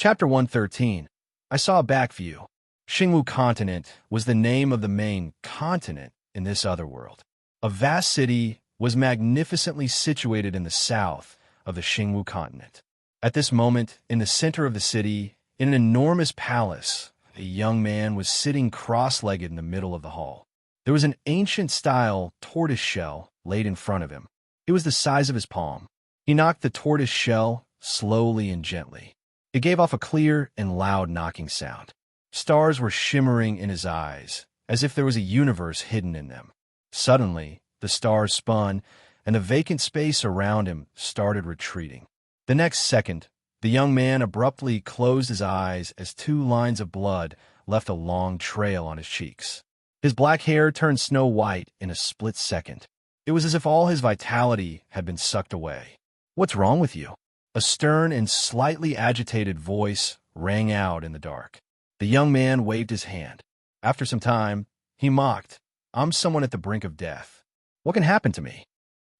Chapter 113. I saw a back view. Xingwu continent was the name of the main continent in this other world. A vast city was magnificently situated in the south of the Xingwu continent. At this moment, in the center of the city, in an enormous palace, a young man was sitting cross-legged in the middle of the hall. There was an ancient-style tortoise shell laid in front of him. It was the size of his palm. He knocked the tortoise shell slowly and gently. It gave off a clear and loud knocking sound. Stars were shimmering in his eyes, as if there was a universe hidden in them. Suddenly, the stars spun, and the vacant space around him started retreating. The next second, the young man abruptly closed his eyes as 2 lines of blood left a long trail on his cheeks. His black hair turned snow white in a split second. It was as if all his vitality had been sucked away. "What's wrong with you?" A stern and slightly agitated voice rang out in the dark. The young man waved his hand. After some time, he mocked, "I'm someone at the brink of death. What can happen to me?"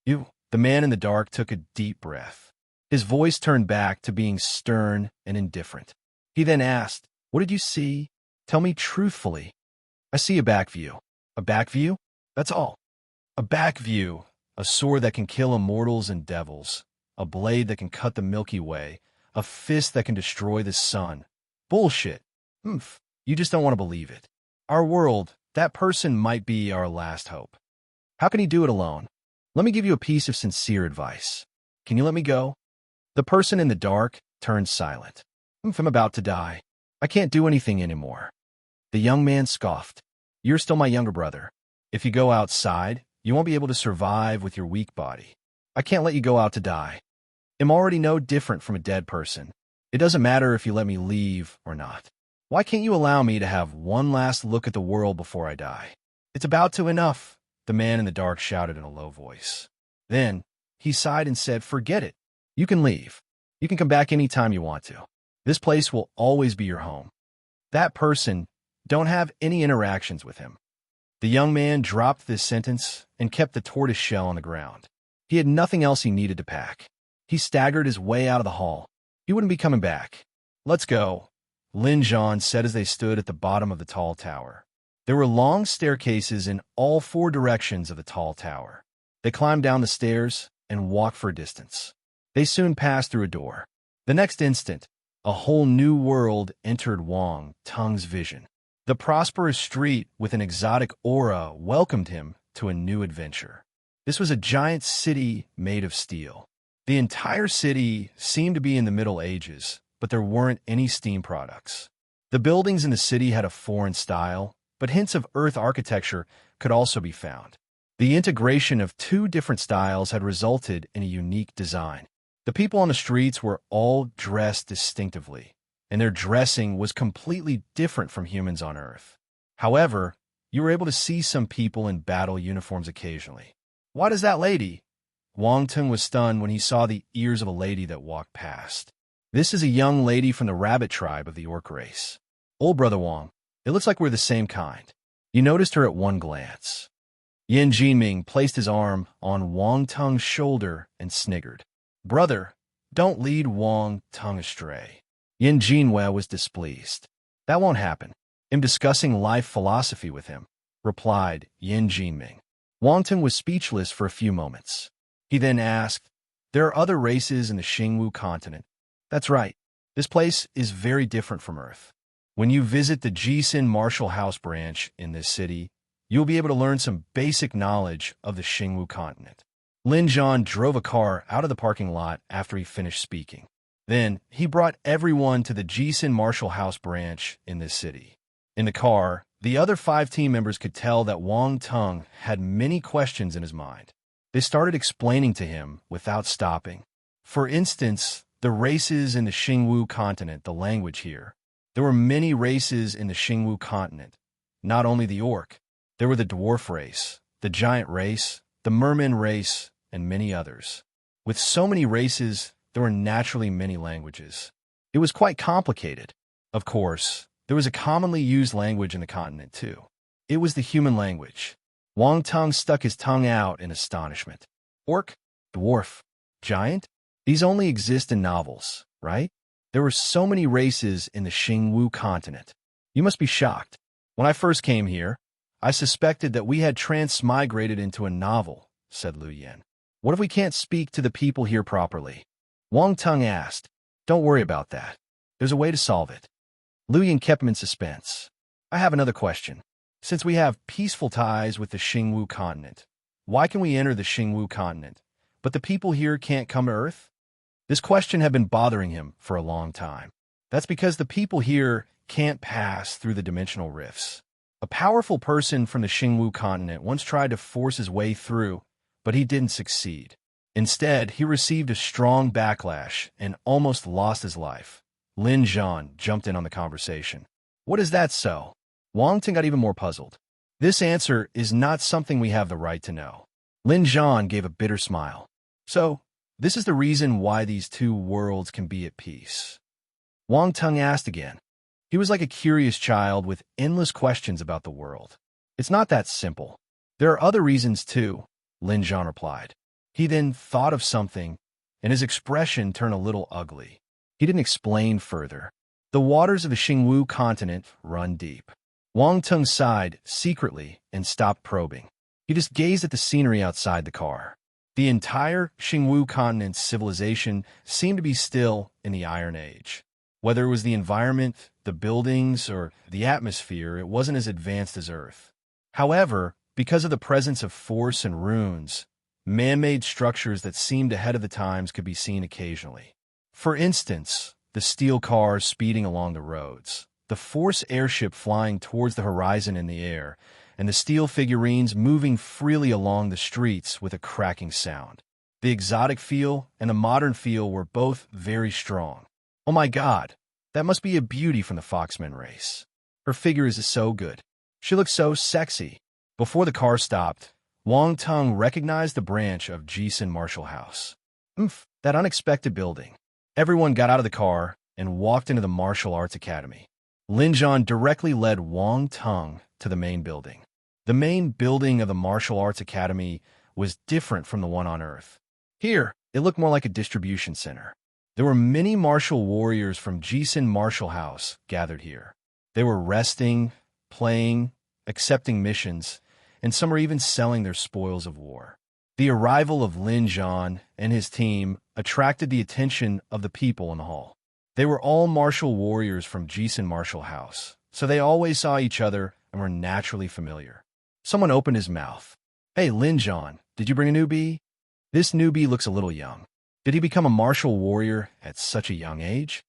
"You." The man in the dark took a deep breath. His voice turned back to being stern and indifferent. He then asked, "What did you see? Tell me truthfully." "I see a back view." "A back view? That's all." "A back view, a sword that can kill immortals and devils, a blade that can cut the Milky Way, a fist that can destroy the sun." "Bullshit." "Humph, you just don't want to believe it. Our world, that person might be our last hope." "How can he do it alone?" "Let me give you a piece of sincere advice. Can you let me go?" The person in the dark turned silent. "I'm about to die. I can't do anything anymore." The young man scoffed. "You're still my younger brother. If you go outside, you won't be able to survive with your weak body. I can't let you go out to die. I'm already no different from a dead person. It doesn't matter if you let me leave or not. Why can't you allow me to have one last look at the world before I die?" "It's about to enough," the man in the dark shouted in a low voice. Then he sighed and said, "Forget it. You can leave. You can come back any time you want to. This place will always be your home. That person, don't have any interactions with him." The young man dropped this sentence and kept the tortoise shell on the ground. He had nothing else he needed to pack. He staggered his way out of the hall. He wouldn't be coming back. "Let's go," Lin Zhan said as they stood at the bottom of the tall tower. There were long staircases in all 4 directions of the tall tower. They climbed down the stairs and walked for a distance. They soon passed through a door. The next instant, a whole new world entered Wang Tung's vision. The prosperous street with an exotic aura welcomed him to a new adventure. This was a giant city made of steel. The entire city seemed to be in the Middle Ages, but there weren't any steam products. The buildings in the city had a foreign style, but hints of Earth architecture could also be found. The integration of 2 different styles had resulted in a unique design. The people on the streets were all dressed distinctively, and their dressing was completely different from humans on Earth. However, you were able to see some people in battle uniforms occasionally. "What is that lady?" Wang Tung was stunned when he saw the ears of a lady that walked past. "This is a young lady from the rabbit tribe of the orc race. Old brother Wang, it looks like we're the same kind." You noticed her at one glance. Yin Jinming placed his arm on Wang Tung's shoulder and sniggered. "Brother, don't lead Wang Tung astray." Yin Jinwei was displeased. "That won't happen. I'm discussing life philosophy with him," replied Yin Jinming. Wang Tung was speechless for a few moments. He then asked, "There are other races in the Xingwu continent?" "That's right. This place is very different from Earth. When you visit the Jisin Martial House branch in this city, you'll be able to learn some basic knowledge of the Xingwu continent." Lin Zhan drove a car out of the parking lot after he finished speaking. Then he brought everyone to the Jisin Martial House branch in this city. In the car, the other 5 team members could tell that Wang Tung had many questions in his mind. They started explaining to him without stopping. For instance, the races in the Xingwu continent, the language here. There were many races in the Xingwu continent. Not only the orc, there were the dwarf race, the giant race, the merman race, and many others. With so many races, there were naturally many languages. It was quite complicated. Of course, there was a commonly used language in the continent, too. It was the human language. Wang Tung stuck his tongue out in astonishment. "Orc, dwarf, giant? These only exist in novels, right?" There were so many races in the Xingwu continent. You must be shocked. When I first came here, I suspected that we had transmigrated into a novel, said Lu Yan. What if we can't speak to the people here properly? Wang Tung asked. Don't worry about that. There's a way to solve it. Lu Yan kept him in suspense. I have another question. Since we have peaceful ties with the Xingwu continent, why can we enter the Xingwu continent, but the people here can't come to Earth? This question had been bothering him for a long time. That's because the people here can't pass through the dimensional rifts. A powerful person from the Xingwu continent once tried to force his way through, but he didn't succeed. Instead, he received a strong backlash and almost lost his life. Lin Zhan jumped in on the conversation. What is that so? Wang Ting got even more puzzled. This answer is not something we have the right to know. Lin Zhan gave a bitter smile. So, this is the reason why these two worlds can be at peace. Wang Tung asked again. He was like a curious child with endless questions about the world. It's not that simple. There are other reasons too, Lin Zhan replied. He then thought of something, and his expression turned a little ugly. He didn't explain further. The waters of the Xingwu continent run deep. Wang Tung sighed secretly and stopped probing. He just gazed at the scenery outside the car. The entire Xingwu continent's civilization seemed to be still in the Iron Age. Whether it was the environment, the buildings, or the atmosphere, it wasn't as advanced as Earth. However, because of the presence of force and runes, man-made structures that seemed ahead of the times could be seen occasionally. For instance, the steel cars speeding along the roads, the force airship flying towards the horizon in the air, and the steel figurines moving freely along the streets with a cracking sound. The exotic feel and the modern feel were both very strong. Oh my God, that must be a beauty from the Foxman race. Her figure is so good. She looks so sexy. Before the car stopped, Wang Tung recognized the branch of Jisun Martial House. That unexpected building. Everyone got out of the car and walked into the Martial Arts Academy. Lin Zhan directly led Wang Tung to the main building. The main building of the Martial Arts Academy was different from the one on Earth. Here, it looked more like a distribution center. There were many martial warriors from Jisun Martial House gathered here. They were resting, playing, accepting missions, and some were even selling their spoils of war. The arrival of Lin Zhan and his team attracted the attention of the people in the hall. They were all martial warriors from Jisun Martial House, so they always saw each other and were naturally familiar. Someone opened his mouth. Hey, Lin Zhan, did you bring a newbie? This newbie looks a little young. Did he become a martial warrior at such a young age?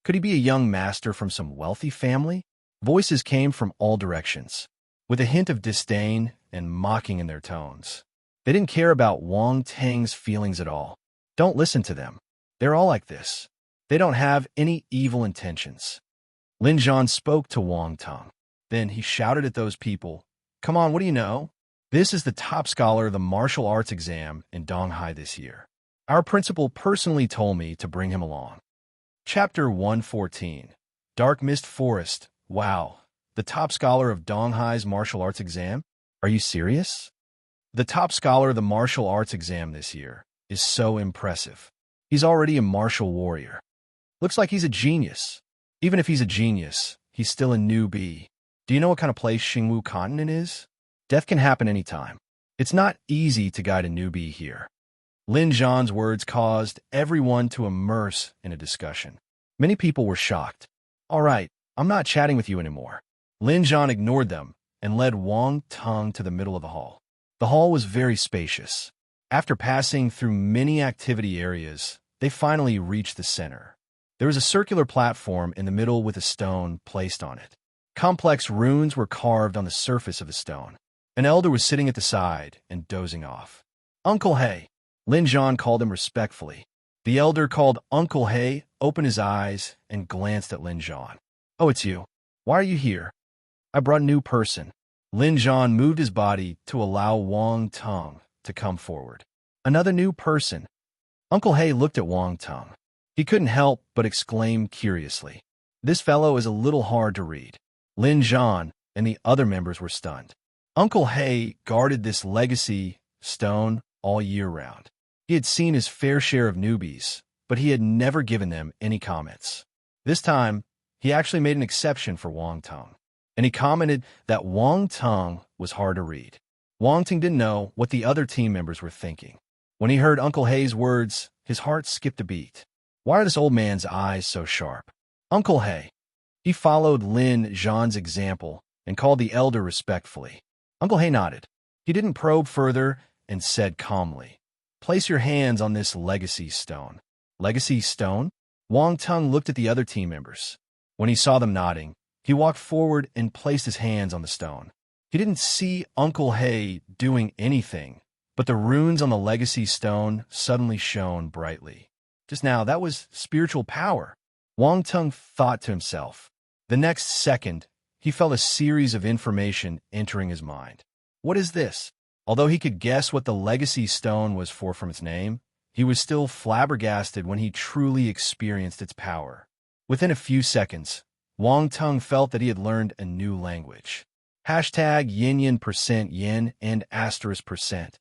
Could he be a young master from some wealthy family? Voices came from all directions, with a hint of disdain and mocking in their tones. They didn't care about Wang Tang's feelings at all. Don't listen to them. They're all like this. They don't have any evil intentions. Lin Zhan spoke to Wang Tung. Then he shouted at those people, Come on, what do you know? This is the top scholar of the martial arts exam in Donghai this year. Our principal personally told me to bring him along. Chapter 114. Dark Mist Forest. Wow. The top scholar of Donghai's martial arts exam? Are you serious? The top scholar of the martial arts exam this year is so impressive. He's already a martial warrior. Looks like he's a genius. Even if he's a genius, he's still a newbie. Do you know what kind of place Xingwu continent is? Death can happen anytime. It's not easy to guide a newbie here. Lin Zhan's words caused everyone to immerse in a discussion. Many people were shocked. All right, I'm not chatting with you anymore. Lin Zhan ignored them and led Wang Tung to the middle of the hall. The hall was very spacious. After passing through many activity areas, they finally reached the center. There was a circular platform in the middle with a stone placed on it. Complex runes were carved on the surface of the stone. An elder was sitting at the side and dozing off. Uncle He, Lin Zhan called him respectfully. The elder called Uncle He opened his eyes and glanced at Lin Zhan. Oh, it's you. Why are you here? I brought a new person. Lin Zhan moved his body to allow Wang Tung to come forward. Another new person. Uncle He looked at Wang Tung. He couldn't help but exclaim curiously. This fellow is a little hard to read. Lin Zhan and the other members were stunned. Uncle He guarded this legacy stone all year round. He had seen his fair share of newbies, but he had never given them any comments. This time, he actually made an exception for Wang Teng, and he commented that Wang Teng was hard to read. Wang Teng didn't know what the other team members were thinking. When he heard Uncle Hei's words, his heart skipped a beat. Why are this old man's eyes so sharp? Uncle Hei. He followed Lin Zhan's example and called the elder respectfully. Uncle Hei nodded. He didn't probe further and said calmly, "Place your hands on this legacy stone." Legacy stone? Wang Teng looked at the other team members. When he saw them nodding, he walked forward and placed his hands on the stone. He didn't see Uncle Hei doing anything, but the runes on the legacy stone suddenly shone brightly. Just now, that was spiritual power. Wang Teng thought to himself. The next second, he felt a series of information entering his mind. What is this? Although he could guess what the legacy stone was for from its name, he was still flabbergasted when he truly experienced its power. Within a few seconds, Wang Teng felt that he had learned a new language. Hashtag yin and *%.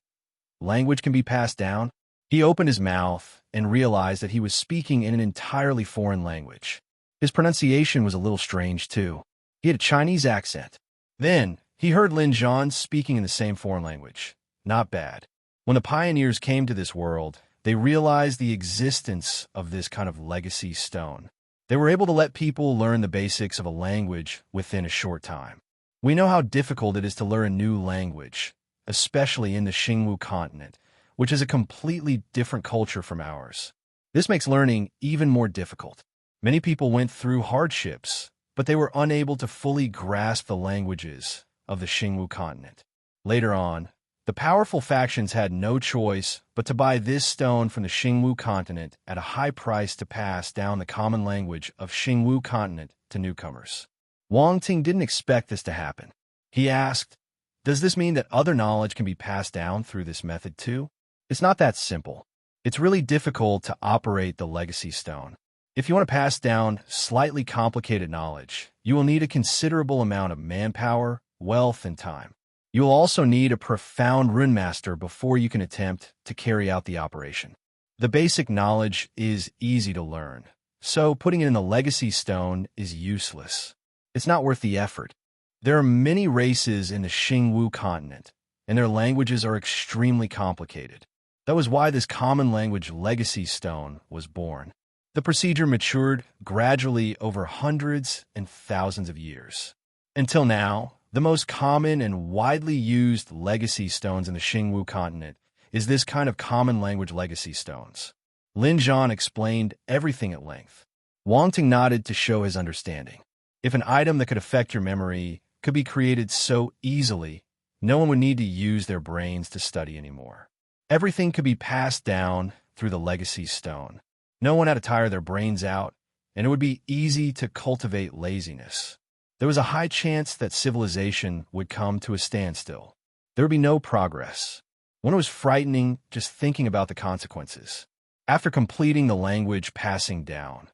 Language can be passed down. He opened his mouth and realized that he was speaking in an entirely foreign language. His pronunciation was a little strange, too. He had a Chinese accent. Then, he heard Lin Zhan speaking in the same foreign language. Not bad. When the pioneers came to this world, they realized the existence of this kind of legacy stone. They were able to let people learn the basics of a language within a short time. We know how difficult it is to learn a new language, especially in the Xingwu continent, which is a completely different culture from ours. This makes learning even more difficult. Many people went through hardships, but they were unable to fully grasp the languages of the Xingwu continent. Later on, the powerful factions had no choice but to buy this stone from the Xingwu continent at a high price to pass down the common language of Xingwu continent to newcomers. Wang Ting didn't expect this to happen. He asked, "Does this mean that other knowledge can be passed down through this method too?" It's not that simple. It's really difficult to operate the legacy stone. If you want to pass down slightly complicated knowledge, you will need a considerable amount of manpower, wealth, and time. You will also need a profound rune master before you can attempt to carry out the operation. The basic knowledge is easy to learn, so putting it in the legacy stone is useless. It's not worth the effort. There are many races in the Xingwu continent, and their languages are extremely complicated. That was why this common language legacy stone was born. The procedure matured gradually over hundreds and thousands of years. Until now, the most common and widely used legacy stones in the Xingwu continent is this kind of common language legacy stones. Lin Zhan explained everything at length. Wang Ting nodded to show his understanding. If an item that could affect your memory could be created so easily, no one would need to use their brains to study anymore. Everything could be passed down through the legacy stone. No one had to tire their brains out, and it would be easy to cultivate laziness. There was a high chance that civilization would come to a standstill. There would be no progress. One was frightening just thinking about the consequences. After completing the language passing down,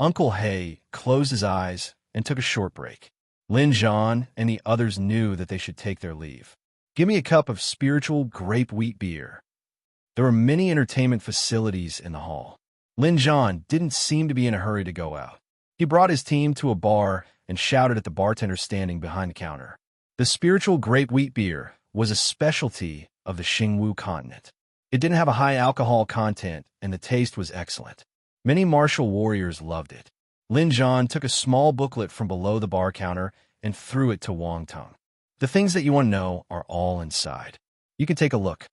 Uncle Hei closed his eyes and took a short break. Lin Zhan and the others knew that they should take their leave. "Give me a cup of spiritual grape wheat beer." There were many entertainment facilities in the hall. Lin Zhan didn't seem to be in a hurry to go out. He brought his team to a bar and shouted at the bartender standing behind the counter. The spiritual grape wheat beer was a specialty of the Xingwu continent. It didn't have a high alcohol content, and the taste was excellent. Many martial warriors loved it. Lin Zhan took a small booklet from below the bar counter and threw it to Wang Teng. "The things that you want to know are all inside. You can take a look."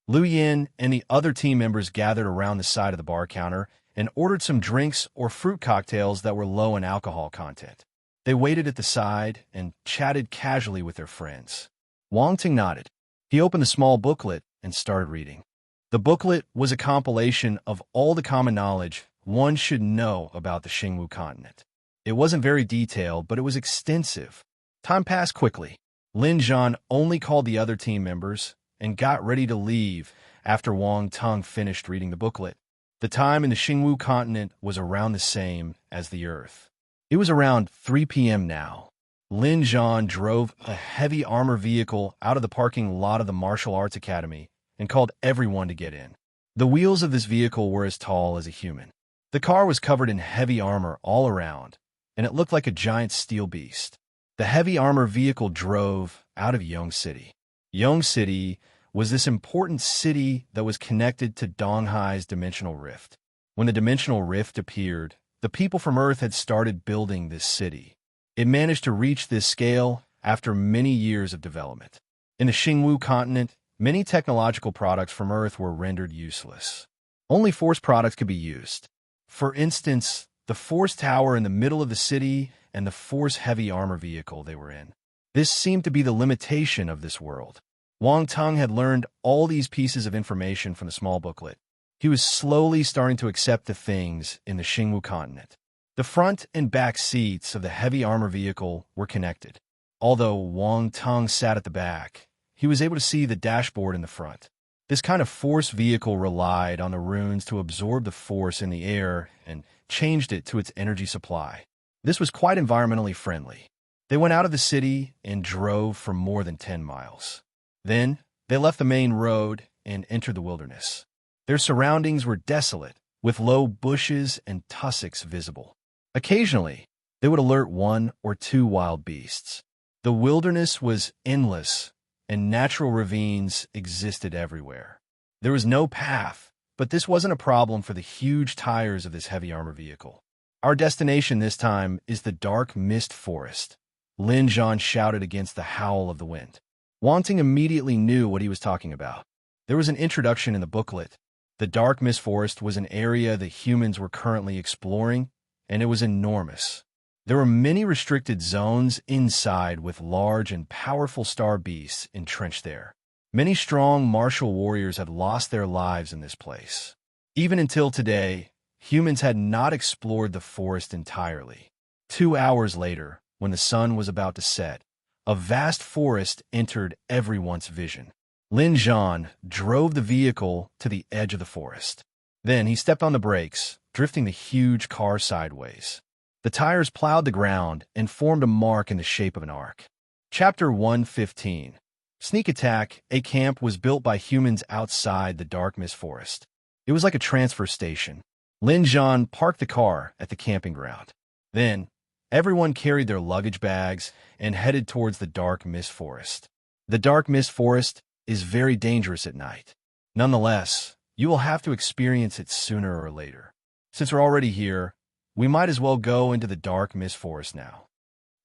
Lu Yin and the other team members gathered around the side of the bar counter and ordered some drinks or fruit cocktails that were low in alcohol content. They waited at the side and chatted casually with their friends. Wang Ting nodded. He opened the small booklet and started reading. The booklet was a compilation of all the common knowledge one should know about the Xingwu continent. It wasn't very detailed, but it was extensive. Time passed quickly. Lin Zhan only called the other team members and got ready to leave after Wang Teng finished reading the booklet. The time in the Xingwu continent was around the same as the Earth. It was around 3 p.m. now. Lin Zhan drove a heavy armor vehicle out of the parking lot of the Martial Arts Academy and called everyone to get in. The wheels of this vehicle were as tall as a human. The car was covered in heavy armor all around, and it looked like a giant steel beast. The heavy armor vehicle drove out of Yong City. Yong City was this important city that was connected to Donghai's dimensional rift. When the dimensional rift appeared, the people from Earth had started building this city. It managed to reach this scale after many years of development. In the Xingwu continent, many technological products from Earth were rendered useless. Only Force products could be used. For instance, the Force tower in the middle of the city and the Force heavy armor vehicle they were in. This seemed to be the limitation of this world. Wang Teng had learned all these pieces of information from the small booklet. He was slowly starting to accept the things in the Xingwu continent. The front and back seats of the heavy armor vehicle were connected. Although Wang Teng sat at the back, he was able to see the dashboard in the front. This kind of Force vehicle relied on the runes to absorb the Force in the air and changed it to its energy supply. This was quite environmentally friendly. They went out of the city and drove for more than 10 miles. Then, they left the main road and entered the wilderness. Their surroundings were desolate, with low bushes and tussocks visible. Occasionally, they would alert one or two wild beasts. The wilderness was endless, and natural ravines existed everywhere. There was no path, but this wasn't a problem for the huge tires of this heavy armor vehicle. Our destination this time is the dark mist forest, Lin Zhan shouted against the howl of the wind. Wang Ting immediately knew what he was talking about. There was an introduction in the booklet. The dark mist forest was an area the humans were currently exploring, and it was enormous. There were many restricted zones inside with large and powerful star beasts entrenched there. Many strong martial warriors had lost their lives in this place. Even until today, humans had not explored the forest entirely. 2 hours later, when the sun was about to set, a vast forest entered everyone's vision. Lin Zhan drove the vehicle to the edge of the forest. Then he stepped on the brakes, drifting the huge car sideways. The tires plowed the ground and formed a mark in the shape of an arc. Chapter 115. Sneak Attack. A camp was built by humans outside the dark mist forest. It was like a transfer station. Lin Zhan parked the car at the camping ground. Then, everyone carried their luggage bags and headed towards the dark mist forest. The dark mist forest is very dangerous at night. Nonetheless, you will have to experience it sooner or later. Since we're already here, we might as well go into the dark mist forest now.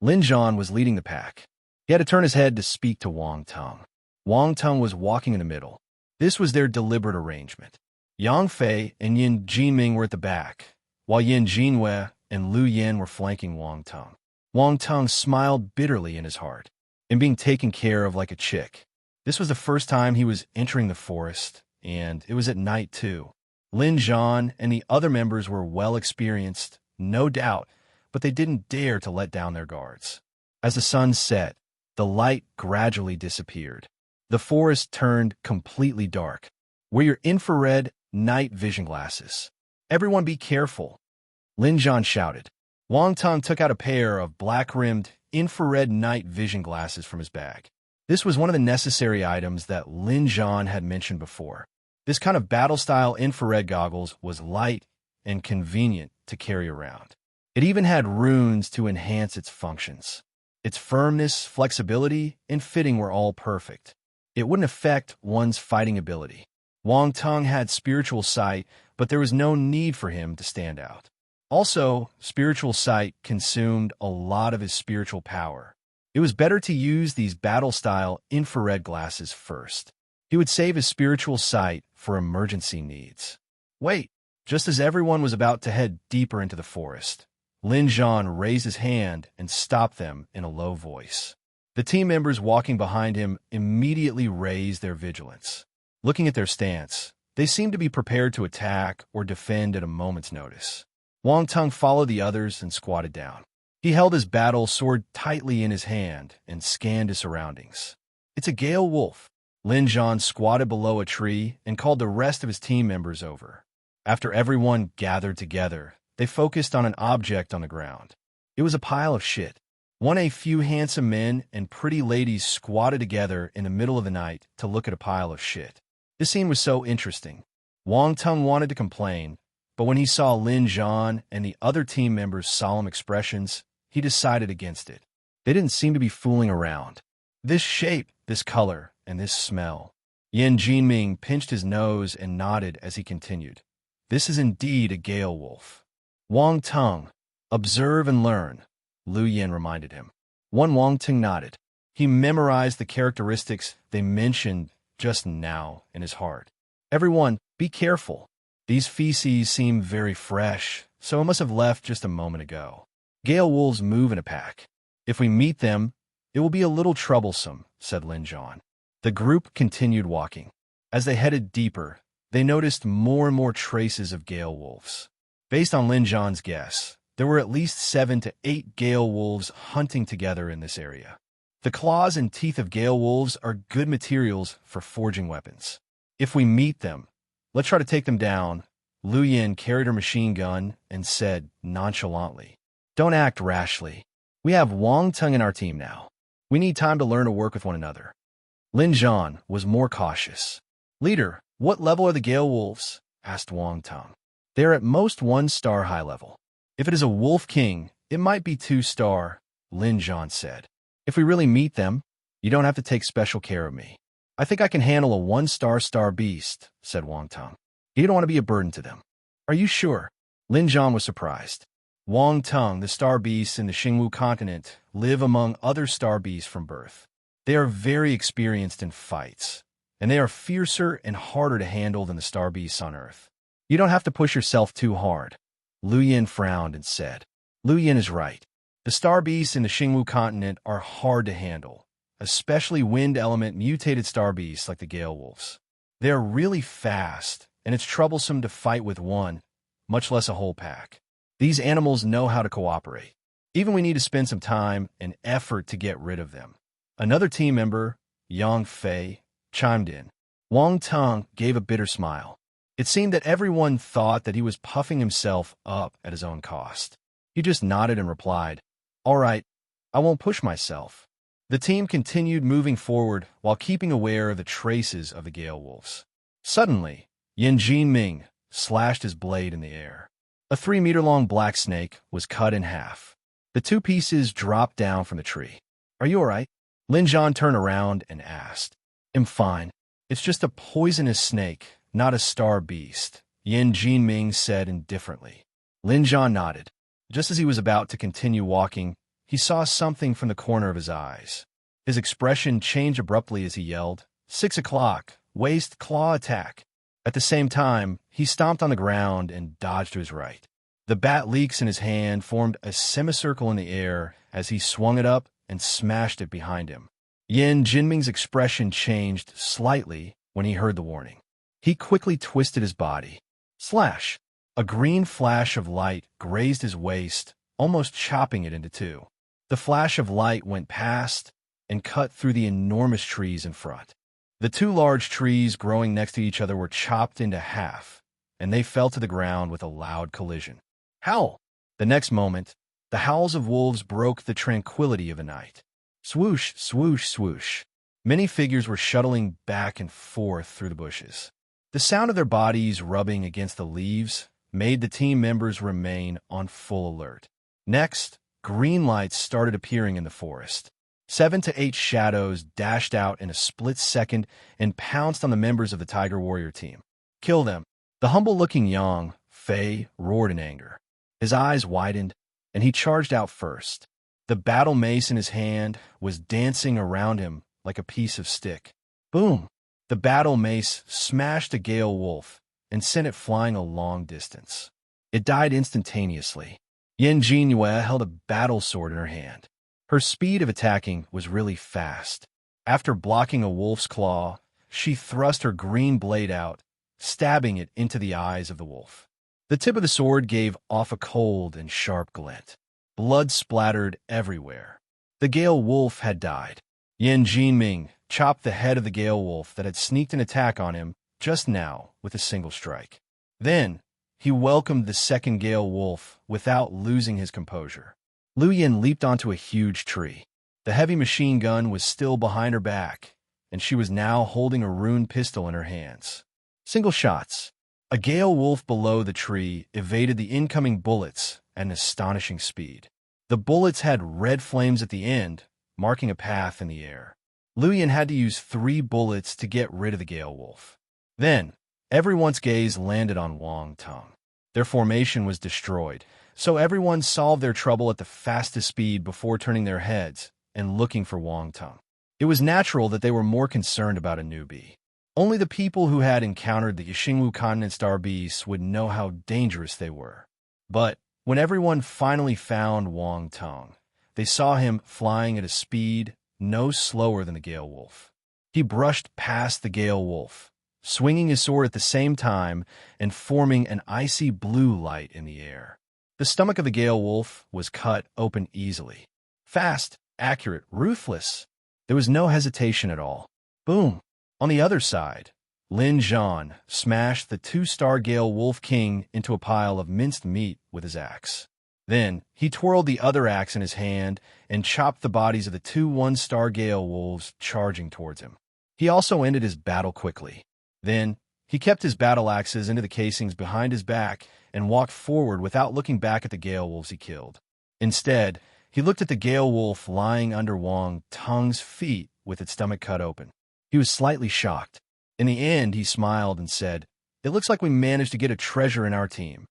Lin Zhan was leading the pack. He had to turn his head to speak to Wang Teng. Wang Teng was walking in the middle. This was their deliberate arrangement. Yang Fei and Yin Jinming were at the back, while Yin Jinwei and Lu Yin were flanking Wang Teng. Wang Teng smiled bitterly in his heart, and being taken care of like a chick. This was the first time he was entering the forest, and it was at night too. Lin Zhan and the other members were well experienced, no doubt, but they didn't dare to let down their guards. As the sun set, the light gradually disappeared. The forest turned completely dark. Wear your infrared night vision glasses. Everyone be careful, Lin Zhan shouted. Wang Teng took out a pair of black-rimmed infrared night vision glasses from his bag. This was one of the necessary items that Lin Zhan had mentioned before. This kind of battle-style infrared goggles was light and convenient to carry around. It even had runes to enhance its functions. Its firmness, flexibility, and fitting were all perfect. It wouldn't affect one's fighting ability. Wang Teng had spiritual sight, but there was no need for him to stand out. Also, spiritual sight consumed a lot of his spiritual power. It was better to use these battle-style infrared glasses first. He would save his spiritual sight for emergency needs. Wait, just as everyone was about to head deeper into the forest, Lin Zhan raised his hand and stopped them in a low voice. The team members walking behind him immediately raised their vigilance. Looking at their stance, they seemed to be prepared to attack or defend at a moment's notice. Wang Teng followed the others and squatted down. He held his battle sword tightly in his hand and scanned his surroundings. It's a gale wolf. Lin Zhan squatted below a tree and called the rest of his team members over. After everyone gathered together, they focused on an object on the ground. It was a pile of shit. A few handsome men and pretty ladies squatted together in the middle of the night to look at a pile of shit. This scene was so interesting. Wang Teng wanted to complain, But when he saw Lin Zhan and the other team members' solemn expressions, he decided against it. They didn't seem to be fooling around. This shape, this color, and this smell. Yan Jinming pinched his nose and nodded as he continued. This is indeed a gale wolf. Wang Teng, observe and learn, Lu Yin reminded him. Wang Teng nodded. He memorized the characteristics they mentioned just now in his heart. Everyone, be careful. These feces seem very fresh, so it must have left just a moment ago. Gale wolves move in a pack. If we meet them, it will be a little troublesome, said Lin Zhan. The group continued walking. As they headed deeper, they noticed more and more traces of gale wolves. Based on Lin Zhan's guess, there were at least 7 to 8 gale wolves hunting together in this area. The claws and teeth of gale wolves are good materials for forging weapons. If we meet them, let's try to take them down. Lu Yin carried her machine gun and said nonchalantly, Don't act rashly. We have Wang Teng in our team now. We need time to learn to work with one another. Lin Zhan was more cautious. Leader, what level are the gale wolves? Asked Wang Teng. They are at most 1-star high level. If it is a wolf king, it might be 2-star, Lin Zhan said. If we really meet them, you don't have to take special care of me. I think I can handle a 1-star beast, said Wang Teng. You don't want to be a burden to them. Are you sure? Lin Zhan was surprised. Wang Teng, the star beasts in the Xingwu continent, live among other star beasts from birth. They are very experienced in fights, and they are fiercer and harder to handle than the star beasts on Earth. You don't have to push yourself too hard. Lu Yin frowned and said, Lu Yin is right. The star beasts in the Xingwu continent are hard to handle, especially wind element mutated star beasts like the gale wolves. They are really fast, and it's troublesome to fight with one, much less a whole pack. These animals know how to cooperate. Even we need to spend some time and effort to get rid of them. Another team member, Yang Fei, chimed in. Wang Teng gave a bitter smile. It seemed that everyone thought that he was puffing himself up at his own cost. He just nodded and replied, All right, I won't push myself. The team continued moving forward while keeping aware of the traces of the gale wolves. Suddenly, Yan Jinming slashed his blade in the air. A 3-meter-long black snake was cut in half. The 2 pieces dropped down from the tree. Are you all right? Lin Zhan turned around and asked. I'm fine. It's just a poisonous snake, not a star beast, Yan Jinming said indifferently. Lin Zhan nodded. Just as he was about to continue walking, he saw something from the corner of his eyes. His expression changed abruptly as he yelled, 6 o'clock, waist claw attack. At the same time, he stomped on the ground and dodged to his right. The bat leaks in his hand formed a semicircle in the air as he swung it up and smashed it behind him. Yan Jinming's expression changed slightly when he heard the warning. He quickly twisted his body. Slash! A green flash of light grazed his waist, almost chopping it into 2. The flash of light went past and cut through the enormous trees in front. The 2 large trees growing next to each other were chopped into half, and they fell to the ground with a loud collision. Howl! The next moment, the howls of wolves broke the tranquility of the night. Swoosh, swoosh, swoosh. Many figures were shuttling back and forth through the bushes. The sound of their bodies rubbing against the leaves made the team members remain on full alert. Next, green lights started appearing in the forest. 7 to 8 shadows dashed out in a split second and pounced on the members of the Tiger Warrior team. Kill them. The humble-looking Yang Fei roared in anger. His eyes widened, and he charged out first. The battle mace in his hand was dancing around him like a piece of stick. Boom! The battle mace smashed a gale wolf and sent it flying a long distance. It died instantaneously. Yan Jinyue held a battle sword in her hand. Her speed of attacking was really fast. After blocking a wolf's claw, she thrust her green blade out, stabbing it into the eyes of the wolf. The tip of the sword gave off a cold and sharp glint. Blood splattered everywhere. The gale wolf had died. Yan Jinming chopped the head of the gale wolf that had sneaked an attack on him just now with a single strike. Then, he welcomed the second gale wolf without losing his composure. Lu Yin leaped onto a huge tree. The heavy machine gun was still behind her back, and she was now holding a rune pistol in her hands. Single shots. A gale wolf below the tree evaded the incoming bullets at an astonishing speed. The bullets had red flames at the end, marking a path in the air. Luyan had to use 3 bullets to get rid of the gale wolf. Then, everyone's gaze landed on Wang Tung. Their formation was destroyed, so everyone solved their trouble at the fastest speed before turning their heads and looking for Wang Tung. It was natural that they were more concerned about a newbie. Only the people who had encountered the Xingwu continent star beasts would know how dangerous they were. But when everyone finally found Wang Tung, they saw him flying at a speed no slower than the gale wolf. He brushed past the gale wolf, swinging his sword at the same time and forming an icy blue light in the air. The stomach of the gale wolf was cut open easily. Fast, accurate, ruthless. There was no hesitation at all. Boom! On the other side, Lin Zhan smashed the 2-star gale wolf king into a pile of minced meat with his axe. Then, he twirled the other axe in his hand and chopped the bodies of the 2 1-star gale wolves charging towards him. He also ended his battle quickly. Then, he kept his battle axes into the casings behind his back and walked forward without looking back at the gale wolves he killed. Instead, he looked at the gale wolf lying under Wang Tung's feet with its stomach cut open. He was slightly shocked. In the end, he smiled and said, "It looks like we managed to get a treasure in our team."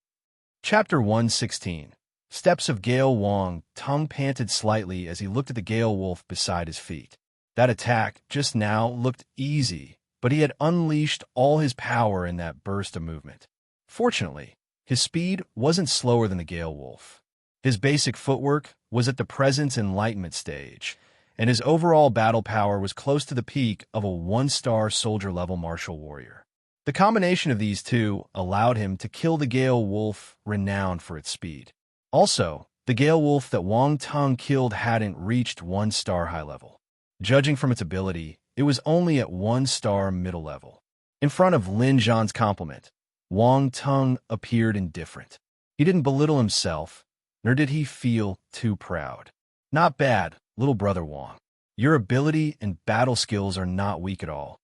Chapter 116. Steps of Gale. Wang Tung panted slightly as he looked at the gale wolf beside his feet. That attack just now looked easy, but he had unleashed all his power in that burst of movement. Fortunately, his speed wasn't slower than the gale wolf. His basic footwork was at the presence enlightenment stage, and his overall battle power was close to the peak of a 1-star soldier-level martial warrior. The combination of these two allowed him to kill the gale wolf renowned for its speed. Also, the gale wolf that Wang Tung killed hadn't reached 1-star high level. Judging from its ability, it was only at 1-star middle level. In front of Lin Zhan's compliment, Wang Tung appeared indifferent. He didn't belittle himself, nor did he feel too proud. "Not bad, little brother Wang. Your ability and battle skills are not weak at all."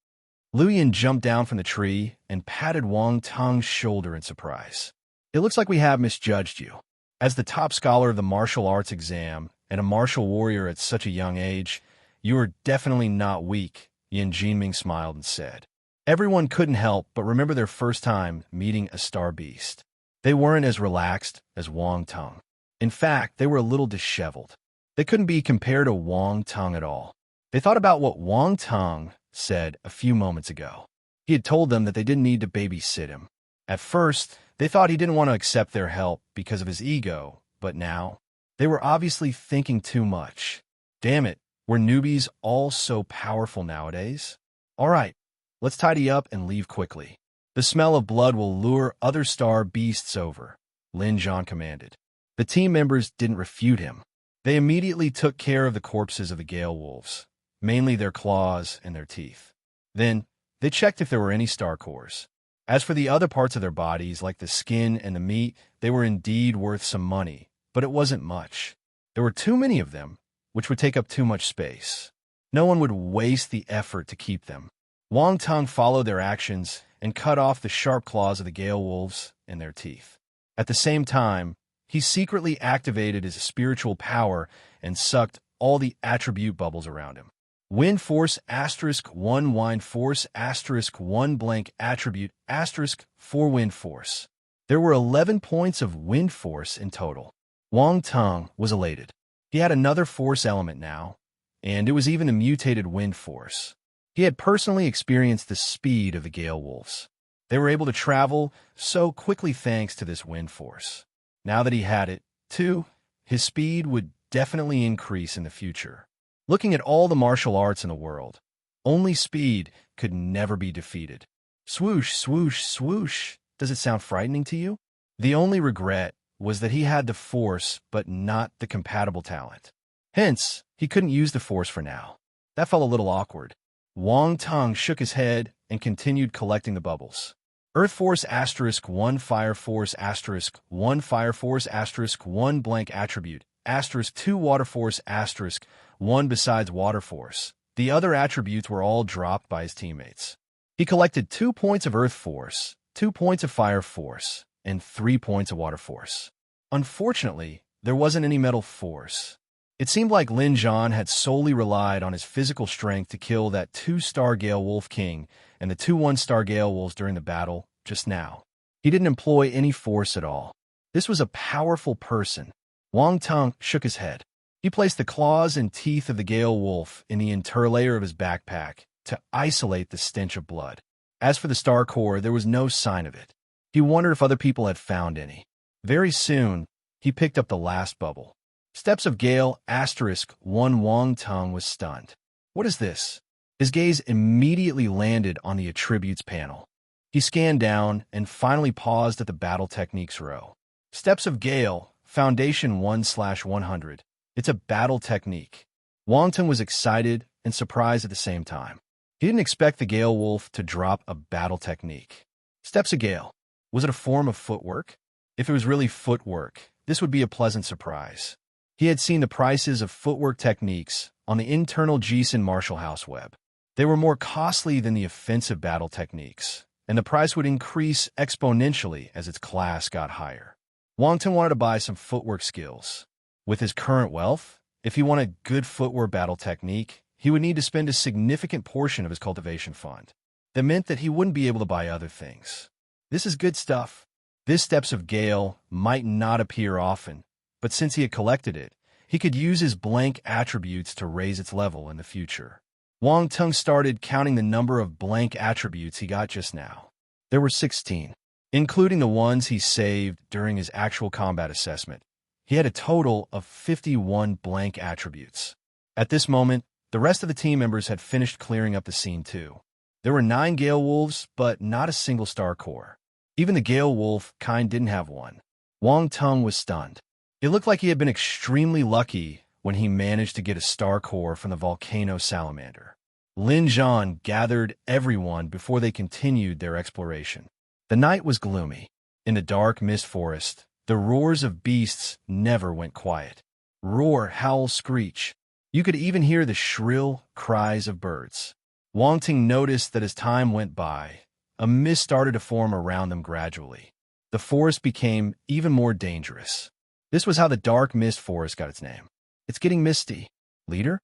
Luyan jumped down from the tree and patted Wang Tung's shoulder in surprise. "It looks like we have misjudged you. As the top scholar of the martial arts exam and a martial warrior at such a young age, you are definitely not weak," Yin Jinming smiled and said. Everyone couldn't help but remember their first time meeting a star beast. They weren't as relaxed as Wang Tung. In fact, they were a little disheveled. They couldn't be compared to Wang Tung at all. They thought about what Wang Tung said a few moments ago. He had told them that they didn't need to babysit him. At first, they thought he didn't want to accept their help because of his ego, but now, they were obviously thinking too much. Damn it, were newbies all so powerful nowadays? All right, let's tidy up and leave quickly. The smell of blood will lure other star beasts over, Lin Zhan commanded. The team members didn't refute him. They immediately took care of the corpses of the gale wolves, mainly their claws and their teeth. Then, they checked if there were any star cores. As for the other parts of their bodies, like the skin and the meat, they were indeed worth some money, but it wasn't much. There were too many of them, which would take up too much space. No one would waste the effort to keep them. Wang Tung followed their actions and cut off the sharp claws of the gale wolves and their teeth. At the same time, he secretly activated his spiritual power and sucked all the attribute bubbles around him. Wind force *1 wind force *1 blank attribute *4 wind force. There were 11 points of wind force in total. Wang Tung was elated. He had another force element now, and it was even a mutated wind force. He had personally experienced the speed of the gale wolves. They were able to travel so quickly thanks to this wind force. Now that he had it, too, his speed would definitely increase in the future. Looking at all the martial arts in the world, only speed could never be defeated. Swoosh, swoosh, swoosh. Does it sound frightening to you? The only regret was that he had the force but not the compatible talent. Hence, he couldn't use the force for now. That felt a little awkward. Wang Tung shook his head and continued collecting the bubbles. Earth force *1 fire force *1 fire force *1 blank attribute *2 water force *1 besides water force. The other attributes were all dropped by his teammates. He collected 2 points of earth force 2 points of fire force, and 3 points of water force. Unfortunately, there wasn't any metal force. It seemed like Lin Zhan had solely relied on his physical strength to kill that 2-star Gale Wolf King and the 2 1-star Gale Wolves during the battle just now. He didn't employ any force at all. This was a powerful person. Wang Tung shook his head. He placed the claws and teeth of the Gale Wolf in the interlayer of his backpack to isolate the stench of blood. As for the Star Core, there was no sign of it. He wondered if other people had found any. Very soon, he picked up the last bubble. Steps of Gale *1 Wang Tung was stunned. What is this? His gaze immediately landed on the attributes panel. He scanned down and finally paused at the battle techniques row. Steps of Gale, Foundation 1/100. It's a battle technique. Wang Tung was excited and surprised at the same time. He didn't expect the Gale Wolf to drop a battle technique. Steps of Gale. Was it a form of footwork? If it was really footwork, this would be a pleasant surprise. He had seen the prices of footwork techniques on the internal Jisun Marshall House web. They were more costly than the offensive battle techniques, and the price would increase exponentially as its class got higher. Wang Tung wanted to buy some footwork skills. With his current wealth, if he wanted good footwork battle technique, he would need to spend a significant portion of his cultivation fund. That meant that he wouldn't be able to buy other things. This is good stuff. This Steps of Gale might not appear often, but since he had collected it, he could use his blank attributes to raise its level in the future. Wang Tung started counting the number of blank attributes he got just now. There were 16, including the ones he saved during his actual combat assessment. He had a total of 51 blank attributes. At this moment, the rest of the team members had finished clearing up the scene too. There were 9 Gale Wolves, but not a single Star Core. Even the Gale Wolf kind didn't have one. Wang Tung was stunned. It looked like he had been extremely lucky when he managed to get a Star Core from the volcano salamander. Lin Zhan gathered everyone before they continued their exploration. The night was gloomy. In the dark mist forest, the roars of beasts never went quiet. Roar, howl, screech. You could even hear the shrill cries of birds. Wang Tung noticed that as time went by, a mist started to form around them gradually. The forest became even more dangerous. This was how the dark mist forest got its name. It's getting misty. Leader?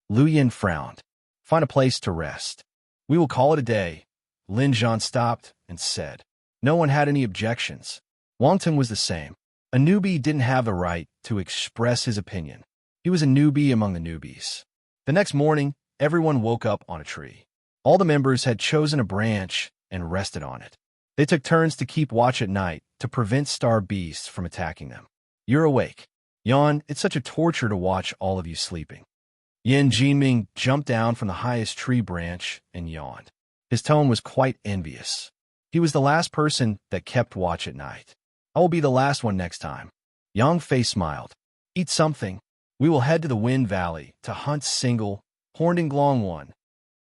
Lu Yin frowned. Find a place to rest. We will call it a day. Lin Zhan stopped and said. No one had any objections. Wang Tung was the same. A newbie didn't have the right to express his opinion. He was a newbie among the newbies. The next morning, everyone woke up on a tree. All the members had chosen a branch and rested on it. They took turns to keep watch at night to prevent star beasts from attacking them. You're awake. Yawn, it's such a torture to watch all of you sleeping. Yan Jinming jumped down from the highest tree branch and yawned. His tone was quite envious. He was the last person that kept watch at night. I will be the last one next time. Yang Fei smiled. Eat something. We will head to the Wind Valley to hunt single horned Danglong one.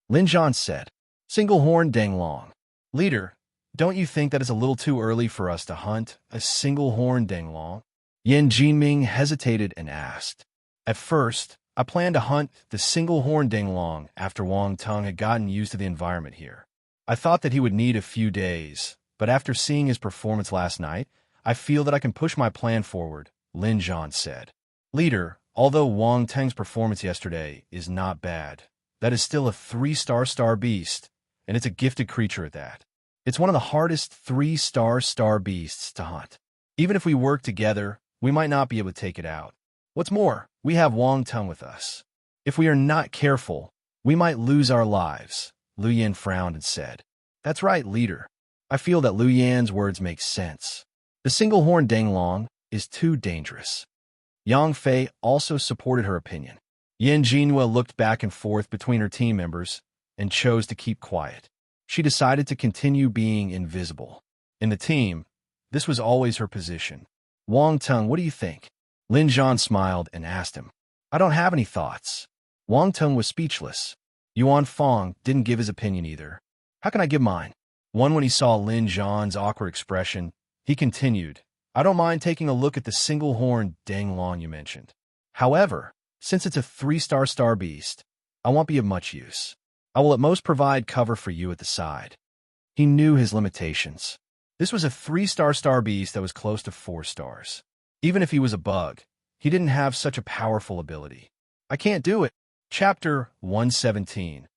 Lin Zhan said. Single horned Danglong. Leader, don't you think that it's a little too early for us to hunt a single horned Danglong? Yan Jinming hesitated and asked. At first, I planned to hunt the single horned Danglong after Wang Tung had gotten used to the environment here. I thought that he would need a few days, but after seeing his performance last night, I feel that I can push my plan forward, Lin Zhan said. Leader, although Wang Tung's performance yesterday is not bad, that is still a 3-star beast, and it's a gifted creature at that. It's one of the hardest 3-star beasts to hunt. Even if we work together, we might not be able to take it out. What's more, we have Wang Tung with us. If we are not careful, we might lose our lives, Lu Yan frowned and said. That's right, leader. I feel that Lu Yan's words make sense. The single-horned Danglong is too dangerous. Yang Fei also supported her opinion. Yan Jinhua looked back and forth between her team members and chose to keep quiet. She decided to continue being invisible. In the team, this was always her position. Wang Tung, what do you think? Lin Zhan smiled and asked him. I don't have any thoughts. Wang Tung was speechless. Yuan Fong didn't give his opinion either. How can I give mine? When he saw Lin Zhan's awkward expression, he continued, I don't mind taking a look at the single-horned Danglong you mentioned. However, since it's a 3-star beast, I won't be of much use. I will at most provide cover for you at the side. He knew his limitations. This was a 3-star star beast that was close to 4 stars. Even if he was a bug, he didn't have such a powerful ability. I can't do it. Chapter 117.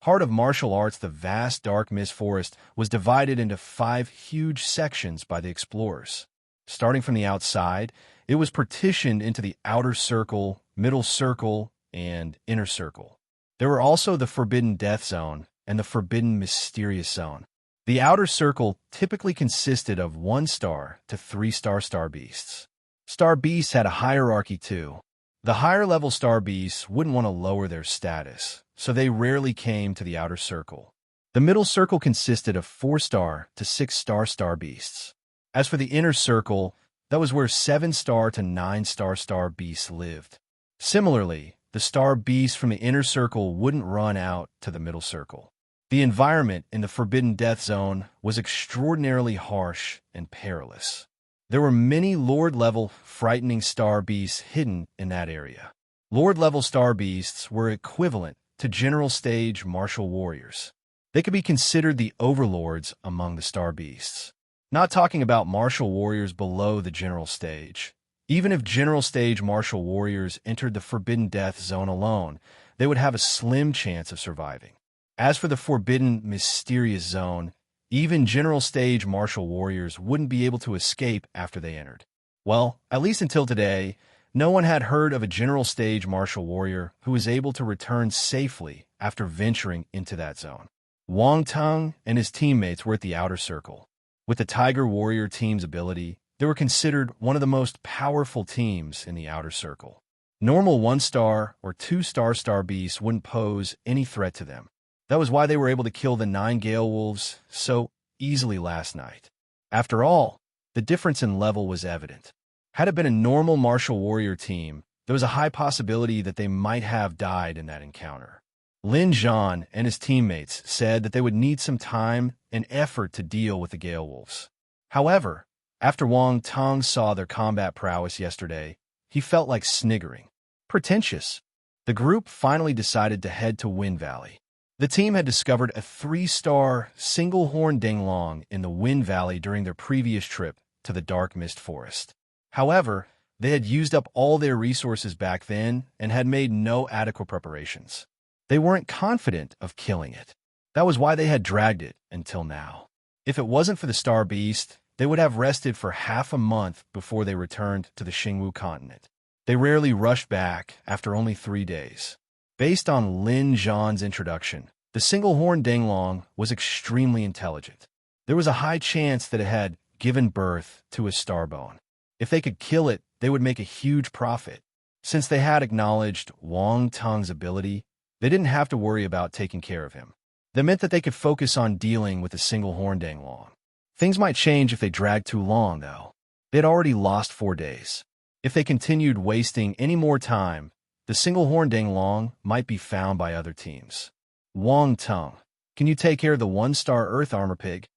Heart of martial arts. The vast dark mist forest was divided into 5 huge sections by the explorers. Starting from the outside, it was partitioned into the outer circle, middle circle, and inner circle. There were also the Forbidden Death Zone and the Forbidden Mysterious Zone. The outer circle typically consisted of 1-star to 3-star star beasts. Star beasts had a hierarchy too. The higher-level star beasts wouldn't want to lower their status, so they rarely came to the outer circle. The middle circle consisted of 4-star to 6-star star beasts. As for the inner circle, that was where 7-star to 9-star star beasts lived. Similarly, the star beasts from the inner circle wouldn't run out to the middle circle. The environment in the Forbidden Death Zone was extraordinarily harsh and perilous. There were many Lord-level, frightening star beasts hidden in that area. Lord-level star beasts were equivalent to general stage martial warriors. They could be considered the overlords among the star beasts. Not talking about martial warriors below the general stage. Even if general stage martial warriors entered the Forbidden Death Zone alone, they would have a slim chance of surviving. As for the Forbidden Mysterious Zone, even general stage martial warriors wouldn't be able to escape after they entered. Well, at least until today, no one had heard of a general stage martial warrior who was able to return safely after venturing into that zone. Wang Teng and his teammates were at the outer circle. With the Tiger Warrior team's ability, they were considered one of the most powerful teams in the outer circle. Normal 1-star or 2-star star beasts wouldn't pose any threat to them. That was why they were able to kill the 9 Gale Wolves so easily last night. After all, the difference in level was evident. Had it been a normal martial warrior team, there was a high possibility that they might have died in that encounter. Lin Zhan and his teammates said that they would need some time and effort to deal with the Gale Wolves. However, after Wang Teng saw their combat prowess yesterday, he felt like sniggering. Pretentious. The group finally decided to head to Wind Valley. The team had discovered a 3-star single-horn danglong in the Wind Valley during their previous trip to the Dark Mist Forest. However, they had used up all their resources back then and had made no adequate preparations. They weren't confident of killing it. That was why they had dragged it until now. If it wasn't for the Star Beast, they would have rested for half a month before they returned to the Xingwu continent. They rarely rushed back after only 3 days. Based on Lin Zhan's introduction, the single-horn danglong was extremely intelligent. There was a high chance that it had given birth to a starbone. If they could kill it, they would make a huge profit. Since they had acknowledged Wang Teng's ability, they didn't have to worry about taking care of him. That meant that they could focus on dealing with the single-horn danglong. Things might change if they dragged too long, though. They had already lost 4 days. If they continued wasting any more time, the single-horn danglong might be found by other teams. Wang Teng, can you take care of the 1-star Earth Armor Pig?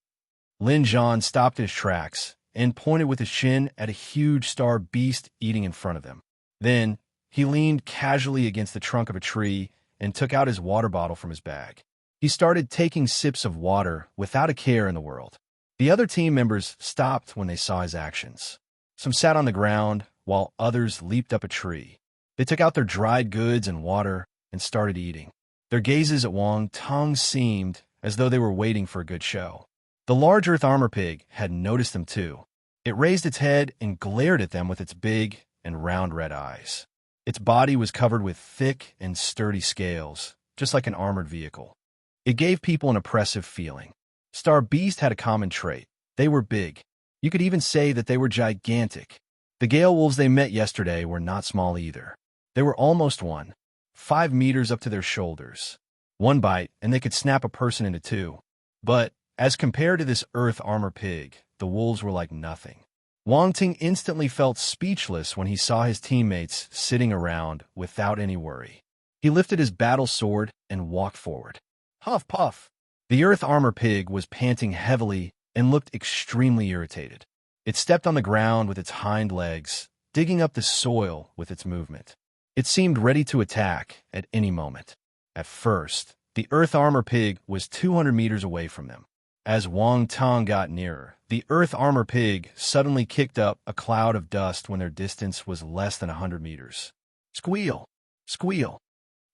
Lin Zhan stopped in his tracks and pointed with his chin at a huge star beast eating in front of him. Then, he leaned casually against the trunk of a tree and took out his water bottle from his bag. He started taking sips of water without a care in the world. The other team members stopped when they saw his actions. Some sat on the ground, while others leaped up a tree. They took out their dried goods and water and started eating. Their gazes at Wang Teng seemed as though they were waiting for a good show. The large Earth Armor Pig had noticed them too. It raised its head and glared at them with its big and round red eyes. Its body was covered with thick and sturdy scales, just like an armored vehicle. It gave people an oppressive feeling. Star Beast had a common trait. They were big. You could even say that they were gigantic. The Gale Wolves they met yesterday were not small either. They were almost 5 meters up to their shoulders. One bite, and they could snap a person into 2. But, as compared to this Earth Armor Pig, the wolves were like nothing. Wang Teng instantly felt speechless when he saw his teammates sitting around without any worry. He lifted his battle sword and walked forward. Huff puff! The Earth Armor Pig was panting heavily and looked extremely irritated. It stepped on the ground with its hind legs, digging up the soil with its movement. It seemed ready to attack at any moment. At first, the Earth Armor Pig was 200 meters away from them. As Wang Tong got nearer, the earth armor pig suddenly kicked up a cloud of dust when their distance was less than 100 meters. Squeal! Squeal!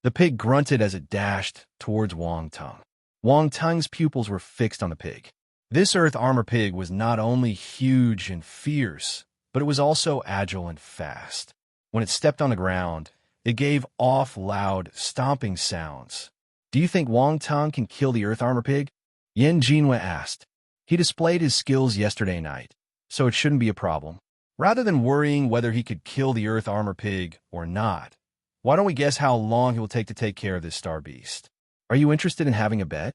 The pig grunted as it dashed towards Wang Tong. Wang Tong's pupils were fixed on the pig. This earth armor pig was not only huge and fierce, but it was also agile and fast. When it stepped on the ground, it gave off loud, stomping sounds. "Do you think Wang Tong can kill the earth armor pig?" Yan Jinhua asked. "He displayed his skills yesterday night, so it shouldn't be a problem. Rather than worrying whether he could kill the earth armor pig or not, why don't we guess how long it will take to take care of this star beast? Are you interested in having a bet?"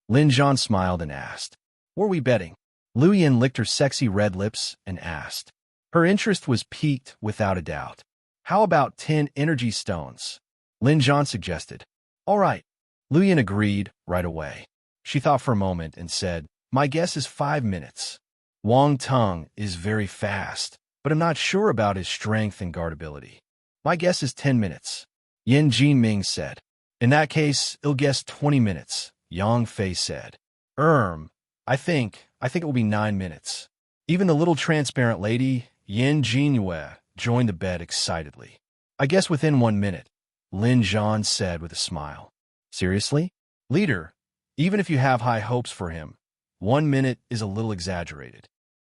Lin Zhan smiled and asked. "What are we betting?" Lu Yin licked her sexy red lips and asked. Her interest was piqued without a doubt. "How about 10 energy stones?" Lin Zhan suggested. "All right." Lu Yin agreed right away. She thought for a moment and said, "My guess is 5 minutes. Wang Tong is very fast, but I'm not sure about his strength and guardability. My guess is 10 minutes. Yan Jinming said. "In that case, I'll guess 20 minutes, Yang Fei said. I think it will be 9 minutes. Even the little transparent lady, Yan Jinhua, joined the bet excitedly. "I guess within 1 minute, Lin Zhan said with a smile. "Seriously? Leader, even if you have high hopes for him, 1 minute is a little exaggerated."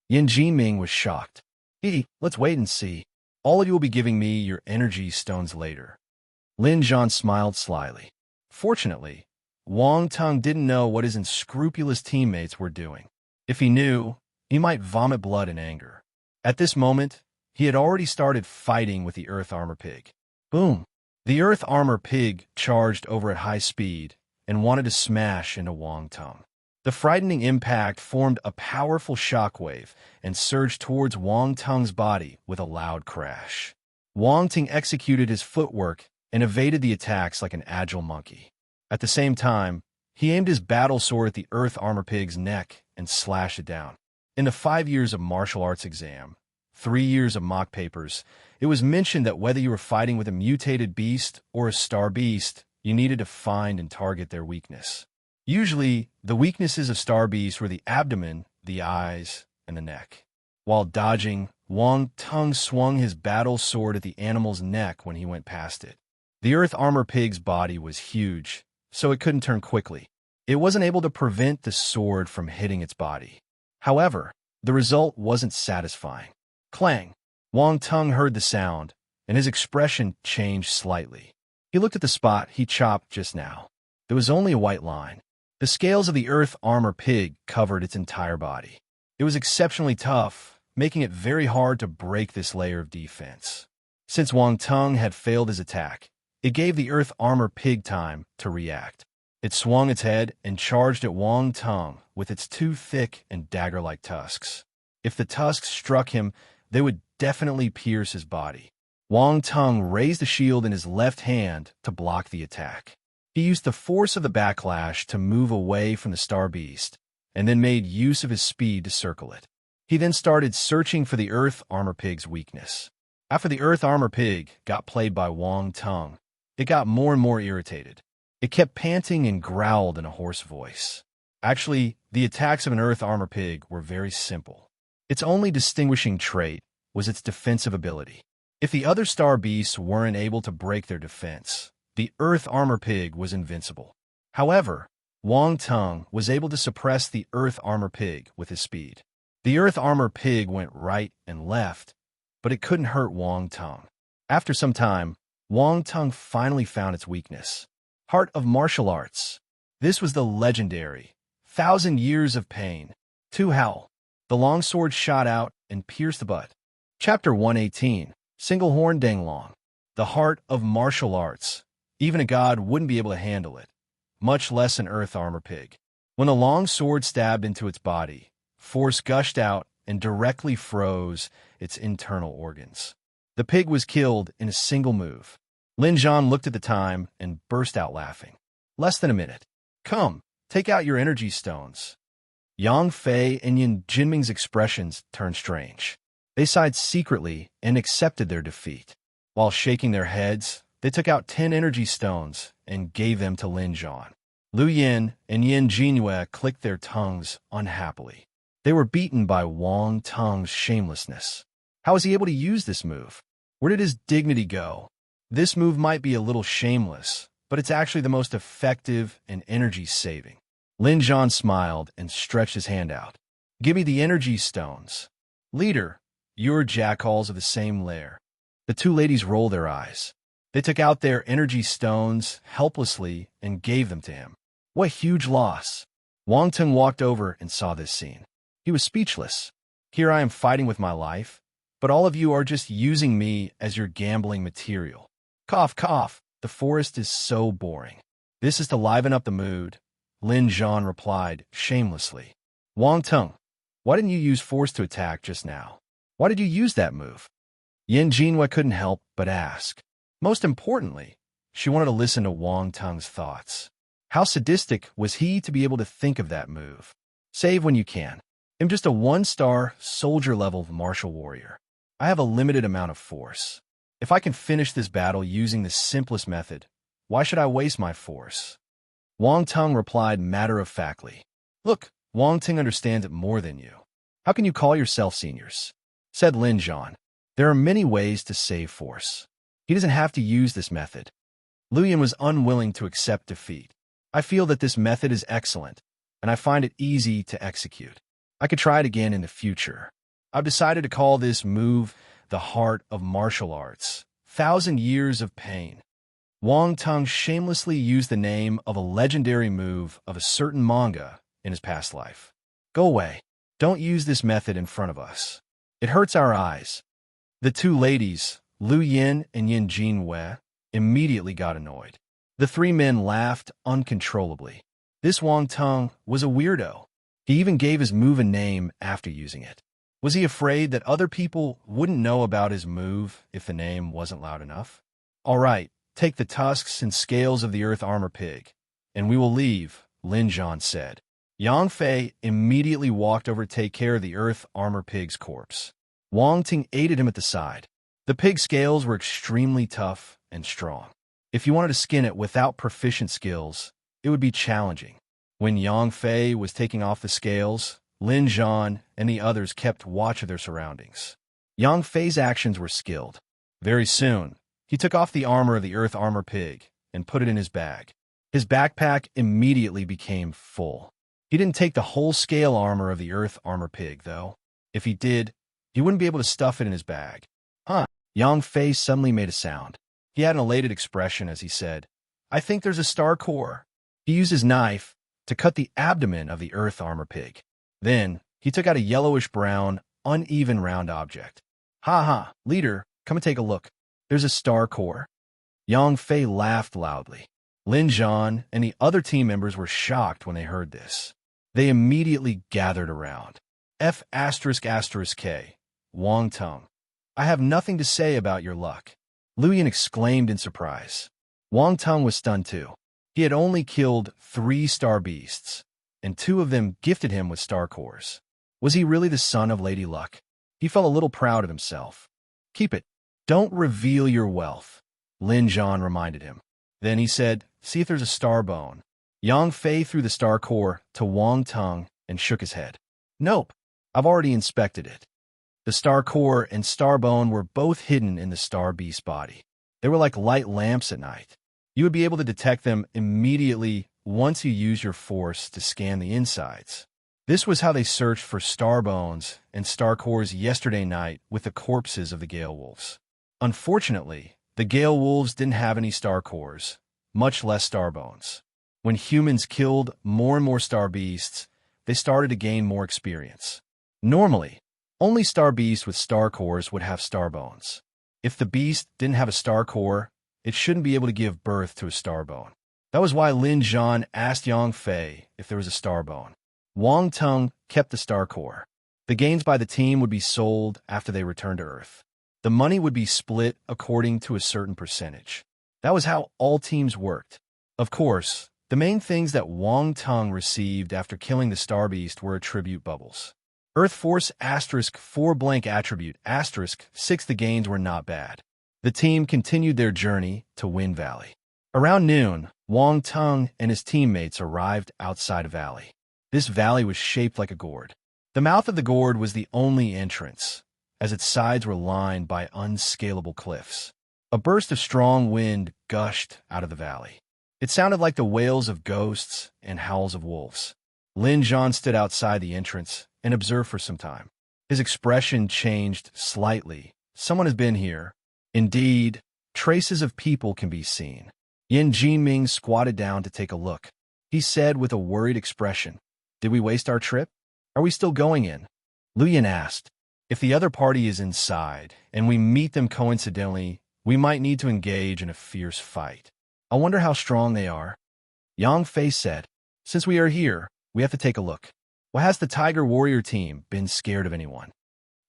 Yan Jinming was shocked. Let's wait and see. All of you will be giving me your energy stones later." Lin Zhan smiled slyly. Fortunately, Wang Tong didn't know what his unscrupulous teammates were doing. If he knew, he might vomit blood in anger. At this moment, he had already started fighting with the earth armor pig. Boom! The earth armor pig charged over at high speed and wanted to smash into Wang Tong. The frightening impact formed a powerful shockwave and surged towards Wang Tong's body with a loud crash. Wang Tong executed his footwork and evaded the attacks like an agile monkey. At the same time, he aimed his battle sword at the earth armor pig's neck and slashed it down. In the 5 years of martial arts exam, 3 years of mock papers, it was mentioned that whether you were fighting with a mutated beast or a star beast, you needed to find and target their weakness. Usually, the weaknesses of star beasts were the abdomen, the eyes, and the neck. While dodging, Wang Tong swung his battle sword at the animal's neck when he went past it. The earth armor pig's body was huge, so it couldn't turn quickly. It wasn't able to prevent the sword from hitting its body. However, the result wasn't satisfying. Clang! Wang Tong heard the sound, and his expression changed slightly. He looked at the spot he chopped just now. There was only a white line. The scales of the earth armor pig covered its entire body. It was exceptionally tough, making it very hard to break this layer of defense. Since Wang Tong had failed his attack, it gave the earth armor pig time to react. It swung its head and charged at Wang Tong with its 2 thick and dagger-like tusks. If the tusks struck him, they would definitely pierce his body. Wang Tong raised the shield in his left hand to block the attack. He used the force of the backlash to move away from the star beast, and then made use of his speed to circle it. He then started searching for the earth armor pig's weakness. After the earth armor pig got played by Wang Tong, it got more and more irritated. It kept panting and growled in a hoarse voice. Actually, the attacks of an earth armor pig were very simple. Its only distinguishing trait was its defensive ability. If the other star beasts weren't able to break their defense, the earth armor pig was invincible. However, Wang Tong was able to suppress the earth armor pig with his speed. The earth armor pig went right and left, but it couldn't hurt Wang Tong. After some time, Wang Tong finally found its weakness. Heart of martial arts. This was the legendary 1,000 years of pain. Tu Howl. The long sword shot out and pierced the butt. Chapter 118. Single Horn Danglong. The heart of martial arts. Even a god wouldn't be able to handle it, much less an earth armor pig. When the long sword stabbed into its body, force gushed out and directly froze its internal organs. The pig was killed in a single move. Lin Zhan looked at the time and burst out laughing. Less than a minute. Come, take out your energy stones. Yang Fei and Yan Jinming's expressions turned strange. They sighed secretly and accepted their defeat. While shaking their heads, they took out 10 energy stones and gave them to Lin Zhan. Lu Yin and Yin Jinhua clicked their tongues unhappily. They were beaten by Wang Teng's shamelessness. How was he able to use this move? Where did his dignity go? This move might be a little shameless, but it's actually the most effective and energy-saving. Lin Zhan smiled and stretched his hand out. Give me the energy stones. Leader, you're jackals of the same lair. The two ladies rolled their eyes. They took out their energy stones helplessly and gave them to him. What huge loss. Wang Teng walked over and saw this scene. He was speechless. Here I am fighting with my life, but all of you are just using me as your gambling material. Cough, cough. The forest is so boring. This is to liven up the mood, Lin Zhan replied shamelessly. Wang Teng, why didn't you use force to attack just now? Why did you use that move? Yin Jinhua couldn't help but ask. Most importantly, she wanted to listen to Wang Teng's thoughts. How sadistic was he to be able to think of that move? Save when you can. I'm just a one-star, soldier-level martial warrior. I have a limited amount of force. If I can finish this battle using the simplest method, why should I waste my force? Wang Teng replied matter-of-factly. Look, Wang Teng understands it more than you. How can you call yourself seniors? Said Lin Zhan. There are many ways to save force. He doesn't have to use this method. Lu Yin was unwilling to accept defeat. I feel that this method is excellent, and I find it easy to execute. I could try it again in the future. I've decided to call this move the heart of martial arts. 1,000 years of pain. Wang Teng shamelessly used the name of a legendary move of a certain manga in his past life. Go away. Don't use this method in front of us. It hurts our eyes. The two ladies, Lu Yin and Yin Jinhua, immediately got annoyed. The three men laughed uncontrollably. This Wang Teng was a weirdo. He even gave his move a name after using it. Was he afraid that other people wouldn't know about his move if the name wasn't loud enough? All right, take the tusks and scales of the earth armor pig, and we will leave, Lin Zhan said. Yang Fei immediately walked over to take care of the earth armor pig's corpse. Wang Teng aided him at the side. The pig's scales were extremely tough and strong. If you wanted to skin it without proficient skills, it would be challenging. When Yang Fei was taking off the scales, Lin Zhan and the others kept watch of their surroundings. Yang Fei's actions were skilled. Very soon, he took off the armor of the earth armor pig and put it in his bag. His backpack immediately became full. He didn't take the whole scale armor of the earth armor pig, though. If he did, he wouldn't be able to stuff it in his bag. Yang Fei suddenly made a sound. He had an elated expression as he said, I think there's a star core. He used his knife to cut the abdomen of the earth armor pig. Then, he took out a yellowish-brown, uneven round object. Ha ha, leader, come and take a look. There's a star core. Yang Fei laughed loudly. Lin Zhan and the other team members were shocked when they heard this. They immediately gathered around. F***K, Wang Teng. I have nothing to say about your luck. Lu Yin exclaimed in surprise. Wang Teng was stunned too. He had only killed 3 star beasts, and 2 of them gifted him with star cores. Was he really the son of Lady Luck? He felt a little proud of himself. Keep it. Don't reveal your wealth, Lin Zhan reminded him. Then he said, see if there's a star bone. Yang Fei threw the star core to Wang Teng and shook his head. Nope, I've already inspected it. The star core and star bone were both hidden in the star beast body. They were like light lamps at night. You would be able to detect them immediately once you use your force to scan the insides. This was how they searched for star bones and star cores yesterday night with the corpses of the Gale Wolves. Unfortunately, the Gale Wolves didn't have any star cores, much less star bones. When humans killed more and more star beasts, they started to gain more experience. Normally, only star beasts with star cores would have star bones. If the beast didn't have a star core, it shouldn't be able to give birth to a star bone. That was why Lin Zhan asked Yang Fei if there was a star bone. Wang Teng kept the star core. The gains by the team would be sold after they returned to Earth. The money would be split according to a certain percentage. That was how all teams worked. Of course, the main things that Wang Teng received after killing the star beast were attribute bubbles. Earth Force *4 blank attribute *6. The gains were not bad. The team continued their journey to Wind Valley. Around noon, Wang Tung and his teammates arrived outside a valley. This valley was shaped like a gourd. The mouth of the gourd was the only entrance, as its sides were lined by unscalable cliffs. A burst of strong wind gushed out of the valley. It sounded like the wails of ghosts and howls of wolves. Lin Zhan stood outside the entrance and observed for some time. His expression changed slightly. Someone has been here. Indeed, traces of people can be seen. Yin Jiming squatted down to take a look. He said with a worried expression, "Did we waste our trip? Are we still going in?" Lu Yin asked, "If the other party is inside and we meet them coincidentally, we might need to engage in a fierce fight. I wonder how strong they are." Yang Fei said, "Since we are here, we have to take a look. Why has the Tiger Warrior team been scared of anyone?"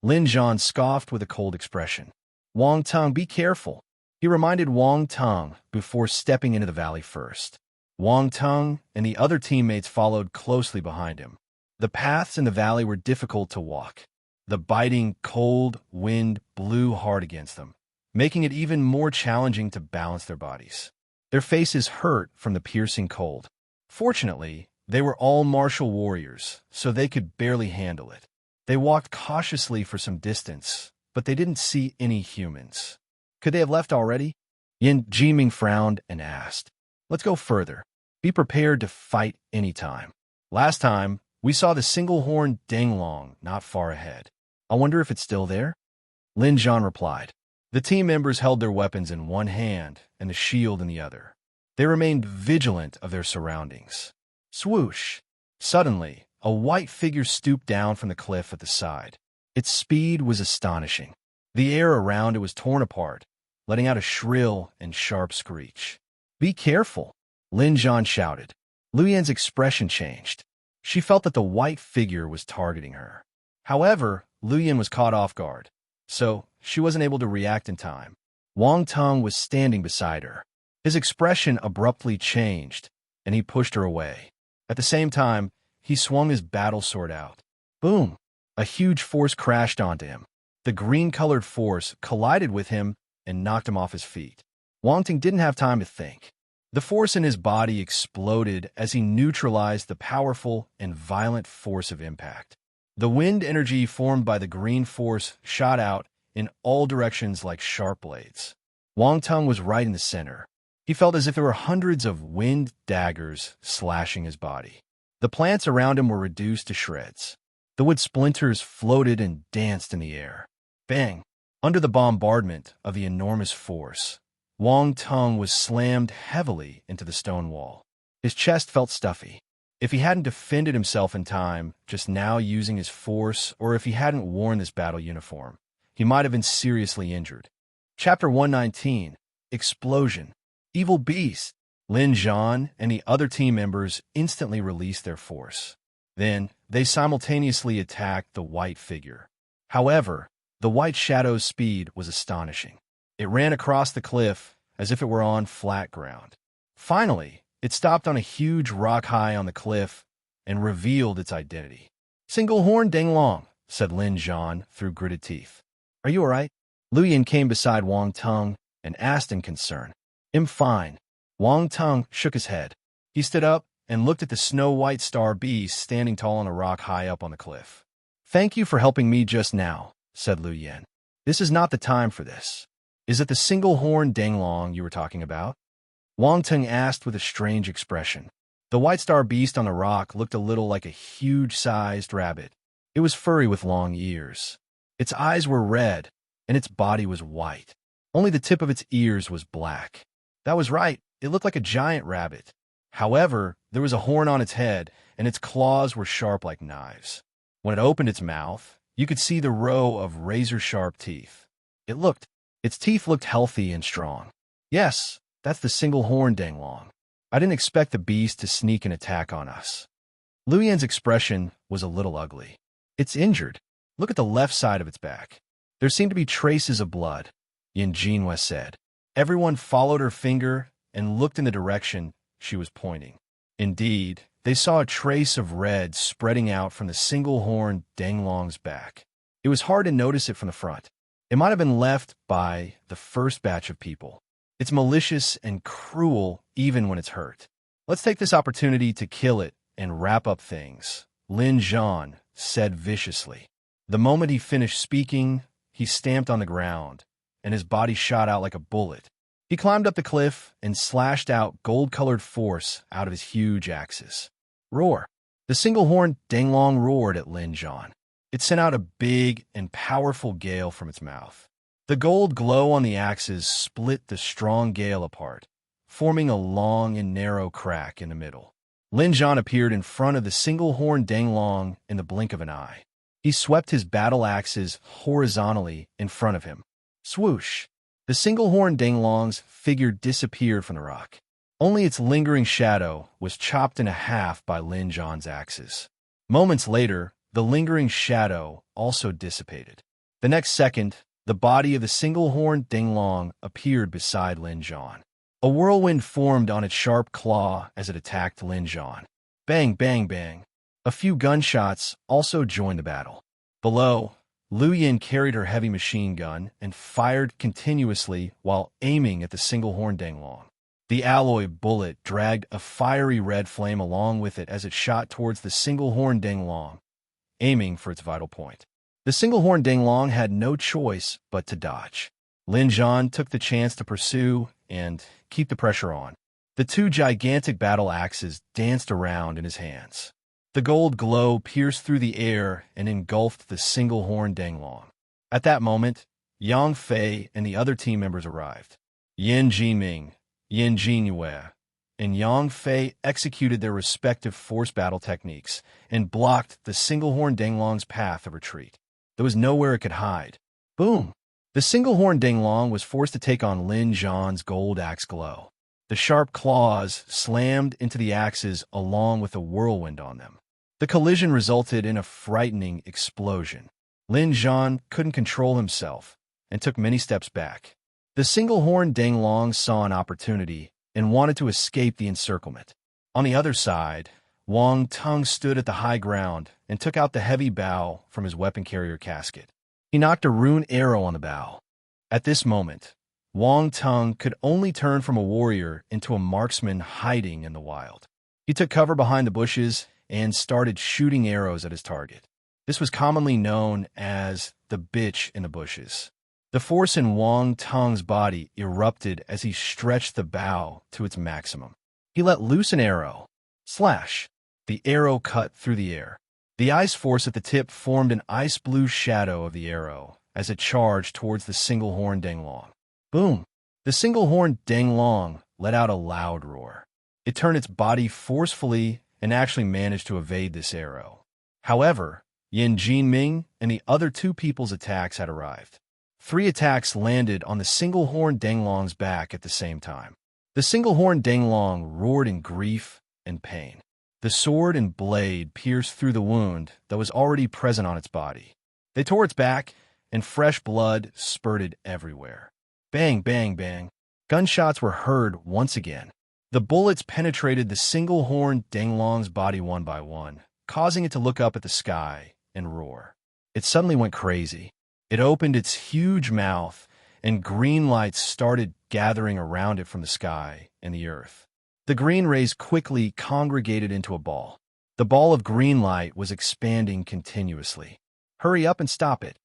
Lin Zhan scoffed with a cold expression. "Wang Tung, be careful." He reminded Wang Tung before stepping into the valley first. Wang Tung and the other teammates followed closely behind him. The paths in the valley were difficult to walk. The biting, cold wind blew hard against them, making it even more challenging to balance their bodies. Their faces hurt from the piercing cold. Fortunately, they were all martial warriors, so they could barely handle it. They walked cautiously for some distance, but they didn't see any humans. Could they have left already? Yin Jiming frowned and asked, "Let's go further. Be prepared to fight anytime. Last time, we saw the single-horned Danglong not far ahead. I wonder if it's still there?" Lin Zhan replied. The team members held their weapons in one hand and the shield in the other. They remained vigilant of their surroundings. Swoosh! Suddenly, a white figure stooped down from the cliff at the side. Its speed was astonishing. The air around it was torn apart, letting out a shrill and sharp screech. "Be careful!" Lin Zhan shouted. Lu Yan's expression changed. She felt that the white figure was targeting her. However, Lu Yan was caught off guard, so she wasn't able to react in time. Wang Tung was standing beside her. His expression abruptly changed, and he pushed her away. At the same time, he swung his battle sword out. Boom! A huge force crashed onto him. The green-colored force collided with him and knocked him off his feet. Wang Tung didn't have time to think. The force in his body exploded as he neutralized the powerful and violent force of impact. The wind energy formed by the green force shot out in all directions like sharp blades. Wang Tung was right in the center. He felt as if there were hundreds of wind daggers slashing his body. The plants around him were reduced to shreds. The wood splinters floated and danced in the air. Bang! Under the bombardment of the enormous force, Wang Tung was slammed heavily into the stone wall. His chest felt stuffy. If he hadn't defended himself in time, just now using his force, or if he hadn't worn this battle uniform, he might have been seriously injured. Chapter 119, Explosion. Evil Beast. Lin Zhan and the other team members instantly released their force. Then, they simultaneously attacked the white figure. However, the white shadow's speed was astonishing. It ran across the cliff as if it were on flat ground. Finally, it stopped on a huge rock high on the cliff and revealed its identity. "Single-horned Danglong," said Lin Zhan through gritted teeth. "Are you all right?" Lu Yan came beside Wang Tung and asked in concern. "I'm fine." Wang Tung shook his head. He stood up and looked at the snow-white star beast standing tall on a rock high up on the cliff. "Thank you for helping me just now," said Lu Yan. "This is not the time for this. Is it the single-horned Danglong you were talking about?" Wang Tung asked with a strange expression. The white star beast on the rock looked a little like a huge-sized rabbit. It was furry with long ears. Its eyes were red, and its body was white. Only the tip of its ears was black. That was right, it looked like a giant rabbit. However, there was a horn on its head, and its claws were sharp like knives. When it opened its mouth, you could see the row of razor-sharp teeth. Its teeth looked healthy and strong. Yes, that's the single-horned Danglong. I didn't expect the beast to sneak an attack on us. Lu Yan's expression was a little ugly. "It's injured. Look at the left side of its back. There seem to be traces of blood," Yin Jinhua said. Everyone followed her finger and looked in the direction she was pointing. Indeed, they saw a trace of red spreading out from the single-horned Danglong's back. It was hard to notice it from the front. It might have been left by the first batch of people. It's malicious and cruel even when it's hurt. Let's take this opportunity to kill it and wrap up things, Lin Zhan said viciously. The moment he finished speaking, he stamped on the ground, and his body shot out like a bullet. He climbed up the cliff and slashed out gold-colored force out of his huge axes. Roar! The single-horned Danglong roared at Lin Zhan. It sent out a big and powerful gale from its mouth. The gold glow on the axes split the strong gale apart, forming a long and narrow crack in the middle. Lin Zhan appeared in front of the single-horned Danglong in the blink of an eye. He swept his battle axes horizontally in front of him. Swoosh! The single-horned Danglong's figure disappeared from the rock. Only its lingering shadow was chopped in half by Lin Zhan's axes. Moments later, the lingering shadow also dissipated. The next second, the body of the single-horned Danglong appeared beside Lin Zhan. A whirlwind formed on its sharp claw as it attacked Lin Zhan. Bang, bang, bang. A few gunshots also joined the battle. Below, Lu Yin carried her heavy machine gun and fired continuously while aiming at the single-horned Danglong. The alloy bullet dragged a fiery red flame along with it as it shot towards the single-horned Danglong, aiming for its vital point. The single-horned Danglong had no choice but to dodge. Lin Zhan took the chance to pursue and keep the pressure on. The two gigantic battle axes danced around in his hands. The gold glow pierced through the air and engulfed the single-horned Danglong. At that moment, Yang Fei and the other team members arrived. Yin Jinming, Yin Jinyue, and Yang Fei executed their respective force battle techniques and blocked the single-horned Danglong's path of retreat. There was nowhere it could hide. Boom! The single-horned Danglong was forced to take on Lin Zhan's gold axe glow. The sharp claws slammed into the axes along with a whirlwind on them. The collision resulted in a frightening explosion. Lin Zhan couldn't control himself and took many steps back. The single-horned Danglong saw an opportunity and wanted to escape the encirclement. On the other side, Wang Tung stood at the high ground and took out the heavy bow from his weapon carrier casket. He knocked a rune arrow on the bow. At this moment, Wang Tung could only turn from a warrior into a marksman hiding in the wild. He took cover behind the bushes and started shooting arrows at his target. This was commonly known as the bitch in the bushes. The force in Wang Tung's body erupted as he stretched the bow to its maximum. He let loose an arrow. Slash! The arrow cut through the air. The ice force at the tip formed an ice-blue shadow of the arrow as it charged towards the single-horned Danglong. Boom! The single-horned Danglong let out a loud roar. It turned its body forcefully and actually managed to evade this arrow. However, Yin Jinming and the other two people's attacks had arrived. 3 attacks landed on the single-horned Danglong's back at the same time. The single-horned Danglong roared in grief and pain. The sword and blade pierced through the wound that was already present on its body. They tore its back, and fresh blood spurted everywhere. Bang, bang, bang. Gunshots were heard once again. The bullets penetrated the single-horned Danglong's body one by one, causing it to look up at the sky and roar. It suddenly went crazy. It opened its huge mouth, and green lights started gathering around it from the sky and the earth. The green rays quickly congregated into a ball. The ball of green light was expanding continuously. Hurry up and stop it.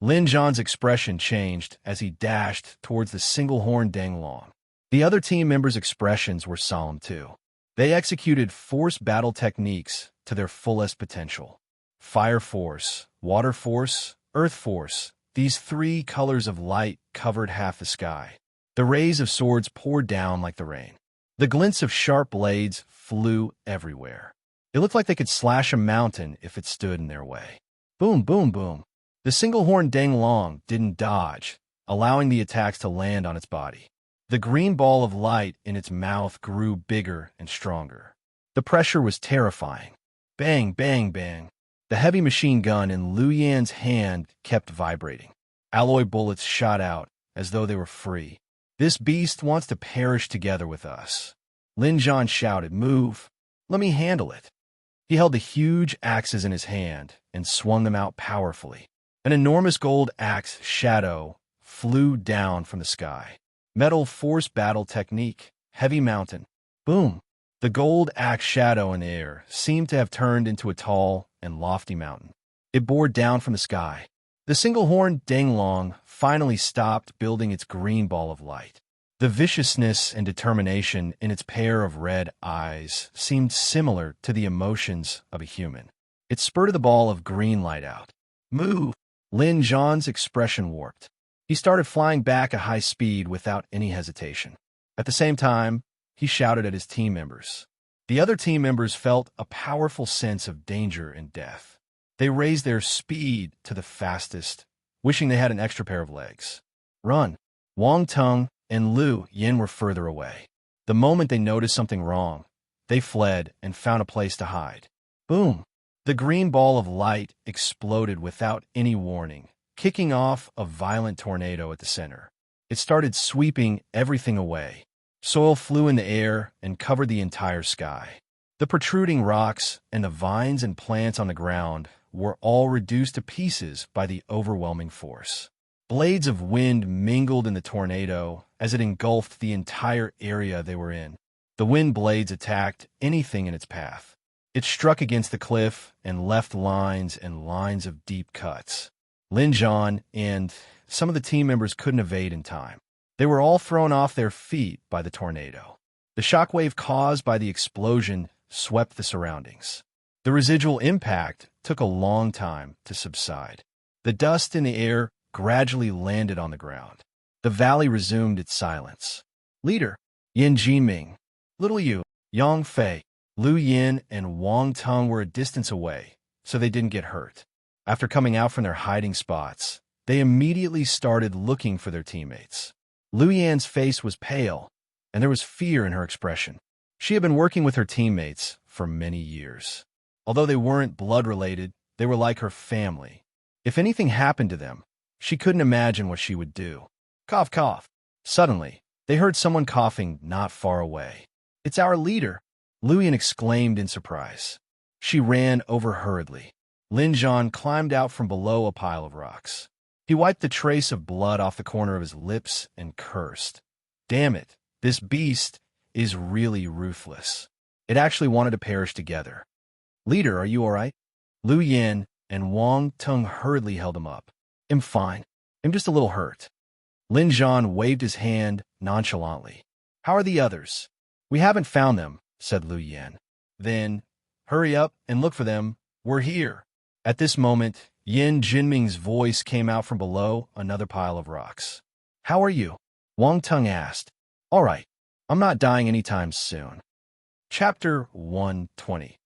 Lin Zhan's expression changed as he dashed towards the single-horned Danglong. The other team members' expressions were solemn too. They executed force battle techniques to their fullest potential. Fire force, water force, earth force. These 3 colors of light covered half the sky. The rays of swords poured down like the rain. The glints of sharp blades flew everywhere. It looked like they could slash a mountain if it stood in their way. Boom, boom, boom. The single-horned Danglong didn't dodge, allowing the attacks to land on its body. The green ball of light in its mouth grew bigger and stronger. The pressure was terrifying. Bang, bang, bang. The heavy machine gun in Lu Yan's hand kept vibrating. Alloy bullets shot out as though they were free. This beast wants to perish together with us. Lin Zhan shouted, "Move! Let me handle it." He held the huge axes in his hand and swung them out powerfully. An enormous gold axe shadow flew down from the sky. Metal force battle technique. Heavy mountain. Boom. The gold axe shadow in the air seemed to have turned into a tall and lofty mountain. It bore down from the sky. The single-horned Danglong finally stopped building its green ball of light. The viciousness and determination in its pair of red eyes seemed similar to the emotions of a human. It spurted the ball of green light out. Move! Lin Zhan's expression warped. He started flying back at high speed without any hesitation. At the same time, he shouted at his team members. The other team members felt a powerful sense of danger and death. They raised their speed to the fastest, wishing they had an extra pair of legs. Run! Wang Tung and Lu Yin were further away. The moment they noticed something wrong, they fled and found a place to hide. Boom! The green ball of light exploded without any warning, kicking off a violent tornado at the center. It started sweeping everything away. Soil flew in the air and covered the entire sky. The protruding rocks and the vines and plants on the ground were all reduced to pieces by the overwhelming force. Blades of wind mingled in the tornado as it engulfed the entire area they were in. The wind blades attacked anything in its path. It struck against the cliff and left lines and lines of deep cuts. Lin Zhan and some of the team members couldn't evade in time. They were all thrown off their feet by the tornado. The shockwave caused by the explosion swept the surroundings. The residual impact took a long time to subside. The dust in the air gradually landed on the ground. The valley resumed its silence. Leader, Yin Jinming, Little Yu, Yang Fei, Lu Yin, and Wang Tung were a distance away, so they didn't get hurt. After coming out from their hiding spots, they immediately started looking for their teammates. Lu Yan's face was pale, and there was fear in her expression. She had been working with her teammates for many years. Although they weren't blood-related, they were like her family. If anything happened to them, she couldn't imagine what she would do. Cough, cough. Suddenly, they heard someone coughing not far away. It's our leader, Lu Yan exclaimed in surprise. She ran over hurriedly. Lin Zhan climbed out from below a pile of rocks. He wiped the trace of blood off the corner of his lips and cursed. Damn it, this beast is really ruthless. It actually wanted to perish together. Leader, are you all right? Lu Yin and Wang Tung hurriedly held him up. I'm fine. I'm just a little hurt. Lin Zhan waved his hand nonchalantly. How are the others? We haven't found them, said Lu Yin. Then, hurry up and look for them. We're here. At this moment, Yin Jinming's voice came out from below another pile of rocks. How are you? Wang Tung asked. All right. I'm not dying anytime soon. Chapter 120.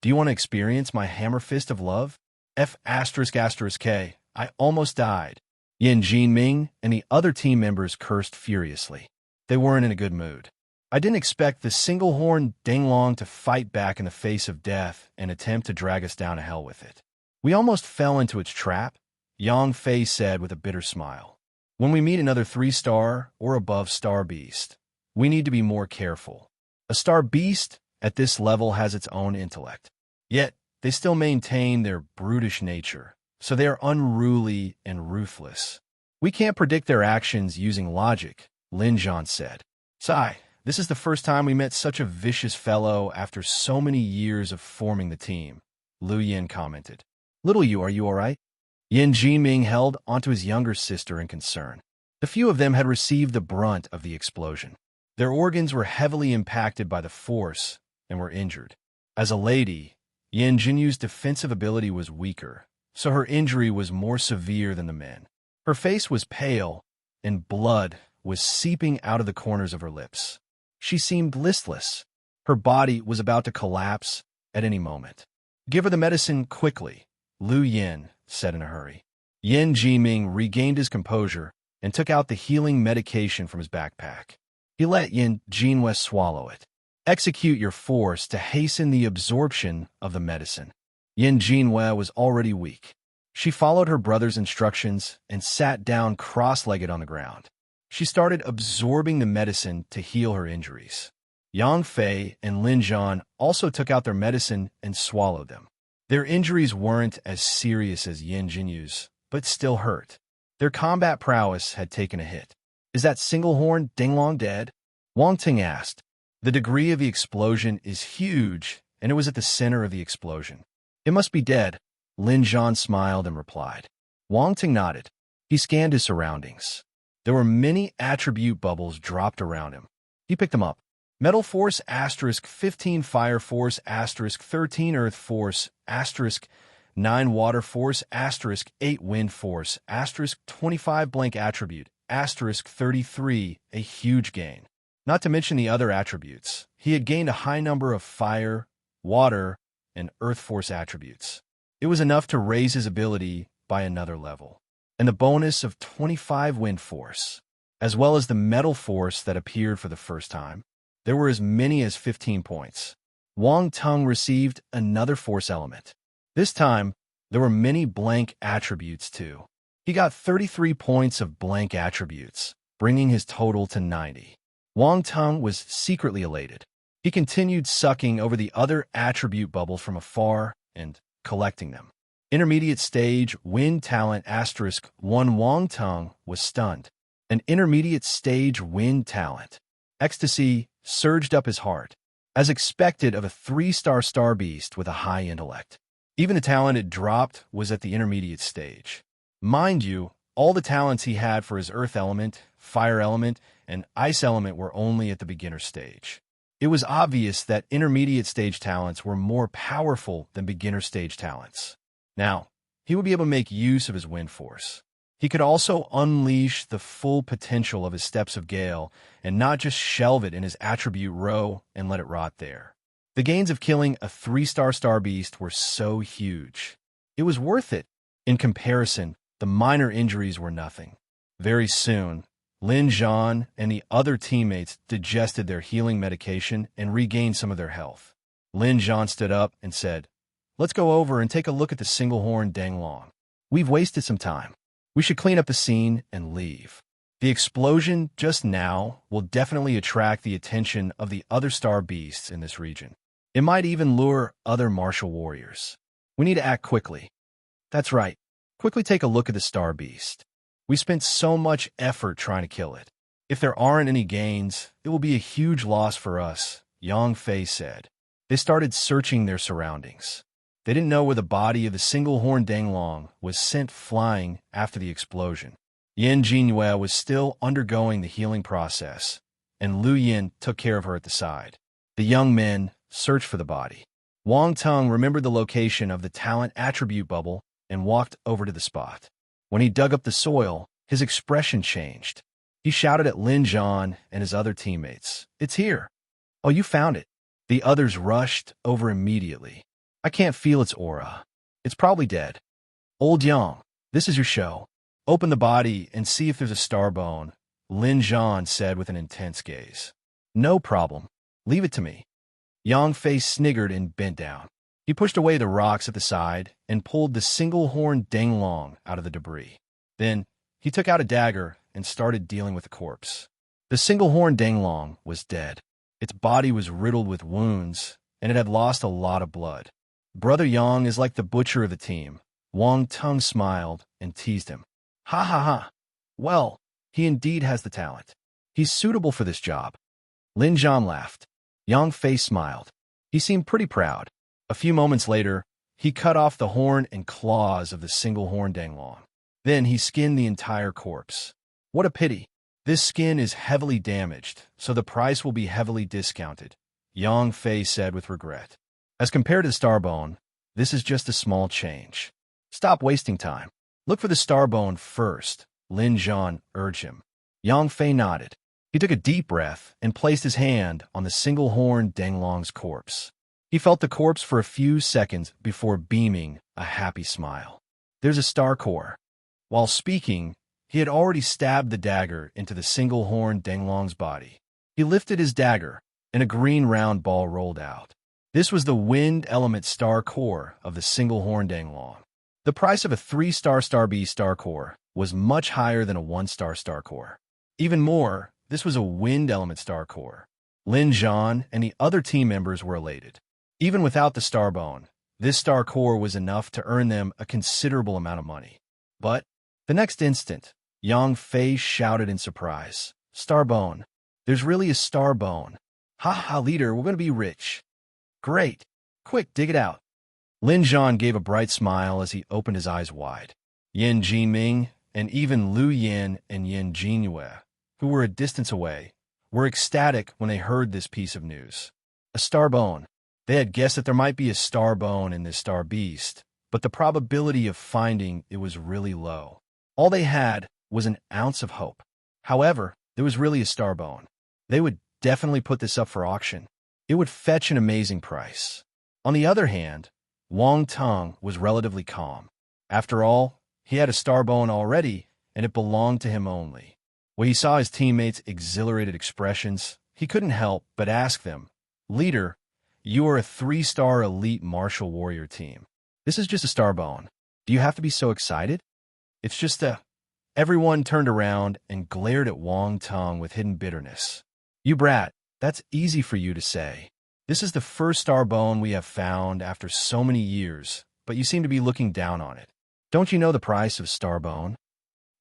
Do you want to experience my hammer fist of love? F***K. I almost died. Yin Jinming and the other team members cursed furiously. They weren't in a good mood. I didn't expect the single-horned Danglong to fight back in the face of death and attempt to drag us down to hell with it. We almost fell into its trap, Yang Fei said with a bitter smile. When we meet another 3-star or above star beast, we need to be more careful. A star beast at this level has its own intellect. Yet, they still maintain their brutish nature, so they are unruly and ruthless. We can't predict their actions using logic, Lin Zhan said. Sigh, this is the first time we met such a vicious fellow after so many years of forming the team, Lu Yin commented. Little Yu, are you all right? Yin Jinming held onto his younger sister in concern. The few of them had received the brunt of the explosion. Their organs were heavily impacted by the force and were injured. As a lady, Yin Jinyu's defensive ability was weaker, so her injury was more severe than the men. Her face was pale, and blood was seeping out of the corners of her lips. She seemed listless. Her body was about to collapse at any moment. Give her the medicine quickly, Lu Yin said in a hurry. Yin Jinming regained his composure and took out the healing medication from his backpack. He let Yin Jinwe swallow it. Execute your force to hasten the absorption of the medicine. Yin Jinwe was already weak. She followed her brother's instructions and sat down cross-legged on the ground. She started absorbing the medicine to heal her injuries. Yang Fei and Lin Zhan also took out their medicine and swallowed them. Their injuries weren't as serious as Yin Jinyu's, but still hurt. Their combat prowess had taken a hit. Is that single-horn Dinglong dead? Wang Ting asked. The degree of the explosion is huge, and it was at the center of the explosion. It must be dead, Lin Zhan smiled and replied. Wang Ting nodded. He scanned his surroundings. There were many attribute bubbles dropped around him. He picked them up. Metal Force *15 Fire Force *13 Earth Force *9 Water Force *8 Wind Force *25 Blank Attribute *33 a huge gain. Not to mention the other attributes. He had gained a high number of Fire, Water, and Earth Force attributes. It was enough to raise his ability by another level. And the bonus of 25 Wind Force, as well as the Metal Force that appeared for the first time. There were as many as 15 points. Wang Tung received another force element. This time, there were many blank attributes too. He got 33 points of blank attributes, bringing his total to 90. Wang Tung was secretly elated. He continued sucking over the other attribute bubbles from afar and collecting them. Intermediate stage Wind Talent *1 Wang Tung was stunned. An intermediate stage Wind Talent. Ecstasy surged up his heart, as expected of a 3-star star beast with a high intellect. Even the talent it dropped was at the intermediate stage. Mind you, all the talents he had for his earth element, fire element, and ice element were only at the beginner stage. It was obvious that intermediate stage talents were more powerful than beginner stage talents. Now, he would be able to make use of his wind force. He could also unleash the full potential of his Steps of Gale and not just shelve it in his attribute row and let it rot there. The gains of killing a 3-star star beast were so huge. It was worth it. In comparison, the minor injuries were nothing. Very soon, Lin Zhan and the other teammates digested their healing medication and regained some of their health. Lin Zhan stood up and said, "Let's go over and take a look at the single-horn Danglong. We've wasted some time. We should clean up the scene and leave. The explosion just now will definitely attract the attention of the other star beasts in this region. It might even lure other martial warriors. We need to act quickly." "That's right. Quickly take a look at the star beast. We spent so much effort trying to kill it. If there aren't any gains, it will be a huge loss for us," Yang Fei said. They started searching their surroundings. They didn't know where the body of the single-horn Danglong was sent flying after the explosion. Yin Jinyue was still undergoing the healing process, and Lu Yin took care of her at the side. The young men searched for the body. Wang Tung remembered the location of the talent attribute bubble and walked over to the spot. When he dug up the soil, his expression changed. He shouted at Lin Zhan and his other teammates, "It's here." "Oh, you found it." The others rushed over immediately. "I can't feel its aura. It's probably dead." "Old Yang, this is your show. Open the body and see if there's a star bone," Lin Zhan said with an intense gaze. "No problem. Leave it to me." Yang Fei sniggered and bent down. He pushed away the rocks at the side and pulled the single-horn Danglong out of the debris. Then, he took out a dagger and started dealing with the corpse. The single-horn Danglong was dead. Its body was riddled with wounds, and it had lost a lot of blood. "Brother Yang is like the butcher of the team." Wang Tung smiled and teased him. "Ha ha ha. Well, he indeed has the talent. He's suitable for this job." Lin Zhan laughed. Yang Fei smiled. He seemed pretty proud. A few moments later, he cut off the horn and claws of the single-horn Danglong. Then he skinned the entire corpse. "What a pity. This skin is heavily damaged, so the price will be heavily discounted," Yang Fei said with regret. "As compared to the starbone, this is just a small change. Stop wasting time. Look for the starbone first," Lin Zhan urged him. Yang Fei nodded. He took a deep breath and placed his hand on the single-horn Danglong's corpse. He felt the corpse for a few seconds before beaming a happy smile. "There's a star core." While speaking, he had already stabbed the dagger into the single-horn Danglong's body. He lifted his dagger, and a green round ball rolled out. This was the wind element star core of the single-horn Danglong. The price of a 3-star star beast star core was much higher than a 1-star star core. Even more, this was a wind element star core. Lin Zhan and the other team members were elated. Even without the starbone, this star core was enough to earn them a considerable amount of money. But the next instant, Yang Fei shouted in surprise. Starbone. There's really a starbone. Ha ha, leader, we're going to be rich. Great. Quick, dig it out. Lin Zhan gave a bright smile as he opened his eyes wide. Yin Jinming and even Lu Yin and Yin Jinyue, who were a distance away, were ecstatic when they heard this piece of news. A starbone. They had guessed that there might be a starbone in this star beast, but the probability of finding it was really low. All they had was an ounce of hope. However, there was really a starbone. They would definitely put this up for auction. It would fetch an amazing price. On the other hand, Wang Teng was relatively calm. After all, he had a starbone already, and it belonged to him only. When he saw his teammates' exhilarated expressions, he couldn't help but ask them, Leader, you are a 3-star elite martial warrior team. This is just a starbone. Do you have to be so excited? It's just a... Everyone turned around and glared at Wang Teng with hidden bitterness. You brat, that's easy for you to say. This is the first starbone we have found after so many years, but you seem to be looking down on it. Don't you know the price of starbone?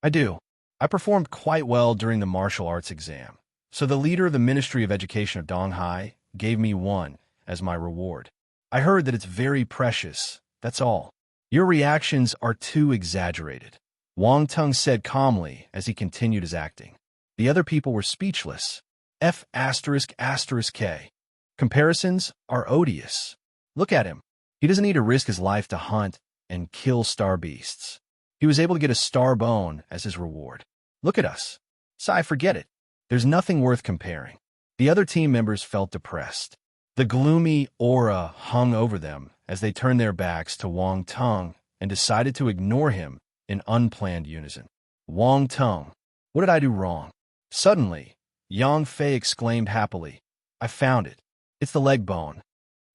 I do. I performed quite well during the martial arts exam, so the leader of the Ministry of Education of Donghai gave me one as my reward. I heard that it's very precious, that's all. Your reactions are too exaggerated, Wang Teng said calmly as he continued his acting. The other people were speechless. F***K. Comparisons are odious. Look at him. He doesn't need to risk his life to hunt and kill star beasts. He was able to get a starbone as his reward. Look at us. Sai, forget it. There's nothing worth comparing. The other team members felt depressed. The gloomy aura hung over them as they turned their backs to Wang Teng and decided to ignore him in unplanned unison. Wang Teng, what did I do wrong? Suddenly, Yang Fei exclaimed happily, I found it. It's the leg bone.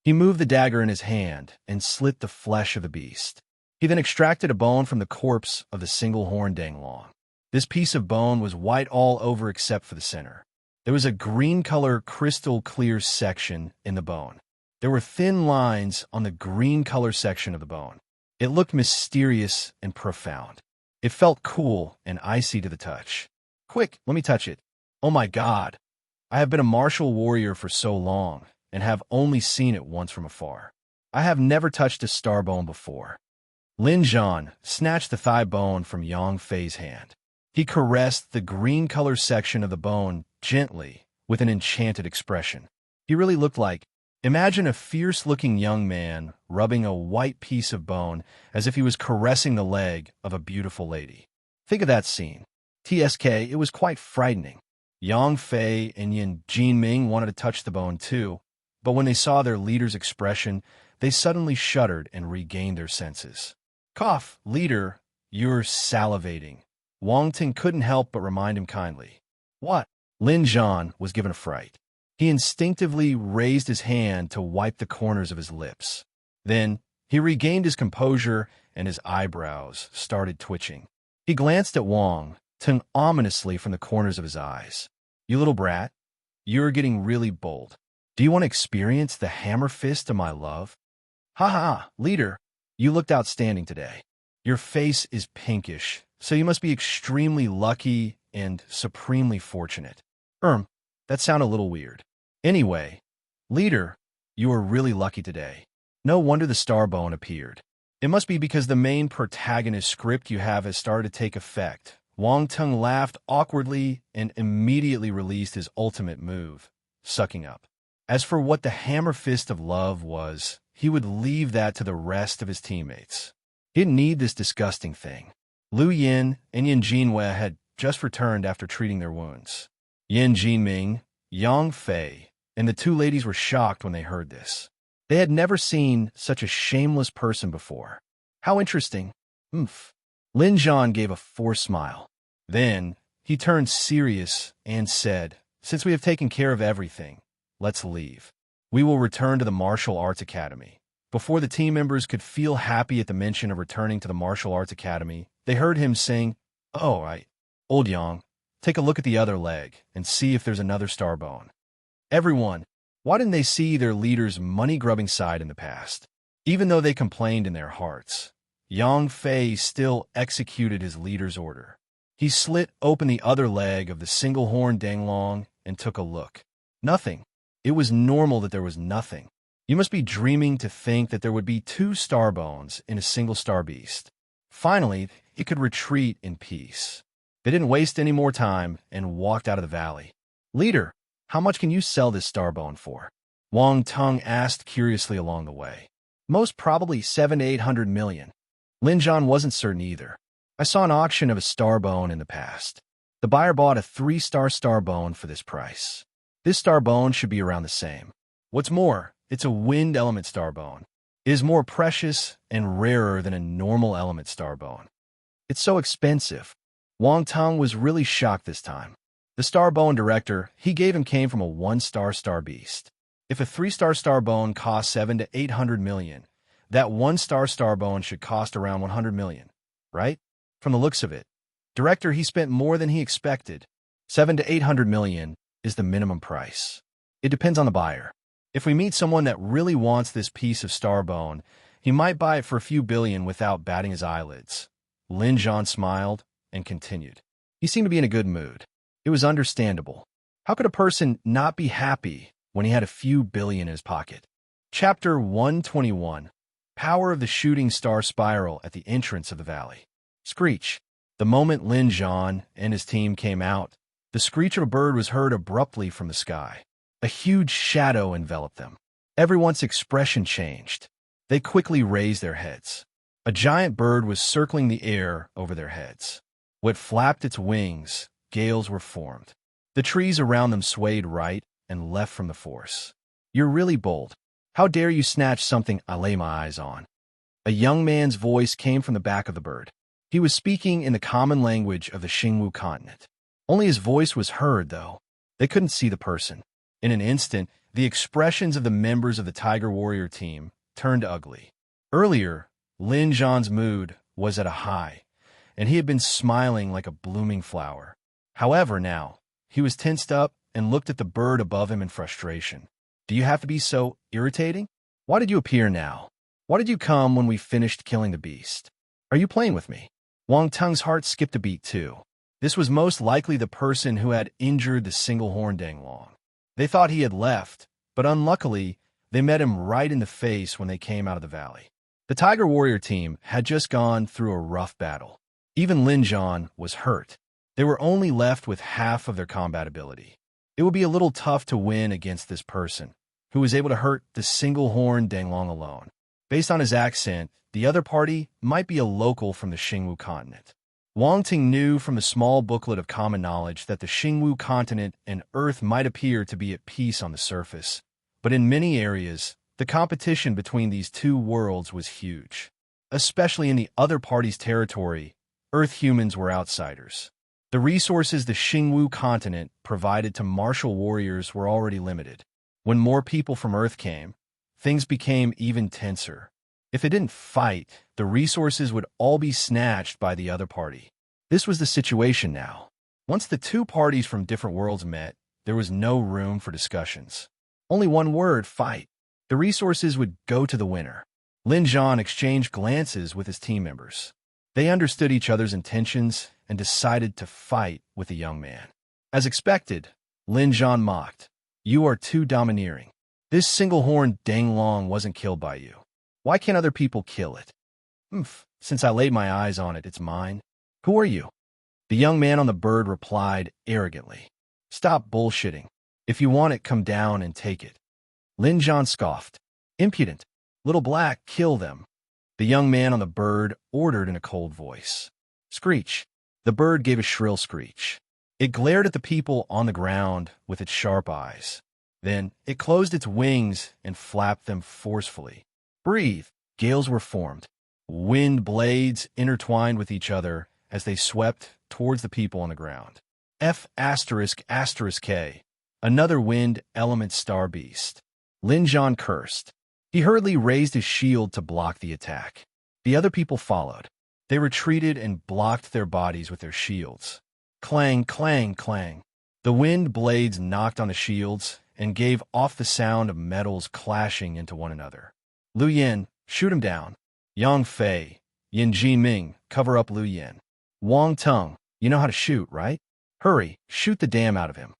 He moved the dagger in his hand and slit the flesh of the beast. He then extracted a bone from the corpse of the single-horned Danglong. This piece of bone was white all over except for the center. There was a green-color crystal-clear section in the bone. There were thin lines on the green-color section of the bone. It looked mysterious and profound. It felt cool and icy to the touch. Quick, let me touch it. Oh my God. I have been a martial warrior for so long and have only seen it once from afar. I have never touched a starbone before. Lin Zhan snatched the thigh bone from Yang Fei's hand. He caressed the green-color section of the bone gently with an enchanted expression. He really looked like, imagine a fierce-looking young man rubbing a white piece of bone as if he was caressing the leg of a beautiful lady. Think of that scene. TSK, it was quite frightening. Yang Fei and Yin Jinming wanted to touch the bone too, but when they saw their leader's expression, they suddenly shuddered and regained their senses. Cough, leader, you're salivating. Wang Teng couldn't help but remind him kindly. What? Lin Zhan was given a fright. He instinctively raised his hand to wipe the corners of his lips. Then, he regained his composure and his eyebrows started twitching. He glanced at Wang Teng ominously from the corners of his eyes. You little brat, you're getting really bold. Do you want to experience the hammer fist of my love? Ha ha, leader, you looked outstanding today. Your face is pinkish, so you must be extremely lucky and supremely fortunate. That sounded a little weird. Anyway, leader, you are really lucky today. No wonder the starbone appeared. It must be because the main protagonist script you have has started to take effect. Wang Teng laughed awkwardly and immediately released his ultimate move, sucking up. As for what the hammer fist of love was, he would leave that to the rest of his teammates. He didn't need this disgusting thing. Lu Yin and Yin Jinwei had just returned after treating their wounds. Yin Jinming, Yang Fei, and the two ladies were shocked when they heard this. They had never seen such a shameless person before. How interesting. Lin Zhan gave a forced smile. Then, he turned serious and said, Since we have taken care of everything, let's leave. We will return to the Martial Arts Academy. Before the team members could feel happy at the mention of returning to the Martial Arts Academy, they heard him saying, Oh, right. Old Yang, take a look at the other leg and see if there's another starbone. Everyone, why didn't they see their leader's money-grubbing side in the past? Even though they complained in their hearts, Yang Fei still executed his leader's order. He slit open the other leg of the single-horned danglong and took a look. Nothing. It was normal that there was nothing. You must be dreaming to think that there would be two star bones in a single star beast. Finally, it could retreat in peace. They didn't waste any more time and walked out of the valley. "Leader, how much can you sell this star bone for?" Wang Tung asked curiously along the way. "Most probably 700 to 800 million. Lin Zhan wasn't certain either. "I saw an auction of a star bone in the past. The buyer bought a 3-star star bone for this price. This star bone should be around the same. What's more, it's a wind element star bone. It is more precious and rarer than a normal element star bone. It's so expensive." Wang Tung was really shocked this time. The star bone director he gave him came from a 1-star star beast. If a 3-star star bone costs 700 to 800 million, that 1-star star bone should cost around 100 million, right? From the looks of it, director, he spent more than he expected. 700 to 800 million is the minimum price. It depends on the buyer. If we meet someone that really wants this piece of star bone, he might buy it for a few billion without batting his eyelids. Lin Zhan smiled and continued. He seemed to be in a good mood. It was understandable. How could a person not be happy when he had a few billion in his pocket? Chapter 121. Power of the shooting star spiral at the entrance of the valley. Screech. The moment Lin Zhan and his team came out, the screech of a bird was heard abruptly from the sky. A huge shadow enveloped them. Everyone's expression changed. They quickly raised their heads. A giant bird was circling the air over their heads. What flapped its wings, gales were formed. The trees around them swayed right and left from the force. "You're really bold. How dare you snatch something I lay my eyes on?" A young man's voice came from the back of the bird. He was speaking in the common language of the Xingwu continent. Only his voice was heard, though. They couldn't see the person. In an instant, the expressions of the members of the Tiger Warrior team turned ugly. Earlier, Lin Zhan's mood was at a high, and he had been smiling like a blooming flower. However, now, he was tensed up and looked at the bird above him in frustration. "Do you have to be so irritating? Why did you appear now? Why did you come when we finished killing the beast? Are you playing with me?" Wang Tung's heart skipped a beat too. This was most likely the person who had injured the single-horned danglong. They thought he had left, but unluckily, they met him right in the face when they came out of the valley. The Tiger Warrior team had just gone through a rough battle. Even Lin Zhan was hurt. They were only left with half of their combat ability. It would be a little tough to win against this person, who was able to hurt the single-horned danglong alone. Based on his accent, the other party might be a local from the Xingwu continent. Wang Ting knew from the small booklet of common knowledge that the Xingwu continent and Earth might appear to be at peace on the surface, but in many areas, the competition between these two worlds was huge. Especially in the other party's territory, Earth humans were outsiders. The resources the Xingwu continent provided to martial warriors were already limited. When more people from Earth came, things became even tenser. If they didn't fight, the resources would all be snatched by the other party. This was the situation now. Once the two parties from different worlds met, there was no room for discussions. Only one word: fight. The resources would go to the winner. Lin Zhan exchanged glances with his team members. They understood each other's intentions and decided to fight with the young man. As expected, Lin Zhan mocked. "You are too domineering. This single-horned danglong wasn't killed by you. Why can't other people kill it?" Since I laid my eyes on it, it's mine." "Who are you?" The young man on the bird replied arrogantly. "Stop bullshitting. If you want it, come down and take it." Lin Zhan scoffed. "Impudent. Little Black, kill them." The young man on the bird ordered in a cold voice. "Screech." The bird gave a shrill screech. It glared at the people on the ground with its sharp eyes. Then it closed its wings and flapped them forcefully. Breathe. Gales were formed. Wind blades intertwined with each other as they swept towards the people on the ground. F***K. Another wind element star beast. Lin Zhan cursed. He hurriedly raised his shield to block the attack. The other people followed. They retreated and blocked their bodies with their shields. Clang, clang, clang. The wind blades knocked on the shields and gave off the sound of metals clashing into one another. Lu Yin, shoot him down. Yang Fei, Yin Jiming, cover up Lu Yin. Wang Tung, You know how to shoot, right? Hurry, shoot the damn out of him.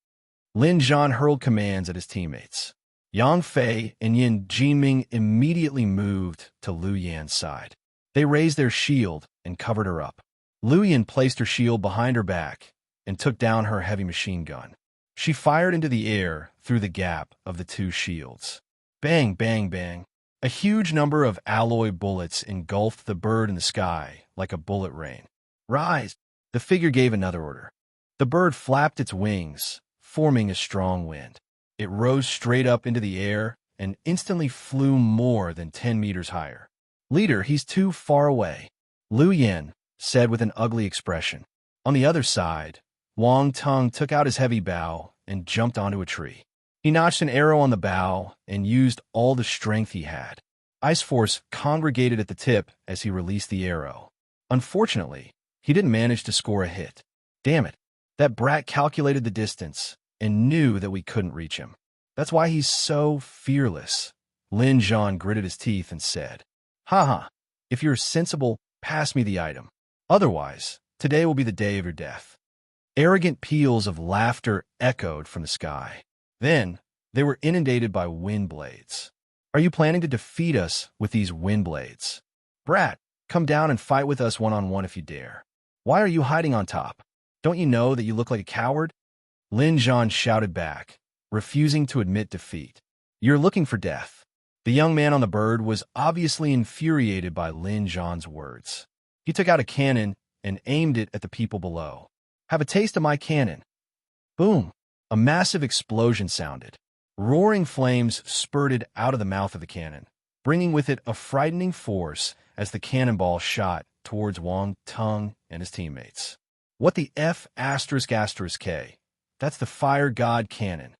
Lin Zhan hurled commands at his teammates. Yang Fei and Yin Jinming immediately moved to Lu Yan's side. They raised their shield and covered her up. Lu Yan placed her shield behind her back and took down her heavy machine gun. She fired into the air through the gap of the two shields. Bang, bang, bang. A huge number of alloy bullets engulfed the bird in the sky like a bullet rain. Rise! The figure gave another order. The bird flapped its wings, forming a strong wind. It rose straight up into the air and instantly flew more than 10 meters higher. Leader, he's too far away, Lu Yan said with an ugly expression. On the other side, Wang Tung took out his heavy bow and jumped onto a tree. He notched an arrow on the bow and used all the strength he had. Ice Force congregated at the tip as he released the arrow. Unfortunately, he didn't manage to score a hit. Damn it, that brat calculated the distance and knew that we couldn't reach him. That's why he's so fearless. Lin Zhan gritted his teeth and said, "Haha, if you're sensible, pass me the item. Otherwise, today will be the day of your death." Arrogant peals of laughter echoed from the sky. Then, they were inundated by wind blades. Are you planning to defeat us with these wind blades? Brat, come down and fight with us one-on-one if you dare. Why are you hiding on top? Don't you know that you look like a coward? Lin Zhan shouted back, refusing to admit defeat. You're looking for death. The young man on the bird was obviously infuriated by Lin Zhan's words. He took out a cannon and aimed it at the people below. Have a taste of my cannon. Boom! A massive explosion sounded. Roaring flames spurted out of the mouth of the cannon, bringing with it a frightening force as the cannonball shot towards Wang Tung and his teammates. What the F***? That's the fire god cannon.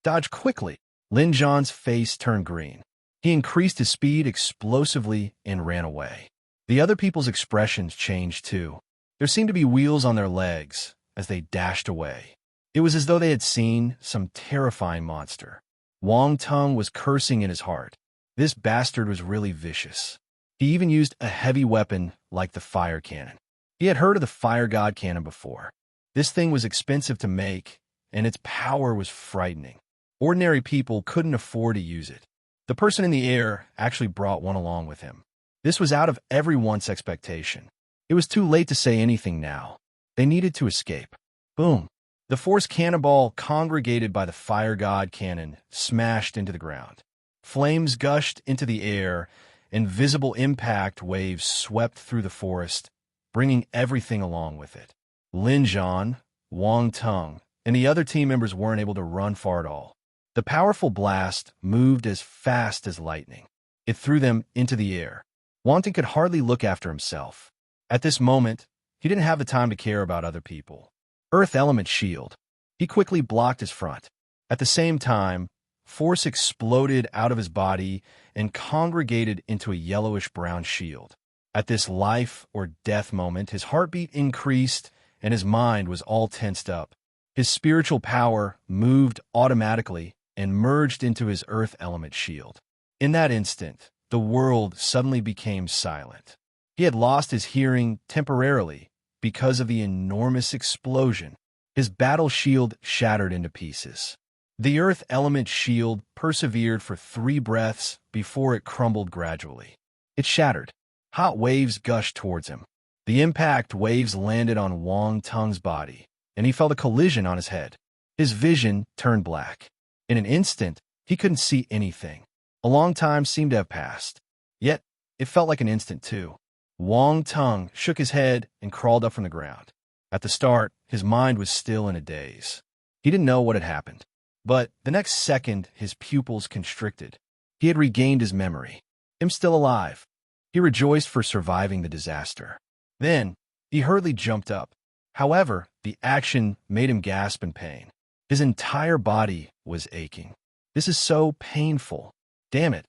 Dodge quickly. Lin Zhan's face turned green. He increased his speed explosively and ran away. The other people's expressions changed too. There seemed to be wheels on their legs as they dashed away. It was as though they had seen some terrifying monster. Wang Tung was cursing in his heart. This bastard was really vicious. He even used a heavy weapon like the fire cannon. He had heard of the fire god cannon before. This thing was expensive to make, and its power was frightening. Ordinary people couldn't afford to use it. The person in the air actually brought one along with him. This was out of everyone's expectation. It was too late to say anything now. They needed to escape. Boom! The force cannonball congregated by the fire god cannon smashed into the ground. Flames gushed into the air, and visible impact waves swept through the forest, bringing everything along with it. Lin Zhan, Wang Tung, and the other team members weren't able to run far at all. The powerful blast moved as fast as lightning. It threw them into the air. Wang Tung could hardly look after himself. At this moment, he didn't have the time to care about other people. Earth element shield. He quickly blocked his front. At the same time, force exploded out of his body and congregated into a yellowish-brown shield. At this life or death moment, his heartbeat increased and his mind was all tensed up. His spiritual power moved automatically and merged into his earth element shield. In that instant, the world suddenly became silent. He had lost his hearing temporarily because of the enormous explosion. His battle shield shattered into pieces. The earth element shield persevered for 3 breaths before it crumbled gradually. It shattered. Hot waves gushed towards him. The impact waves landed on Wang Tung's body, and he felt a collision on his head. His vision turned black. In an instant, he couldn't see anything. A long time seemed to have passed. Yet, it felt like an instant too. Wang Tung shook his head and crawled up from the ground. At the start, his mind was still in a daze. He didn't know what had happened. But the next second, his pupils constricted. He had regained his memory. Him still alive. He rejoiced for surviving the disaster. Then, he hurriedly jumped up. However, the action made him gasp in pain. His entire body was aching. This is so painful. Damn it.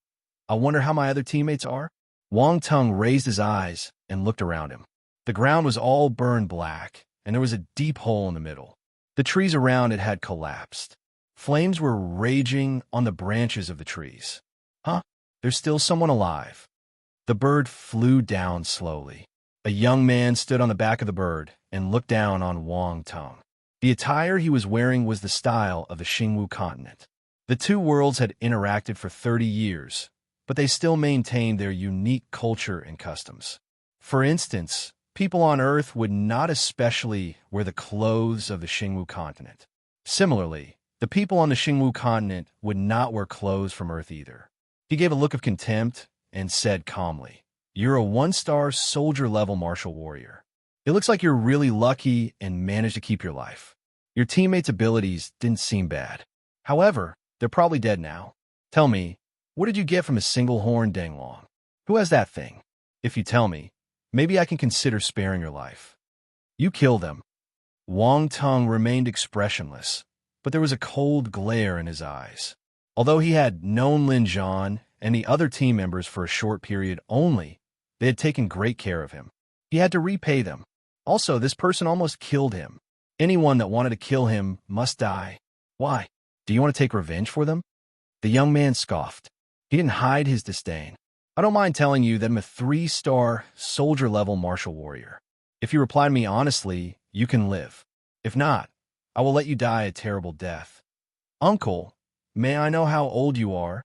I wonder how my other teammates are? Wang Tung raised his eyes and looked around him. The ground was all burned black, and there was a deep hole in the middle. The trees around it had collapsed. Flames were raging on the branches of the trees. Huh? There's still someone alive. The bird flew down slowly. A young man stood on the back of the bird and looked down on Wang Tong. The attire he was wearing was the style of the Xingwu continent. The two worlds had interacted for 30 years, but they still maintained their unique culture and customs. For instance, people on Earth would not especially wear the clothes of the Xingwu continent. Similarly, the people on the Xingwu continent would not wear clothes from Earth either. He gave a look of contempt and said calmly, "You're a one-star soldier-level martial warrior. It looks like you're really lucky and managed to keep your life. Your teammates' abilities didn't seem bad. However, they're probably dead now. Tell me, what did you get from a single-horn Danglong? Who has that thing? If you tell me, maybe I can consider sparing your life." "You kill them." Wang Tong remained expressionless, but there was a cold glare in his eyes. Although he had known Lin Zhan and the other team members for a short period only, they had taken great care of him. He had to repay them. Also, this person almost killed him. Anyone that wanted to kill him must die. Why? Do you want to take revenge for them? The young man scoffed. He didn't hide his disdain. "I don't mind telling you that I'm a 3-star soldier-level martial warrior. If you reply to me honestly, you can live. If not, I will let you die a terrible death." "Uncle, may I know how old you are?"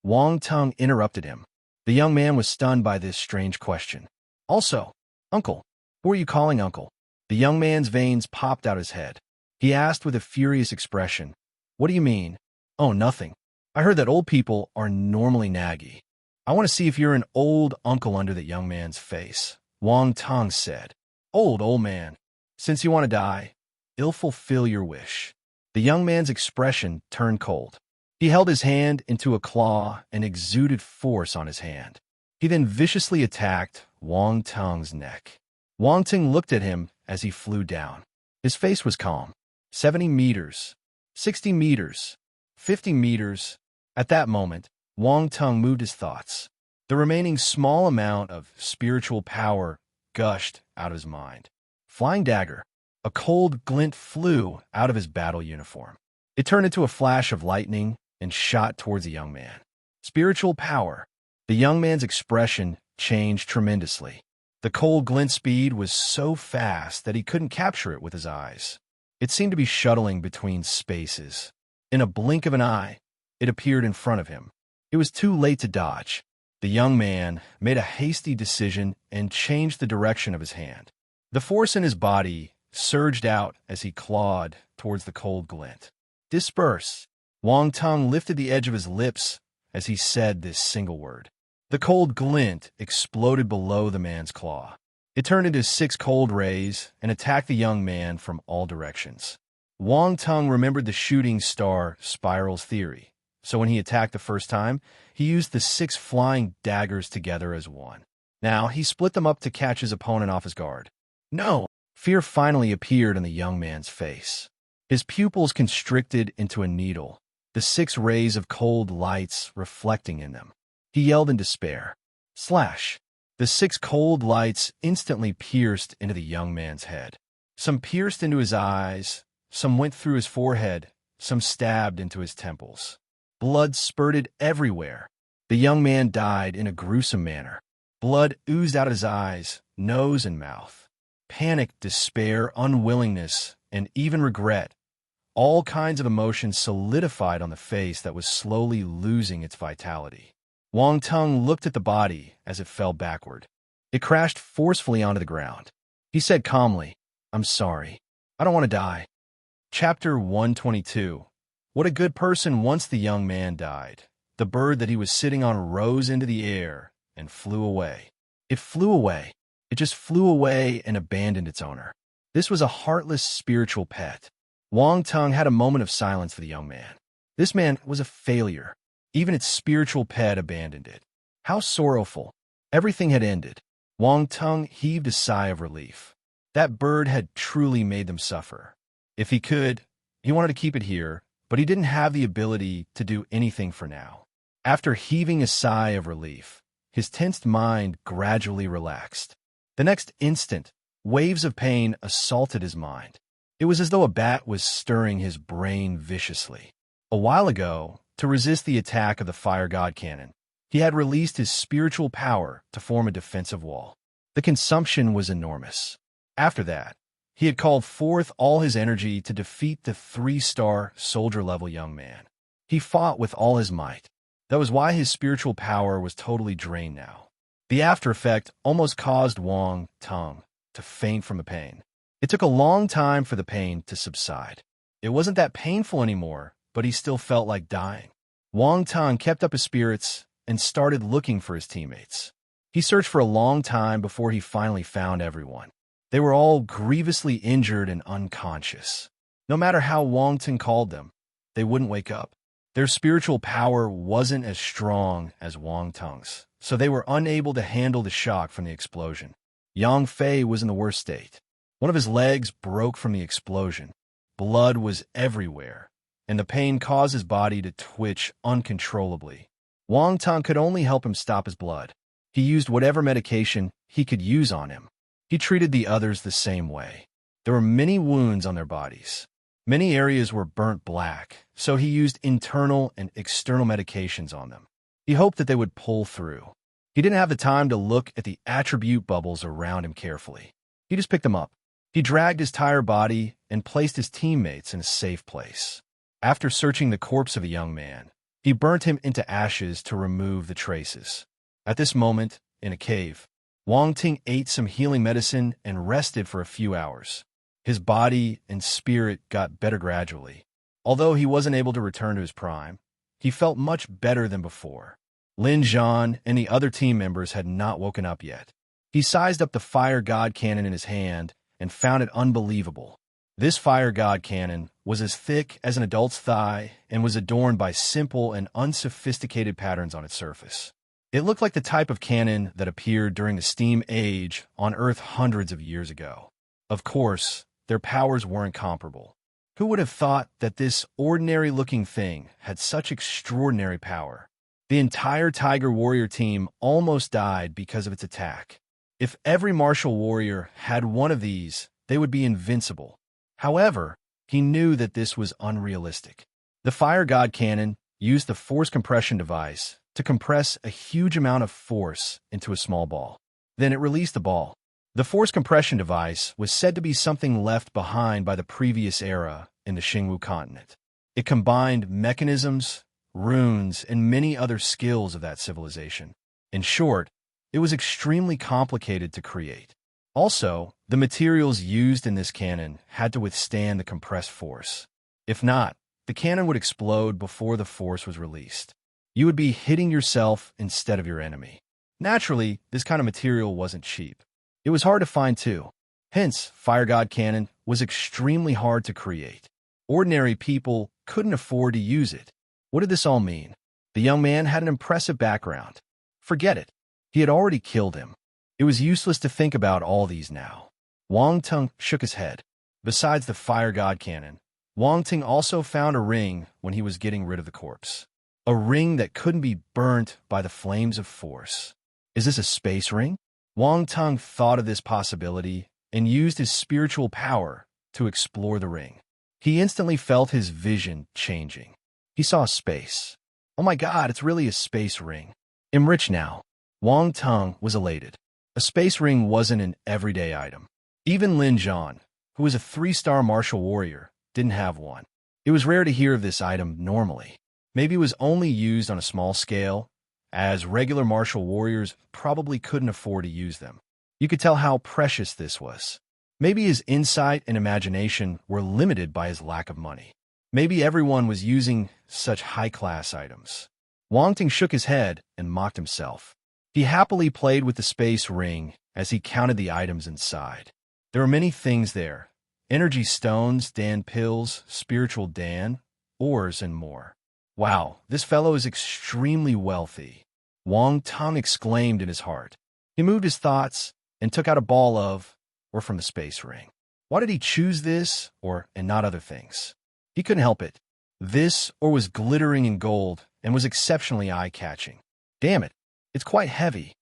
Wang Tong interrupted him. The young man was stunned by this strange question. "Also, uncle, who are you calling uncle?" The young man's veins popped out his head. He asked with a furious expression, "What do you mean?" "Oh, nothing. I heard that old people are normally naggy. I want to see if you're an old uncle." Under the young man's face, Wang Tong said, Old man. Since you want to die, I'll fulfill your wish." The young man's expression turned cold. He held his hand into a claw and exuded force on his hand. He then viciously attacked Wang Tong's neck. Wang Tong looked at him as he flew down. His face was calm. 70 meters, 60 meters, 50 meters. At that moment, Wang Tong moved his thoughts. The remaining small amount of spiritual power gushed out of his mind. Flying dagger. A cold glint flew out of his battle uniform. It turned into a flash of lightning and shot towards the young man. Spiritual power. The young man's expression changed tremendously. The cold glint speed was so fast that he couldn't capture it with his eyes. It seemed to be shuttling between spaces. In a blink of an eye, it appeared in front of him. It was too late to dodge. The young man made a hasty decision and changed the direction of his hand. The force in his body surged out as he clawed towards the cold glint. "Disperse." Wang Tong lifted the edge of his lips as he said this single word. The cold glint exploded below the man's claw. It turned into 6 cold rays and attacked the young man from all directions. Wang Tong remembered the shooting star spiral's theory, so when he attacked the first time, he used the 6 flying daggers together as one. Now, he split them up to catch his opponent off his guard. "No!" Fear finally appeared in the young man's face. His pupils constricted into a needle, the 6 rays of cold lights reflecting in them. He yelled in despair. Slash! The 6 cold lights instantly pierced into the young man's head. Some pierced into his eyes, some went through his forehead, some stabbed into his temples. Blood spurted everywhere. The young man died in a gruesome manner. Blood oozed out of his eyes, nose, and mouth. Panic, despair, unwillingness, and even regret. All kinds of emotions solidified on the face that was slowly losing its vitality. Wang Tong looked at the body as it fell backward. It crashed forcefully onto the ground. He said calmly, "I'm sorry. I don't want to die." Chapter 122. What a good person. Once the young man died, the bird that he was sitting on rose into the air and flew away. It flew away. It just flew away and abandoned its owner. This was a heartless spiritual pet. Wang Tong had a moment of silence for the young man. This man was a failure. Even its spiritual pet abandoned it. How sorrowful. Everything had ended. Wang Tong heaved a sigh of relief. That bird had truly made them suffer. If he could, he wanted to keep it here, but he didn't have the ability to do anything for now. After heaving a sigh of relief, his tensed mind gradually relaxed. The next instant, waves of pain assaulted his mind. It was as though a bat was stirring his brain viciously. A while ago, to resist the attack of the fire god cannon, he had released his spiritual power to form a defensive wall. The consumption was enormous. After that, He had called forth all his energy to defeat the 3-star soldier-level young man. He fought with all his might. That was why his spiritual power was totally drained now. The after effect almost caused Wang Tung to faint from the pain. It took a long time for the pain to subside. It wasn't that painful anymore, but he still felt like dying. Wang Tung kept up his spirits and started looking for his teammates. He searched for a long time before he finally found everyone. They were all grievously injured and unconscious. No matter how Wang Tung called them, they wouldn't wake up. Their spiritual power wasn't as strong as Wang Tung's, so they were unable to handle the shock from the explosion. Yang Fei was in the worst state. One of his legs broke from the explosion. Blood was everywhere, and the pain caused his body to twitch uncontrollably. Wang Tung could only help him stop his blood. He used whatever medication he could use on him. He treated the others the same way. There were many wounds on their bodies. Many areas were burnt black, so he used internal and external medications on them. He hoped that they would pull through. He didn't have the time to look at the attribute bubbles around him carefully. He just picked them up. He dragged his tired body and placed his teammates in a safe place. After searching the corpse of a young man, he burnt him into ashes to remove the traces. At this moment, in a cave, Wang Ting ate some healing medicine and rested for a few hours. His body and spirit got better gradually. Although he wasn't able to return to his prime, he felt much better than before. Lin Zhan and the other team members had not woken up yet. He sized up the fire god cannon in his hand and found it unbelievable. This fire god cannon was as thick as an adult's thigh and was adorned by simple and unsophisticated patterns on its surface. It looked like the type of cannon that appeared during the Steam Age on Earth hundreds of years ago. Of course, their powers weren't comparable. Who would have thought that this ordinary-looking thing had such extraordinary power? The entire Tiger Warrior team almost died because of its attack. If every martial warrior had one of these, they would be invincible. However, he knew that this was unrealistic. The Fire God Cannon used the force compression device to compress a huge amount of force into a small ball. Then it released the ball. The force compression device was said to be something left behind by the previous era in the Xingwu continent. It combined mechanisms, runes, and many other skills of that civilization. In short, it was extremely complicated to create. Also, the materials used in this cannon had to withstand the compressed force. If not, the cannon would explode before the force was released. You would be hitting yourself instead of your enemy. Naturally, this kind of material wasn't cheap. It was hard to find too. Hence, Fire God Cannon was extremely hard to create. Ordinary people couldn't afford to use it. What did this all mean? The young man had an impressive background. Forget it. He had already killed him. It was useless to think about all these now. Wang Tung shook his head. Besides the Fire God Cannon, Wang Tung also found a ring when he was getting rid of the corpse. A ring that couldn't be burnt by the flames of force. Is this a space ring? Wang Tung thought of this possibility and used his spiritual power to explore the ring. He instantly felt his vision changing. He saw space. Oh my God, it's really a space ring. I'm rich now. Wang Tung was elated. A space ring wasn't an everyday item. Even Lin Zhan, who was a 3-star martial warrior, didn't have one. It was rare to hear of this item normally. Maybe it was only used on a small scale, as regular martial warriors probably couldn't afford to use them. You could tell how precious this was. Maybe his insight and imagination were limited by his lack of money. Maybe everyone was using such high-class items. Wang Ting shook his head and mocked himself. He happily played with the space ring as he counted the items inside. There were many things there. Energy stones, Dan pills, spiritual Dan, ores, and more. Wow, this fellow is extremely wealthy. Wang Tung exclaimed in his heart. He moved his thoughts and took out a ball of, or from the space ring. Why did he choose this, and not other things? He couldn't help it. This ore was glittering in gold and was exceptionally eye-catching. Damn it, it's quite heavy.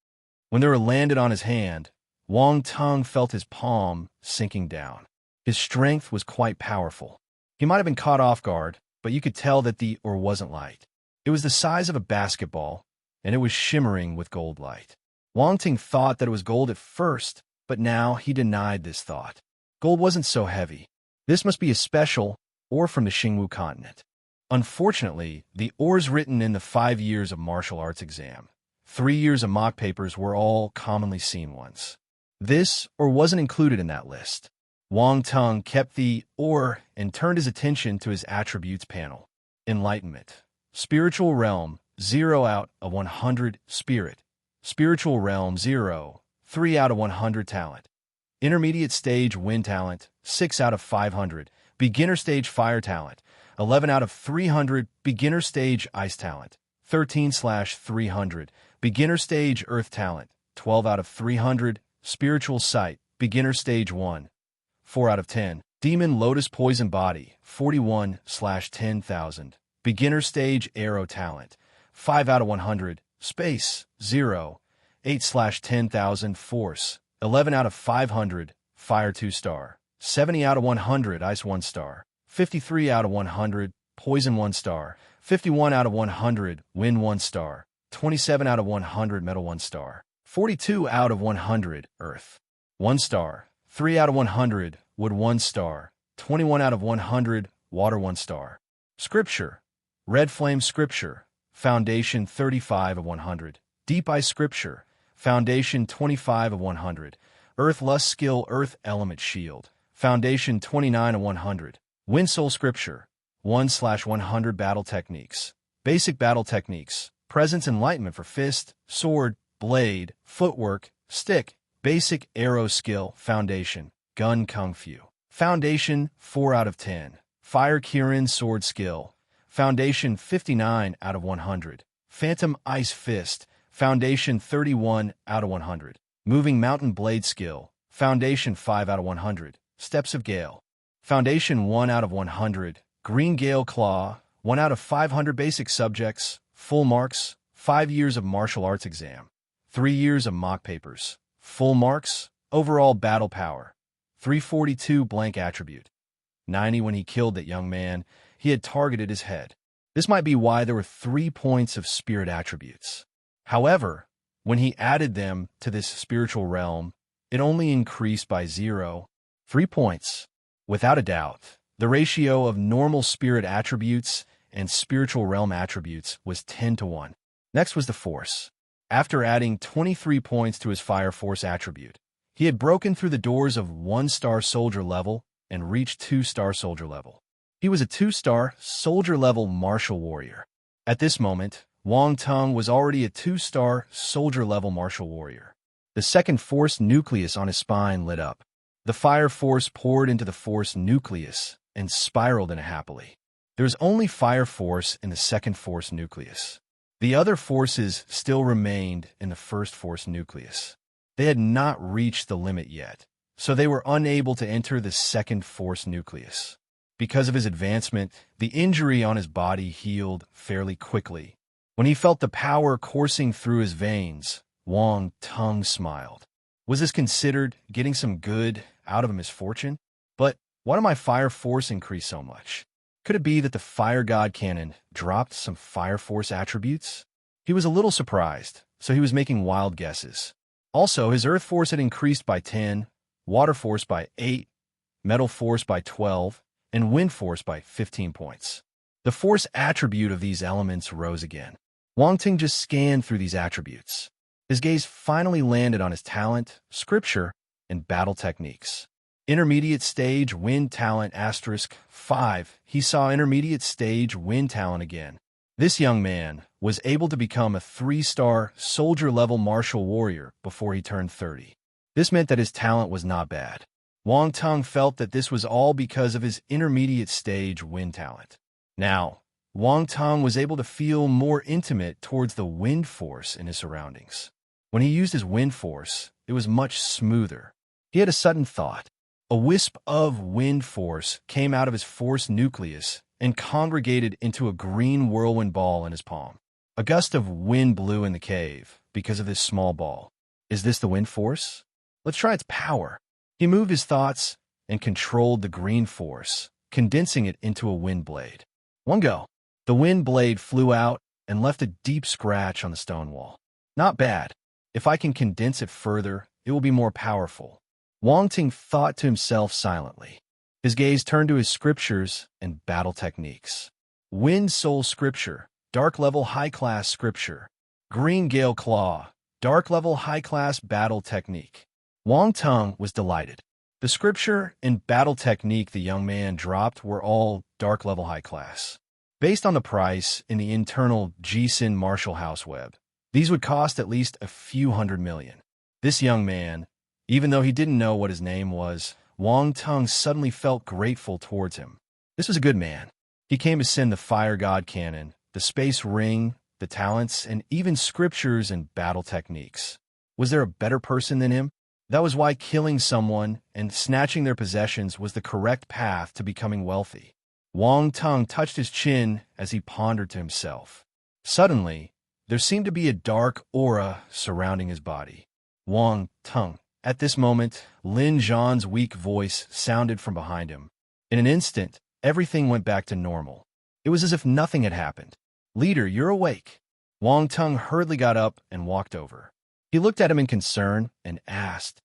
When they were landed on his hand, Wang Tung felt his palm sinking down. His strength was quite powerful. He might have been caught off guard, but you could tell that the ore wasn't light. It was the size of a basketball, and it was shimmering with gold light. Wang Ting thought that it was gold at first, but now he denied this thought. Gold wasn't so heavy. This must be a special ore from the Xingwu continent. Unfortunately, the ores written in the 5 years of martial arts exam, 3 years of mock papers were all commonly seen ones. This ore wasn't included in that list. Wang Teng kept the ore and turned his attention to his attributes panel. Enlightenment. Spiritual realm, 0 out of 100 spirit. Spiritual realm, 0, 3 out of 100 talent. Intermediate stage wind talent, 6 out of 500. Beginner stage fire talent, 11 out of 300. Beginner stage ice talent, 13/300. Beginner stage earth talent, 12 out of 300. Spiritual sight, beginner stage 1, 4 out of 10. Demon lotus poison body, 41/10,000. Beginner stage arrow talent, 5 out of 100. Space, 0, 8/10,000. Force, 11 out of 500. Fire 2-star, 70 out of 100. Ice 1-star, 53 out of 100. Poison 1-star, 51 out of 100. Wind 1-star, 27 out of 100. Metal 1-star, 42 out of 100. Earth 1-star, 3 out of 100. Wood 1-star, 21 out of 100. Water 1-star. Scripture. Red flame scripture. Foundation 35 of 100. Deep ice scripture. Foundation 25 of 100. Earth lust skill earth element shield. Foundation 29 of 100. Wind soul scripture. 1/100 battle techniques. Basic battle techniques. Presence enlightenment for fist, sword, blade, footwork, stick. Basic arrow skill. Foundation. Gun kung fu. Foundation 4 out of 10. Fire Kirin sword skill. Foundation 59 out of 100. Phantom ice fist. Foundation 31 out of 100. Moving mountain blade skill. Foundation 5 out of 100. Steps of Gale. Foundation 1 out of 100. Green Gale Claw, 1 out of 500. Basic subjects, full marks, 5 years of martial arts exam, 3 years of mock papers, full marks, overall battle power, 342 blank attribute. 90 when he killed that young man, he had targeted his head. This might be why there were 3 points of spirit attributes. However, when he added them to this spiritual realm, it only increased by 0, 3 points. Without a doubt, the ratio of normal spirit attributes and spiritual realm attributes was 10-1. Next was the force. After adding 23 points to his fire force attribute, he had broken through the doors of 1-star soldier level and reached 2-star soldier level. He was a 2-star soldier level martial warrior. At this moment, Wang Teng was already a 2-star soldier level martial warrior. The second force nucleus on his spine lit up. The fire force poured into the force nucleus and spiraled in happily. There was only fire force in the second force nucleus. The other forces still remained in the first force nucleus. They had not reached the limit yet, so they were unable to enter the second force nucleus. Because of his advancement, the injury on his body healed fairly quickly. When he felt the power coursing through his veins, Wang Teng smiled. Was this considered getting some good out of a misfortune? But why did my fire force increase so much? Could it be that the fire god cannon dropped some fire force attributes? He was a little surprised, so he was making wild guesses. Also, his earth force had increased by 10, water force by 8, metal force by 12, and wind force by 15 points. The force attribute of these elements rose again. Wang Teng just scanned through these attributes. His gaze finally landed on his talent, scripture, and battle techniques. Intermediate stage wind talent *5. He saw intermediate stage wind talent again. This young man was able to become a 3-star soldier-level martial warrior before he turned 30. This meant that his talent was not bad. Wang Teng felt that this was all because of his intermediate stage wind talent. Now, Wang Teng was able to feel more intimate towards the wind force in his surroundings. When he used his wind force, it was much smoother. He had a sudden thought. A wisp of wind force came out of his force nucleus and congregated into a green whirlwind ball in his palm. A gust of wind blew in the cave because of this small ball. Is this the wind force? Let's try its power. He moved his thoughts and controlled the green force, condensing it into a wind blade. One go. The wind blade flew out and left a deep scratch on the stone wall. Not bad. If I can condense it further, it will be more powerful. Wang Ting thought to himself silently. His gaze turned to his scriptures and battle techniques. Wind Soul Scripture, Dark Level High Class Scripture. Green Gale Claw, Dark Level High Class Battle Technique. Wang Tung was delighted. The scripture and battle technique the young man dropped were all Dark Level High Class. Based on the price in the internal Jisin Marshall House web, these would cost at least a few $100 million. This young man, even though he didn't know what his name was, Wang Tung suddenly felt grateful towards him. This was a good man. He came to send the Fire God Cannon, the Space Ring, the talents, and even scriptures and battle techniques. Was there a better person than him? That was why killing someone and snatching their possessions was the correct path to becoming wealthy. Wang Tung touched his chin as he pondered to himself. Suddenly, there seemed to be a dark aura surrounding his body. Wang Tung. At this moment, Lin Zhan's weak voice sounded from behind him. In an instant, everything went back to normal. It was as if nothing had happened. "Leader, you're awake." Wang Tung hurriedly got up and walked over. He looked at him in concern and asked,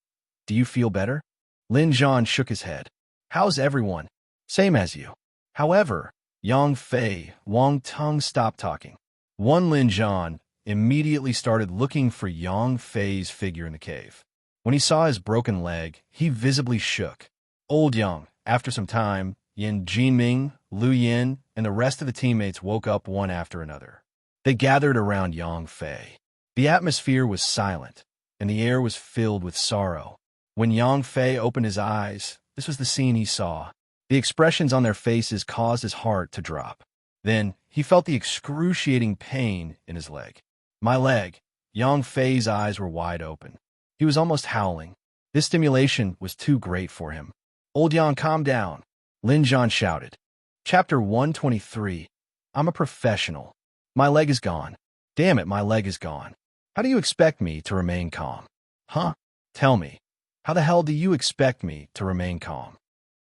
"Do you feel better?" Lin Zhan shook his head. "How's everyone?" "Same as you." However, Yang Fei, Wang Tung stopped talking. Lin Zhan immediately started looking for Yang Fei's figure in the cave. When he saw his broken leg, he visibly shook. Old Yang, after some time, Yin Jinming, Lu Yin, and the rest of the teammates woke up one after another. They gathered around Yang Fei. The atmosphere was silent, and the air was filled with sorrow. When Yang Fei opened his eyes, this was the scene he saw. The expressions on their faces caused his heart to drop. Then, he felt the excruciating pain in his leg. "My leg." Yang Fei's eyes were wide open. He was almost howling. This stimulation was too great for him. "Old Yang, calm down," Lin Zhan shouted. Chapter 123. I'm a professional. My leg is gone. Damn it, my leg is gone. How do you expect me to remain calm? Huh? Tell me. How the hell do you expect me to remain calm?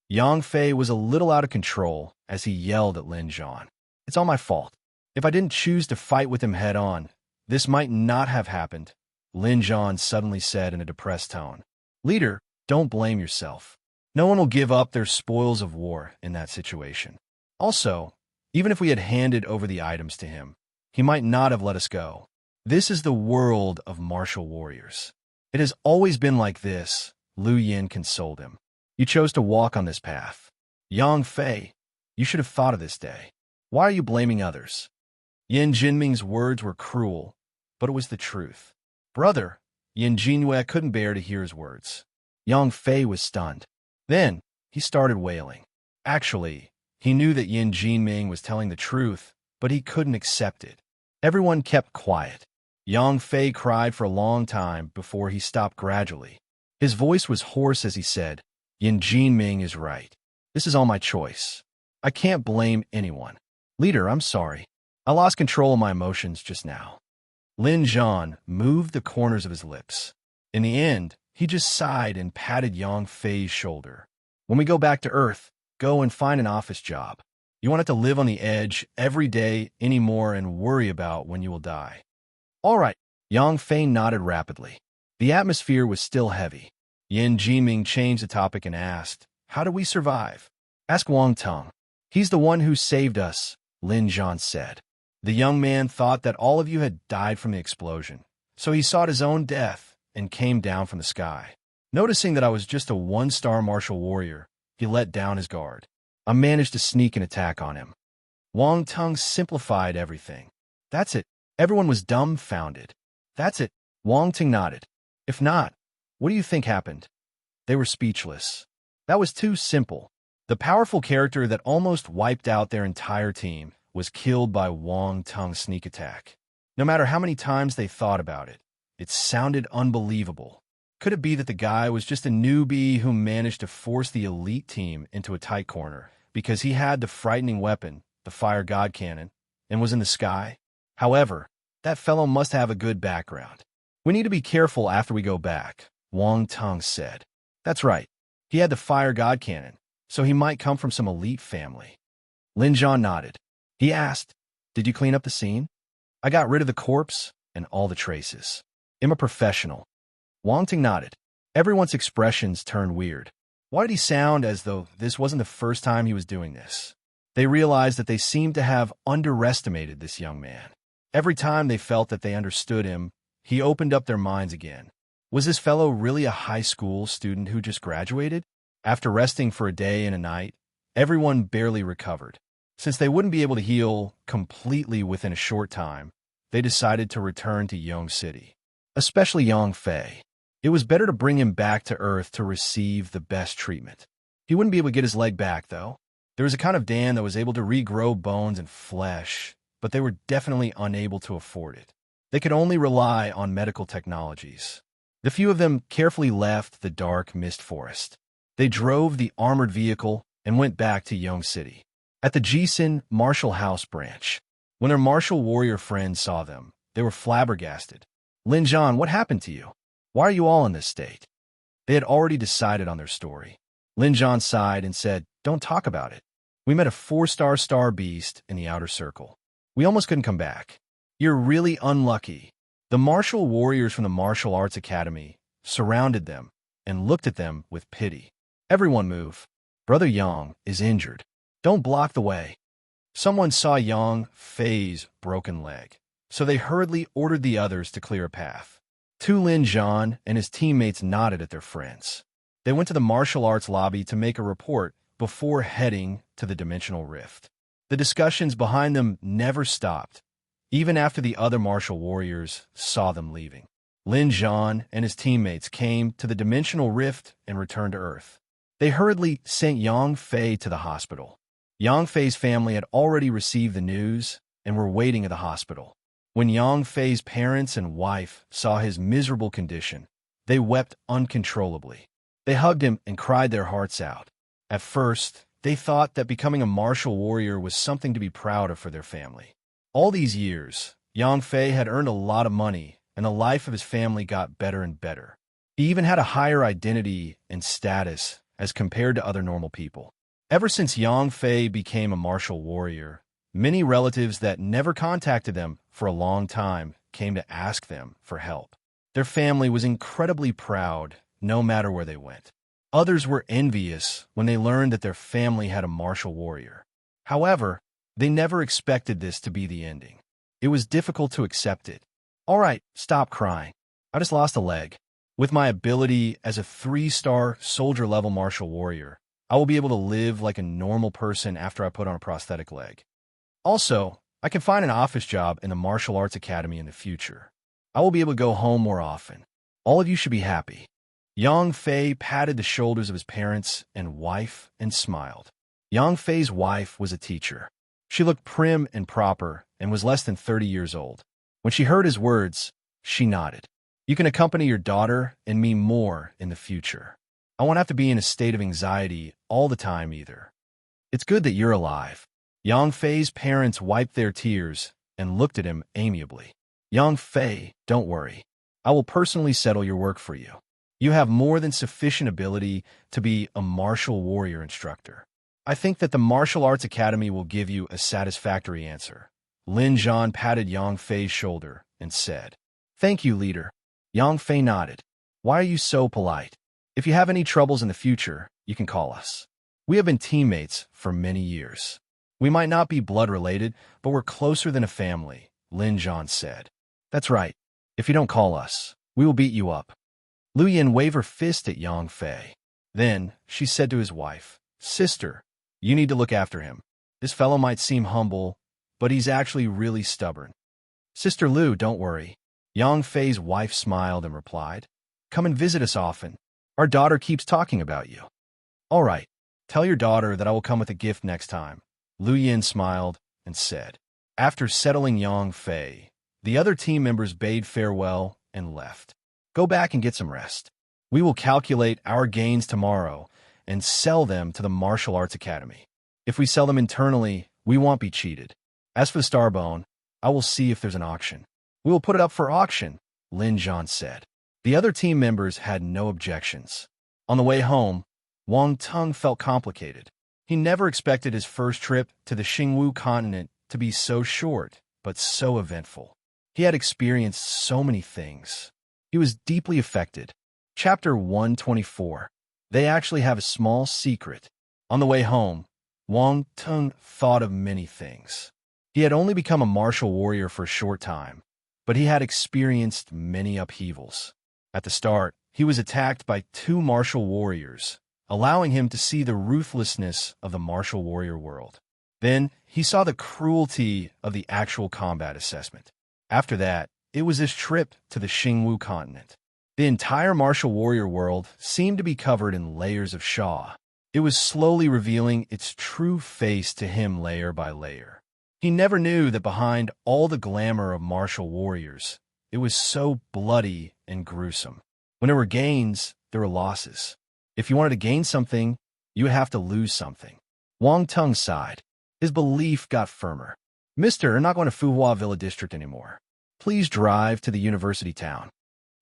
Yang Fei was a little out of control as he yelled at Lin Zhan. "It's all my fault. If I didn't choose to fight with him head on, this might not have happened," Lin Zhan suddenly said in a depressed tone. "Leader, don't blame yourself. No one will give up their spoils of war in that situation. Also, even if we had handed over the items to him, he might not have let us go. This is the world of martial warriors. It has always been like this," Lu Yin consoled him. "You chose to walk on this path. Yang Fei, you should have thought of this day. Why are you blaming others?" Yin Jinming's words were cruel, but it was the truth. "Brother," Yin Jinwei couldn't bear to hear his words. Yang Fei was stunned. Then, he started wailing. Actually, he knew that Yin Jinming was telling the truth, but he couldn't accept it. Everyone kept quiet. Yang Fei cried for a long time before he stopped gradually. His voice was hoarse as he said, "Yin Jinming is right. This is all my choice. I can't blame anyone. Leader, I'm sorry. I lost control of my emotions just now." Lin Zhan moved the corners of his lips. In the end, he just sighed and patted Yang Fei's shoulder. "When we go back to Earth, go and find an office job. You won't have to live on the edge every day anymore and worry about when you will die." "All right." Yang Fei nodded rapidly. The atmosphere was still heavy. Yin Jinming changed the topic and asked, "How do we survive?" "Ask Wang Tung. He's the one who saved us," Lin Zhan said. "The young man thought that all of you had died from the explosion, so he sought his own death and came down from the sky. Noticing that I was just a one-star martial warrior, he let down his guard. I managed to sneak an attack on him." Wang Tung simplified everything. "That's it." Everyone was dumbfounded. "That's it." Wang Tung nodded. "If not, what do you think happened?" They were speechless. That was too simple. The powerful character that almost wiped out their entire team was killed by Wang Tung's sneak attack. No matter how many times they thought about it, it sounded unbelievable. Could it be that the guy was just a newbie who managed to force the elite team into a tight corner because he had the frightening weapon, the Fire God Cannon, and was in the sky? However, that fellow must have a good background. "We need to be careful after we go back," Wang Tung said. "That's right. He had the Fire God Cannon, so he might come from some elite family." Lin Zhan nodded. He asked, "Did you clean up the scene?" "I got rid of the corpse and all the traces. I'm a professional." Wang Ting nodded. Everyone's expressions turned weird. Why did he sound as though this wasn't the first time he was doing this? They realized that they seemed to have underestimated this young man. Every time they felt that they understood him, he opened up their minds again. Was this fellow really a high school student who just graduated? After resting for a day and a night, everyone barely recovered. Since they wouldn't be able to heal completely within a short time, they decided to return to Yong City, especially Yang Fei. It was better to bring him back to Earth to receive the best treatment. He wouldn't be able to get his leg back, though. There was a kind of dam that was able to regrow bones and flesh, but they were definitely unable to afford it. They could only rely on medical technologies. The few of them carefully left the dark mist forest. They drove the armored vehicle and went back to Yong City. At the Jisun Martial House branch, when their martial warrior friends saw them, they were flabbergasted. Lin Zhan, what happened to you? Why are you all in this state? They had already decided on their story. Lin Zhan sighed and said, don't talk about it. We met a 4-star star beast in the outer circle. We almost couldn't come back. You're really unlucky. The martial warriors from the Martial Arts Academy surrounded them and looked at them with pity. Everyone move. Brother Yang is injured. Don't block the way. Someone saw Yang Fei's broken leg, so they hurriedly ordered the others to clear a path. Tu Lin Zhan and his teammates nodded at their friends. They went to the martial arts lobby to make a report before heading to the dimensional rift. The discussions behind them never stopped, even after the other martial warriors saw them leaving. Lin Zhan and his teammates came to the dimensional rift and returned to Earth. They hurriedly sent Yang Fei to the hospital. Yang Fei's family had already received the news and were waiting at the hospital. When Yang Fei's parents and wife saw his miserable condition, they wept uncontrollably. They hugged him and cried their hearts out. At first, they thought that becoming a martial warrior was something to be proud of for their family. All these years, Yang Fei had earned a lot of money, and the life of his family got better and better. He even had a higher identity and status as compared to other normal people. Ever since Yang Fei became a martial warrior, many relatives that never contacted them for a long time came to ask them for help. Their family was incredibly proud, no matter where they went. Others were envious when they learned that their family had a martial warrior. However, they never expected this to be the ending. It was difficult to accept it. All right, stop crying. I just lost a leg. With my ability as a 3-star soldier-level martial warrior, I will be able to live like a normal person after I put on a prosthetic leg. Also, I can find an office job in the Martial Arts Academy in the future. I will be able to go home more often. All of you should be happy. Yang Fei patted the shoulders of his parents and wife and smiled. Yang Fei's wife was a teacher. She looked prim and proper and was less than 30 years old. When she heard his words, she nodded. You can accompany your daughter and me more in the future. I won't have to be in a state of anxiety all the time either. It's good that you're alive. Yang Fei's parents wiped their tears and looked at him amiably. Yang Fei, don't worry. I will personally settle your work for you. You have more than sufficient ability to be a martial warrior instructor. I think that the Martial Arts Academy will give you a satisfactory answer. Lin Zhan patted Yang Fei's shoulder and said, Thank you, leader. Yang Fei nodded. Why are you so polite? If you have any troubles in the future, you can call us. We have been teammates for many years. We might not be blood-related, but we're closer than a family, Lin Zhan said. That's right. If you don't call us, we will beat you up. Lu Yin waved her fist at Yang Fei. Then she said to his wife, Sister, you need to look after him. This fellow might seem humble, but he's actually really stubborn. Sister Lu, don't worry. Yang Fei's wife smiled and replied, Come and visit us often. Our daughter keeps talking about you. All right, tell your daughter that I will come with a gift next time. Lu Yin smiled and said. After settling Yang Fei, the other team members bade farewell and left. Go back and get some rest. We will calculate our gains tomorrow and sell them to the Martial Arts Academy. If we sell them internally, we won't be cheated. As for the Starbone, I will see if there's an auction. We will put it up for auction, Lin Zhan said. The other team members had no objections. On the way home, Wang Tung felt complicated. He never expected his first trip to the Xingwu continent to be so short, but so eventful. He had experienced so many things. He was deeply affected. Chapter 124. They actually have a small secret. On the way home, Wang Tung thought of many things. He had only become a martial warrior for a short time, but he had experienced many upheavals. At the start, he was attacked by two martial warriors, allowing him to see the ruthlessness of the martial warrior world. Then, he saw the cruelty of the actual combat assessment. After that, it was his trip to the Xingwu continent. The entire martial warrior world seemed to be covered in layers of Sha. It was slowly revealing its true face to him layer by layer. He never knew that behind all the glamour of martial warriors, it was so bloody and gruesome. When there were gains, there were losses. If you wanted to gain something, you would have to lose something. Wang Tung sighed. His belief got firmer. Mister, I'm not going to Fuhua Villa District anymore. Please drive to the university town.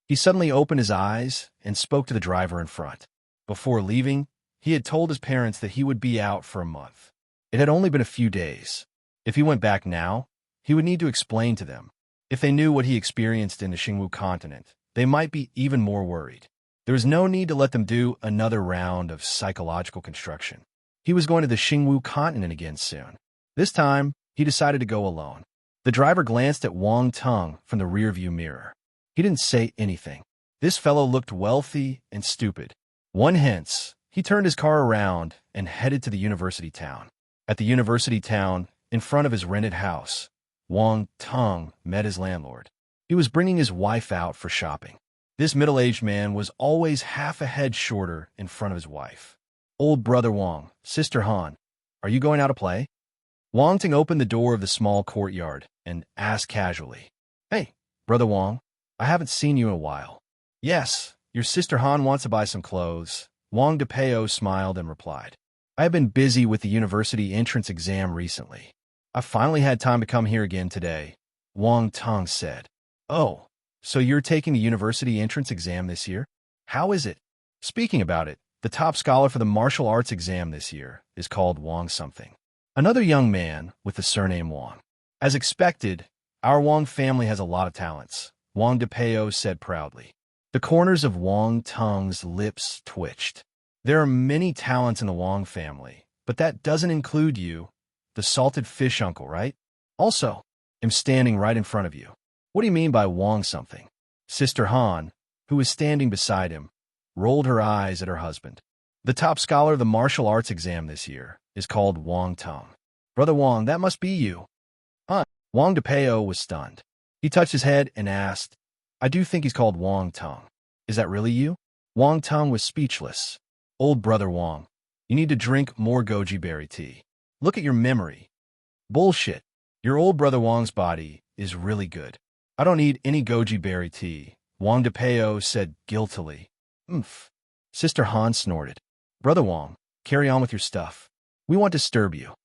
He suddenly opened his eyes and spoke to the driver in front. Before leaving, he had told his parents that he would be out for a month. It had only been a few days. If he went back now, he would need to explain to them. If they knew what he experienced in the Xingwu continent, they might be even more worried. There was no need to let them do another round of psychological construction. He was going to the Xingwu continent again soon. This time, he decided to go alone. The driver glanced at Wang Tung from the rearview mirror. He didn't say anything. This fellow looked wealthy and stupid. Hence, he turned his car around and headed to the university town. At the university town, in front of his rented house, Wang Tung met his landlord. He was bringing his wife out for shopping. This middle-aged man was always half a head shorter in front of his wife. Old brother Wang, sister Han, are you going out to play? Wang Tung opened the door of the small courtyard and asked casually, Hey, brother Wang, I haven't seen you in a while. Yes, your sister Han wants to buy some clothes. Wang Depeo smiled and replied. I have been busy with the university entrance exam recently. I finally had time to come here again today, Wang Tung said. Oh, so you're taking the university entrance exam this year? How is it? Speaking about it, the top scholar for the martial arts exam this year is called Wang something. Another young man with the surname Wang. As expected, our Wang family has a lot of talents, Wang Depeo said proudly. The corners of Wang Tung's lips twitched. There are many talents in the Wang family, but that doesn't include you, the salted fish uncle, right? Also, I'm standing right in front of you. What do you mean by Wang something? Sister Han, who was standing beside him, rolled her eyes at her husband. The top scholar of the martial arts exam this year is called Wang Tung. Brother Wang, that must be you. Wang Depeo was stunned. He touched his head and asked, I do think he's called Wang Tung. Is that really you? Wang Tung was speechless. Old brother Wang, you need to drink more goji berry tea. Look at your memory. Bullshit. Your old brother Wang's body is really good. I don't need any goji berry tea, Wang Depeo said guiltily. Sister Han snorted. Brother Wang, carry on with your stuff. We won't disturb you.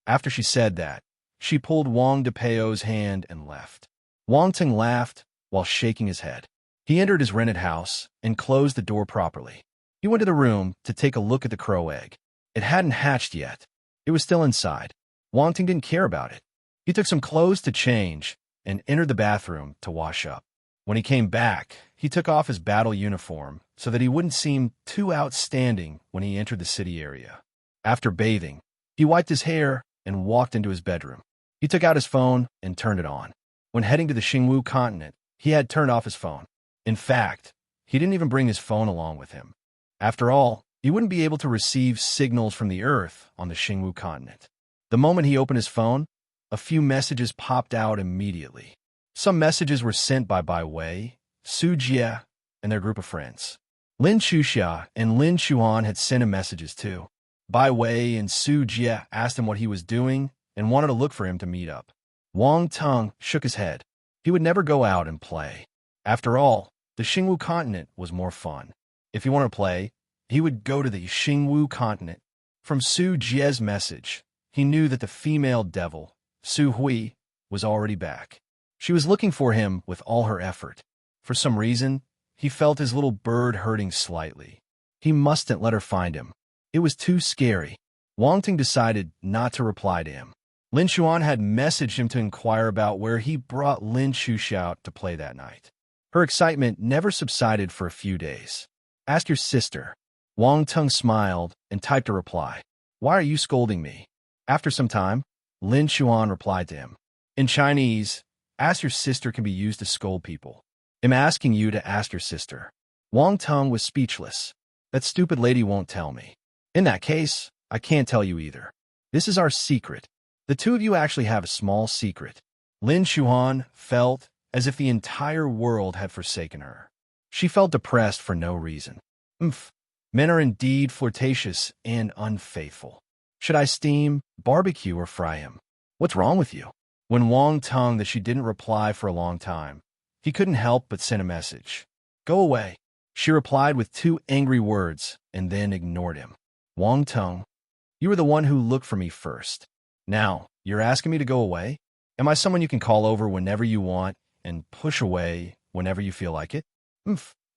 After she said that, she pulled Wang Depeo's hand and left. Wang Tung laughed while shaking his head. He entered his rented house and closed the door properly. He went to the room to take a look at the crow egg. It hadn't hatched yet. It was still inside. Wang Tung didn't care about it. He took some clothes to change and entered the bathroom to wash up. When he came back, he took off his battle uniform so that he wouldn't seem too outstanding when he entered the city area. After bathing, he wiped his hair and walked into his bedroom. He took out his phone and turned it on. When heading to the Xingwu continent, he had turned off his phone. In fact, he didn't even bring his phone along with him. After all, he wouldn't be able to receive signals from the Earth on the Xingwu continent. The moment he opened his phone, a few messages popped out immediately. Some messages were sent by Bai Wei, Su Jie, and their group of friends. Lin Chuxia and Lin Chuan had sent him messages too. Bai Wei and Su Jie asked him what he was doing and wanted to look for him to meet up. Wang Tung shook his head. He would never go out and play. After all, the Xingwu continent was more fun. If he wanted to play, he would go to the Xingwu continent. From Su Jie's message, he knew that the female devil, Su Hui, was already back. She was looking for him with all her effort. For some reason, he felt his little bird hurting slightly. He mustn't let her find him. It was too scary. Wang Tung decided not to reply to him. Lin Chuan had messaged him to inquire about where he brought Lin Chuxia out to play that night. Her excitement never subsided for a few days. Ask your sister. Wang Tung smiled and typed a reply. Why are you scolding me? After some time, Lin Xuan replied to him. In Chinese, ask your sister can be used to scold people. I'm asking you to ask your sister. Wang Tung was speechless. That stupid lady won't tell me. In that case, I can't tell you either. This is our secret. The two of you actually have a small secret. Lin Xuan felt as if the entire world had forsaken her. She felt depressed for no reason. Men are indeed flirtatious and unfaithful. Should I steam, barbecue, or fry him? What's wrong with you? When Wang Tung that she didn't reply for a long time, he couldn't help but send a message. Go away. She replied with 2 angry words and then ignored him. Wang Tung, you were the one who looked for me first. Now, you're asking me to go away? Am I someone you can call over whenever you want and push away whenever you feel like it?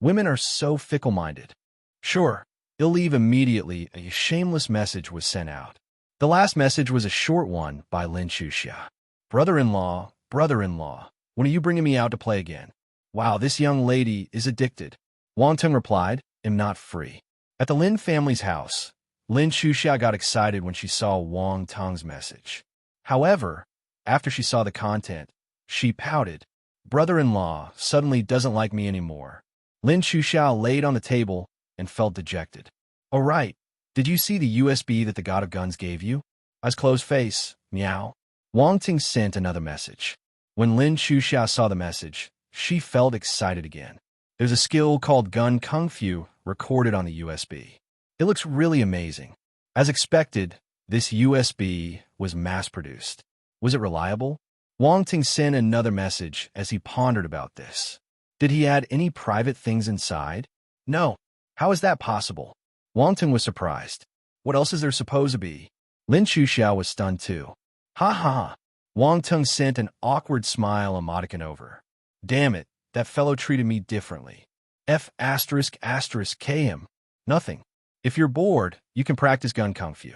Women are so fickle-minded. Sure, he'll leave immediately. A shameless message was sent out. The last message was a short one by Lin Xuxia. Brother-in-law, when are you bringing me out to play again? Wow, this young lady is addicted. Wang Tung replied, I'm not free. At the Lin family's house, Lin Xuxia got excited when she saw Wang Tung's message. However, after she saw the content, she pouted. Brother-in-law suddenly doesn't like me anymore. Lin Xuxia laid on the table and felt dejected. Oh right, did you see the USB that the god of guns gave you? Eyes closed face, meow. Wang Tung sent another message. When Lin Xuxia saw the message, she felt excited again. There's a skill called Gun Kung Fu recorded on the USB. It looks really amazing. As expected, this USB was mass-produced. Was it reliable? Wang Tung sent another message as he pondered about this. Did he add any private things inside? No. How is that possible? Wang Tung was surprised. What else is there supposed to be? Lin Xuxia was stunned too. Ha ha. Wang Tung sent an awkward smile emoticon over. Damn it, that fellow treated me differently. F***K him. Nothing. If you're bored, you can practice Gun Kung Fu.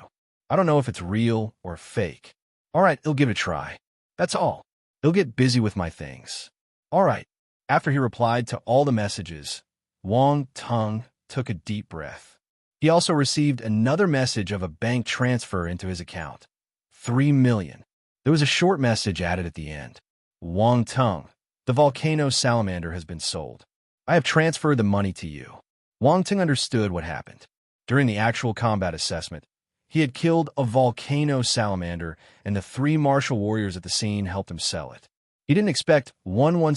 I don't know if it's real or fake. Alright, I'll give it a try. That's all. I'll get busy with my things. Alright. After he replied to all the messages, Wang Tung took a deep breath. He also received another message of a bank transfer into his account. 3 million. There was a short message added at the end. Wang Tung, the volcano salamander has been sold. I have transferred the money to you. Wang Tung understood what happened. During the actual combat assessment, he had killed a volcano salamander, and the 3 martial warriors at the scene helped him sell it. He didn't expect 1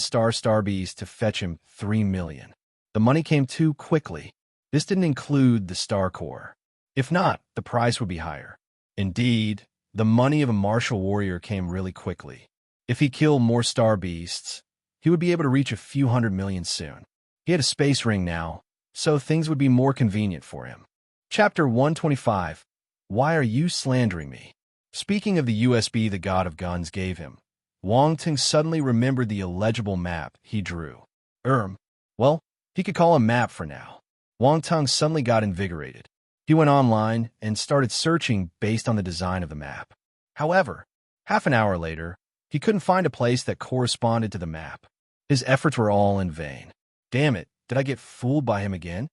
beast to fetch him 3 million. The money came too quickly. This didn't include the star core. If not, the price would be higher. Indeed, the money of a martial warrior came really quickly. If he killed more star beasts, he would be able to reach a few 100 million soon. He had a space ring now, so things would be more convenient for him. Chapter 125. Why are you slandering me? Speaking of the USB the god of guns gave him, Wang Tung suddenly remembered the illegible map he drew. Well, he could call a map for now. Wang Tung suddenly got invigorated. He went online and started searching based on the design of the map. However, half an hour later, he couldn't find a place that corresponded to the map. His efforts were all in vain. Damn it, did I get fooled by him again?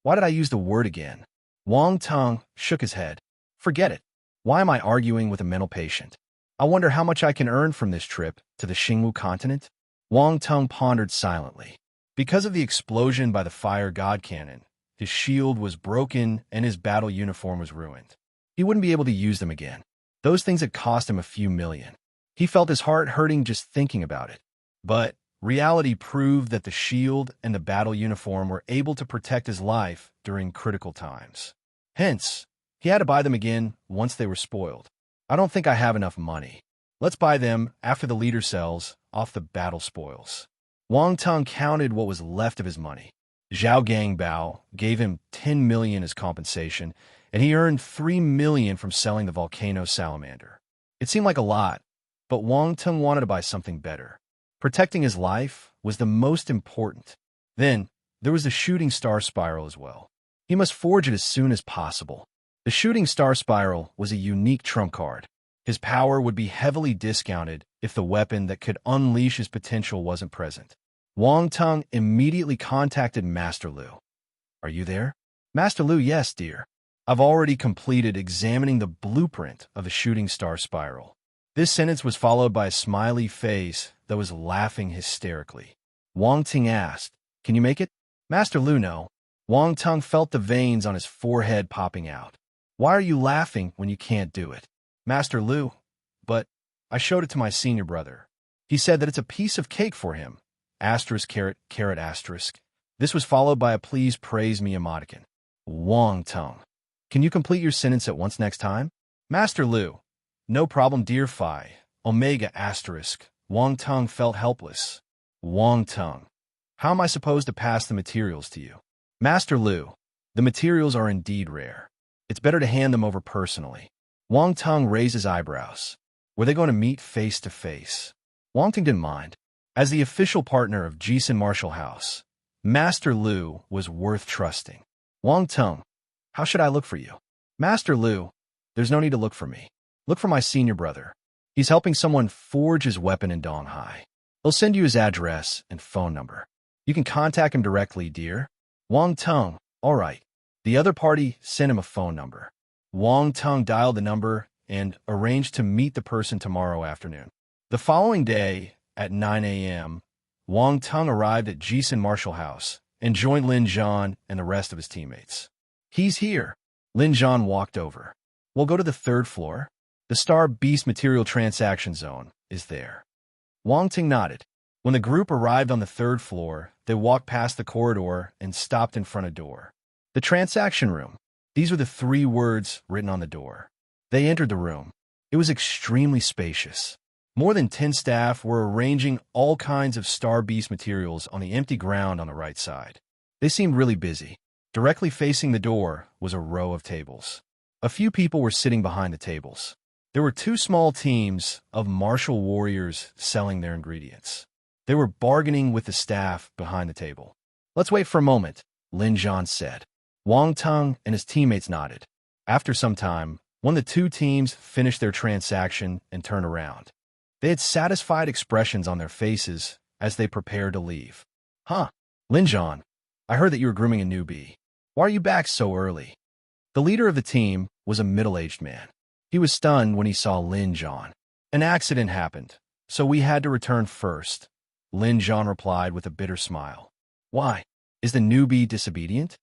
Why did I use the word again? Wang Tung shook his head. Forget it. Why am I arguing with a mental patient? I wonder how much I can earn from this trip to the Xingwu continent? Wang Tung pondered silently. Because of the explosion by the fire god cannon, his shield was broken and his battle uniform was ruined. He wouldn't be able to use them again. Those things had cost him a few million. He felt his heart hurting just thinking about it. But reality proved that the shield and the battle uniform were able to protect his life during critical times. Hence, he had to buy them again once they were spoiled. I don't think I have enough money. Let's buy them after the leader sells off the battle spoils. Wang Tung counted what was left of his money. Zhao Gangbao gave him 10 million as compensation, and he earned 3 million from selling the volcano salamander. It seemed like a lot, but Wang Tung wanted to buy something better. Protecting his life was the most important. Then, there was the shooting star spiral as well. He must forge it as soon as possible. The shooting star spiral was a unique trump card. His power would be heavily discounted if the weapon that could unleash his potential wasn't present. Wang Tung immediately contacted Master Lu. are you there? Master Lu, yes, dear. I've already completed examining the blueprint of the shooting star spiral. This sentence was followed by a smiley face that was laughing hysterically. Wang Ting asked, can you make it? Master Lu, no. Wang Tung felt the veins on his forehead popping out. Why are you laughing when you can't do it? Master Lu, but I showed it to my senior brother. He said that it's a piece of cake for him. Asterisk, caret, caret, asterisk. This was followed by a please praise me emoticon. Wang Tung, can you complete your sentence at once next time? Master Lu, no problem, dear Phi. Omega asterisk. Wang Tung felt helpless. Wang Tung, how am I supposed to pass the materials to you? Master Lu, the materials are indeed rare. It's better to hand them over personally. Wang Tung raised his eyebrows. Were they going to meet face to face? Wang Tung didn't mind. As the official partner of Jisun Martial House, Master Lu was worth trusting. Wang Tung, how should I look for you? Master Lu, there's no need to look for me. Look for my senior brother. He's helping someone forge his weapon in Donghai. He'll send you his address and phone number. You can contact him directly, dear. Wang Tung, all right. The other party sent him a phone number. Wang Tung dialed the number and arranged to meet the person tomorrow afternoon. The following day, at 9 a.m., Wang Tung arrived at Jisun Martial House and joined Lin Zhan and the rest of his teammates. He's here. Lin Zhan walked over. We'll go to the third floor. The Star Beast Material Transaction Zone is there. Wang Ting nodded. When the group arrived on the third floor, they walked past the corridor and stopped in front of a door. The transaction room. These were the 3 words written on the door. They entered the room. It was extremely spacious. More than 10 staff were arranging all kinds of Star Beast materials on the empty ground on the right side. They seemed really busy. Directly facing the door was a row of tables. A few people were sitting behind the tables. There were 2 small teams of martial warriors selling their ingredients. They were bargaining with the staff behind the table. Let's wait for a moment, Lin Zhan said. Wang Tung and his teammates nodded. After some time, one of the 2 teams finished their transaction and turned around. They had satisfied expressions on their faces as they prepared to leave. Huh, Lin Zhan, I heard that you were grooming a newbie. Why are you back so early? The leader of the team was a middle-aged man. He was stunned when he saw Lin Zhan. An accident happened, so we had to return first, Lin Zhan replied with a bitter smile. Why? Is the newbie disobedient?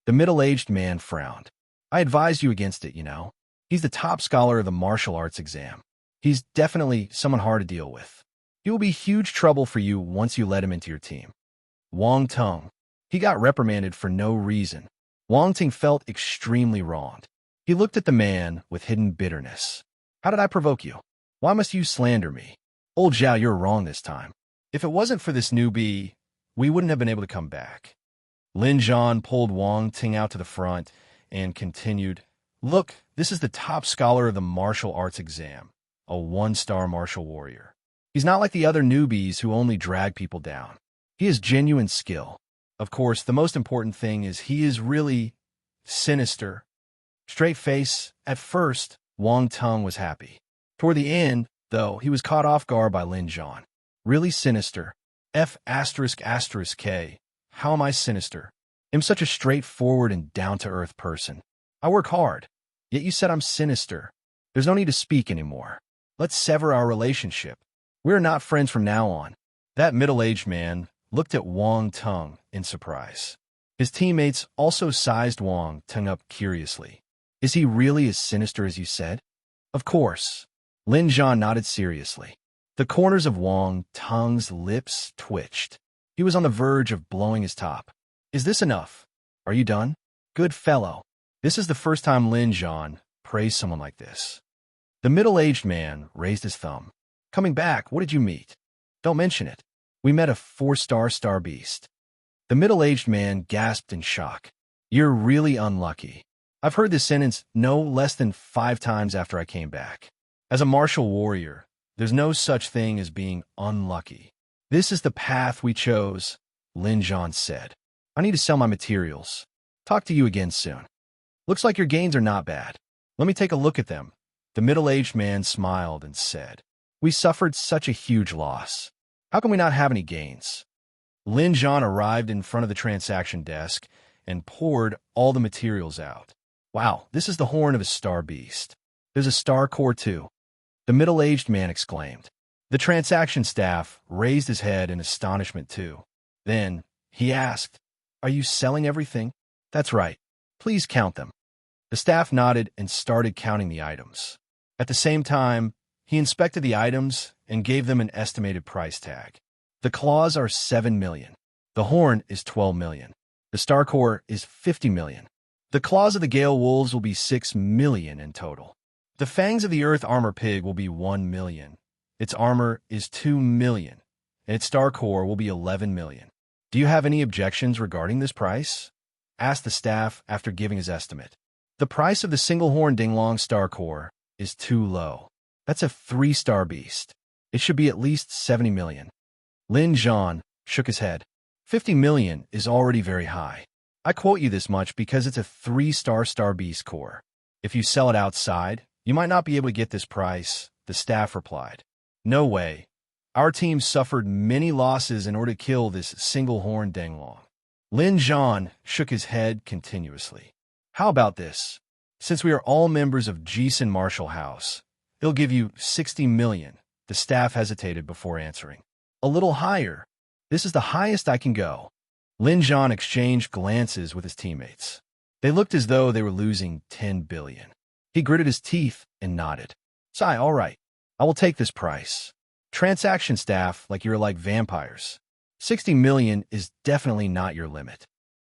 The middle-aged man frowned. I advised you against it, you know. He's the top scholar of the martial arts exam. He's definitely someone hard to deal with. He will be huge trouble for you once you let him into your team. Wang Tung. He got reprimanded for no reason. Wang Ting felt extremely wronged. He looked at the man with hidden bitterness. How did I provoke you? Why must you slander me? Old Zhao, you're wrong this time. If it wasn't for this newbie, we wouldn't have been able to come back. Lin Zhan pulled Wang Ting out to the front and continued, Look, this is the top scholar of the martial arts exam, a 1-star martial warrior. He's not like the other newbies who only drag people down. He has genuine skill. Of course, the most important thing is he is really sinister. Straight face. At first, Wang Tung was happy. Toward the end, though, he was caught off guard by Lin Zhan. Really sinister. F asterisk asterisk K. How am I sinister? I'm such a straightforward and down-to-earth person. I work hard. Yet you said I'm sinister. There's no need to speak anymore. Let's sever our relationship. We're not friends from now on. That middle-aged man looked at Wang Tung in surprise. His teammates also sized Wang Tung up curiously. Is he really as sinister as you said? Of course. Lin Zhan nodded seriously. The corners of Wang Tung's lips twitched. He was on the verge of blowing his top. Is this enough? Are you done? Good fellow. This is the first time Lin Zhan praised someone like this. The middle-aged man raised his thumb. Coming back, what did you meet? Don't mention it. We met a 4-star Star Beast. The middle-aged man gasped in shock. You're really unlucky. I've heard this sentence no less than 5 times after I came back. As a martial warrior, there's no such thing as being unlucky. This is the path we chose, Lin Zhan said. I need to sell my materials. Talk to you again soon. Looks like your gains are not bad. Let me take a look at them. The middle-aged man smiled and said, We suffered such a huge loss. How can we not have any gains? Lin Zhan arrived in front of the transaction desk and poured all the materials out. Wow, this is the horn of a star beast. There's a star core too, the middle-aged man exclaimed. The transaction staff raised his head in astonishment too. Then he asked, "Are you selling everything?" "That's right. Please count them." The staff nodded and started counting the items. At the same time, he inspected the items and gave them an estimated price tag. The claws are 7 million. The horn is 12 million. The star core is 50 million. The claws of the Gale Wolves will be 6 million in total. The fangs of the Earth Armor Pig will be 1 million. Its armor is 2 million, and its star core will be 11 million. "Do you have any objections regarding this price?" asked the staff after giving his estimate. "The price of the single-horn Dinglong star core is too low. That's a 3-star beast. It should be at least 70 million. Lin Zhan shook his head. 50 million is already very high. I quote you this much because it's a 3-star star beast core. If you sell it outside, you might not be able to get this price," the staff replied. "No way. Our team suffered many losses in order to kill this single-horn Dinglong." Lin Zhan shook his head continuously. "How about this? Since we are all members of Jisun Martial House, it'll give you 60 million. The staff hesitated before answering. "A little higher. This is the highest I can go." Lin Zhan exchanged glances with his teammates. They looked as though they were losing 10 billion. He gritted his teeth and nodded. "Sai, all right. I will take this price. Transaction staff, you're like vampires. 60 million is definitely not your limit.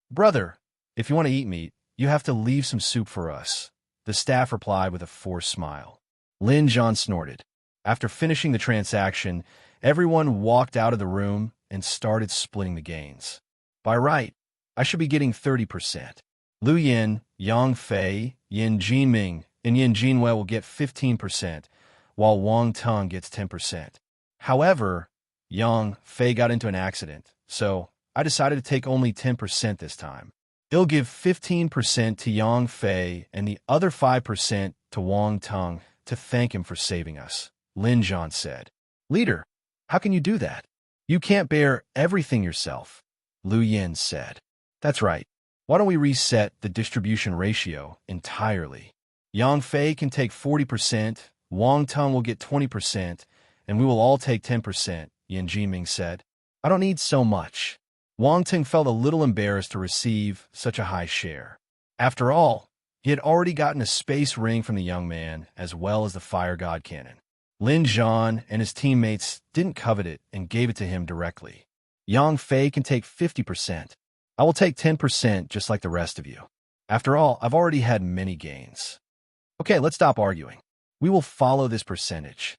Brother, if you want to eat meat, you have to leave some soup for us," the staff replied with a forced smile. Lin Zhan snorted. After finishing the transaction, everyone walked out of the room and started splitting the gains. "By right, I should be getting 30%. Lu Yin, Yang Fei, Yin Jinming, and Yin Jinwei will get 15%, while Wang Teng gets 10%. However, Yang Fei got into an accident, so I decided to take only 10% this time. It'll give 15% to Yang Fei and the other 5% to Wang Teng to thank him for saving us," Lin Zhan said. "Leader, how can you do that? You can't bear everything yourself," Lu Yin said. "That's right. Why don't we reset the distribution ratio entirely? Yang Fei can take 40%, Wang Teng will get 20%, and we will all take 10%, Yin Jinming said. "I don't need so much." Wang Teng felt a little embarrassed to receive such a high share. After all, he had already gotten a space ring from the young man, as well as the fire god cannon. Lin Zhan and his teammates didn't covet it and gave it to him directly. "Yang Fei can take 50%. I will take 10% just like the rest of you. After all, I've already had many gains." "Okay, let's stop arguing. We will follow this percentage."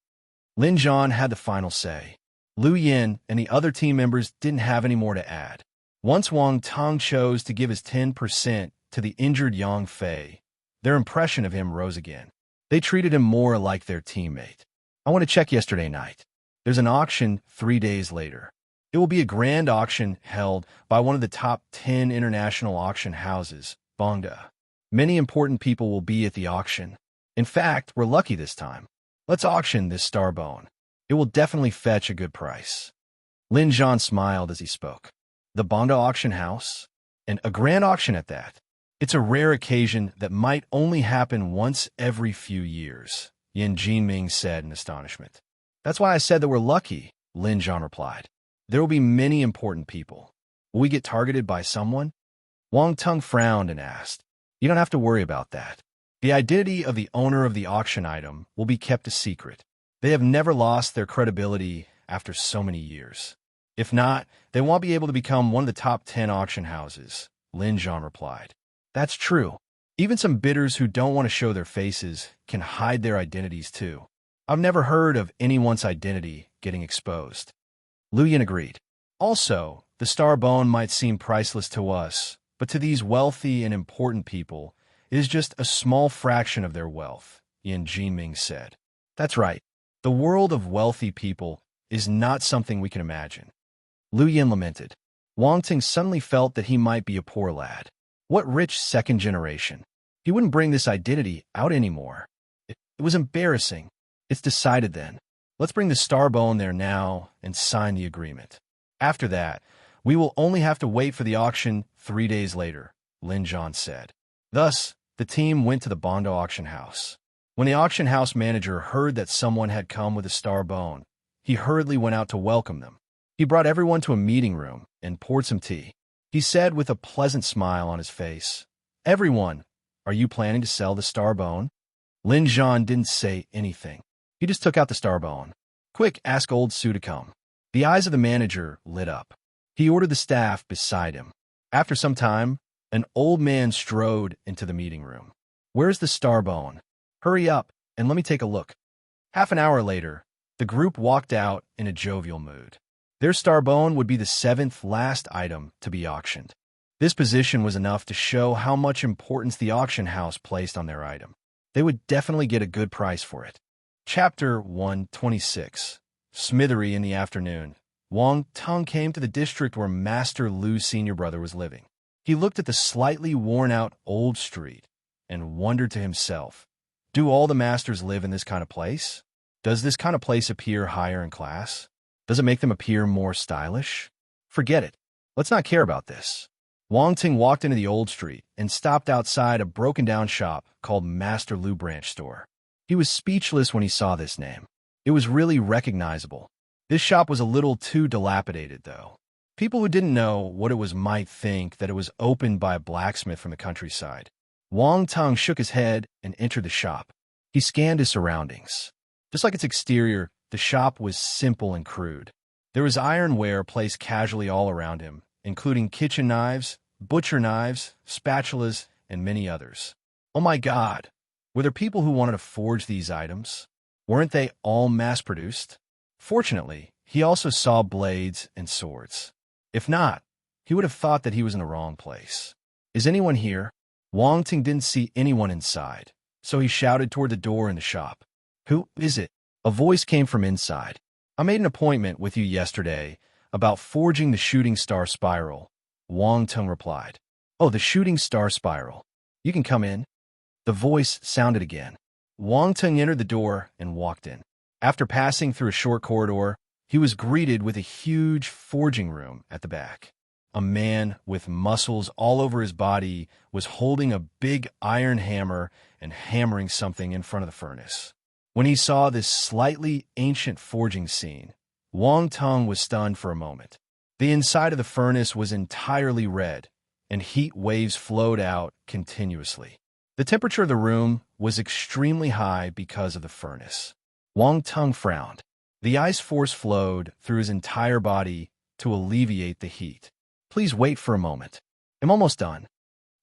Lin Zhan had the final say. Lu Yin and the other team members didn't have any more to add. Once Wang Teng chose to give his 10% to the injured Yang Fei, their impression of him rose again. They treated him more like their teammate. "I want to check yesterday night. There's an auction 3 days later. It will be a grand auction held by one of the top 10 international auction houses, Bongda. Many important people will be at the auction. In fact, we're lucky this time. Let's auction this star bone. It will definitely fetch a good price." Lin Zhan smiled as he spoke. "The Bongda auction house? And a grand auction at that. It's a rare occasion that might only happen once every few years," Yin Jinming said in astonishment. "That's why I said that we're lucky," Lin Zhan replied. "There will be many important people. Will we get targeted by someone?" Wang Teng frowned and asked. "You don't have to worry about that. The identity of the owner of the auction item will be kept a secret. They have never lost their credibility after so many years. If not, they won't be able to become one of the top 10 auction houses," Lin Zhan replied. "That's true. Even some bidders who don't want to show their faces can hide their identities too. I've never heard of anyone's identity getting exposed." Lu Yin agreed. "Also, the star bone might seem priceless to us, but to these wealthy and important people, it is just a small fraction of their wealth," Yin Jinming said. "That's right. The world of wealthy people is not something we can imagine." Lu Yin lamented. Wang Ting suddenly felt that he might be a poor lad. What rich second generation? He wouldn't bring this identity out anymore. It was embarrassing. "It's decided then. Let's bring the star bone there now and sign the agreement. After that, we will only have to wait for the auction 3 days later," Lin Zhan said. Thus, the team went to the Bondo auction house. When the auction house manager heard that someone had come with a star bone, he hurriedly went out to welcome them. He brought everyone to a meeting room and poured some tea. He said with a pleasant smile on his face, "Everyone, are you planning to sell the star bone?" Lin Zhan didn't say anything. He just took out the star bone. "Quick, ask old Sue to come." The eyes of the manager lit up. He ordered the staff beside him. After some time, an old man strode into the meeting room. "Where's the star bone? Hurry up and let me take a look." Half an hour later, the group walked out in a jovial mood. Their star bone would be the seventh last item to be auctioned. This position was enough to show how much importance the auction house placed on their item. They would definitely get a good price for it. Chapter 126. Smithery in the afternoon. Wang Tung came to the district where Master Lu's senior brother was living. He looked at the slightly worn-out old street and wondered to himself, do all the masters live in this kind of place? Does this kind of place appear higher in class? Does it make them appear more stylish? Forget it. Let's not care about this. Wang Ting walked into the old street and stopped outside a broken-down shop called Master Lu Branch Store. He was speechless when he saw this name. It was really recognizable. This shop was a little too dilapidated, though. People who didn't know what it was might think that it was opened by a blacksmith from the countryside. Wang Tung shook his head and entered the shop. He scanned his surroundings. Just like its exterior, the shop was simple and crude. There was ironware placed casually all around him, including kitchen knives, butcher knives, spatulas, and many others. Oh my God! Were there people who wanted to forge these items? Weren't they all mass-produced? Fortunately, he also saw blades and swords. If not, he would have thought that he was in the wrong place. Is anyone here? Wang Ting didn't see anyone inside, so he shouted toward the door in the shop. Who is it? A voice came from inside. I made an appointment with you yesterday about forging the shooting star spiral. Wang Tung replied. Oh, the shooting star spiral. You can come in. The voice sounded again. Wang Tung entered the door and walked in. After passing through a short corridor, he was greeted with a huge forging room at the back. A man with muscles all over his body was holding a big iron hammer and hammering something in front of the furnace. When he saw this slightly ancient forging scene, Wang Tung was stunned for a moment. The inside of the furnace was entirely red, and heat waves flowed out continuously. The temperature of the room was extremely high because of the furnace. Wang Tung frowned. The ice force flowed through his entire body to alleviate the heat. Please wait for a moment. I'm almost done.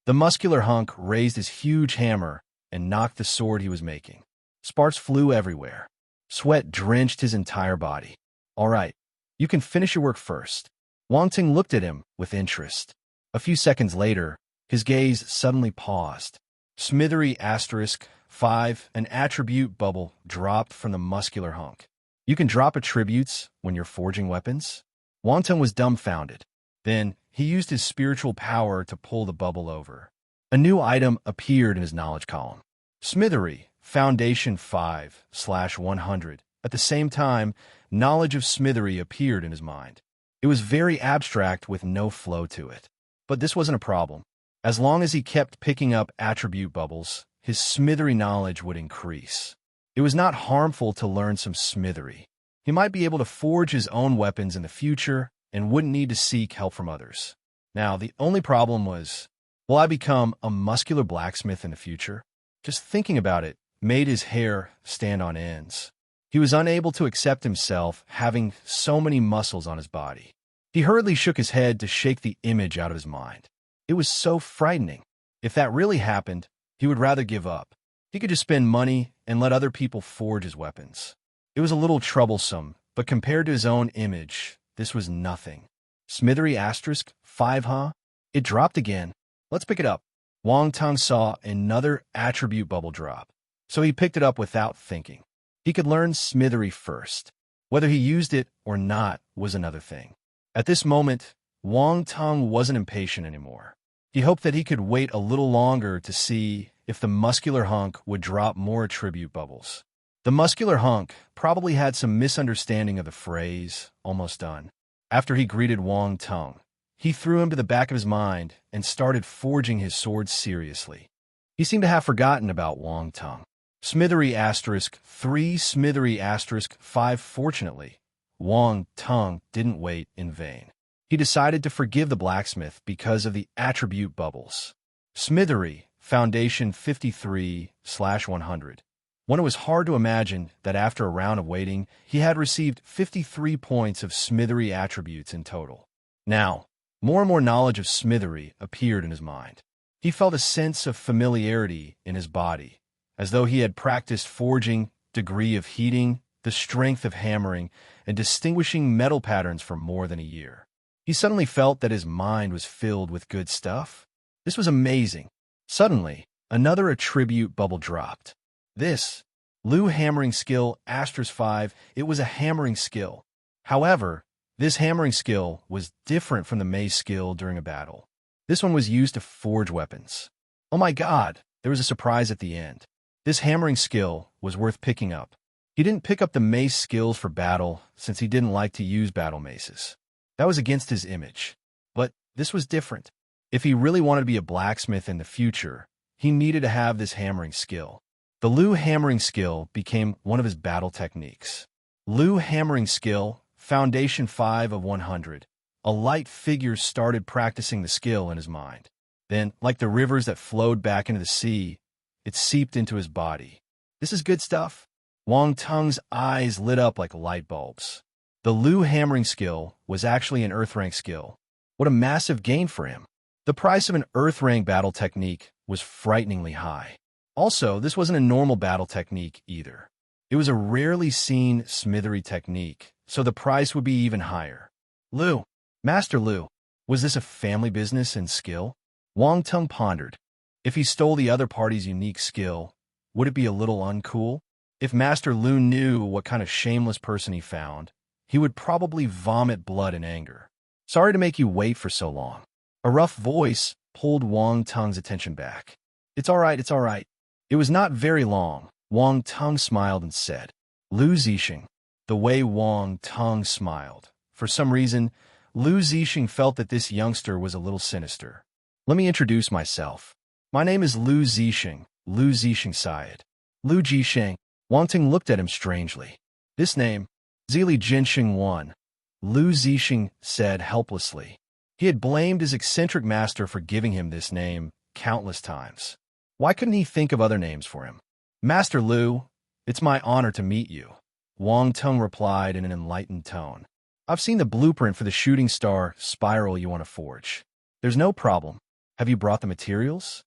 The muscular hunk raised his huge hammer and knocked the sword he was making. Sparks flew everywhere. Sweat drenched his entire body. All right, you can finish your work first. Wang Ting looked at him with interest. A few seconds later, his gaze suddenly paused. Smithery *5, an attribute bubble dropped from the muscular hunk. You can drop attributes when you're forging weapons? Wang Tung was dumbfounded. Then, he used his spiritual power to pull the bubble over. A new item appeared in his knowledge column. Smithery, Foundation 5/100. At the same time, knowledge of Smithery appeared in his mind. It was very abstract with no flow to it. But this wasn't a problem. As long as he kept picking up attribute bubbles, his Smithery knowledge would increase. It was not harmful to learn some Smithery. He might be able to forge his own weapons in the future and wouldn't need to seek help from others. Now, the only problem was, will I become a muscular blacksmith in the future? Just thinking about it made his hair stand on ends. He was unable to accept himself having so many muscles on his body. He hurriedly shook his head to shake the image out of his mind. It was so frightening. If that really happened, he would rather give up. He could just spend money and let other people forge his weapons. It was a little troublesome, but compared to his own image, this was nothing. Smithery *5, huh? It dropped again. Let's pick it up. Wang Tung saw another attribute bubble drop, so he picked it up without thinking. He could learn Smithery first. Whether he used it or not was another thing. At this moment, Wang Tung wasn't impatient anymore. He hoped that he could wait a little longer to see if the muscular hunk would drop more attribute bubbles. The muscular hunk probably had some misunderstanding of the phrase, almost done. After he greeted Wang Tung, He threw him to the back of his mind and started forging his sword seriously. He seemed to have forgotten about Wang Tung. Smithery asterisk 3 smithery asterisk 5 Fortunately, Wang Tung didn't wait in vain. He decided to forgive the blacksmith because of the attribute bubbles. Smithery, Foundation 53/100. When it was hard to imagine that after a round of waiting, he had received 53 points of Smithery attributes in total. Now, more and more knowledge of Smithery appeared in his mind. He felt a sense of familiarity in his body, as though he had practiced forging, degree of heating, the strength of hammering, and distinguishing metal patterns for more than a year. He suddenly felt that his mind was filled with good stuff. This was amazing. Suddenly, another attribute bubble dropped. This, Lu hammering skill *5, it was a hammering skill. However, this hammering skill was different from the mace skill during a battle. This one was used to forge weapons. Oh my god, there was a surprise at the end. This hammering skill was worth picking up. He didn't pick up the mace skills for battle since he didn't like to use battle maces. That was against his image. But this was different. If he really wanted to be a blacksmith in the future, he needed to have this hammering skill. The Lu hammering skill became one of his battle techniques. Lu hammering skill, Foundation 5/100. A light figure started practicing the skill in his mind. Then, like the rivers that flowed back into the sea, it seeped into his body. This is good stuff. Wang Tung's eyes lit up like light bulbs. The Lu hammering skill was actually an Earth rank skill. What a massive gain for him. The price of an Earth rank battle technique was frighteningly high. Also, this wasn't a normal battle technique either. It was a rarely seen smithery technique, so the price would be even higher. Lu, Master Lu, was this a family business and skill? Wang Tung pondered. If he stole the other party's unique skill, would it be a little uncool? If Master Lu knew what kind of shameless person he found, he would probably vomit blood in anger. Sorry to make you wait for so long. A rough voice pulled Wang Tung's attention back. It's all right, it's all right. It was not very long. Wang Tung smiled and said, Lu Zixing. The way Wang Tung smiled. For some reason, Lu Zixing felt that this youngster was a little sinister. Let me introduce myself. My name is Lu Zixing, Lu Zixing Syed. Lu Zixing. Wang Tung looked at him strangely. This name, Zili Jinxing 1. Lu Zixing said helplessly. He had blamed his eccentric master for giving him this name countless times. Why couldn't he think of other names for him? Master Lu, it's my honor to meet you, Wang Tung replied in an enlightened tone. I've seen the blueprint for the shooting star spiral you want to forge. There's no problem. Have you brought the materials?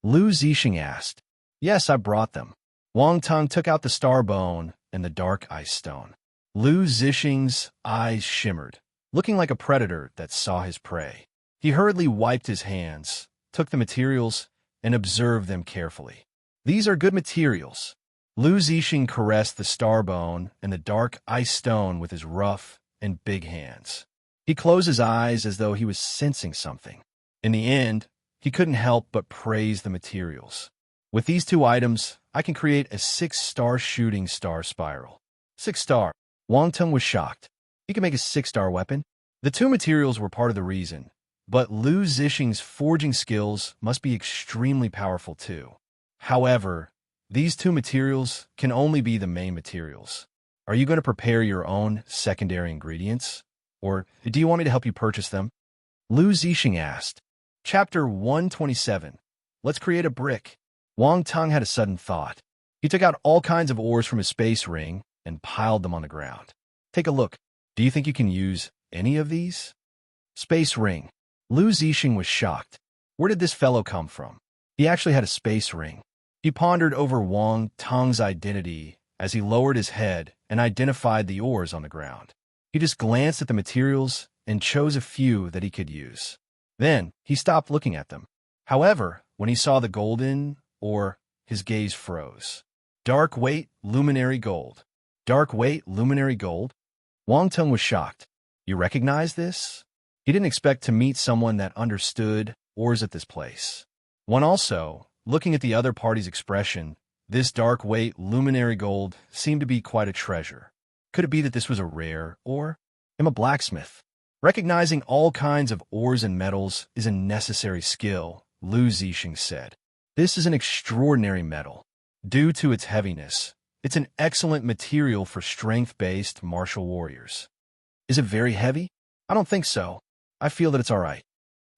Lu Zixing asked. Yes, I brought them. Wang Tung took out the star bone and the dark ice stone. Lu Zixing's eyes shimmered, looking like a predator that saw his prey. He hurriedly wiped his hands, took the materials, and observed them carefully. These are good materials. Lu Zixing caressed the star bone and the dark ice stone with his rough and big hands. He closed his eyes as though he was sensing something. In the end, he couldn't help but praise the materials. With these two items, I can create a 6-star shooting star spiral. 6-star. Wang Tung was shocked. He could make a 6-star weapon? The two materials were part of the reason, but Lu Zixing's forging skills must be extremely powerful too. However, these two materials can only be the main materials. Are you going to prepare your own secondary ingredients? Or do you want me to help you purchase them? Lu Zixing asked. Chapter 127. Let's create a brick. Wang Tung had a sudden thought. He took out all kinds of ores from his space ring and piled them on the ground. Take a look. Do you think you can use any of these? Space ring. Lu Zixing was shocked. Where did this fellow come from? He actually had a space ring. He pondered over Wang Tung's identity as he lowered his head and identified the ores on the ground. He just glanced at the materials and chose a few that he could use. Then he stopped looking at them. However, when he saw the golden ore, his gaze froze. Dark weight, luminary gold. Dark weight, luminary gold? Wang Tung was shocked. You recognize this? He didn't expect to meet someone that understood ores at this place. When also, looking at the other party's expression, this dark weight, luminary gold seemed to be quite a treasure. Could it be that this was a rare ore? I'm a blacksmith. Recognizing all kinds of ores and metals is a necessary skill, Lu Zixing said. This is an extraordinary metal. Due to its heaviness, it's an excellent material for strength-based martial warriors. Is it very heavy? I don't think so. I feel that it's all right.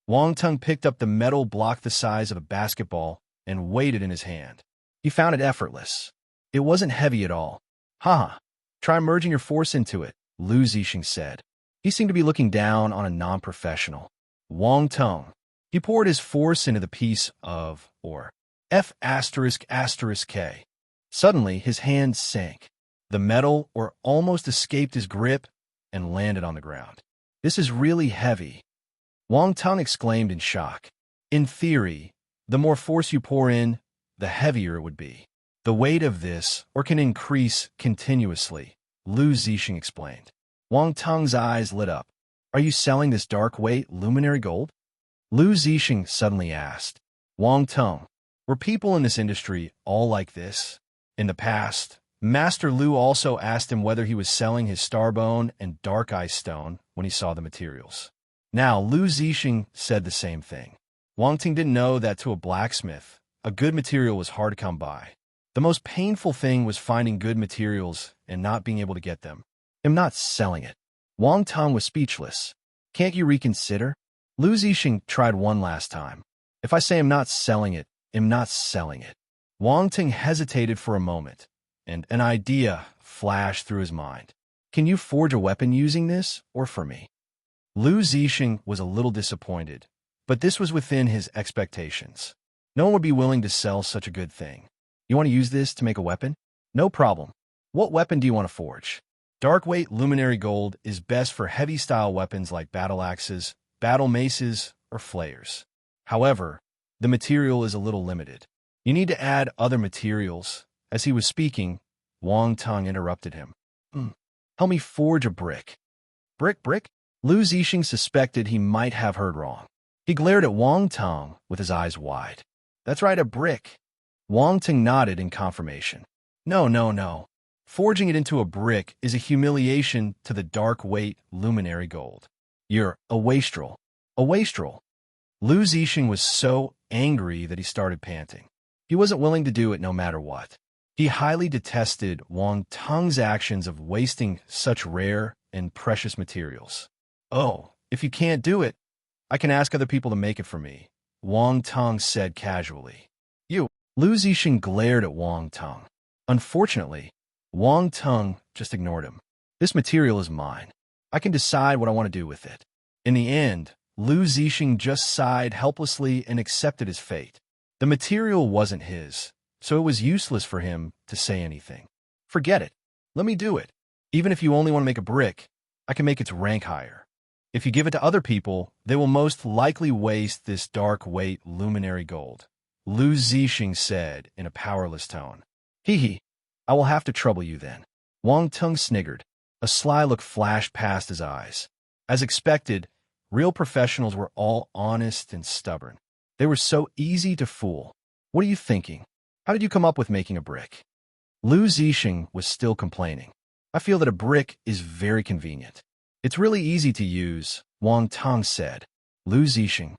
Wang Tung picked up the metal block the size of a basketball and weighed it in his hand. He found it effortless. It wasn't heavy at all. Haha. Try merging your force into it, Lu Zixing said. He seemed to be looking down on a non-professional. Wang Tung. He poured his force into the piece of, or, F***K. Suddenly, his hand sank. The metal, or almost escaped his grip, and landed on the ground. This is really heavy. Wang Tung exclaimed in shock. In theory, the more force you pour in, the heavier it would be. The weight of this, or can increase continuously, Lu Zixing explained. Wang Tung's eyes lit up. Are you selling this dark weight luminary gold? Lu Zixing suddenly asked. Wang Tung, were people in this industry all like this? In the past, Master Lu also asked him whether he was selling his starbone and dark ice stone when he saw the materials. Now, Lu Zixing said the same thing. Wang Tung didn't know that to a blacksmith, a good material was hard to come by. The most painful thing was finding good materials and not being able to get them. I'm not selling it. Wang Tung was speechless. Can't you reconsider? Lu Zixing tried one last time. If I say I'm not selling it, I'm not selling it. Wang Tung hesitated for a moment, and an idea flashed through his mind. Can you forge a weapon using this, or for me? Lu Zixing was a little disappointed, but this was within his expectations. No one would be willing to sell such a good thing. You want to use this to make a weapon? No problem. What weapon do you want to forge? Dark-weight luminary gold is best for heavy-style weapons like battle axes, battle maces, or flayers. However, the material is a little limited. You need to add other materials. As he was speaking, Wang Tung interrupted him. Help me forge a brick. Brick? Lu Zixing suspected he might have heard wrong. He glared at Wang Tung with his eyes wide. That's right, a brick. Wang Tung nodded in confirmation. No. Forging it into a brick is a humiliation to the dark-weight luminary gold. You're a wastrel. A wastrel. Lu Zixing was so angry that he started panting. He wasn't willing to do it no matter what. He highly detested Wang Tung's actions of wasting such rare and precious materials. Oh, if you can't do it, I can ask other people to make it for me, Wang Tung said casually. You. Lu Zixing glared at Wang Tung. Unfortunately, Wang Tung just ignored him. This material is mine. I can decide what I want to do with it. In the end, Lu Zixing just sighed helplessly and accepted his fate. The material wasn't his, so it was useless for him to say anything. Forget it. Let me do it. Even if you only want to make a brick, I can make its rank higher. If you give it to other people, they will most likely waste this dark-weight luminary gold, Lu Zixing said in a powerless tone. Hee, I will have to trouble you then. Wang Tung sniggered. A sly look flashed past his eyes. As expected, real professionals were all honest and stubborn. They were so easy to fool. What are you thinking? How did you come up with making a brick? Lu Zixing was still complaining. I feel that a brick is very convenient. It's really easy to use, Wang Tung said. Lu Zixing.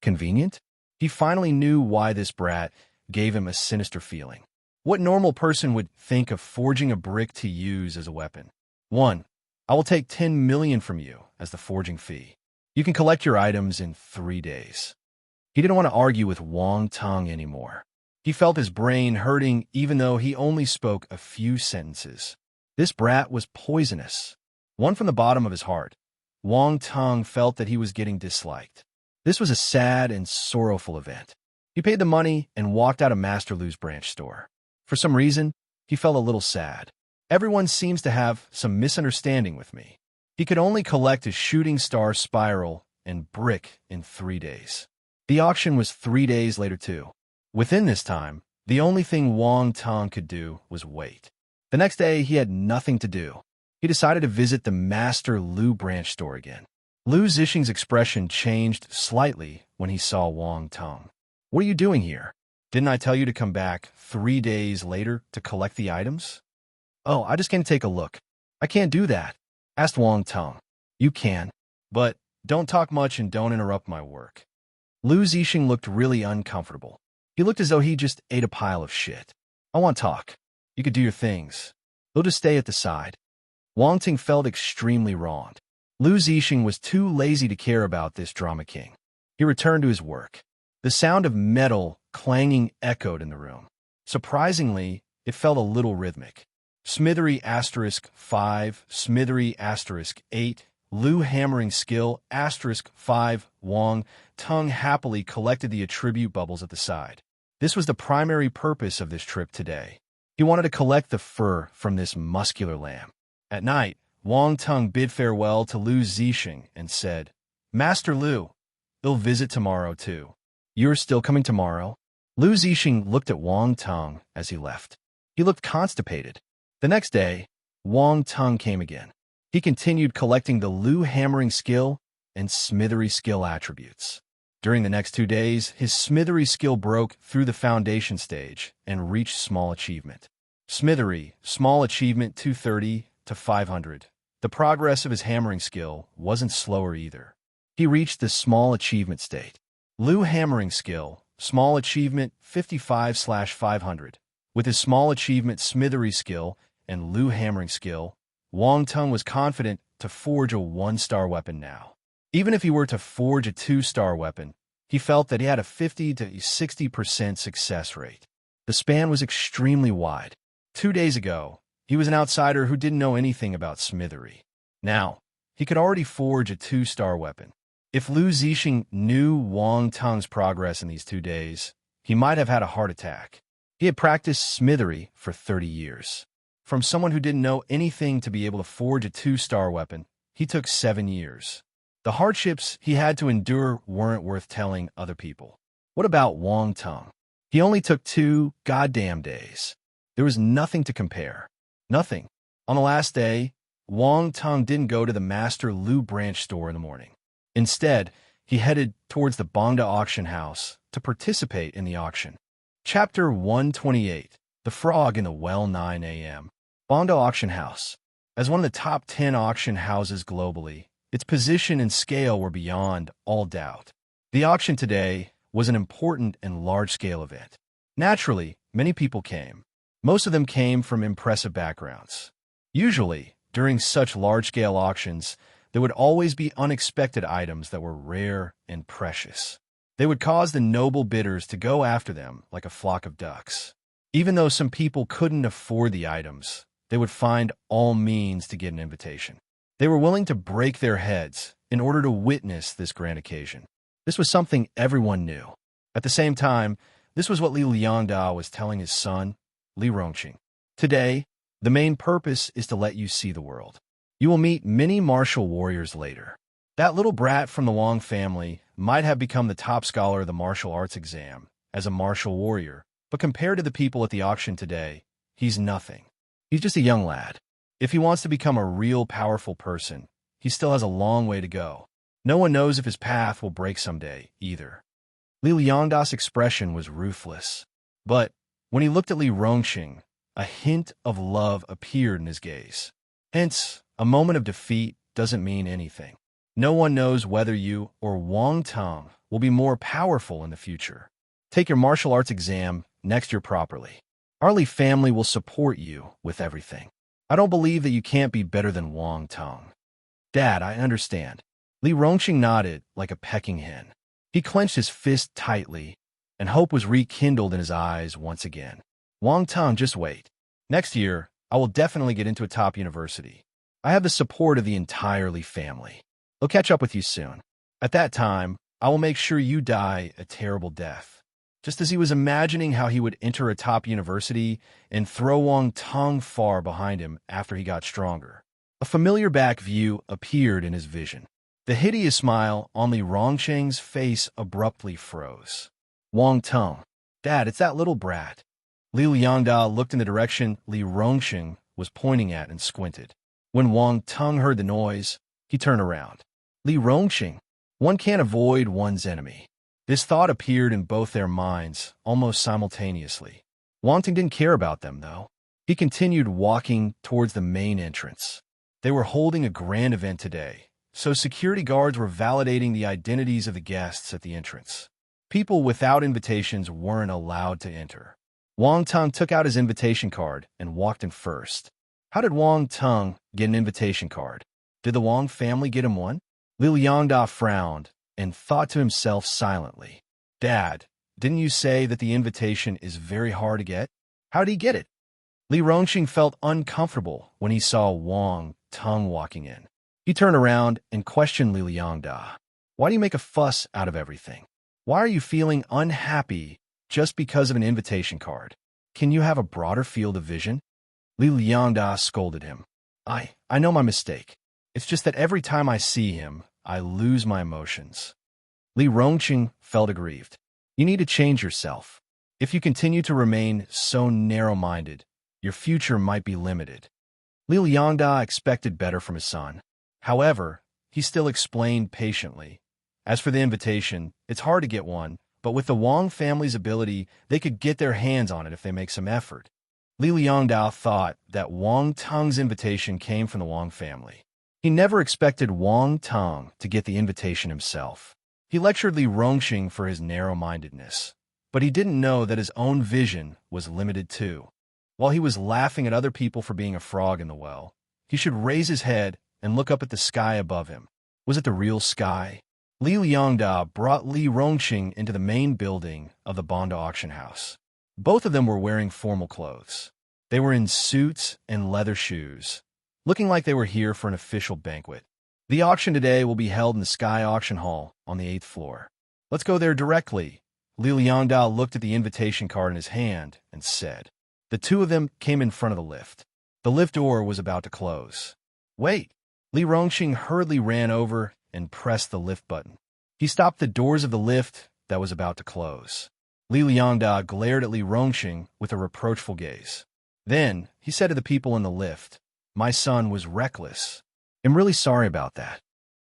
Convenient? He finally knew why this brat gave him a sinister feeling. What normal person would think of forging a brick to use as a weapon? 1. I will take 10 million from you as the forging fee. You can collect your items in 3 days. He didn't want to argue with Wang Tung anymore. He felt his brain hurting even though he only spoke a few sentences. This brat was poisonous. One from the bottom of his heart, Wang Tung felt that he was getting disliked. This was a sad and sorrowful event. He paid the money and walked out of Master Lu's branch store. For some reason, he felt a little sad. Everyone seems to have some misunderstanding with me. He could only collect his shooting star spiral and brick in 3 days. The auction was 3 days later too. Within this time, the only thing Wang Tung could do was wait. The next day, he had nothing to do. He decided to visit the Master Lu branch store again. Lu Zixing's expression changed slightly when he saw Wang Tung. What are you doing here? Didn't I tell you to come back 3 days later to collect the items? Oh, I just came to take a look. I can't do that, asked Wang Tung. You can. But don't talk much and don't interrupt my work. Lu Zixing looked really uncomfortable. He looked as though he just ate a pile of shit. I want talk. You could do your things. They'll just stay at the side. Wang Ting felt extremely wronged. Lu Zixing was too lazy to care about this drama king. He returned to his work. The sound of metal clanging echoed in the room. Surprisingly, it felt a little rhythmic. Smithery *5, Smithery *8, Lu hammering skill *5, Wang Tung happily collected the attribute bubbles at the side. This was the primary purpose of this trip today. He wanted to collect the fur from this muscular lamb. At night, Wang Tung bid farewell to Lu Zixing and said, "Master Lu, they'll visit tomorrow too. You're still coming tomorrow?" Lu Zixing looked at Wang Tung as he left. He looked constipated. The next day, Wang Tung came again. He continued collecting the Lu hammering skill and smithery skill attributes. During the next 2 days, his smithery skill broke through the foundation stage and reached small achievement. Smithery, small achievement 230 to 500. The progress of his hammering skill wasn't slower either. He reached the small achievement state. Lu hammering skill, small achievement 55/500. With his small achievement smithery skill and Lu hammering skill, Wang Tung was confident to forge a 1-star weapon now. Even if he were to forge a 2-star weapon, he felt that he had a 50 to 60% success rate. The span was extremely wide. 2 days ago, he was an outsider who didn't know anything about smithery. Now, he could already forge a 2-star weapon. If Lu Zixing knew Wang Tung's progress in these 2 days, he might have had a heart attack. He had practiced smithery for 30 years. From someone who didn't know anything to be able to forge a 2-star weapon, he took 7 years. The hardships he had to endure weren't worth telling other people. What about Wang Tung? He only took 2 goddamn days. There was nothing to compare. Nothing. On the last day, Wang Tung didn't go to the Master Lu branch store in the morning. Instead, he headed towards the Bongda auction house to participate in the auction. Chapter 128, The Frog in the Well 9 a.m. Bongda Auction House. As one of the top 10 auction houses globally, its position and scale were beyond all doubt. The auction today was an important and large-scale event. Naturally, many people came. Most of them came from impressive backgrounds. Usually, during such large-scale auctions, there would always be unexpected items that were rare and precious. They would cause the noble bidders to go after them like a flock of ducks. Even though some people couldn't afford the items, they would find all means to get an invitation. They were willing to break their heads in order to witness this grand occasion. This was something everyone knew. At the same time, this was what Li Liangda was telling his son, Li Rongqing. Today, the main purpose is to let you see the world. You will meet many martial warriors later. That little brat from the Wang family might have become the top scholar of the martial arts exam as a martial warrior, but compared to the people at the auction today, he's nothing. He's just a young lad. If he wants to become a real powerful person, he still has a long way to go. No one knows if his path will break someday, either. Li Liangda's expression was ruthless. But when he looked at Li Rongqing, a hint of love appeared in his gaze. Hence, a moment of defeat doesn't mean anything. No one knows whether you or Wang Tung will be more powerful in the future. Take your martial arts exam next year properly. Our Li family will support you with everything. I don't believe that you can't be better than Wang Tung. Dad, I understand. Li Rongqing nodded like a pecking hen. He clenched his fist tightly, and hope was rekindled in his eyes once again. Wang Tung, just wait. Next year, I will definitely get into a top university. I have the support of the entire Li family. I'll catch up with you soon. At that time, I will make sure you die a terrible death. Just as he was imagining how he would enter a top university and throw Wang Tung far behind him after he got stronger, a familiar back view appeared in his vision. The hideous smile on Li Rongqing's face abruptly froze. Wang Tung. Dad, it's that little brat. Li Liangda looked in the direction Li Rongqing was pointing at and squinted. When Wang Tung heard the noise, he turned around. Li Rongqing. One can't avoid one's enemy. This thought appeared in both their minds almost simultaneously. Wang Tung didn't care about them, though. He continued walking towards the main entrance. They were holding a grand event today, so security guards were validating the identities of the guests at the entrance. People without invitations weren't allowed to enter. Wang Tung took out his invitation card and walked in first. How did Wang Tung get an invitation card? Did the Wang family get him one? Liu Yangda frowned and thought to himself silently. Dad, didn't you say that the invitation is very hard to get? How did he get it? Li Rongxing felt uncomfortable when he saw Wang Tung walking in. He turned around and questioned Li Yangda. Why do you make a fuss out of everything? Why are you feeling unhappy just because of an invitation card? Can you have a broader field of vision? Li Yangda scolded him. I know my mistake. It's just that every time I see him, I lose my emotions. Li Rongqing felt aggrieved. You need to change yourself. If you continue to remain so narrow-minded, your future might be limited. Li Yangda expected better from his son. However, he still explained patiently. As for the invitation, it's hard to get one, but with the Wang family's ability, they could get their hands on it if they make some effort. Li Yangda thought that Wang Tung's invitation came from the Wang family. He never expected Wang Tung to get the invitation himself. He lectured Li Rongxing for his narrow-mindedness, but he didn't know that his own vision was limited too. While he was laughing at other people for being a frog in the well, he should raise his head and look up at the sky above him. Was it the real sky? Li Yangda brought Li Rongxing into the main building of the Banda auction house. Both of them were wearing formal clothes. They were in suits and leather shoes, looking like they were here for an official banquet. The auction today will be held in the Sky Auction Hall on the 8th floor. Let's go there directly. Li Yangda looked at the invitation card in his hand and said. The two of them came in front of the lift. The lift door was about to close. Wait! Li Rongxing hurriedly ran over and pressed the lift button. He stopped the doors of the lift that was about to close. Li Yangda glared at Li Rongxing with a reproachful gaze. Then he said to the people in the lift, My son was reckless. I'm really sorry about that.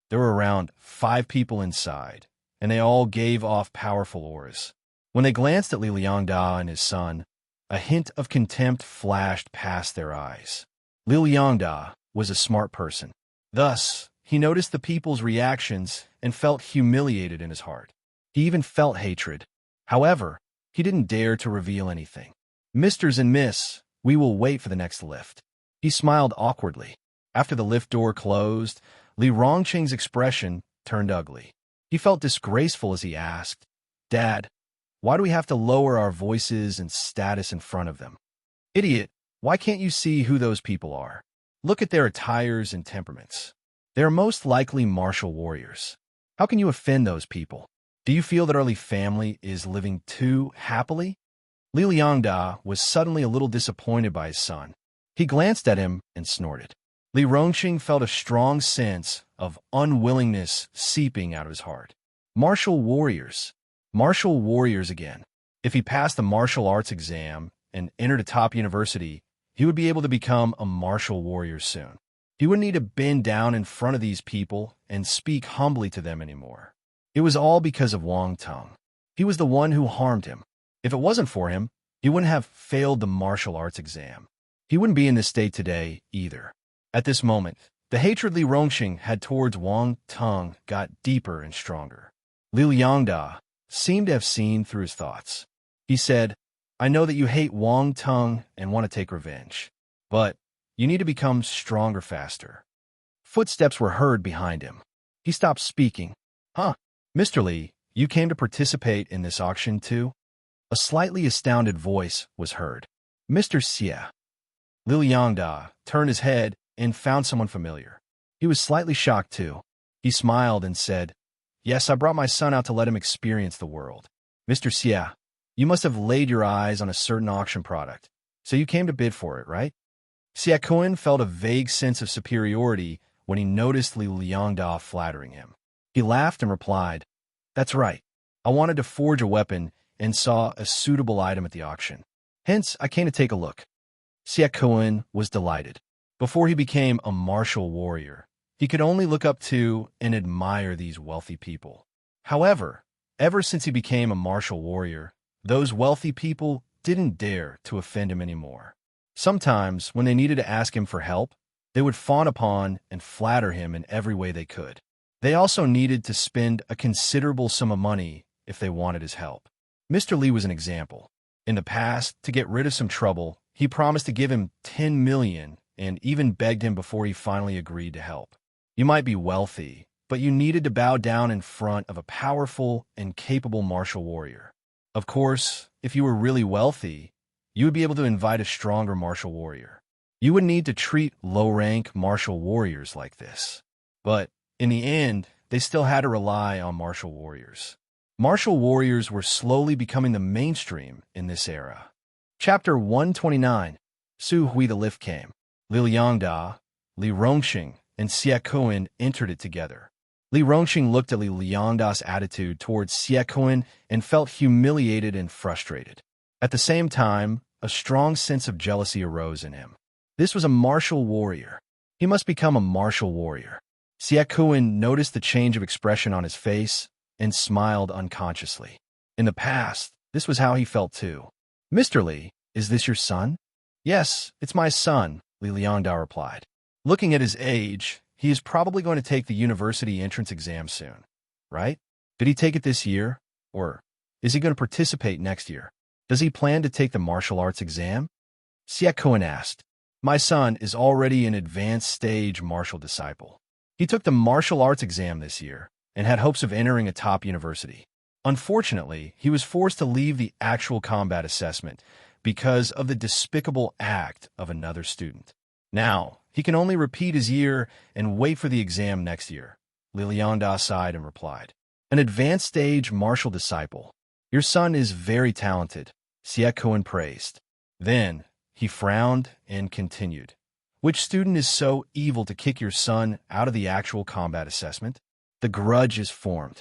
There were around 5 people inside, and they all gave off powerful auras. When they glanced at Li Yangda and his son, a hint of contempt flashed past their eyes. Li Yangda was a smart person. Thus, he noticed the people's reactions and felt humiliated in his heart. He even felt hatred. However, he didn't dare to reveal anything. Misters and Miss, we will wait for the next lift. He smiled awkwardly. After the lift door closed, Li Rongqing's expression turned ugly. He felt disgraceful as he asked, Dad, why do we have to lower our voices and status in front of them? Idiot, why can't you see who those people are? Look at their attires and temperaments. They are most likely martial warriors. How can you offend those people? Do you feel that our Li family is living too happily? Li Yangda was suddenly a little disappointed by his son. He glanced at him and snorted. Li Rongqing felt a strong sense of unwillingness seeping out of his heart. Martial warriors. Martial warriors again. If he passed the martial arts exam and entered a top university, he would be able to become a martial warrior soon. He wouldn't need to bend down in front of these people and speak humbly to them anymore. It was all because of Wang Tung. He was the one who harmed him. If it wasn't for him, he wouldn't have failed the martial arts exam. He wouldn't be in this state today either. At this moment, the hatred Li Rongxing had towards Wang Tung got deeper and stronger. Li Yangda seemed to have seen through his thoughts. He said, I know that you hate Wang Tung and want to take revenge, but you need to become stronger faster. Footsteps were heard behind him. He stopped speaking. Huh, Mr. Li, you came to participate in this auction too? A slightly astounded voice was heard. Mr. Xie. Li Yangda turned his head and found someone familiar. He was slightly shocked too. He smiled and said, Yes, I brought my son out to let him experience the world. Mr. Xie, you must have laid your eyes on a certain auction product, so you came to bid for it, right? Xie Kun felt a vague sense of superiority when he noticed Li Yangda flattering him. He laughed and replied, That's right. I wanted to forge a weapon and saw a suitable item at the auction. Hence, I came to take a look. Xie Kun was delighted. Before he became a martial warrior, he could only look up to and admire these wealthy people. However, ever since he became a martial warrior, those wealthy people didn't dare to offend him anymore. Sometimes, when they needed to ask him for help, They would fawn upon and flatter him in every way they could. They also needed to spend a considerable sum of money if they wanted his help. Mr. Lee was an example. In the past, to get rid of some trouble, he promised to give him 10 million and even begged him before he finally agreed to help. You might be wealthy, but you needed to bow down in front of a powerful and capable martial warrior. Of course, if you were really wealthy, you would be able to invite a stronger martial warrior. You would need to treat low-rank martial warriors like this. But in the end, they still had to rely on martial warriors. Martial warriors were slowly becoming the mainstream in this era. Chapter 129. Su Hui the lift came. Li Liangda, Li Rongxing, and Xie Kuan entered it together. Li Rongxing looked at Li Liangda's attitude towards Xie Kuan and felt humiliated and frustrated. At the same time, a strong sense of jealousy arose in him. This was a martial warrior. He must become a martial warrior. Xie Kuan noticed the change of expression on his face and smiled unconsciously. In the past, this was how he felt too. Mr. Li, is this your son? Yes, it's my son, Li Liangda replied. Looking at his age, he is probably going to take the university entrance exam soon, right? Did he take it this year? Or is he going to participate next year? Does he plan to take the martial arts exam? Xie Kuan asked. My son is already an advanced stage martial disciple. He took the martial arts exam this year and had hopes of entering a top university. Unfortunately, he was forced to leave the actual combat assessment because of the despicable act of another student. Now, he can only repeat his year and wait for the exam next year. Li Liangda sighed and replied. An advanced stage martial disciple. Your son is very talented, Xie Kuan praised. Then, he frowned and continued. Which student is so evil to kick your son out of the actual combat assessment? The grudge is formed.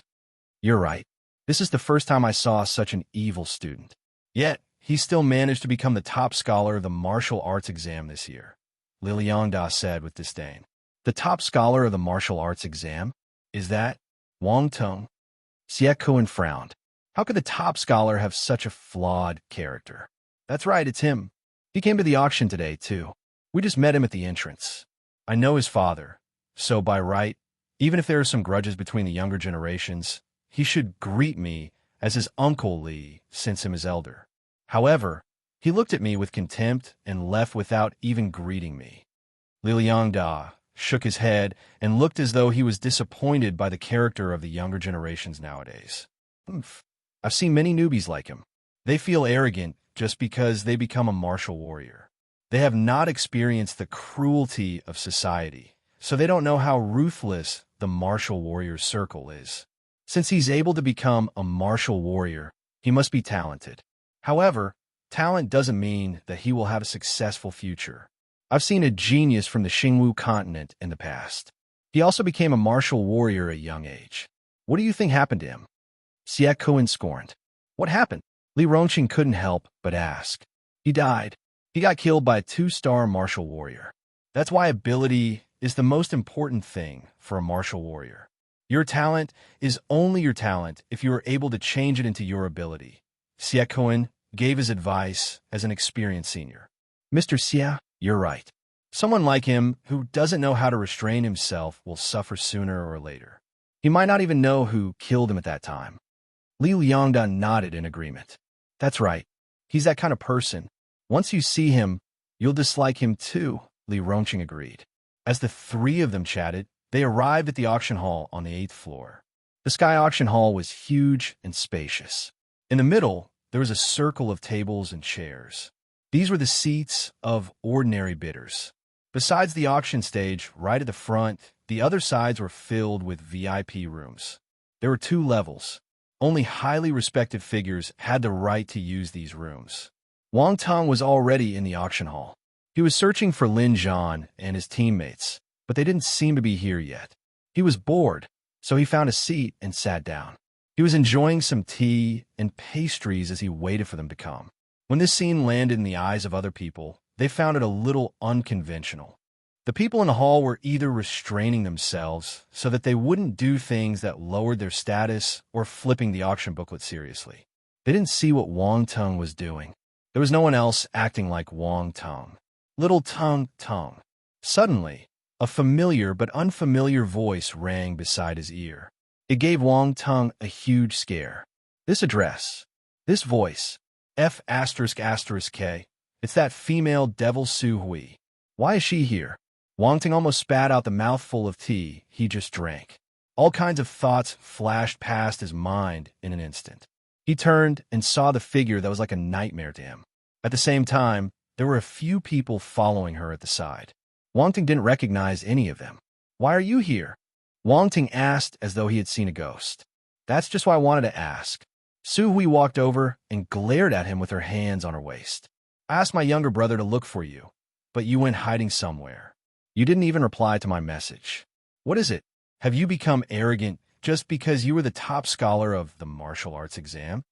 You're right. This is the first time I saw such an evil student. Yet, he still managed to become the top scholar of the martial arts exam this year, Li Liangda said with disdain. The top scholar of the martial arts exam? Is that Wang Tong? Xie Kuan frowned. How could the top scholar have such a flawed character? That's right, it's him. He came to the auction today, too. We just met him at the entrance. I know his father, so by right, even if there are some grudges between the younger generations, he should greet me as his Uncle Li, since him as elder. However, he looked at me with contempt and left without even greeting me. Li Liangda shook his head and looked as though he was disappointed by the character of the younger generations nowadays. I've seen many newbies like him. They feel arrogant just because they become a martial warrior. They have not experienced the cruelty of society, so they don't know how ruthless the martial warrior's circle is. Since he's able to become a martial warrior, he must be talented. However, talent doesn't mean that he will have a successful future. I've seen a genius from the Xingwu continent in the past. He also became a martial warrior at a young age. What do you think happened to him? Xie Kuan scorned. What happened? Li Rongxing couldn't help but ask. He died. He got killed by a 2-star martial warrior. That's why ability is the most important thing for a martial warrior. Your talent is only your talent if you are able to change it into your ability. Xie Kuan gave his advice as an experienced senior. Mr. Xie, you're right. Someone like him who doesn't know how to restrain himself will suffer sooner or later. He might not even know who killed him at that time. Li Liangda nodded in agreement. That's right. He's that kind of person. Once you see him, you'll dislike him too, Li Rongxing agreed. As the three of them chatted, they arrived at the auction hall on the 8th floor. The Sky Auction Hall was huge and spacious. In the middle, there was a circle of tables and chairs. These were the seats of ordinary bidders. Besides the auction stage, right at the front, the other sides were filled with VIP rooms. There were 2 levels. Only highly respected figures had the right to use these rooms. Wang Tong was already in the auction hall. He was searching for Lin Zhan and his teammates, but they didn't seem to be here yet. He was bored, so he found a seat and sat down. He was enjoying some tea and pastries as he waited for them to come. When this scene landed in the eyes of other people, they found it a little unconventional. The people in the hall were either restraining themselves so that they wouldn't do things that lowered their status or flipping the auction booklet seriously. They didn't see what Wang Tong was doing. There was no one else acting like Wang Tong. Little Tung Tung. Suddenly, a familiar but unfamiliar voice rang beside his ear. It gave Wang Tung a huge scare. This address, this voice, F asterisk asterisk K, it's that female devil Su Hui. Why is she here? Wang Tung almost spat out the mouthful of tea he just drank. All kinds of thoughts flashed past his mind in an instant. He turned and saw the figure that was like a nightmare to him. At the same time, there were a few people following her at the side. Wang Tung didn't recognize any of them. Why are you here? Wang Tung asked as though he had seen a ghost. That's just why I wanted to ask. Su Hui walked over and glared at him with her hands on her waist. I asked my younger brother to look for you, but you went hiding somewhere. You didn't even reply to my message. What is it? Have you become arrogant just because you were the top scholar of the martial arts exam?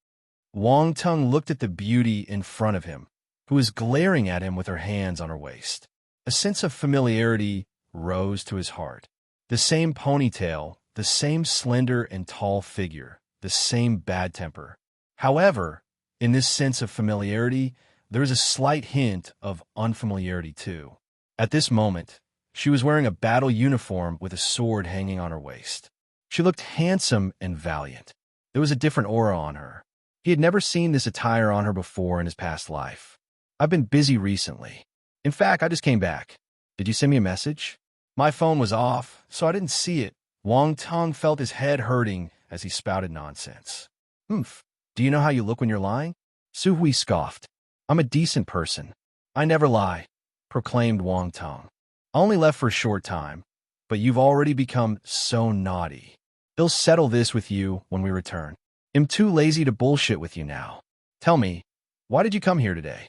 Wang Tung looked at the beauty in front of him, who was glaring at him with her hands on her waist. A sense of familiarity rose to his heart. The same ponytail, the same slender and tall figure, the same bad temper. However, in this sense of familiarity, there is a slight hint of unfamiliarity too. At this moment, she was wearing a battle uniform with a sword hanging on her waist. She looked handsome and valiant. There was a different aura on her. He had never seen this attire on her before in his past life. I've been busy recently. In fact, I just came back. Did you send me a message? My phone was off, so I didn't see it. Wang Tung felt his head hurting as he spouted nonsense. Oomph. Do you know how you look when you're lying? Su Hui scoffed. I'm a decent person. I never lie, proclaimed Wang Tung. I only left for a short time, but you've already become so naughty. They'll settle this with you when we return. I'm too lazy to bullshit with you now. Tell me, why did you come here today?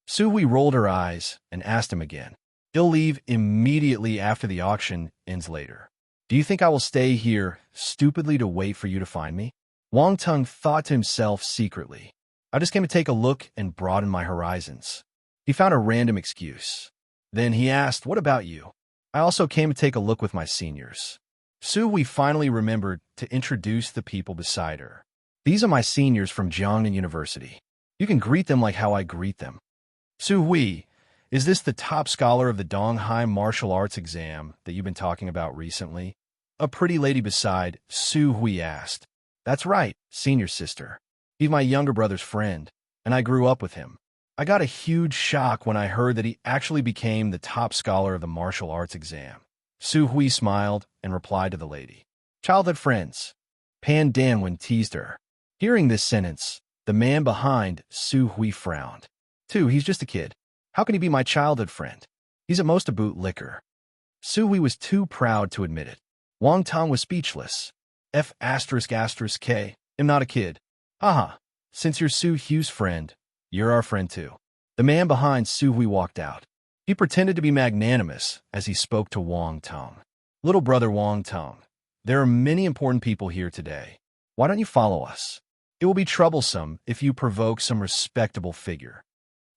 Su Hui rolled her eyes and asked him again. He'll leave immediately after the auction ends later. Do you think I will stay here stupidly to wait for you to find me? Wang Tung thought to himself secretly. I just came to take a look and broaden my horizons. He found a random excuse. Then he asked, what about you? I also came to take a look with my seniors. Su Hui finally remembered to introduce the people beside her. These are my seniors from Jiangnan University. You can greet them like how I greet them. Su Hui, is this the top scholar of the Donghai martial arts exam that you've been talking about recently? A pretty lady beside Su Hui asked. That's right, senior sister. He's my younger brother's friend, and I grew up with him. I got a huge shock when I heard that he actually became the top scholar of the martial arts exam. Su Hui smiled and replied to the lady. Childhood friends. Pan Danwen teased her. Hearing this sentence, the man behind Su Hui frowned. He's just a kid. How can he be my childhood friend? He's at most a bootlicker. Su Hui was too proud to admit it. Wang Tung was speechless. F asterisk asterisk K. I'm not a kid. Haha. Since you're Su Hui's friend, you're our friend too. The man behind Su Hui walked out. He pretended to be magnanimous as he spoke to Wang Tung. Little brother Wang Tung, there are many important people here today. Why don't you follow us? It will be troublesome if you provoke some respectable figure.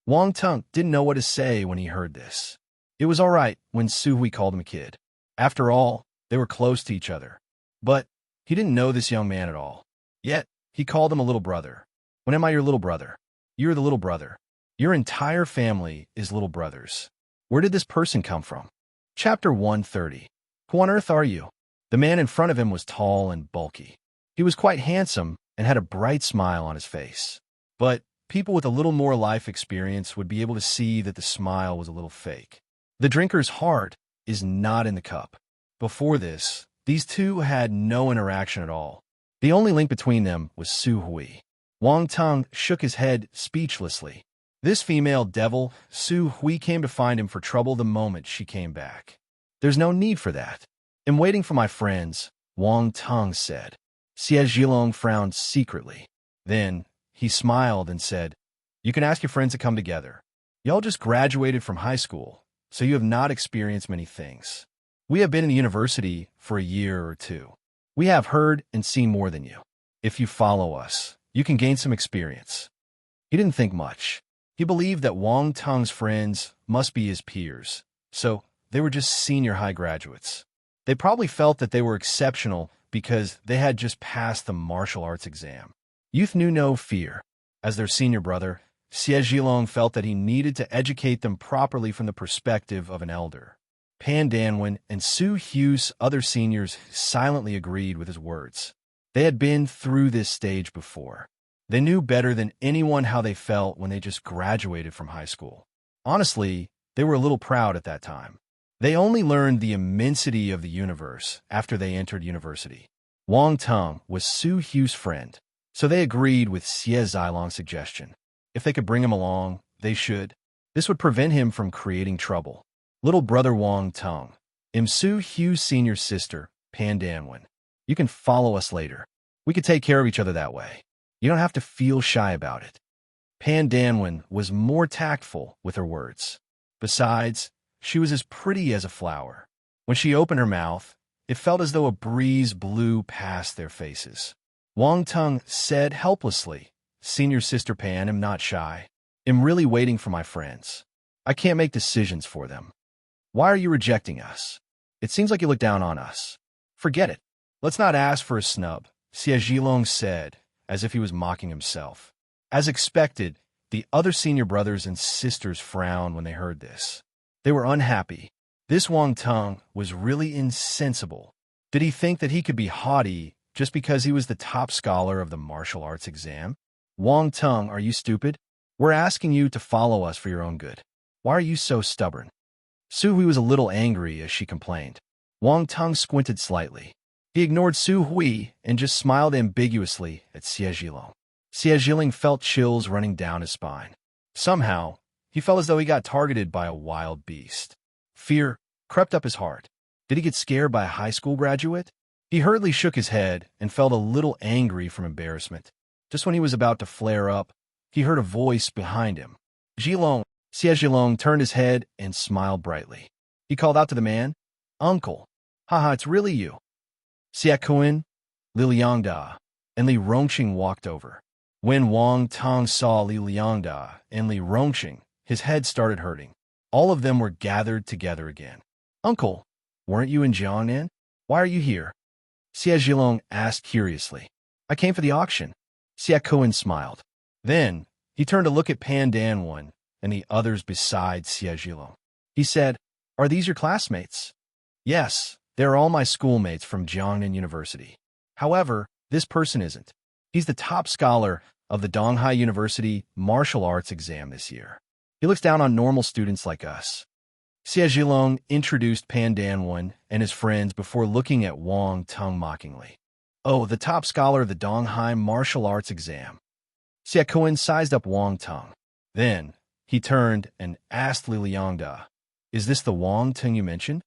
Wang Tung didn't know what to say when he heard this. It was all right when Su Hui called him a kid. After all, they were close to each other. But he didn't know this young man at all. Yet, he called him a little brother. When am I your little brother? You're the little brother. Your entire family is little brothers. Where did this person come from? Chapter 130. Who on earth are you? The man in front of him was tall and bulky. He was quite handsome and had a bright smile on his face. But people with a little more life experience would be able to see that the smile was a little fake. The drinker's heart is not in the cup. Before this, these two had no interaction at all. The only link between them was Su Hui. Wang Tung shook his head speechlessly. This female devil, Su Hui, came to find him for trouble the moment she came back. There's no need for that. I'm waiting for my friends, Wang Tung said. Xie Zhilong frowned secretly. Then, he smiled and said, You can ask your friends to come together. Y'all just graduated from high school, so you have not experienced many things. We have been in the university for a year or two. We have heard and seen more than you. If you follow us, you can gain some experience. He didn't think much. He believed that Wang Tung's friends must be his peers, so they were just senior high graduates. They probably felt that they were exceptional because they had just passed the martial arts exam. Youth knew no fear. As their senior brother, Xie Zhilong felt that he needed to educate them properly from the perspective of an elder. Pan Danwen and Su Hu's other seniors silently agreed with his words. They had been through this stage before. They knew better than anyone how they felt when they just graduated from high school. Honestly, they were a little proud at that time. They only learned the immensity of the universe after they entered university. Wang Teng was Su Hu's friend, so they agreed with Xie Zilong's suggestion. If they could bring him along, they should. This would prevent him from creating trouble. Little brother Wang Teng, Su Hu's senior sister, Pan Danwen. You can follow us later. We could take care of each other that way. You don't have to feel shy about it. Pan Danwen was more tactful with her words. Besides, she was as pretty as a flower. When she opened her mouth, it felt as though a breeze blew past their faces. Wang Teng said helplessly, "Senior sister Pan, I'm not shy. I'm really waiting for my friends. I can't make decisions for them. Why are you rejecting us? It seems like you look down on us. Forget it. Let's not ask for a snub," Xie Zilong said, as if he was mocking himself. As expected, the other senior brothers and sisters frowned when they heard this. They were unhappy. This Wang Teng was really insensible. Did he think that he could be haughty just because he was the top scholar of the martial arts exam? Wang Teng, are you stupid? We're asking you to follow us for your own good. Why are you so stubborn? Su Hui was a little angry as she complained. Wang Teng squinted slightly. He ignored Su Hui and just smiled ambiguously at Xie Zilong. Xie Zilong felt chills running down his spine. Somehow, he felt as though he got targeted by a wild beast. Fear crept up his heart. Did he get scared by a high school graduate? He hurriedly shook his head and felt a little angry from embarrassment. Just when he was about to flare up, he heard a voice behind him. Zilong. Xie Zilong turned his head and smiled brightly. He called out to the man, "Uncle. Haha, it's really you." Xie Kuan, Li Liangda, and Li Rongqing walked over. When Wang Teng saw Li Liangda and Li Rongqing, his head started hurting. All of them were gathered together again. "Uncle, weren't you in Jiangnan? Why are you here?" Xie Zilong asked curiously. "I came for the auction." Xie Kuan smiled. Then, he turned to look at Pan Danwen and the others besides Xie Zilong. He said, "Are these your classmates?" "Yes, they're all my schoolmates from Jiangnan University. However, this person isn't. He's the top scholar of the Donghai University martial arts exam this year. He looks down on normal students like us." Xie Zilong introduced Pan Danwen and his friends before looking at Wang Teng mockingly. "Oh, the top scholar of the Donghai martial arts exam." Xie Kuan sized up Wang Teng. Then, he turned and asked Li Liangda, "Is this the Wang Teng you mentioned?"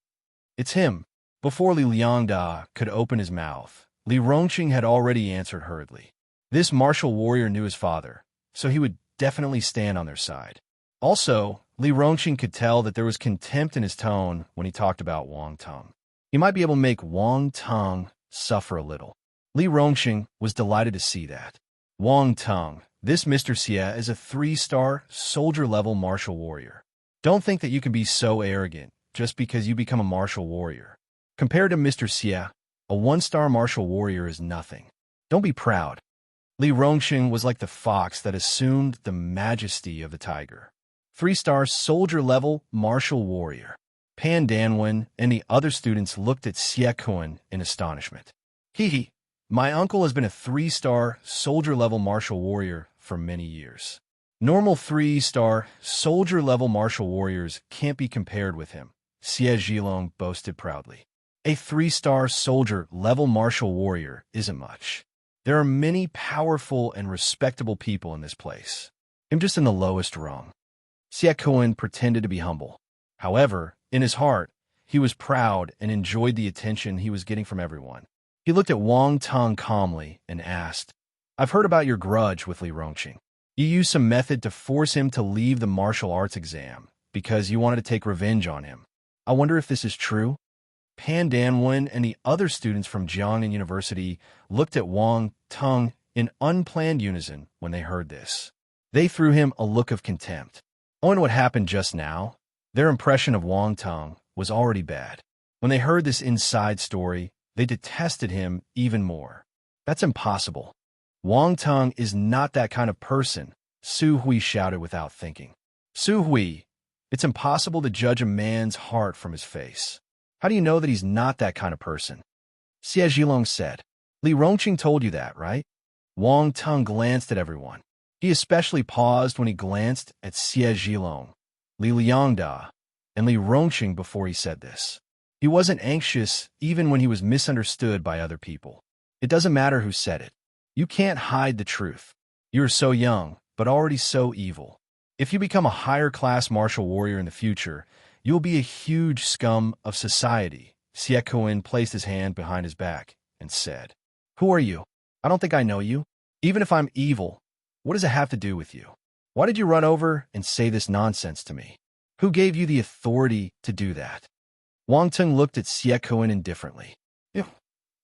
"It's him." Before Li Liangda could open his mouth, Li Rongqing had already answered hurriedly. This martial warrior knew his father, so he would definitely stand on their side. Also, Li Rongqing could tell that there was contempt in his tone when he talked about Wang Teng. He might be able to make Wang Teng suffer a little. Li Rongqing was delighted to see that. Wang Teng, this Mr. Xie is a 3-star, soldier-level martial warrior. Don't think that you can be so arrogant just because you become a martial warrior. Compared to Mr. Xie, a 1-star martial warrior is nothing. Don't be proud. Li Rongqing was like the fox that assumed the majesty of the tiger. 3-star soldier-level martial warrior. Pan Danwen and the other students looked at Xie Kuan in astonishment. Hee, my uncle has been a 3-star soldier-level martial warrior for many years. Normal 3-star soldier-level martial warriors can't be compared with him, Xie Zilong boasted proudly. A 3-star soldier-level martial warrior isn't much. There are many powerful and respectable people in this place. I'm just in the lowest rung. Xie Kuan pretended to be humble. However, in his heart, he was proud and enjoyed the attention he was getting from everyone. He looked at Wang Teng calmly and asked, "I've heard about your grudge with Li Rongqing. You used some method to force him to leave the martial arts exam because you wanted to take revenge on him. I wonder if this is true?" Pan Danwen and the other students from Jiangnan University looked at Wang Teng in unplanned unison when they heard this. They threw him a look of contempt. Owing to what happened just now, their impression of Wang Teng was already bad. When they heard this inside story, they detested him even more. That's impossible. Wang Teng is not that kind of person, Su Hui shouted without thinking. Su Hui, It's impossible to judge a man's heart from his face. How do you know that he's not that kind of person? Xie Zhilong said. Li Rongqing told you that, right? Wang Teng glanced at everyone. He especially paused when he glanced at Xie Zhilong, Li Liangda, and Li Rongqing before he said this. He wasn't anxious even when he was misunderstood by other people. It doesn't matter who said it. You can't hide the truth. You are so young, but already so evil. If you become a higher-class martial warrior in the future, you will be a huge scum of society. Xie Kuan placed his hand behind his back and said, Who are you? I don't think I know you. Even if I'm evil, what does it have to do with you? Why did you run over and say this nonsense to me? Who gave you the authority to do that? Wang Teng looked at Xie Kuan indifferently. Ew.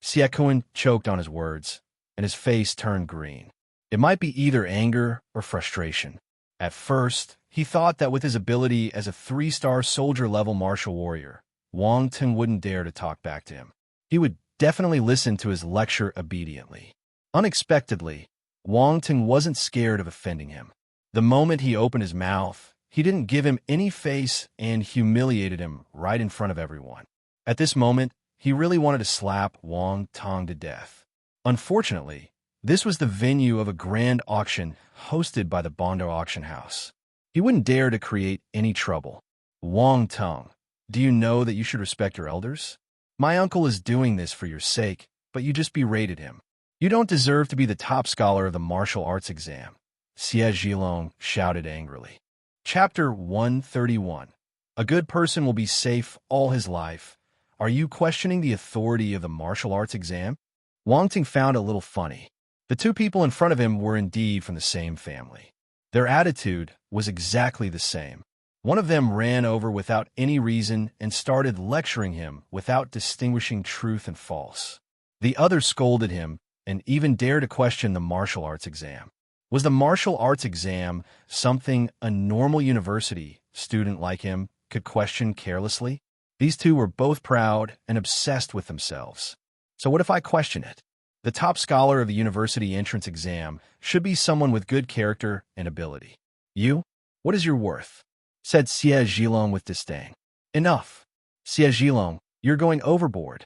Xie Kuan choked on his words, and his face turned green. It might be either anger or frustration. At first, he thought that with his ability as a 3-star soldier-level martial warrior, Wang Teng wouldn't dare to talk back to him. He would definitely listen to his lecture obediently. Unexpectedly, Wang Teng wasn't scared of offending him. The moment he opened his mouth, he didn't give him any face and humiliated him right in front of everyone. At this moment, he really wanted to slap Wang Teng to death. Unfortunately, this was the venue of a grand auction hosted by the Bondo Auction House. He wouldn't dare to create any trouble. Wang Teng, do you know that you should respect your elders? My uncle is doing this for your sake, but you just berated him. You don't deserve to be the top scholar of the martial arts exam. Xie Zhilong shouted angrily. Chapter 131. A good person will be safe all his life. Are you questioning the authority of the martial arts exam? Wang Teng found it a little funny. The two people in front of him were indeed from the same family. Their attitude was exactly the same. One of them ran over without any reason and started lecturing him without distinguishing truth and false. The other scolded him and even dared to question the martial arts exam. Was the martial arts exam something a normal university student like him could question carelessly? These two were both proud and obsessed with themselves. So what if I question it? The top scholar of the university entrance exam should be someone with good character and ability. You? What is your worth? Said Xie Zhilong with disdain. Enough. Xie Zhilong, you're going overboard.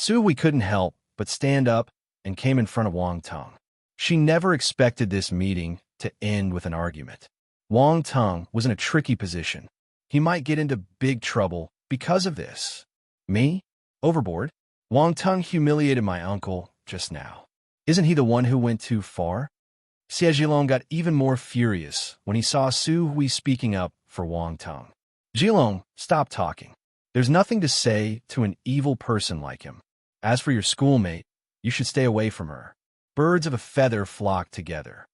We couldn't help but stand up and came in front of Wang Teng. She never expected this meeting to end with an argument. Wang Teng was in a tricky position. He might get into big trouble because of this. Me? Overboard? Wang Teng humiliated my uncle just now. Isn't he the one who went too far? Xie Zhilong got even more furious when he saw Su Hui speaking up for Wang Teng. Zhilong, stop talking. There's nothing to say to an evil person like him. As for your schoolmate, you should stay away from her. Birds of a feather flock together.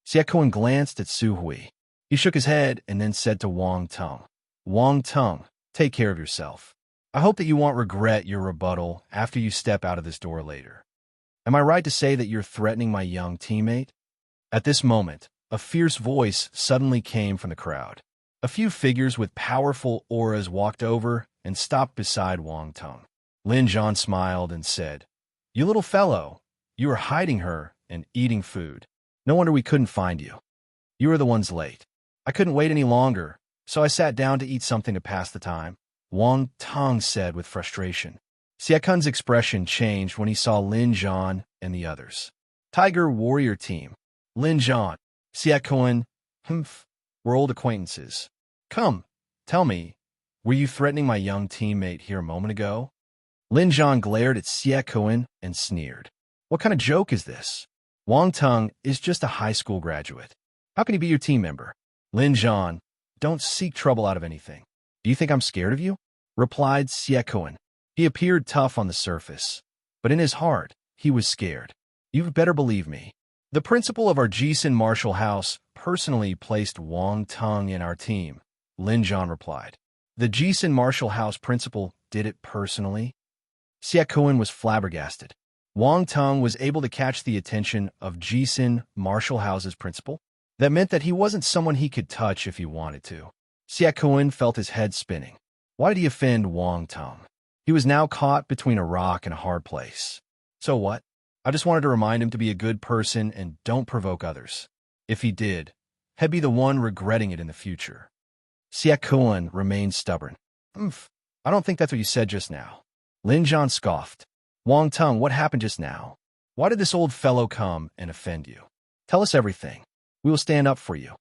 Xie Kuan glanced at Su Hui. He shook his head and then said to Wang Teng, Wang Teng, take care of yourself. I hope that you won't regret your rebuttal after you step out of this door later. Am I right to say that you're threatening my young teammate? At this moment, a fierce voice suddenly came from the crowd. A few figures with powerful auras walked over and stopped beside Wang Teng. Lin Zhan smiled and said, You little fellow, you were hiding her and eating food. No wonder we couldn't find you. You were the ones late. I couldn't wait any longer, so I sat down to eat something to pass the time, Wang Teng said with frustration. Xie Kun's expression changed when he saw Lin Zhan and the others. Tiger Warrior Team. Lin Zhan, Xie Kun, we're old acquaintances. Come, tell me, were you threatening my young teammate here a moment ago? Lin Zhan glared at Xie Kun and sneered. What kind of joke is this? Wang Teng is just a high school graduate. How can he be your team member? Lin Zhan, don't seek trouble out of anything. Do you think I'm scared of you? Replied Xie Kun. He appeared tough on the surface, but in his heart, he was scared. You'd better believe me. The principal of our Jisun Martial House personally placed Wang Teng in our team, Lin Zhan replied. The Jisun Martial House principal did it personally? Xie Kun was flabbergasted. Wang Teng was able to catch the attention of Jisun Martial House's principal? That meant that he wasn't someone he could touch if he wanted to. Xie Kun felt his head spinning. Why did he offend Wang Teng? He was now caught between a rock and a hard place. So what? I just wanted to remind him to be a good person and don't provoke others. If he did, he'd be the one regretting it in the future. Xie Kun remained stubborn. "Umph, I don't think that's what you said just now." Lin Zhan scoffed. "Wang Tung, what happened just now? Why did this old fellow come and offend you? Tell us everything. We will stand up for you."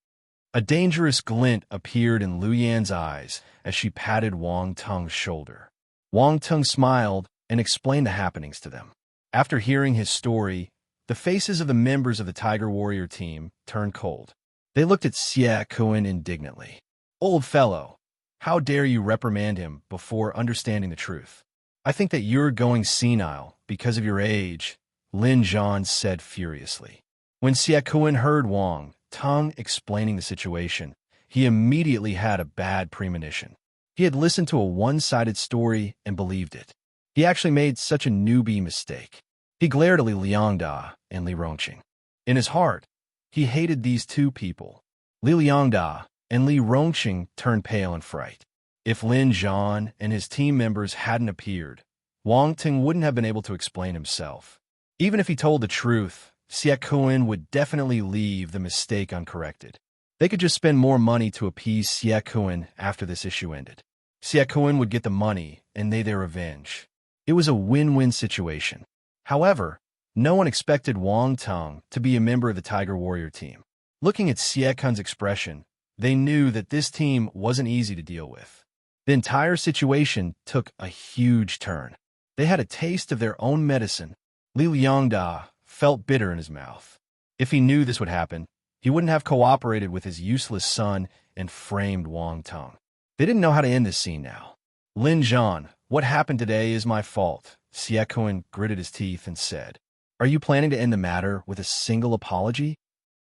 A dangerous glint appeared in Lu Yan's eyes as she patted Wang Tung's shoulder. Wang Tung smiled and explained the happenings to them. After hearing his story, the faces of the members of the Tiger Warrior team turned cold. They looked at Xie Kun indignantly. "Old fellow, how dare you reprimand him before understanding the truth? I think that you're going senile because of your age," Lin Zhan said furiously. When Xie Kun heard Wang Tung explaining the situation, he immediately had a bad premonition. He had listened to a one-sided story and believed it. He actually made such a newbie mistake. He glared at Li Liangda and Li Rongqing. In his heart, he hated these two people. Li Liangda and Li Rongqing turned pale in fright. If Lin Zhan and his team members hadn't appeared, Wang Tung wouldn't have been able to explain himself. Even if he told the truth, Xie Kun would definitely leave the mistake uncorrected. They could just spend more money to appease Xie Kun after this issue ended. Xie Kun would get the money and they their revenge. It was a win-win situation. However, no one expected Wang Tung to be a member of the Tiger Warrior team. Looking at Xie Kun's expression, they knew that this team wasn't easy to deal with. The entire situation took a huge turn. They had a taste of their own medicine. Li Liangda felt bitter in his mouth. If he knew this would happen, he wouldn't have cooperated with his useless son and framed Wang Tung. They didn't know how to end this scene now. "Lin Zhan, what happened today is my fault," Xie Kun gritted his teeth and said. "Are you planning to end the matter with a single apology?"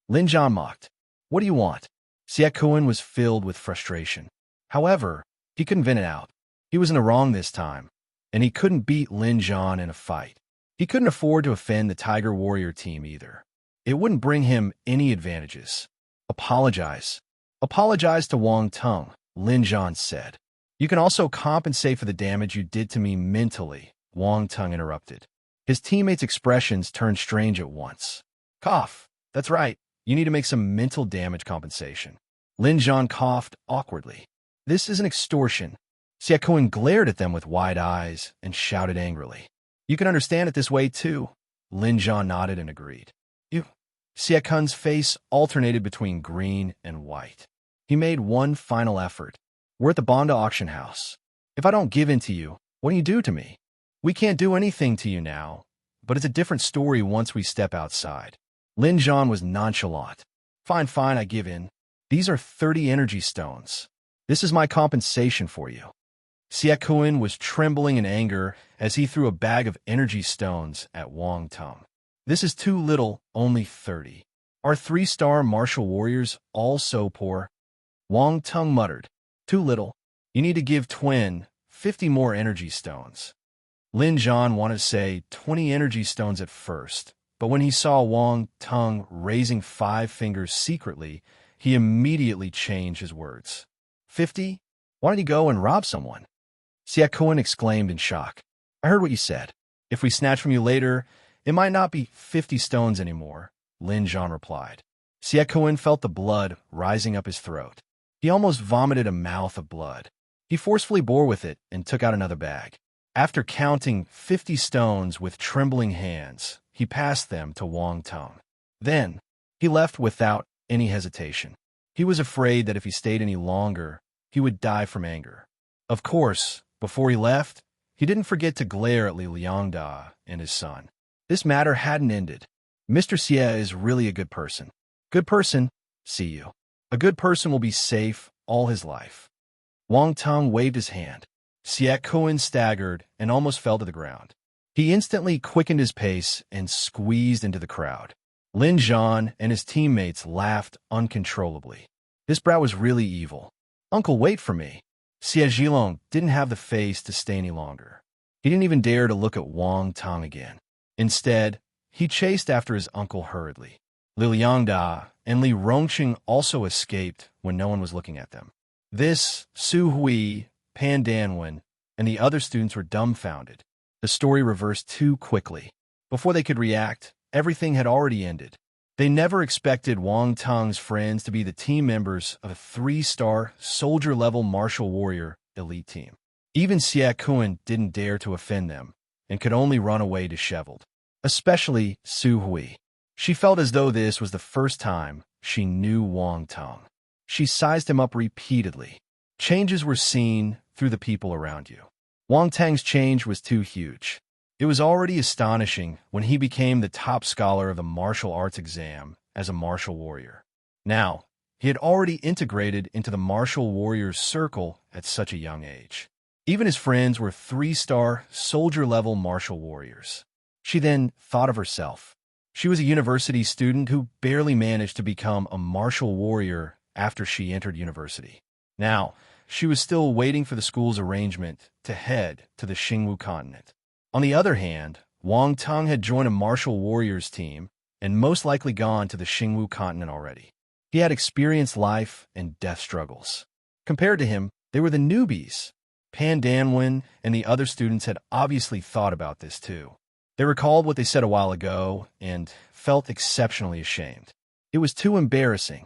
Lin Zhan mocked. "What do you want?" Xie Kun was filled with frustration. However, he couldn't vent it out. He was in the wrong this time, and he couldn't beat Lin Zhan in a fight. He couldn't afford to offend the Tiger Warrior team either. It wouldn't bring him any advantages. "Apologize. Apologize to Wang Tung," Lin Zhan said. "You can also compensate for the damage you did to me mentally," Wang Tung interrupted. His teammates' expressions turned strange at once. "Cough. That's right. You need to make some mental damage compensation." Lin Zhan coughed awkwardly. "This is an extortion." Xie Kun glared at them with wide eyes and shouted angrily. "You can understand it this way, too." Lin Zhan nodded and agreed. "You." Xie Kun's face alternated between green and white. He made one final effort. "We're at the Bonda auction house. If I don't give in to you, what do you do to me? We can't do anything to you now, but it's a different story once we step outside." Lin Zhan was nonchalant. Fine, I give in. These are 30 energy stones. This is my compensation for you." Xie Kun was trembling in anger as he threw a bag of energy stones at Wang Tung. "This is too little, only 30. Are 3-star martial warriors all so poor?" Wang Tung muttered. "Too little. You need to give 50 more energy stones." Lin Zhan wanted to say 20 energy stones at first, but when he saw Wang Tung raising 5 fingers secretly, he immediately changed his words. 50? Why don't you go and rob someone?" Xie Kun exclaimed in shock. "I heard what you said. If we snatch from you later, it might not be 50 stones anymore," Lin Zhan replied. Xie Kun felt the blood rising up his throat. He almost vomited a mouth of blood. He forcefully bore with it and took out another bag. After counting 50 stones with trembling hands, he passed them to Wang Tung. Then, he left without any hesitation. He was afraid that if he stayed any longer, he would die from anger. Of course, before he left, he didn't forget to glare at Li Liangda and his son. This matter hadn't ended. "Mr. Xie is really a good person. Good person, see you. A good person will be safe all his life." Wang Tung waved his hand. Xie Kun staggered and almost fell to the ground. He instantly quickened his pace and squeezed into the crowd. Lin Zhan and his teammates laughed uncontrollably. This brat was really evil. "Uncle, wait for me." Xie Zhilong didn't have the face to stay any longer. He didn't even dare to look at Wang Tung again. Instead, he chased after his uncle hurriedly. Li Liangda and Li Rongqing also escaped when no one was looking at them. This, Su Hui, Pan Danwen, and the other students were dumbfounded. The story reversed too quickly. Before they could react, everything had already ended. They never expected Wang Tung's friends to be the team members of a 3-star, soldier-level martial warrior elite team. Even Xie Kun didn't dare to offend them and could only run away disheveled. Especially Su Hui. She felt as though this was the first time she knew Wang Tung. She sized him up repeatedly. Changes were seen through the people around you. Wang Tang's change was too huge. It was already astonishing when he became the top scholar of the martial arts exam as a martial warrior. Now, he had already integrated into the martial warriors' circle at such a young age. Even his friends were 3-star, soldier-level martial warriors. She then thought of herself. She was a university student who barely managed to become a martial warrior after she entered university. Now, she was still waiting for the school's arrangement to head to the Xingwu continent. On the other hand, Wang Tung had joined a martial warriors team and most likely gone to the Xingwu continent already. He had experienced life and death struggles. Compared to him, they were the newbies. Pan Danwen and the other students had obviously thought about this too. They recalled what they said a while ago and felt exceptionally ashamed. It was too embarrassing.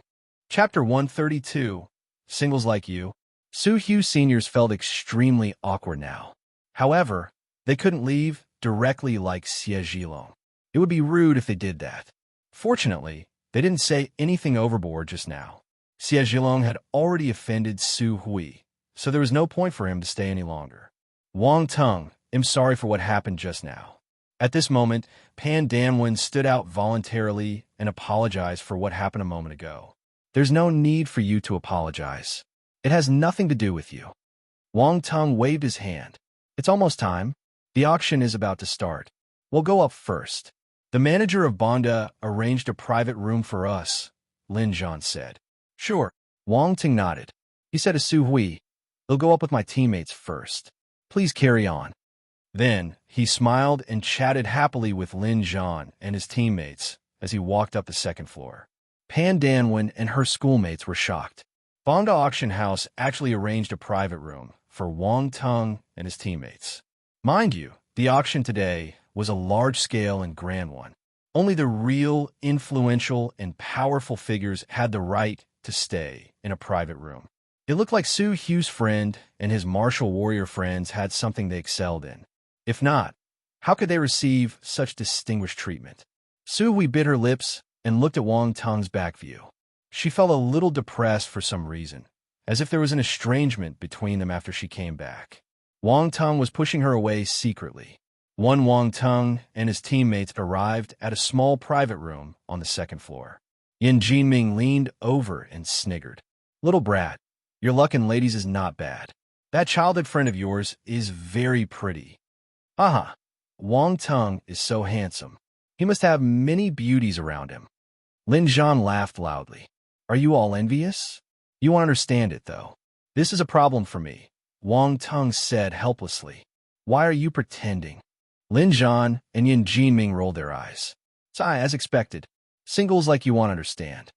Chapter 132, Singles Like You. Su Hu seniors felt extremely awkward now. However, they couldn't leave directly like Xie Zhilong. It would be rude if they did that. Fortunately, they didn't say anything overboard just now. Xie Zhilong had already offended Su Hui, so there was no point for him to stay any longer. Wang Tung, I'm sorry for what happened just now. At this moment, Pan Danwen stood out voluntarily and apologized for what happened a moment ago. There's no need for you to apologize. It has nothing to do with you. Wang Tung waved his hand. It's almost time. The auction is about to start. We'll go up first. The manager of Bonda arranged a private room for us, Lin Zhan said. Sure. Wang Tung nodded. He said to Su Hui, they'll go up with my teammates first. Please carry on. Then, he smiled and chatted happily with Lin Zhan and his teammates as he walked up the second floor. Pan Danwen and her schoolmates were shocked. Bonda Auction House actually arranged a private room for Wang Tung and his teammates. Mind you, the auction today was a large-scale and grand one. Only the real, influential, and powerful figures had the right to stay in a private room. It looked like Su Hu's friend and his martial warrior friends had something they excelled in. If not, how could they receive such distinguished treatment? Su Hui bit her lips and looked at Wang Tung's back view. She felt a little depressed for some reason, as if there was an estrangement between them after she came back. Wang Tung was pushing her away secretly. Wang Tung and his teammates arrived at a small private room on the second floor. Yin Jinming leaned over and sniggered. Little brat, your luck in ladies is not bad. That childhood friend of yours is very pretty. Aha, Wang Tung is so handsome. He must have many beauties around him. Lin Zhan laughed loudly. Are you all envious? You won't understand it, though. This is a problem for me, Wang Tung said helplessly. Why are you pretending? Lin Zhan and Yin Jinming rolled their eyes. Sigh, as expected. Singles like you won't understand.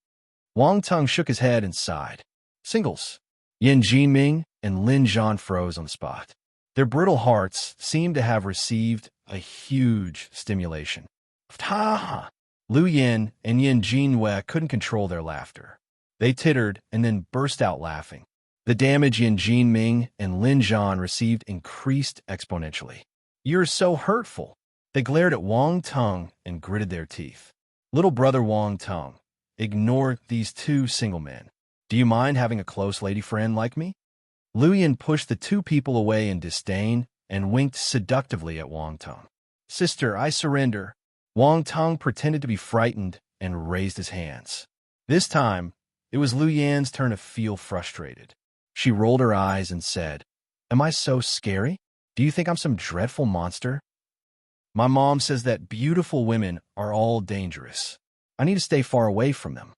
Wang Tung shook his head and sighed. Singles. Yin Jinming and Lin Zhan froze on the spot. Their brittle hearts seemed to have received a huge stimulation. Ha! Lu Yin and Yin Jinwei couldn't control their laughter. They tittered and then burst out laughing. The damage Yin Jinming and Lin Zhan received increased exponentially. You're so hurtful. They glared at Wang Tung and gritted their teeth. Little brother Wang Tung, ignore these two single men. Do you mind having a close lady friend like me? Lu Yin pushed the two people away in disdain and winked seductively at Wang Tung. Sister, I surrender. Wang Tung pretended to be frightened and raised his hands. This time, it was Lu Yan's turn to feel frustrated. She rolled her eyes and said, Am I so scary? Do you think I'm some dreadful monster? My mom says that beautiful women are all dangerous. I need to stay far away from them.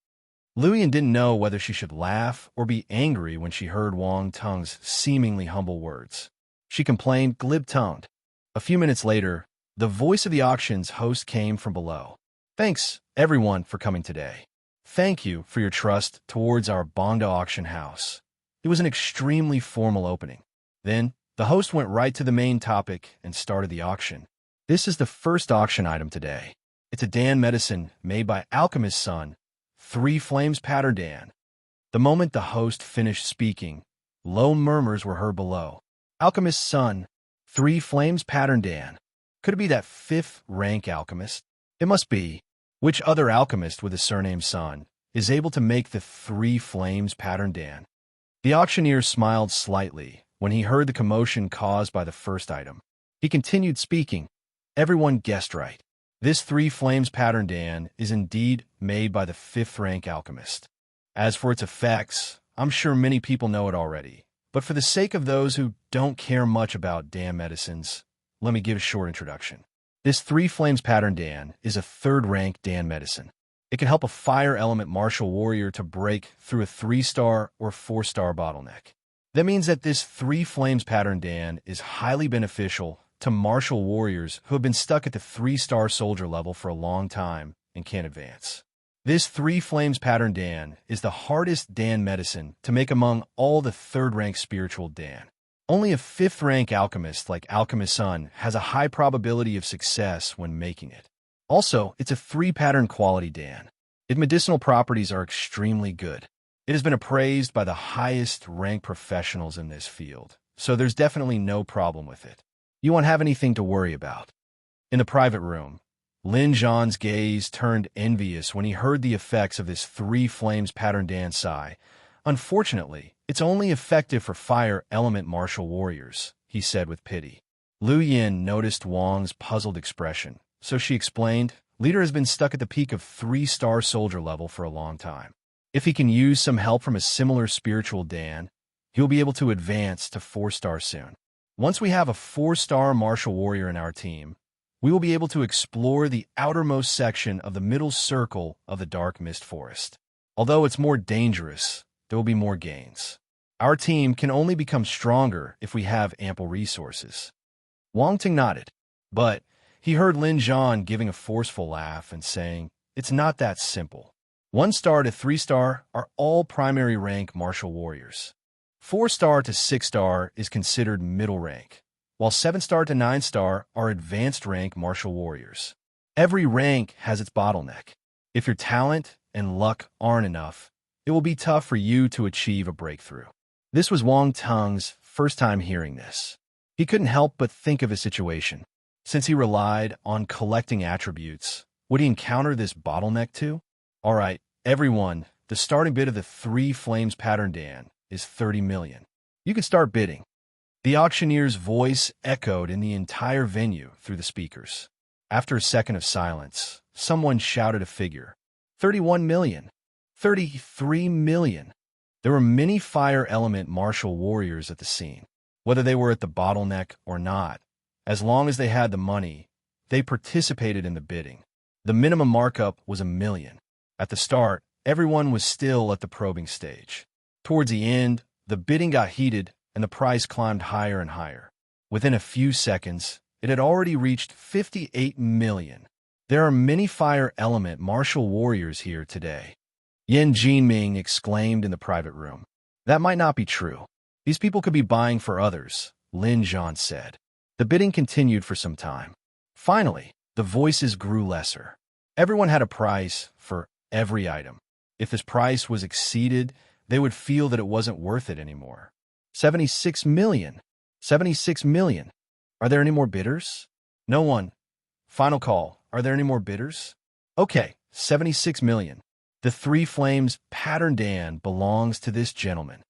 Lu Yan didn't know whether she should laugh or be angry when she heard Wang Tung's seemingly humble words. She complained, glib-tongued. A few minutes later, the voice of the auction's host came from below. Thanks, everyone, for coming today. Thank you for your trust towards our Bonda auction house. It was an extremely formal opening. Then, the host went right to the main topic and started the auction. This is the first auction item today. It's a Dan medicine made by Alchemist's son, Three Flames Pattern Dan. The moment the host finished speaking, low murmurs were heard below. Alchemist's son, Three Flames Pattern Dan. Could it be that fifth-rank alchemist? It must be. Which other alchemist with a surname Son is able to make the Three Flames Pattern Dan? The auctioneer smiled slightly when he heard the commotion caused by the first item. He continued speaking. Everyone guessed right. This Three Flames Pattern Dan is indeed made by the fifth-rank alchemist. As for its effects, I'm sure many people know it already. But for the sake of those who don't care much about Dan medicines, let me give a short introduction. This Three Flames Pattern Dan is a third-rank Dan medicine. It can help a fire element martial warrior to break through a 3-star or 4-star bottleneck. That means that this Three Flames Pattern Dan is highly beneficial to martial warriors who have been stuck at the 3-star soldier level for a long time and can't advance. This Three Flames Pattern Dan is the hardest Dan medicine to make among all the third-rank spiritual Dan. Only a fifth-rank alchemist like Alchemist's son has a high probability of success when making it. Also, it's a 3-pattern quality Dan. Its medicinal properties are extremely good. It has been appraised by the highest-ranked professionals in this field, so there's definitely no problem with it. You won't have anything to worry about. In the private room, Lin Zhan's gaze turned envious when he heard the effects of this Three Flames Pattern Dan sigh. Unfortunately, it's only effective for fire element martial warriors, he said with pity. Lu Yin noticed Wang's puzzled expression, so she explained, Leader has been stuck at the peak of 3-star soldier level for a long time. If he can use some help from a similar spiritual Dan, he'll be able to advance to 4-star soon. Once we have a 4-star martial warrior in our team, we will be able to explore the outermost section of the middle circle of the dark mist forest. Although it's more dangerous, there will be more gains. Our team can only become stronger if we have ample resources. Wang Ting nodded, but he heard Lin Zhan giving a forceful laugh and saying, It's not that simple. 1-star to 3-star are all primary rank martial warriors. 4-star to 6-star is considered middle rank, while 7-star to 9-star are advanced rank martial warriors. Every rank has its bottleneck. If your talent and luck aren't enough, it will be tough for you to achieve a breakthrough. This was Wang Teng's first time hearing this. He couldn't help but think of his situation. Since he relied on collecting attributes, would he encounter this bottleneck too? All right, everyone, the starting bid of the Three Flames Pattern Dan is 30 million. You can start bidding. The auctioneer's voice echoed in the entire venue through the speakers. After a second of silence, someone shouted a figure. 31 million. 33 million. There were many fire element martial warriors at the scene. Whether they were at the bottleneck or not, as long as they had the money, they participated in the bidding. The minimum markup was 1 million. At the start, everyone was still at the probing stage. Towards the end, the bidding got heated and the price climbed higher and higher. Within a few seconds, it had already reached 58 million. There are many fire element martial warriors here today. Yen Jinming exclaimed in the private room. That might not be true. These people could be buying for others, Lin Zhan said. The bidding continued for some time. Finally, the voices grew lesser. Everyone had a price for every item. If this price was exceeded, they would feel that it wasn't worth it anymore. 76 million. 76 million. Are there any more bidders? No one. Final call. Are there any more bidders? Okay, 76 million. The Three Flames Pattern Dan belongs to this gentleman.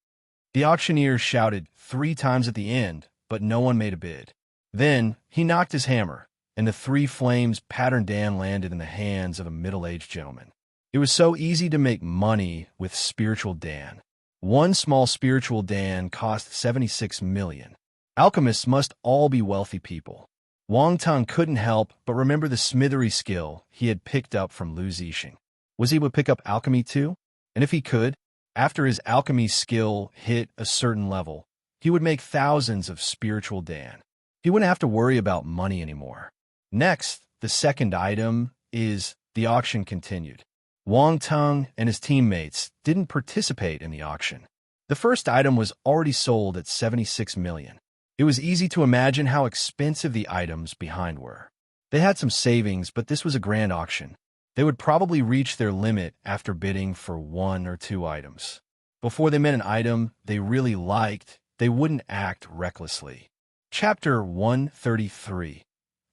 The auctioneer shouted 3 times at the end, but no one made a bid. Then he knocked his hammer, and the Three Flames Pattern Dan landed in the hands of a middle-aged gentleman. It was so easy to make money with Spiritual Dan. One small Spiritual Dan cost 76 million. Alchemists must all be wealthy people. Wang Teng couldn't help but remember the smithery skill he had picked up from Lu Zixing. Was he able to pick up alchemy too? And if he could, after his alchemy skill hit a certain level, he would make thousands of Spiritual Dan. He wouldn't have to worry about money anymore. Next, the second item is the auction continued. Wang Teng and his teammates didn't participate in the auction. The first item was already sold at 76 million. It was easy to imagine how expensive the items behind were. They had some savings, but this was a grand auction. They would probably reach their limit after bidding for 1 or 2 items. Before they met an item they really liked, they wouldn't act recklessly. Chapter 133.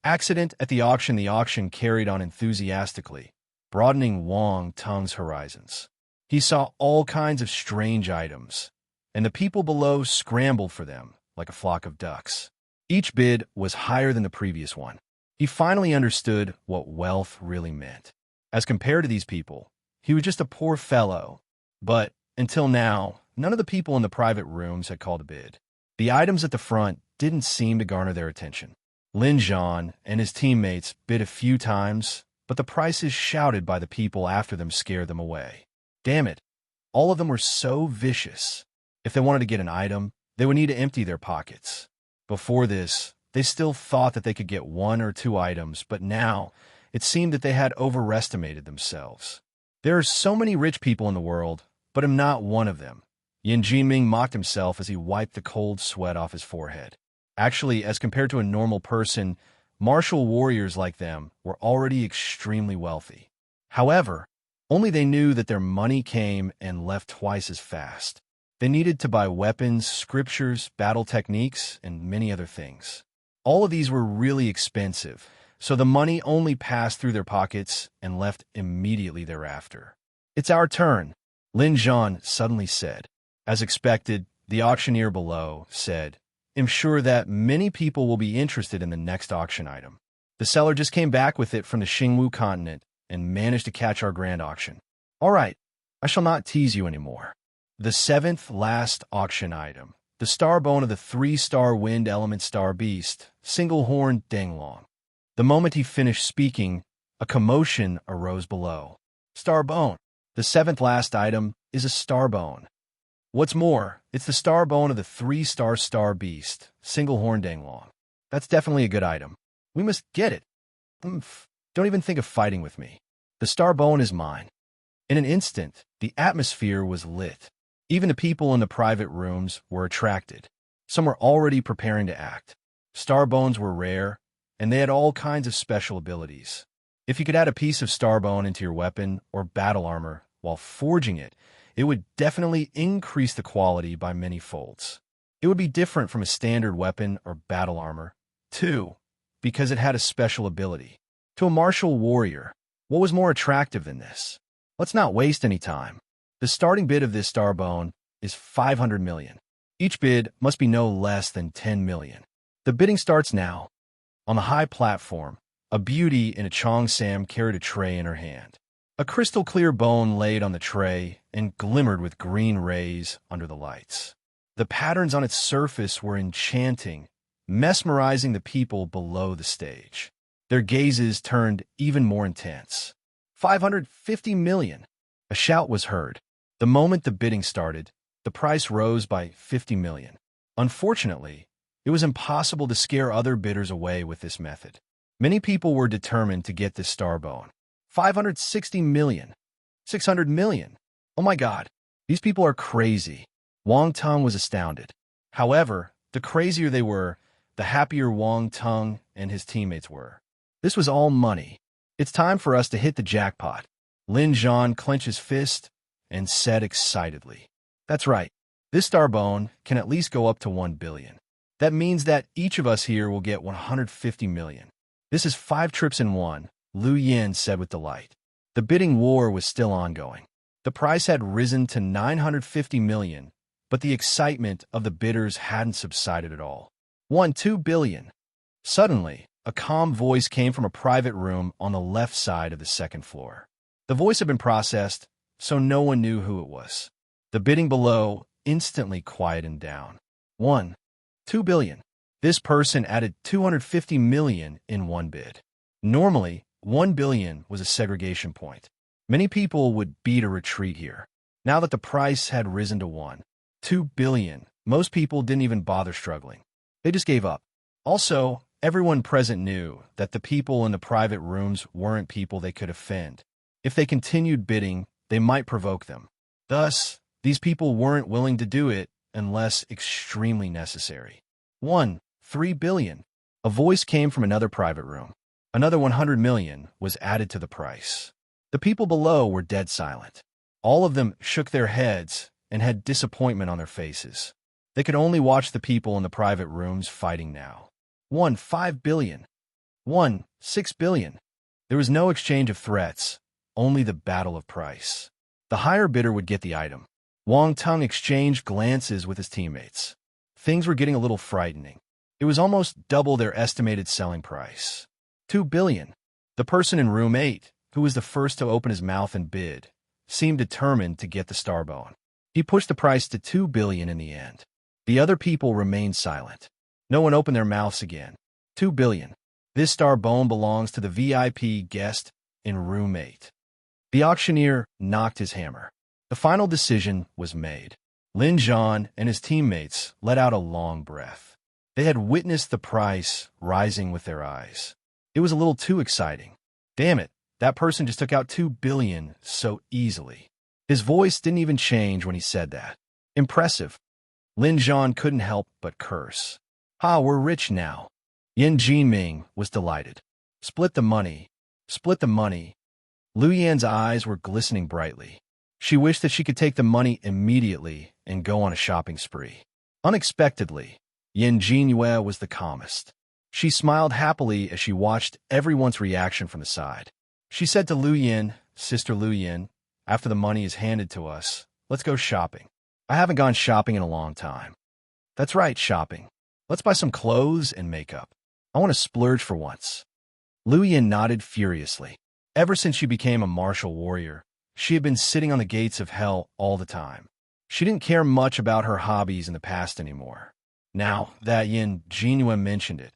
Accident at the auction. The auction carried on enthusiastically, broadening Wang Tung's horizons. He saw all kinds of strange items, and the people below scrambled for them like a flock of ducks. Each bid was higher than the previous one. He finally understood what wealth really meant. As compared to these people, he was just a poor fellow. But until now, none of the people in the private rooms had called a bid. The items at the front didn't seem to garner their attention. Lin Zhan and his teammates bid a few times, but the prices shouted by the people after them scared them away. Damn it, all of them were so vicious. If they wanted to get an item, they would need to empty their pockets. Before this, they still thought that they could get 1 or 2 items, but now it seemed that they had overestimated themselves. There are so many rich people in the world, but I'm not one of them. Yin Jinming mocked himself as he wiped the cold sweat off his forehead. Actually, as compared to a normal person, martial warriors like them were already extremely wealthy. However, only they knew that their money came and left twice as fast. They needed to buy weapons, scriptures, battle techniques, and many other things. All of these were really expensive, so the money only passed through their pockets and left immediately thereafter. "It's our turn," Lin Zhan suddenly said. As expected, the auctioneer below said, "I'm sure that many people will be interested in the next auction item. The seller just came back with it from the Xingwu continent and managed to catch our grand auction. All right, I shall not tease you anymore. The 7th last auction item, the star bone of the 3-star wind element star beast, single horn Denglong." The moment he finished speaking, a commotion arose below. Star bone. The 7th last item is a star bone. What's more, it's the star bone of the 3-star star beast, single horn Denglong. That's definitely a good item. We must get it. Don't even think of fighting with me. The star bone is mine. In an instant, the atmosphere was lit. Even the people in the private rooms were attracted. Some were already preparing to act. Star bones were rare, and they had all kinds of special abilities. If you could add a piece of star bone into your weapon or battle armor while forging it, it would definitely increase the quality by many folds. It would be different from a standard weapon or battle armor, too, because it had a special ability. To a martial warrior, what was more attractive than this? Let's not waste any time. The starting bid of this star bone is 500 million. Each bid must be no less than 10 million. The bidding starts now. On the high platform, a beauty in a cheongsam carried a tray in her hand. A crystal-clear bone laid on the tray and glimmered with green rays under the lights. The patterns on its surface were enchanting, mesmerizing the people below the stage. Their gazes turned even more intense. 550 million! A shout was heard. The moment the bidding started, the price rose by 50 million. Unfortunately, it was impossible to scare other bidders away with this method. Many people were determined to get this star bone. 560 million. 600 million. Oh my God, these people are crazy. Wang Tung was astounded. However, the crazier they were, the happier Wang Tung and his teammates were. This was all money. It's time for us to hit the jackpot. Lin Zhan clenched his fist and said excitedly. That's right. This star bone can at least go up to 1 billion. That means that each of us here will get 150 million. This is 5 trips in one, Lu Yin said with delight. The bidding war was still ongoing. The price had risen to 950 million, but the excitement of the bidders hadn't subsided at all. 2 billion. Suddenly, a calm voice came from a private room on the left side of the second floor. The voice had been processed, so no one knew who it was. The bidding below instantly quieted down. 2 billion. This person added 250 million in one bid. Normally, 1 billion was a segregation point. Many people would beat a retreat here. Now that the price had risen to 2 billion, most people didn't even bother struggling. They just gave up. Also, everyone present knew that the people in the private rooms weren't people they could offend. If they continued bidding, they might provoke them. Thus, these people weren't willing to do it unless extremely necessary. 3 billion. A voice came from another private room. Another 100 million was added to the price. The people below were dead silent. All of them shook their heads and had disappointment on their faces. They could only watch the people in the private rooms fighting now. 5 billion. 6 billion. There was no exchange of threats, only the battle of price. The higher bidder would get the item. Wang Tung exchanged glances with his teammates. Things were getting a little frightening. It was almost double their estimated selling price. 2 billion. The person in room 8, who was the first to open his mouth and bid, seemed determined to get the starbone. He pushed the price to 2 billion in the end. The other people remained silent. No one opened their mouths again. 2 billion. This starbone belongs to the VIP guest in room 8. The auctioneer knocked his hammer. The final decision was made. Lin Zhan and his teammates let out a long breath. They had witnessed the price rising with their eyes. It was a little too exciting. Damn it, that person just took out 2 billion so easily. His voice didn't even change when he said that. Impressive. Lin Zhan couldn't help but curse. Ha, we're rich now. Yin Jinming was delighted. Split the money. Split the money. Lu Yan's eyes were glistening brightly. She wished that she could take the money immediately and go on a shopping spree. Unexpectedly, Yin Jinyue was the calmest. She smiled happily as she watched everyone's reaction from the side. She said to Lu Yin, Sister Lu Yin, after the money is handed to us, let's go shopping. I haven't gone shopping in a long time. That's right, shopping. Let's buy some clothes and makeup. I want to splurge for once. Lu Yin nodded furiously. Ever since she became a martial warrior, she had been sitting on the gates of hell all the time. She didn't care much about her hobbies in the past anymore. Now that Yin Jinyue mentioned it,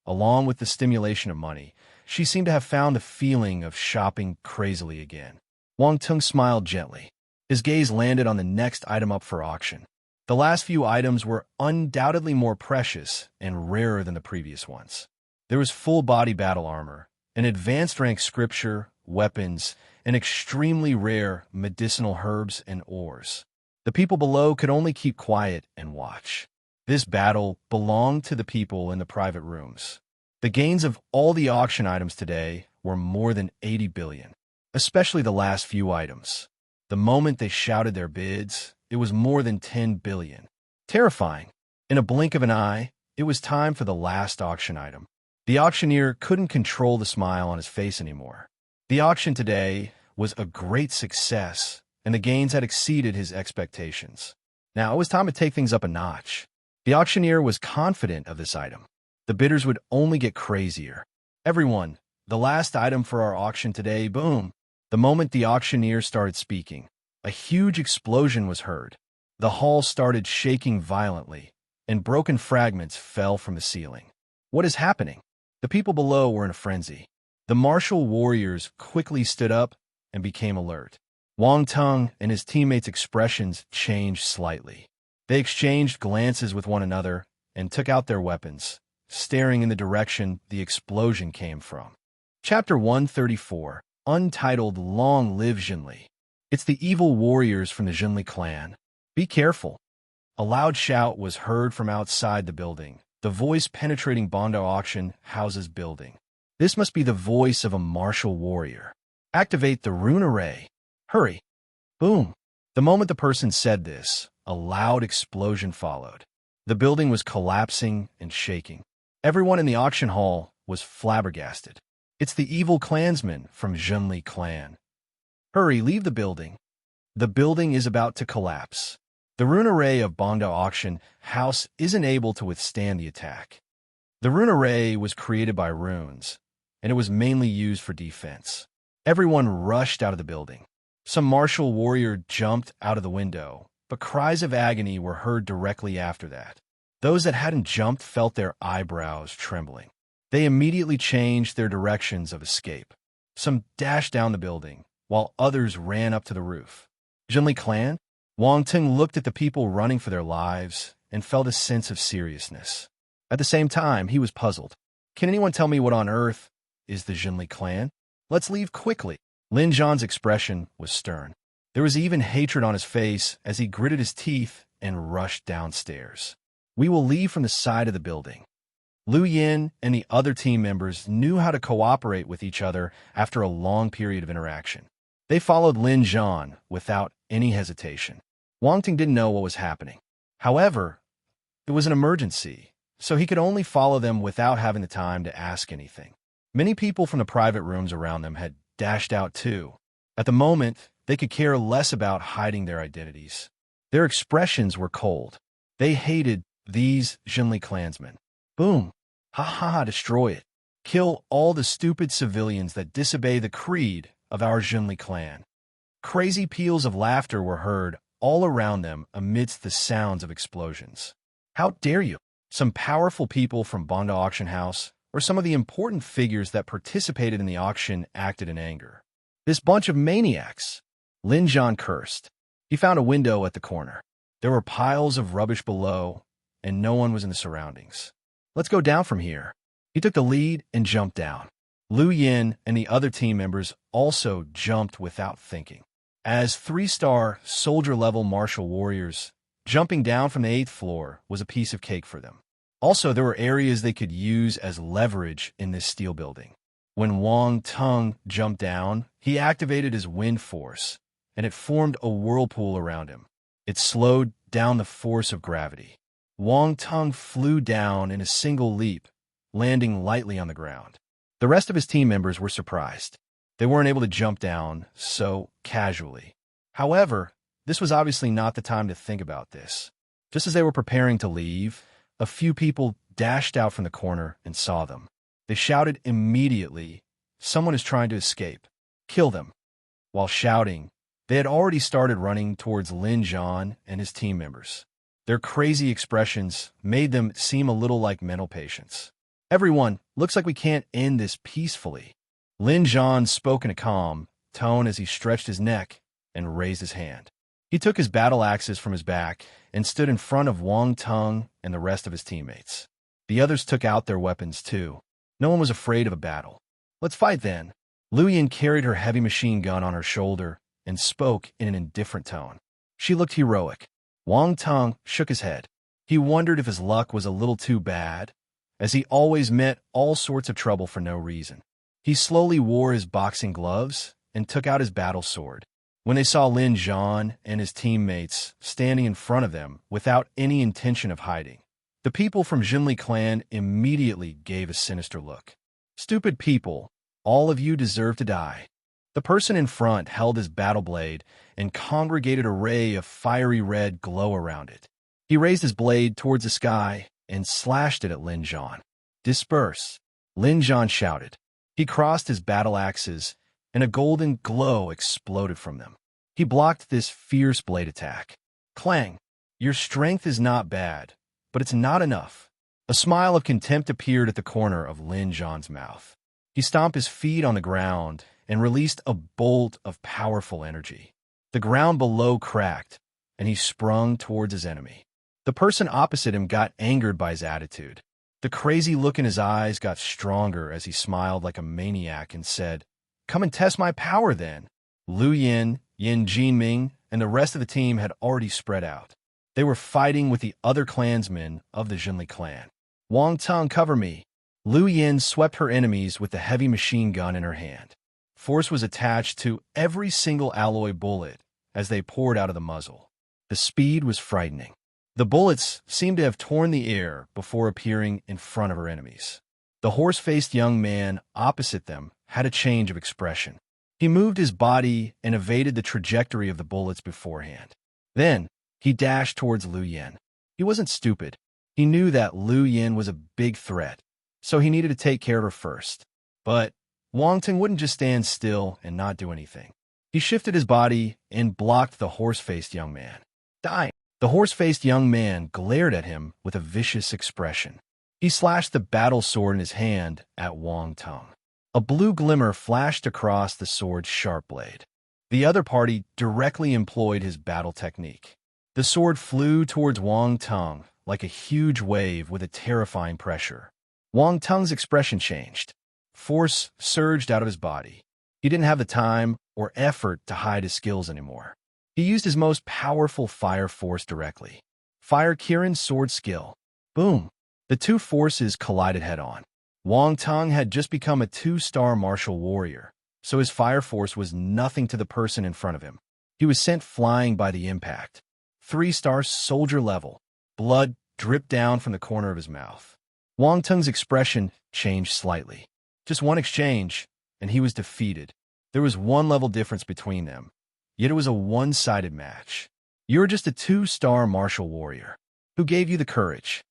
along with the stimulation of money, she seemed to have found the feeling of shopping crazily again. Wang Tung smiled gently. His gaze landed on the next item up for auction. The last few items were undoubtedly more precious and rarer than the previous ones. There was full-body battle armor, an advanced rank scripture, weapons, and extremely rare medicinal herbs and ores. The people below could only keep quiet and watch. This battle belonged to the people in the private rooms. The gains of all the auction items today were more than 80 billion, especially the last few items. The moment they shouted their bids, it was more than 10 billion. Terrifying. In a blink of an eye, it was time for the last auction item. The auctioneer couldn't control the smile on his face anymore. The auction today was a great success, and the gains had exceeded his expectations. Now it was time to take things up a notch. The auctioneer was confident of this item. The bidders would only get crazier. Everyone, the last item for our auction today, boom. The moment the auctioneer started speaking, a huge explosion was heard. The hall started shaking violently, and broken fragments fell from the ceiling. What is happening? The people below were in a frenzy. The martial warriors quickly stood up and became alert. Wang Tung and his teammates' expressions changed slightly. They exchanged glances with one another and took out their weapons, staring in the direction the explosion came from. Chapter 134, Untitled Long Live Zhenli. It's the evil warriors from the Zhenli clan. Be careful. A loud shout was heard from outside the building, the voice penetrating Bondo Auction House's building. This must be the voice of a martial warrior. Activate the rune array. Hurry. Boom. The moment the person said this, a loud explosion followed. The building was collapsing and shaking. Everyone in the auction hall was flabbergasted. It's the evil clansman from Zhenli clan. Hurry, leave the building. The building is about to collapse. The rune array of Bondo Auction House isn't able to withstand the attack. The rune array was created by runes, and it was mainly used for defense. Everyone rushed out of the building. Some martial warrior jumped out of the window, but cries of agony were heard directly after that. Those that hadn't jumped felt their eyebrows trembling. They immediately changed their directions of escape. Some dashed down the building, while others ran up to the roof. Zhenli clan? Wang Tung looked at the people running for their lives and felt a sense of seriousness. At the same time, he was puzzled. Can anyone tell me what on earth is the Zhenli clan? Let's leave quickly. Lin Zhan's expression was stern. There was even hatred on his face as he gritted his teeth and rushed downstairs. We will leave from the side of the building. Lu Yin and the other team members knew how to cooperate with each other after a long period of interaction. They followed Lin Zhan without any hesitation. Wang Ting didn't know what was happening. However, it was an emergency, so he could only follow them without having the time to ask anything. Many people from the private rooms around them had dashed out too. At the moment, they could care less about hiding their identities. Their expressions were cold. They hated these Jinli clansmen. Boom. Ha ha ha, destroy it. Kill all the stupid civilians that disobey the creed of our Jinli clan. Crazy peals of laughter were heard all around them amidst the sounds of explosions. How dare you? Some powerful people from Bonda Auction House or some of the important figures that participated in the auction acted in anger. This bunch of maniacs! Lin Zhan cursed. He found a window at the corner. There were piles of rubbish below, and no one was in the surroundings. Let's go down from here. He took the lead and jumped down. Lu Yin and the other team members also jumped without thinking. As 3-star soldier-level martial warriors, jumping down from the 8th floor was a piece of cake for them. Also, there were areas they could use as leverage in this steel building. When Wang Tung jumped down, he activated his wind force, and it formed a whirlpool around him. It slowed down the force of gravity. Wang Tung flew down in a single leap, landing lightly on the ground. The rest of his team members were surprised. They weren't able to jump down so casually. However, this was obviously not the time to think about this. Just as they were preparing to leave, a few people dashed out from the corner and saw them. They shouted immediately, "Someone is trying to escape. Kill them." While shouting, they had already started running towards Lin Zhan and his team members. Their crazy expressions made them seem a little like mental patients. "Everyone, looks like we can't end this peacefully." Lin Zhan spoke in a calm tone as he stretched his neck and raised his hand. He took his battle axes from his back and stood in front of Wang Tung and the rest of his teammates. The others took out their weapons too. No one was afraid of a battle. "Let's fight then." Lu Yin carried her heavy machine gun on her shoulder and spoke in an indifferent tone. She looked heroic. Wang Tung shook his head. He wondered if his luck was a little too bad, as he always met all sorts of trouble for no reason. He slowly wore his boxing gloves and took out his battle sword. When they saw Lin Zhan and his teammates standing in front of them without any intention of hiding, the people from Jinli clan immediately gave a sinister look. "Stupid people, all of you deserve to die." The person in front held his battle blade and congregated a ray of fiery red glow around it. He raised his blade towards the sky and slashed it at Lin Zhan. "Disperse!" Lin Zhan shouted. He crossed his battle axes, and a golden glow exploded from them. He blocked this fierce blade attack. Clang! "Your strength is not bad, but it's not enough." A smile of contempt appeared at the corner of Lin Zhan's mouth. He stomped his feet on the ground and released a bolt of powerful energy. The ground below cracked, and he sprung towards his enemy. The person opposite him got angered by his attitude. The crazy look in his eyes got stronger as he smiled like a maniac and said, "Come and test my power then." Lu Yin, Yin Jinming, and the rest of the team had already spread out. They were fighting with the other clansmen of the Jinli clan. "Wang Tung, cover me." Lu Yin swept her enemies with the heavy machine gun in her hand. Force was attached to every single alloy bullet as they poured out of the muzzle. The speed was frightening. The bullets seemed to have torn the air before appearing in front of her enemies. The horse-faced young man opposite them had a change of expression. He moved his body and evaded the trajectory of the bullets beforehand. Then, he dashed towards Lu Yin. He wasn't stupid. He knew that Lu Yin was a big threat, so he needed to take care of her first. But Wang Ting wouldn't just stand still and not do anything. He shifted his body and blocked the horse-faced young man. "Die!" The horse-faced young man glared at him with a vicious expression. He slashed the battle sword in his hand at Wang Tung. A blue glimmer flashed across the sword's sharp blade. The other party directly employed his battle technique. The sword flew towards Wang Tung like a huge wave with a terrifying pressure. Wang Tung's expression changed. Force surged out of his body. He didn't have the time or effort to hide his skills anymore. He used his most powerful fire force directly. Fire Kirin's sword skill. Boom! The two forces collided head-on. Wang Teng had just become a two-star martial warrior, so his fire force was nothing to the person in front of him. He was sent flying by the impact. 3-star soldier level. Blood dripped down from the corner of his mouth. Wang Teng's expression changed slightly. Just one exchange, and he was defeated. There was one level difference between them, yet it was a one-sided match. You're just a two-star martial warrior. Who gave you the courage?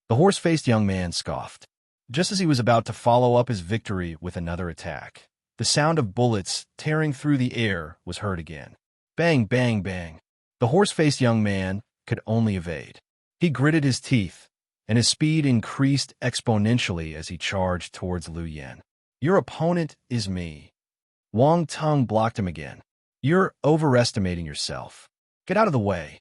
The horse-faced young man scoffed. Just as he was about to follow up his victory with another attack, the sound of bullets tearing through the air was heard again. Bang, bang, bang. The horse-faced young man could only evade. He gritted his teeth, and his speed increased exponentially as he charged towards Liu Yan. Your opponent is me. Wang Teng blocked him again. You're overestimating yourself. Get out of the way.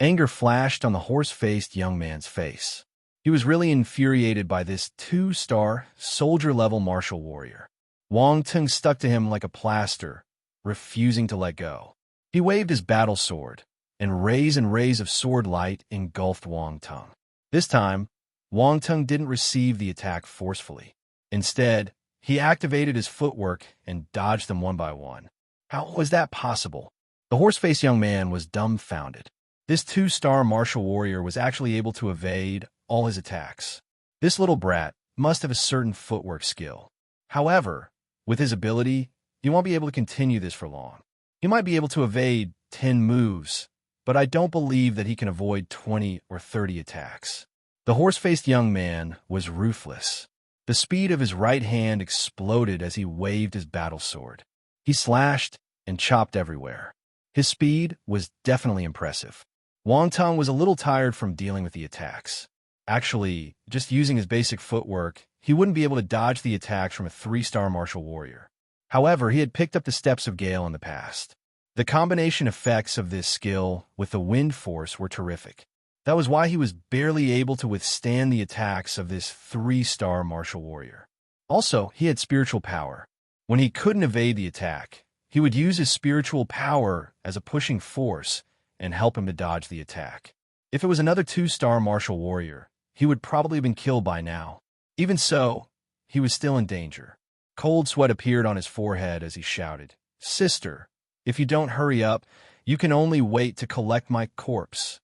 Anger flashed on the horse-faced young man's face. He was really infuriated by this two-star, soldier-level martial warrior. Wang Teng stuck to him like a plaster, refusing to let go. He waved his battle sword, and rays of sword light engulfed Wang Teng. This time, Wang Teng didn't receive the attack forcefully. Instead, he activated his footwork and dodged them one by one. How was that possible? The horse-faced young man was dumbfounded. This two-star martial warrior was actually able to evade all his attacks. This little brat must have a certain footwork skill. However, with his ability, he won't be able to continue this for long. He might be able to evade 10 moves, but I don't believe that he can avoid 20 or 30 attacks. The horse-faced young man was ruthless. The speed of his right hand exploded as he waved his battle sword. He slashed and chopped everywhere. His speed was definitely impressive. Wang Teng was a little tired from dealing with the attacks. Actually, just using his basic footwork, he wouldn't be able to dodge the attacks from a 3-star martial warrior. However, he had picked up the steps of Gale in the past. The combination effects of this skill with the wind force were terrific. That was why he was barely able to withstand the attacks of this 3-star martial warrior. Also, he had spiritual power. When he couldn't evade the attack, he would use his spiritual power as a pushing force and help him to dodge the attack. If it was another 2-star martial warrior, he would probably have been killed by now. Even so, he was still in danger. Cold sweat appeared on his forehead as he shouted, "Sister, if you don't hurry up, you can only wait to collect my corpse."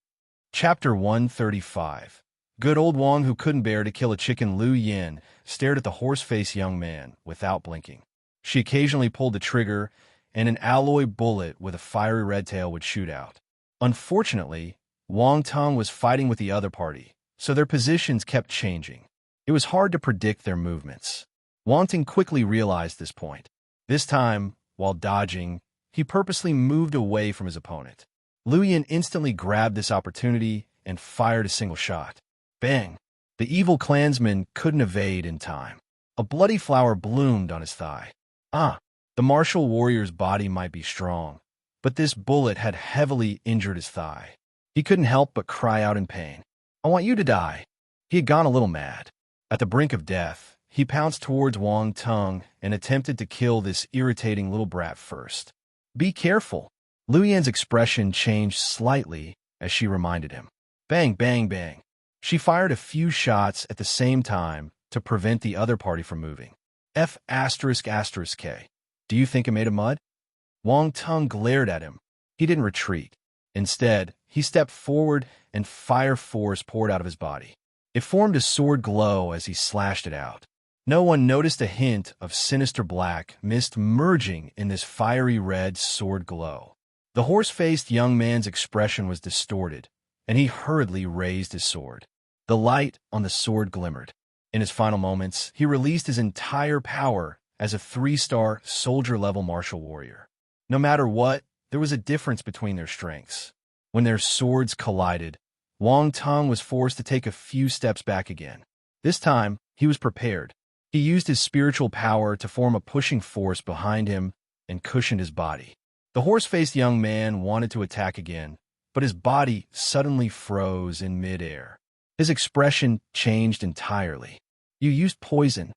Chapter 135. Good old Wang, who couldn't bear to kill a chicken, Liu Yan, stared at the horse-faced young man without blinking. She occasionally pulled the trigger, and an alloy bullet with a fiery red tail would shoot out. Unfortunately, Wang Teng was fighting with the other party, so their positions kept changing. It was hard to predict their movements. Wang Teng quickly realized this point. This time, while dodging, he purposely moved away from his opponent. Liu Yan instantly grabbed this opportunity and fired a single shot. Bang! The evil clansman couldn't evade in time. A bloody flower bloomed on his thigh. The martial warrior's body might be strong, but this bullet had heavily injured his thigh. He couldn't help but cry out in pain. "I want you to die." He had gone a little mad. At the brink of death, he pounced towards Wang Teng and attempted to kill this irritating little brat first. "Be careful." Liu Yan's expression changed slightly as she reminded him. Bang, bang, bang. She fired a few shots at the same time to prevent the other party from moving. F***K. Do you think it made of mud? Wang Teng glared at him. He didn't retreat. Instead, he stepped forward and fire force poured out of his body. It formed a sword glow as he slashed it out. No one noticed a hint of sinister black mist merging in this fiery red sword glow. The horse-faced young man's expression was distorted, and he hurriedly raised his sword. The light on the sword glimmered. In his final moments, he released his entire power as a 3-star soldier-level martial warrior. No matter what, there was a difference between their strengths. When their swords collided, Wang Teng was forced to take a few steps back again. This time, he was prepared. He used his spiritual power to form a pushing force behind him and cushioned his body. The horse-faced young man wanted to attack again, but his body suddenly froze in midair. His expression changed entirely. "You used poison."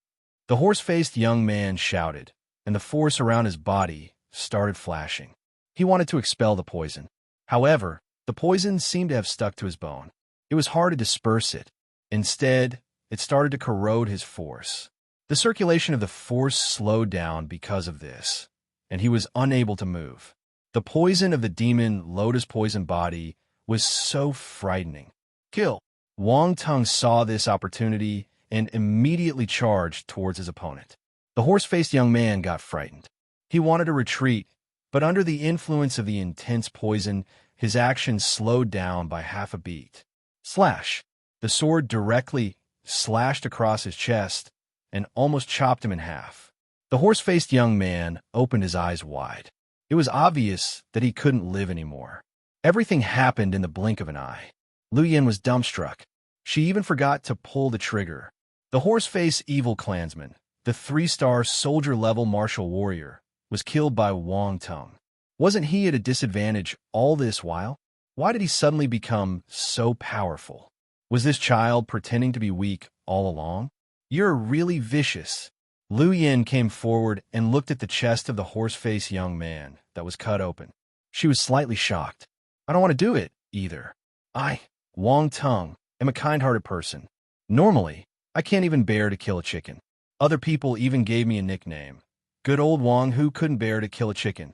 The horse-faced young man shouted, and the force around his body started flashing. He wanted to expel the poison. However, the poison seemed to have stuck to his bone. It was hard to disperse it, Instead, it started to corrode his force. The circulation of the force slowed down because of this, and he was unable to move. The poison of the demon lotus poison body was so frightening. Kill! Wang Tung saw this opportunity and immediately charged towards his opponent. The horse-faced young man got frightened. He wanted to retreat, but under the influence of the intense poison, his actions slowed down by half a beat. Slash! The sword directly slashed across his chest and almost chopped him in half. The horse-faced young man opened his eyes wide. It was obvious that he couldn't live anymore. Everything happened in the blink of an eye. Lu Yin was dumbstruck. She even forgot to pull the trigger. The horse-faced evil clansman, the 3-star soldier-level martial warrior, was killed by Wang Tung. Wasn't he at a disadvantage all this while? Why did he suddenly become so powerful? Was this child pretending to be weak all along? You're really vicious. Lu Yin came forward and looked at the chest of the horse-faced young man that was cut open. She was slightly shocked. I don't want to do it, either. I, Wang Tung, am a kind-hearted person. Normally, I can't even bear to kill a chicken. Other people even gave me a nickname. Good old Wang who couldn't bear to kill a chicken.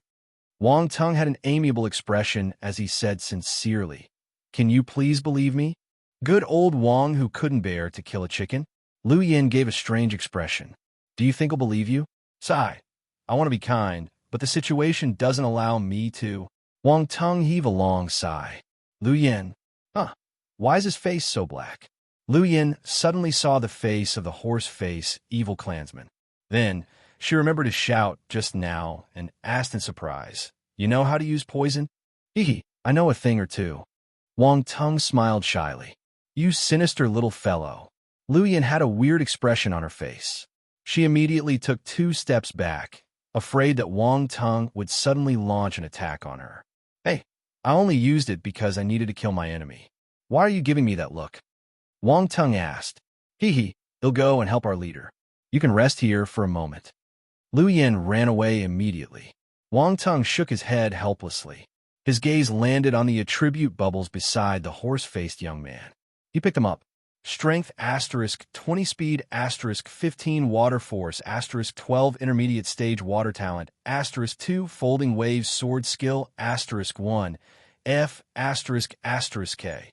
Wang Tung had an amiable expression as he said sincerely, Can you please believe me? Good old Wang who couldn't bear to kill a chicken? Lu Yin gave a strange expression. Do you think I'll believe you? Sigh. I want to be kind, but the situation doesn't allow me to. Wang Tung heaved a long sigh. Lu Yin. Why is his face so black? Lu Yin suddenly saw the face of the horse-faced evil clansman. Then, she remembered his shout just now and asked in surprise, You know how to use poison? Hee, I know a thing or two. Wang Tung smiled shyly. You sinister little fellow. Lu Yin had a weird expression on her face. She immediately took 2 steps back, afraid that Wang Tung would suddenly launch an attack on her. Hey, I only used it because I needed to kill my enemy. Why are you giving me that look? Wang Tung asked. He'll go and help our leader. You can rest here for a moment. Lu Yin ran away immediately. Wang Tung shook his head helplessly. His gaze landed on the attribute bubbles beside the horse-faced young man. He picked them up. Strength *20 speed *15 water force *12 intermediate stage water talent *2 folding waves sword skill *1 F *K.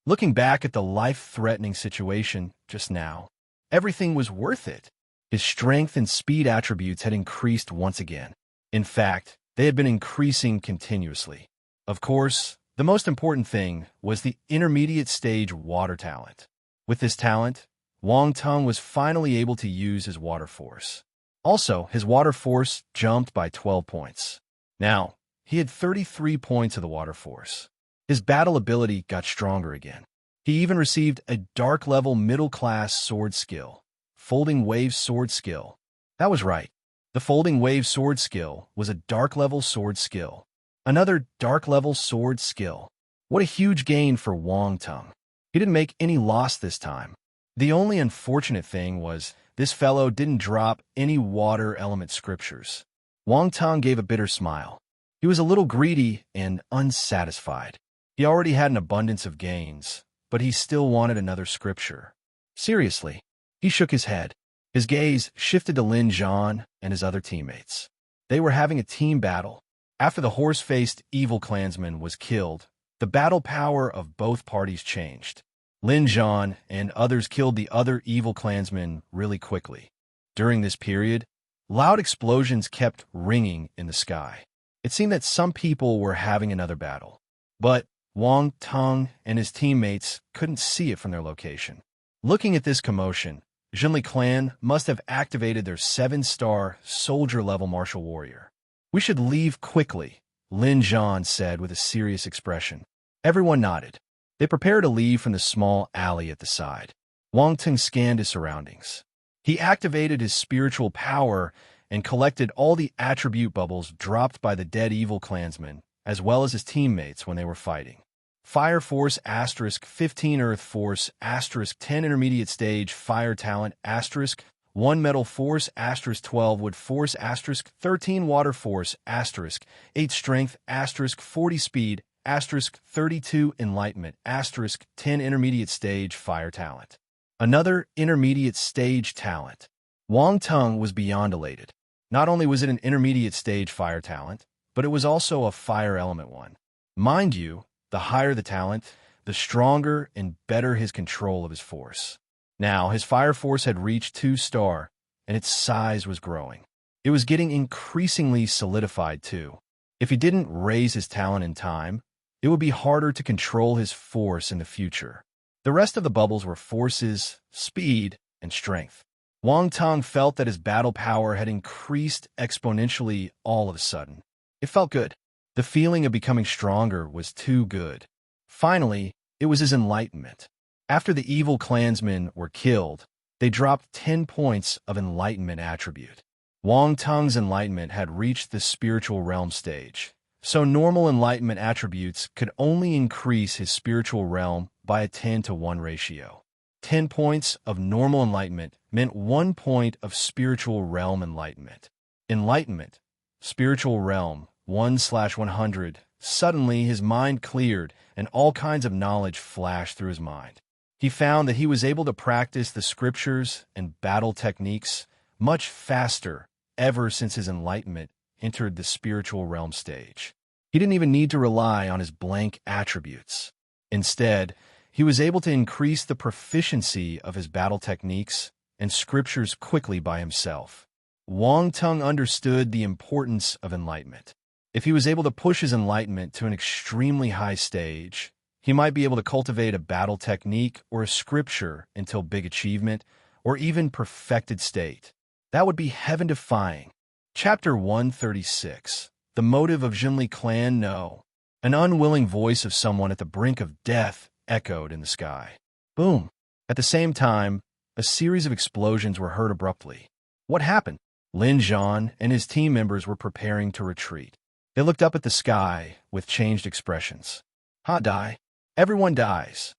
Looking back at the life-threatening situation just now, everything was worth it. His strength and speed attributes had increased once again. In fact, they had been increasing continuously. Of course, the most important thing was the intermediate stage water talent. With this talent, Wang Tung was finally able to use his water force. Also, his water force jumped by 12 points. Now, he had 33 points of the water force. His battle ability got stronger again. He even received a dark-level middle-class sword skill, Folding Wave Sword Skill. That was right. The Folding Wave Sword Skill was a dark-level sword skill. Another dark-level sword skill. What a huge gain for Wang Tung. He didn't make any loss this time. The only unfortunate thing was this fellow didn't drop any water element scriptures. Wang Tung gave a bitter smile. He was a little greedy and unsatisfied. He already had an abundance of gains, but he still wanted another scripture. Seriously, he shook his head. His gaze shifted to Lin Zhan and his other teammates. They were having a team battle. After the horse-faced evil clansman was killed, the battle power of both parties changed. Lin Zhan and others killed the other evil clansmen really quickly. During this period, loud explosions kept ringing in the sky. It seemed that some people were having another battle. But Wang Tung and his teammates couldn't see it from their location. Looking at this commotion, Zhenli clan must have activated their 7-star soldier-level martial warrior. We should leave quickly, Lin Zhan said with a serious expression. Everyone nodded. They prepared to leave from the small alley at the side. Wang Tung scanned his surroundings. He activated his spiritual power and collected all the attribute bubbles dropped by the dead evil clansmen, as well as his teammates when they were fighting. Fire Force *15 Earth Force *10 Intermediate Stage Fire Talent *1 Metal Force *12 Wood Force *13 Water Force *8 Strength *40 Speed asterisk 32 enlightenment, asterisk 10 intermediate stage fire talent. Another intermediate stage talent. Wang Tung was beyond elated. Not only was it an intermediate stage fire talent, but it was also a fire element one. Mind you, the higher the talent, the stronger and better his control of his force. Now, his fire force had reached 2-star, and its size was growing. It was getting increasingly solidified, too. If he didn't raise his talent in time, it would be harder to control his force in the future. The rest of the bubbles were forces, speed, and strength. Wang Tung felt that his battle power had increased exponentially all of a sudden. It felt good. The feeling of becoming stronger was too good. Finally, it was his enlightenment. After the evil clansmen were killed, they dropped 10 points of enlightenment attribute. Wang Tung's enlightenment had reached the spiritual realm stage, so normal enlightenment attributes could only increase his spiritual realm by a 10-to-1 ratio. 10 points of normal enlightenment meant 1 point of spiritual realm enlightenment. Enlightenment, spiritual realm, 1/100. Suddenly, his mind cleared, and all kinds of knowledge flashed through his mind. He found that he was able to practice the scriptures and battle techniques much faster ever since his enlightenment entered the spiritual realm stage. He didn't even need to rely on his blank attributes. Instead, he was able to increase the proficiency of his battle techniques and scriptures quickly by himself. Wang Tung understood the importance of enlightenment. If he was able to push his enlightenment to an extremely high stage, he might be able to cultivate a battle technique or a scripture until big achievement or even perfected state. That would be heaven-defying. Chapter 136. The motive of Jinli clan no. An unwilling voice of someone at the brink of death echoed in the sky. Boom. At the same time, a series of explosions were heard abruptly. What happened? Lin Zhan and his team members were preparing to retreat. They looked up at the sky with changed expressions. Die. Everyone dies.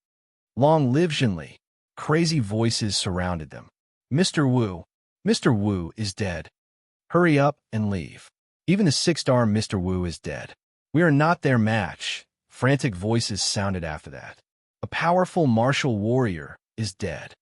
Long live Jinli. Crazy voices surrounded them. Mr. Wu is dead. Hurry up and leave. Even the 6-star Mr. Wu is dead. We are not their match. Frantic voices sounded after that. A powerful martial warrior is dead.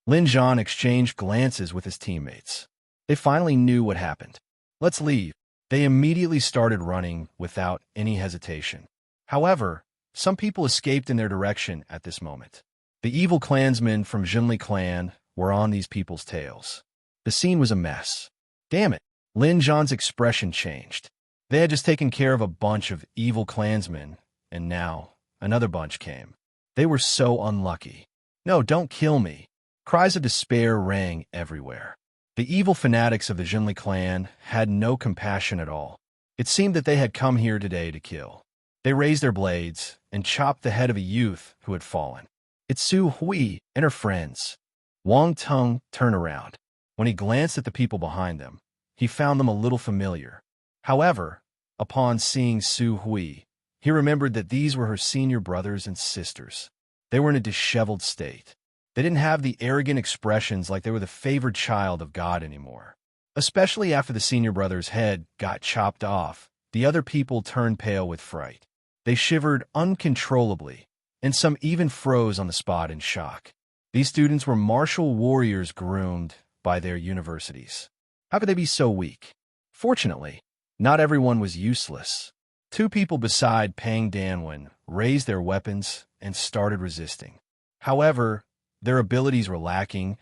Lin Zhan exchanged glances with his teammates. They finally knew what happened. Let's leave. They immediately started running without any hesitation. However, some people escaped in their direction at this moment. The evil clansmen from Jinli clan were on these people's tails. The scene was a mess. Damn it. Lin Zhan's expression changed. They had just taken care of a bunch of evil clansmen, and now another bunch came. They were so unlucky. No, don't kill me. Cries of despair rang everywhere. The evil fanatics of the Jinli clan had no compassion at all. It seemed that they had come here today to kill. They raised their blades and chopped the head of a youth who had fallen. It's Su Hui and her friends. Wang Tung turned around. When he glanced at the people behind them, he found them a little familiar. However, upon seeing Su Hui, he remembered that these were her senior brothers and sisters. They were in a disheveled state. They didn't have the arrogant expressions like they were the favored child of God anymore. Especially after the senior brother's head got chopped off, the other people turned pale with fright. They shivered uncontrollably, and some even froze on the spot in shock. These students were martial warriors groomed by their universities. How could they be so weak? Fortunately, not everyone was useless. 2 people beside Pang Danwen raised their weapons and started resisting. However, their abilities were lacking,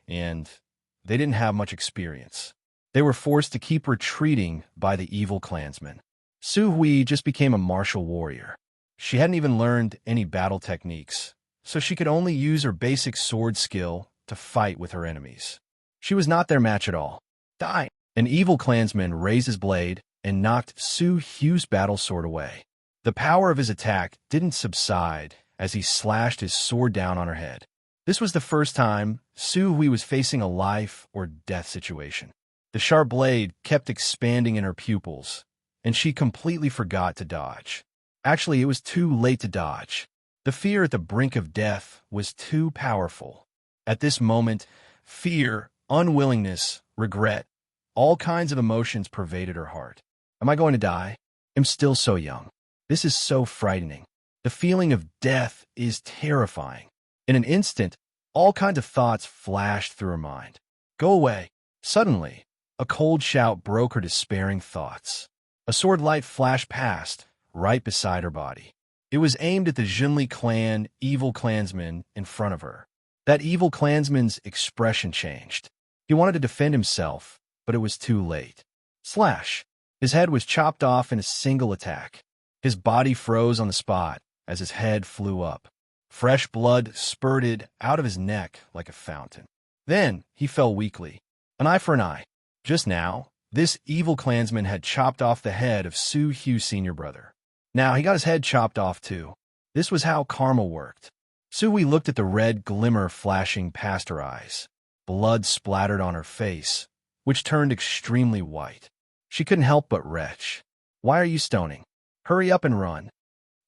and they didn't have much experience. They were forced to keep retreating by the evil clansmen. Su Hui just became a martial warrior. She hadn't even learned any battle techniques, so she could only use her basic sword skill to fight with her enemies. She was not their match at all. Die! An evil clansman raised his blade and knocked Su Hui's battle sword away. The power of his attack didn't subside as he slashed his sword down on her head. This was the first time Su Hui was facing a life or death situation. The sharp blade kept expanding in her pupils, and she completely forgot to dodge. Actually, it was too late to dodge. The fear at the brink of death was too powerful. At this moment, fear, unwillingness, regret, all kinds of emotions pervaded her heart. Am I going to die? I'm still so young. This is so frightening. The feeling of death is terrifying. In an instant, all kinds of thoughts flashed through her mind. Go away. Suddenly, a cold shout broke her despairing thoughts. A sword light flashed past, right beside her body. It was aimed at the Jinli clan evil clansman in front of her. That evil clansman's expression changed. He wanted to defend himself, but it was too late. Slash! His head was chopped off in a single attack. His body froze on the spot as his head flew up. Fresh blood spurted out of his neck like a fountain. Then he fell weakly. An eye for an eye. Just now, this evil clansman had chopped off the head of Su Hu's senior brother. Now he got his head chopped off too. This was how karma worked. Su Hui looked at the red glimmer flashing past her eyes. Blood splattered on her face, which turned extremely white. She couldn't help but retch. Why are you stoning? Hurry up and run.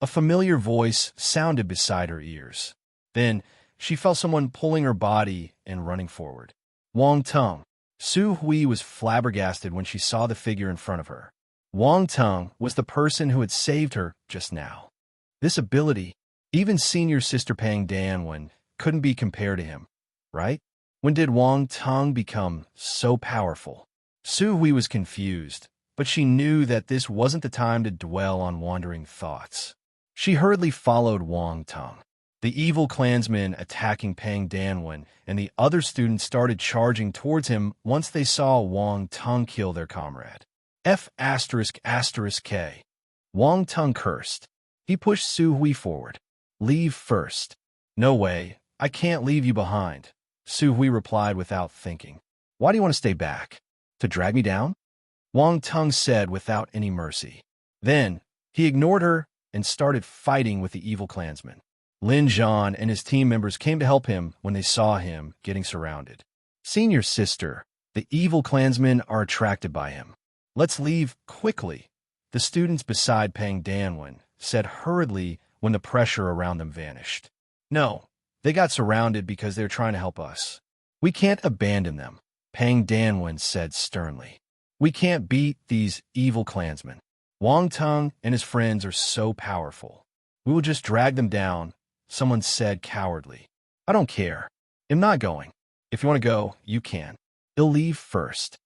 A familiar voice sounded beside her ears. Then she felt someone pulling her body and running forward. Wang Tung. Su Hui was flabbergasted when she saw the figure in front of her. Wang Tung was the person who had saved her just now. This ability, even senior sister Pang Danwen, couldn't be compared to him, right? When did Wang Tung become so powerful? Su Hui was confused, but she knew that this wasn't the time to dwell on wandering thoughts. She hurriedly followed Wang Tung. The evil clansman attacking Pang Danwen and the other students started charging towards him once they saw Wang Tung kill their comrade. F***K. Wang Tung cursed. He pushed Su Hui forward. Leave first. No way, I can't leave you behind, Su Hui replied without thinking. Why do you want to stay back? To drag me down? Wang Tung said without any mercy. Then, he ignored her and started fighting with the evil clansman. Lin Zhan and his team members came to help him when they saw him getting surrounded. Senior sister, the evil clansmen are attracted by him. Let's leave quickly, the students beside Pang Danwen said hurriedly when the pressure around them vanished. No, they got surrounded because they're trying to help us. We can't abandon them, Pang Danwen said sternly. We can't beat these evil clansmen. Wang Tung and his friends are so powerful. We will just drag them down, someone said cowardly. I don't care. I'm not going. If you want to go, you can. He'll leave first.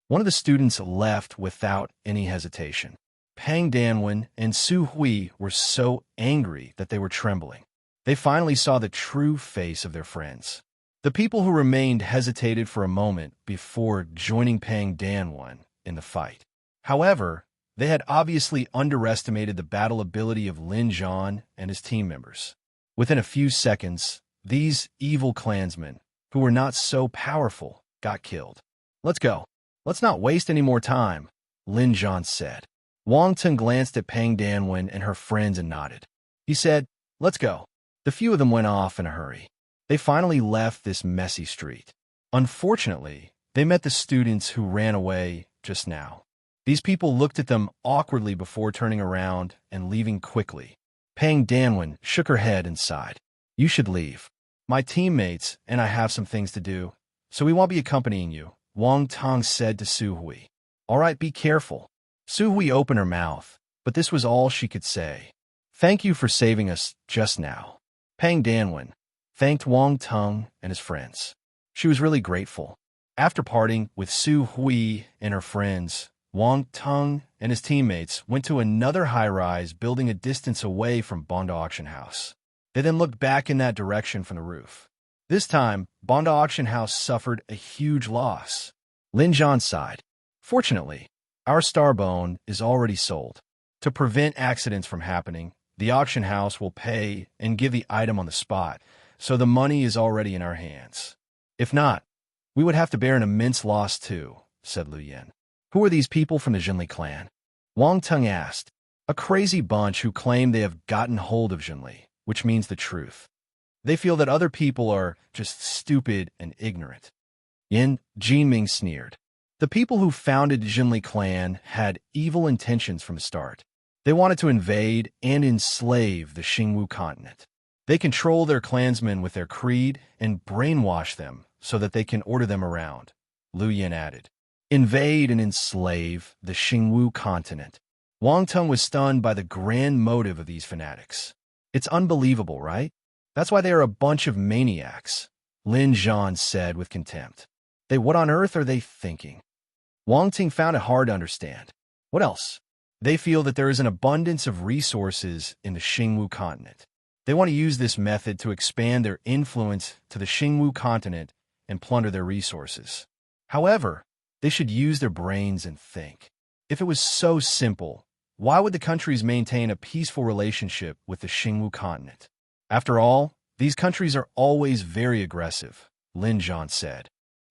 One of the students left without any hesitation. Pang Danwen and Su Hui were so angry that they were trembling. They finally saw the true face of their friends. The people who remained hesitated for a moment before joining Pang Danwen in the fight. However, they had obviously underestimated the battle ability of Lin Zhan and his team members. Within a few seconds, these evil clansmen, who were not so powerful, got killed. Let's go. Let's not waste any more time, Lin Zhan said. Wang Tung glanced at Pang Danwen and her friends and nodded. He said, let's go. The few of them went off in a hurry. They finally left this messy street. Unfortunately, they met the students who ran away just now. These people looked at them awkwardly before turning around and leaving quickly. Pang Danwen shook her head and sighed. You should leave. My teammates and I have some things to do, so we won't be accompanying you, Wang Tung said to Su Hui. All right, be careful. Su Hui opened her mouth, but this was all she could say. Thank you for saving us just now. Pang Danwen thanked Wang Tung and his friends. She was really grateful. After parting with Su Hui and her friends, Wang Tung and his teammates went to another high-rise building a distance away from Bonda Auction House. They then looked back in that direction from the roof. This time, Bonda Auction House suffered a huge loss. Lin Zhan sighed. Fortunately, our Starbone is already sold. To prevent accidents from happening, the auction house will pay and give the item on the spot, so the money is already in our hands. If not, we would have to bear an immense loss too, said Lu Yen. Who are these people from the Jinli clan? Wang Tung asked. A crazy bunch who claim they have gotten hold of Jinli, which means the truth. They feel that other people are just stupid and ignorant. Yin Jinming sneered. The people who founded Jinli clan had evil intentions from the start. They wanted to invade and enslave the Xingwu continent. They control their clansmen with their creed and brainwash them so that they can order them around, Lu Yen added. Invade and enslave the Xingwu continent. Wang Tung was stunned by the grand motive of these fanatics. It's unbelievable, right? That's why they are a bunch of maniacs, Lin Zhan said with contempt. What on earth are they thinking? Wang Ting found it hard to understand. What else? They feel that there is an abundance of resources in the Xingwu continent. They want to use this method to expand their influence to the Xingwu continent and plunder their resources. However, they should use their brains and think. If it was so simple, why would the countries maintain a peaceful relationship with the Xingwu continent? After all, these countries are always very aggressive, Lin Zhan said.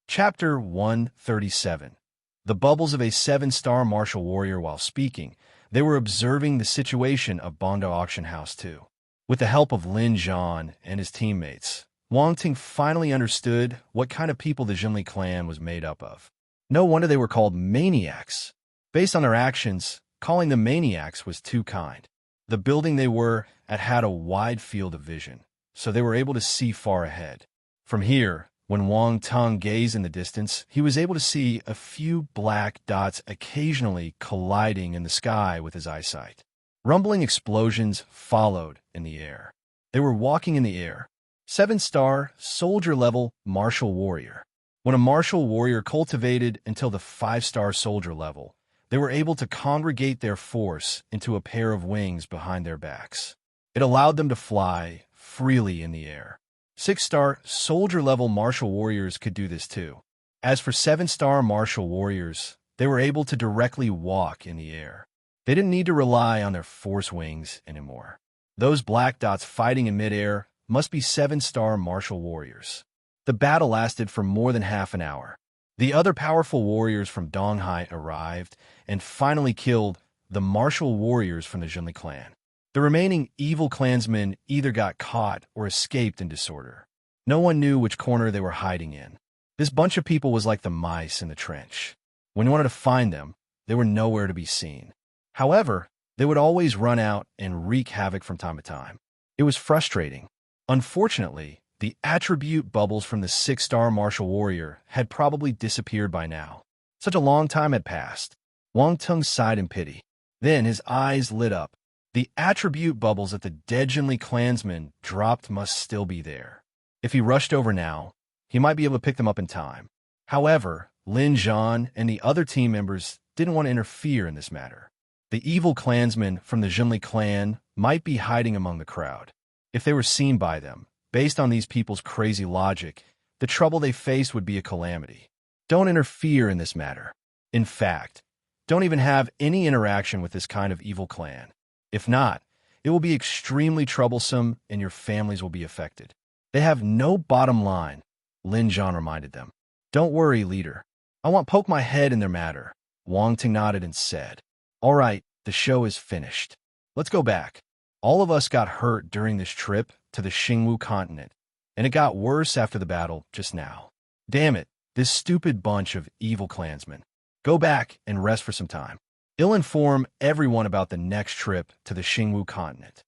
Chapter 137. The bubbles of a 7-star martial warrior. While speaking, they were observing the situation of Bondo Auction House too. With the help of Lin Zhan and his teammates, Wang Ting finally understood what kind of people the Jinli clan was made up of. No wonder they were called maniacs. Based on their actions, calling them maniacs was too kind. The building they were at had a wide field of vision, so they were able to see far ahead. From here, when Wang Tung gazed in the distance, he was able to see a few black dots occasionally colliding in the sky with his eyesight. Rumbling explosions followed in the air. They were walking in the air. 7-star, soldier-level martial warrior. When a martial warrior cultivated until the 5-star soldier level, they were able to congregate their force into a pair of wings behind their backs. It allowed them to fly freely in the air. 6-star, soldier-level martial warriors could do this too. As for 7-star martial warriors, they were able to directly walk in the air. They didn't need to rely on their force wings anymore. Those black dots fighting in midair must be 7-star martial warriors. The battle lasted for more than half an hour. The other powerful warriors from Donghai arrived and finally killed the martial warriors from the Jinli clan. The remaining evil clansmen either got caught or escaped in disorder. No one knew which corner they were hiding in. This bunch of people was like the mice in the trench. When you wanted to find them, they were nowhere to be seen. However, they would always run out and wreak havoc from time to time. It was frustrating. Unfortunately, the attribute bubbles from the 6-star martial warrior had probably disappeared by now. Such a long time had passed. Wang Tung sighed in pity. Then his eyes lit up. The attribute bubbles that the dead Jinli clansmen dropped must still be there. If he rushed over now, he might be able to pick them up in time. However, Lin Zhan and the other team members didn't want to interfere in this matter. The evil clansmen from the Jinli clan might be hiding among the crowd. If they were seen by them, based on these people's crazy logic, the trouble they faced would be a calamity. Don't interfere in this matter. In fact, don't even have any interaction with this kind of evil clan. If not, it will be extremely troublesome and your families will be affected. They have no bottom line, Lin Zhan reminded them. Don't worry, leader. I won't poke my head in their matter. Wang Ting nodded and said, All right, the show is finished. Let's go back. All of us got hurt during this trip to the Xingwu continent, and it got worse after the battle just now. Damn it, this stupid bunch of evil clansmen. Go back and rest for some time. I'll inform everyone about the next trip to the Xingwu continent.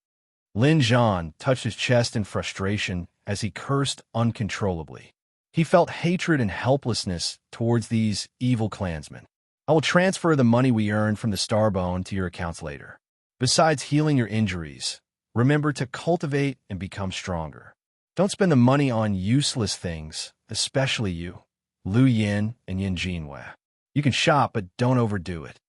Lin Zhan touched his chest in frustration as he cursed uncontrollably. He felt hatred and helplessness towards these evil clansmen. I will transfer the money we earned from the Starbone to your accounts later. Besides healing your injuries, remember to cultivate and become stronger. Don't spend the money on useless things, especially you, Lu Yin and Yin Jinwei. You can shop, but don't overdo it.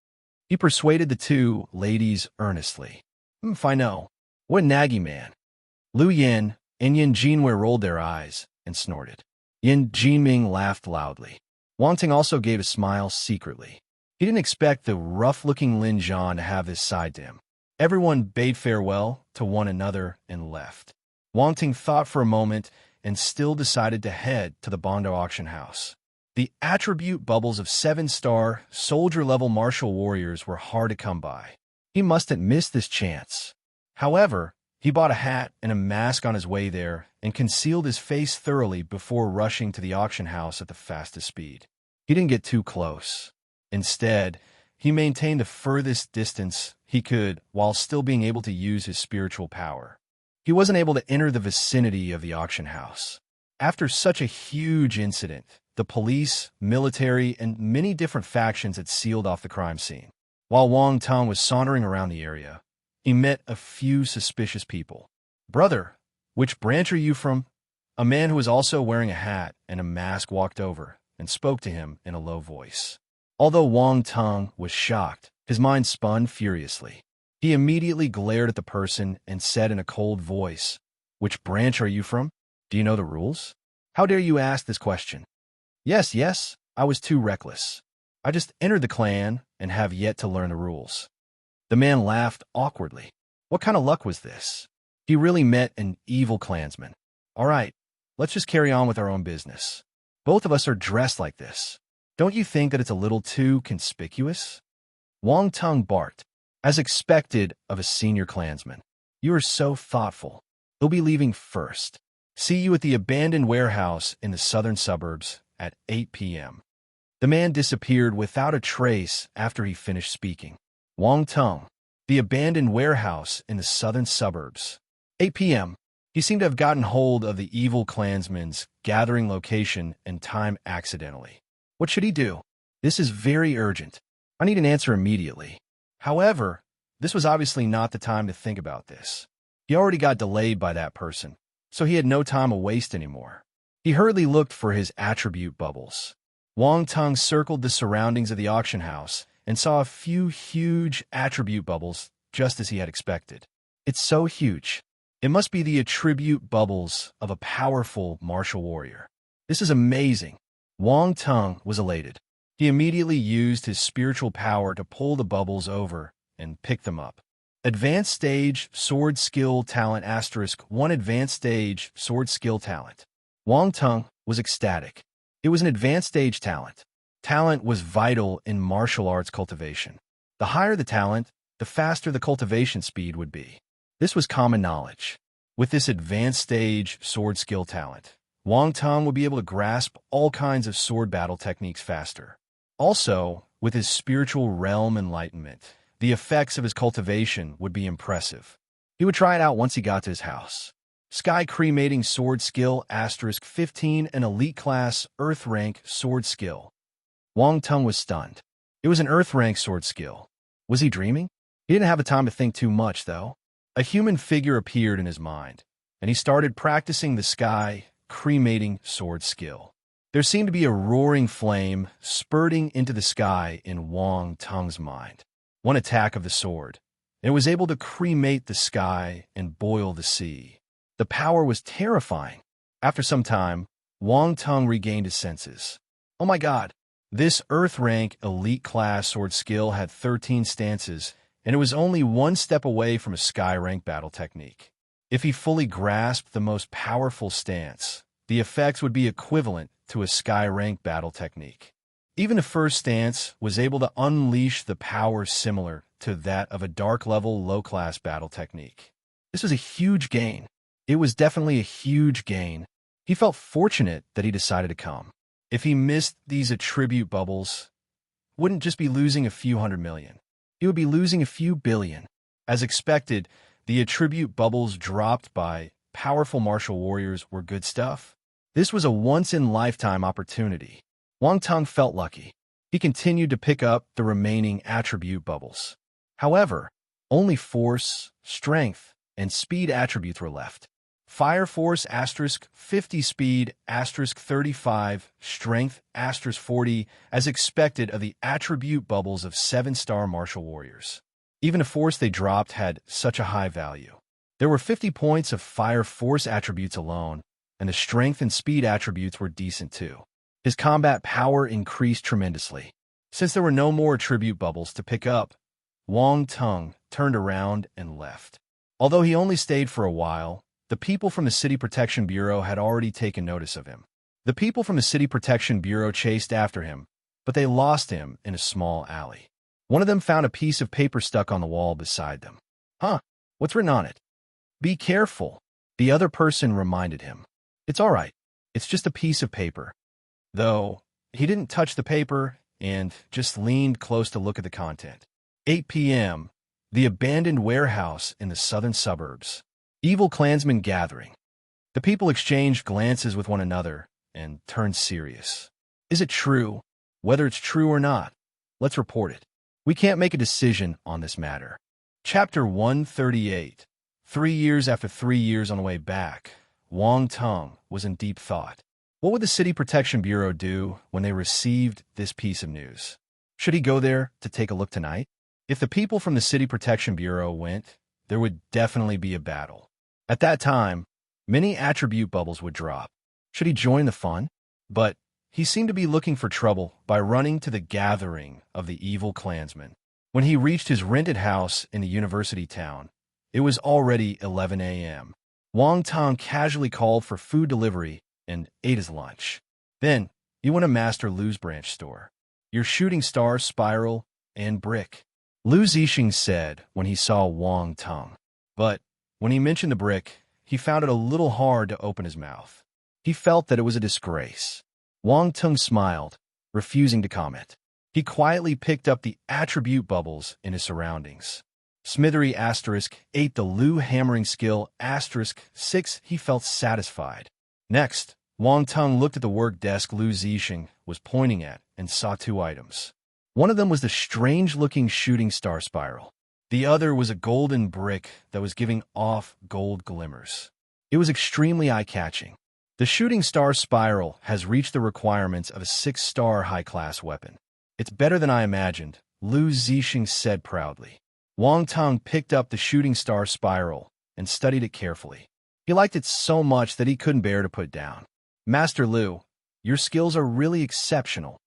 He persuaded the two ladies earnestly. If I know. What a naggy man. Lu Yin and Yin Jinwei rolled their eyes and snorted. Yin Jinming laughed loudly. Wang Ting also gave a smile secretly. He didn't expect the rough-looking Lin Zhan to have this side to him. Everyone bade farewell to one another and left. Wang Ting thought for a moment and still decided to head to the Bondo auction house. The attribute bubbles of 7-star, soldier-level martial warriors were hard to come by. He mustn't miss this chance. However, he bought a hat and a mask on his way there and concealed his face thoroughly before rushing to the auction house at the fastest speed. He didn't get too close. Instead, he maintained the furthest distance he could while still being able to use his spiritual power. He wasn't able to enter the vicinity of the auction house. After such a huge incident, the police, military, and many different factions had sealed off the crime scene. While Wang Tong was sauntering around the area, he met a few suspicious people. "Brother, which branch are you from?" A man who was also wearing a hat and a mask walked over and spoke to him in a low voice. Although Wang Tong was shocked, his mind spun furiously. He immediately glared at the person and said in a cold voice, "Which branch are you from? Do you know the rules? How dare you ask this question?" Yes, I was too reckless. I just entered the clan and have yet to learn the rules." The man laughed awkwardly. What kind of luck was this? He really met an evil clansman. "All right, let's just carry on with our own business. Both of us are dressed like this. Don't you think that it's a little too conspicuous?" Wang Tong barked, as expected of a senior clansman. "You are so thoughtful. He'll be leaving first. See you at the abandoned warehouse in the southern suburbs at 8 p.m. The man disappeared without a trace after he finished speaking. Wang Tong, the abandoned warehouse in the southern suburbs. 8 p.m. He seemed to have gotten hold of the evil clansman's gathering location and time accidentally. What should he do? This is very urgent. I need an answer immediately. However, this was obviously not the time to think about this. He already got delayed by that person, so he had no time to waste anymore. He hurriedly looked for his attribute bubbles. Wang Tong circled the surroundings of the auction house and saw a few huge attribute bubbles just as he had expected. It's so huge. It must be the attribute bubbles of a powerful martial warrior. This is amazing. Wang Tong was elated. He immediately used his spiritual power to pull the bubbles over and pick them up. Advanced Stage Sword Skill Talent *1 Advanced Stage Sword Skill Talent. Wang Tong was ecstatic. It was an advanced stage talent. Talent was vital in martial arts cultivation. The higher the talent, the faster the cultivation speed would be. This was common knowledge. With this advanced stage sword skill talent, Wang Tong would be able to grasp all kinds of sword battle techniques faster. Also, with his spiritual realm enlightenment, the effects of his cultivation would be impressive. He would try it out once he got to his house. Sky Cremating Sword Skill *15 an Elite Class Earth Rank Sword Skill. Wang Tong was stunned. It was an Earth Rank sword skill. Was he dreaming? He didn't have the time to think too much, though. A human figure appeared in his mind, and he started practicing the Sky Cremating Sword Skill. There seemed to be a roaring flame spurting into the sky in Wang Tong's mind. One attack of the sword, and it was able to cremate the sky and boil the sea. The power was terrifying. After some time, Wang Tong regained his senses. Oh my god! This Earth Rank Elite Class Sword Skill had 13 stances, and it was only one step away from a Sky Rank battle technique. If he fully grasped the most powerful stance, the effects would be equivalent to a Sky Rank battle technique. Even the first stance was able to unleash the power similar to that of a dark level low-class battle technique. This was a huge gain. It was definitely a huge gain. He felt fortunate that he decided to come. If he missed these attribute bubbles, wouldn't just be losing a few hundred million. He would be losing a few billion. As expected, the attribute bubbles dropped by powerful martial warriors were good stuff. This was a once-in-lifetime opportunity. Wang Tong felt lucky. He continued to pick up the remaining attribute bubbles. However, only force, strength, and speed attributes were left. Fire Force *50 Speed *35 Strength *40 as expected of the attribute bubbles of 7-star martial warriors. Even a force they dropped had such a high value. There were 50 points of Fire Force attributes alone, and the strength and speed attributes were decent too. His combat power increased tremendously. Since there were no more attribute bubbles to pick up, Wang Tong turned around and left. Although he only stayed for a while, the people from the City Protection Bureau had already taken notice of him. The people from the City Protection Bureau chased after him, but they lost him in a small alley. One of them found a piece of paper stuck on the wall beside them. Huh, what's written on it? Be careful, the other person reminded him. It's all right, it's just a piece of paper. Though, he didn't touch the paper and just leaned close to look at the content. 8 p.m., the abandoned warehouse in the southern suburbs. Evil clansmen gathering. The people exchanged glances with one another and turned serious. Is it true? Whether it's true or not, let's report it. We can't make a decision on this matter. Chapter 138. 3 years after 3 years on the way back, Wang Tung was in deep thought. What would the City Protection Bureau do when they received this piece of news? Should he go there to take a look tonight? If the people from the City Protection Bureau went, there would definitely be a battle. At that time, many attribute bubbles would drop. Should he join the fun? But he seemed to be looking for trouble by running to the gathering of the evil clansmen. When he reached his rented house in the university town, it was already 11 a.m. Wang Tung casually called for food delivery and ate his lunch. Then, he went to Master Lu's branch store. Your shooting star, spiral, and brick, Lu Zixing said when he saw Wang Tung. But when he mentioned the brick, he found it a little hard to open his mouth. He felt that it was a disgrace. Wang Tung smiled, refusing to comment. He quietly picked up the attribute bubbles in his surroundings. Smithery *8 the Lu hammering skill *6. He felt satisfied. Next, Wang Tung looked at the work desk Lu Zixing was pointing at and saw two items. One of them was the strange-looking shooting star spiral. The other was a golden brick that was giving off gold glimmers. It was extremely eye-catching. The shooting star spiral has reached the requirements of a 6-star high-class weapon. It's better than I imagined, Lu Zixing said proudly. Wang Tung picked up the shooting star spiral and studied it carefully. He liked it so much that he couldn't bear to put it down. Master Lu, your skills are really exceptional.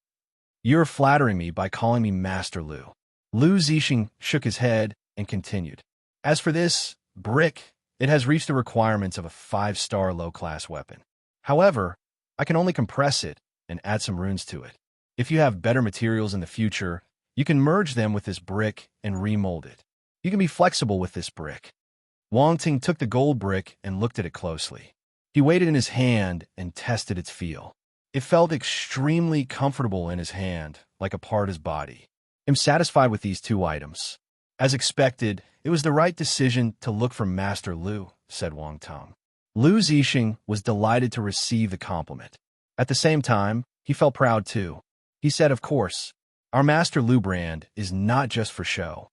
You're flattering me by calling me Master Lu. Lu Zixing shook his head and continued. As for this brick, it has reached the requirements of a 5-star low-class weapon. However, I can only compress it and add some runes to it. If you have better materials in the future, you can merge them with this brick and remold it. You can be flexible with this brick. Wang Tung took the gold brick and looked at it closely. He weighed it in his hand and tested its feel. It felt extremely comfortable in his hand, like a part of his body. I'm satisfied with these two items. As expected, it was the right decision to look for Master Lu, said Wang Tung. Lu Zixing was delighted to receive the compliment. At the same time, he felt proud too. He said, of course, our Master Lu brand is not just for show.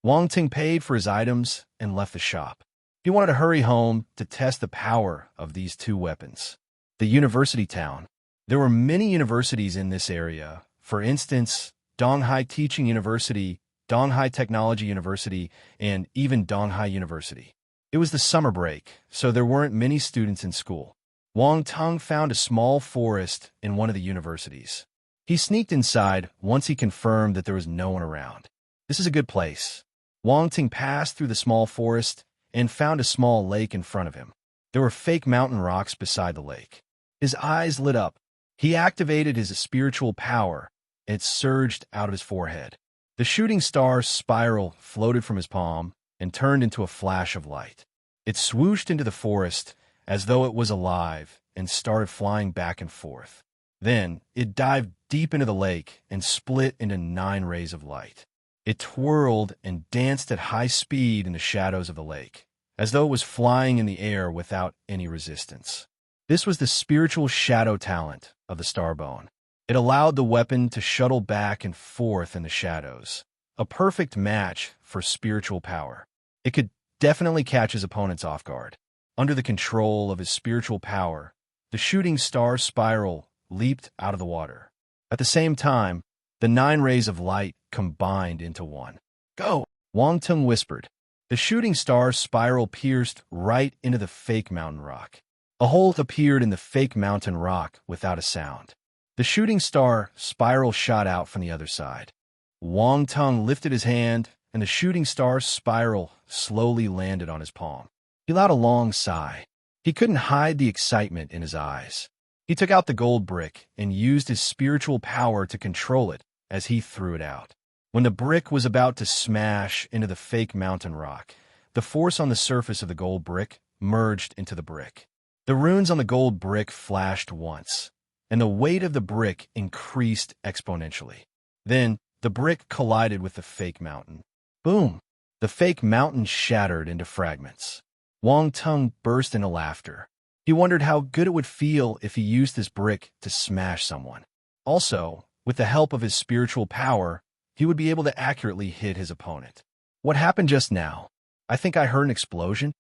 Wang Tung paid for his items and left the shop. He wanted to hurry home to test the power of these two weapons. The university town. There were many universities in this area. For instance, Donghai Teaching University, Donghai Technology University, and even Donghai University. It was the summer break, so there weren't many students in school. Wang Tung found a small forest in one of the universities. He sneaked inside once he confirmed that there was no one around. This is a good place. Wang Tung passed through the small forest and found a small lake in front of him. There were fake mountain rocks beside the lake. His eyes lit up. He activated his spiritual power, and it surged out of his forehead. The shooting star spiral floated from his palm and turned into a flash of light. It swooshed into the forest as though it was alive and started flying back and forth. Then it dived deep into the lake and split into 9 rays of light. It twirled and danced at high speed in the shadows of the lake, as though it was flying in the air without any resistance. This was the spiritual shadow talent of the Starbone. It allowed the weapon to shuttle back and forth in the shadows, a perfect match for spiritual power. It could definitely catch his opponents off guard. Under the control of his spiritual power, the shooting star spiral leaped out of the water. At the same time, the 9 rays of light combined into one. Go! Wang Tung whispered. The shooting star spiral pierced right into the fake mountain rock. A hole appeared in the fake mountain rock without a sound. The shooting star spiral shot out from the other side. Wang Tung lifted his hand, and the shooting star spiral slowly landed on his palm. He let out a long sigh. He couldn't hide the excitement in his eyes. He took out the gold brick and used his spiritual power to control it as he threw it out. When the brick was about to smash into the fake mountain rock, the force on the surface of the gold brick merged into the brick. The runes on the gold brick flashed once, and the weight of the brick increased exponentially. Then, the brick collided with the fake mountain. Boom! The fake mountain shattered into fragments. Wang Tung burst into laughter. He wondered how good it would feel if he used this brick to smash someone. Also, with the help of his spiritual power, he would be able to accurately hit his opponent. What happened just now? I think I heard an explosion.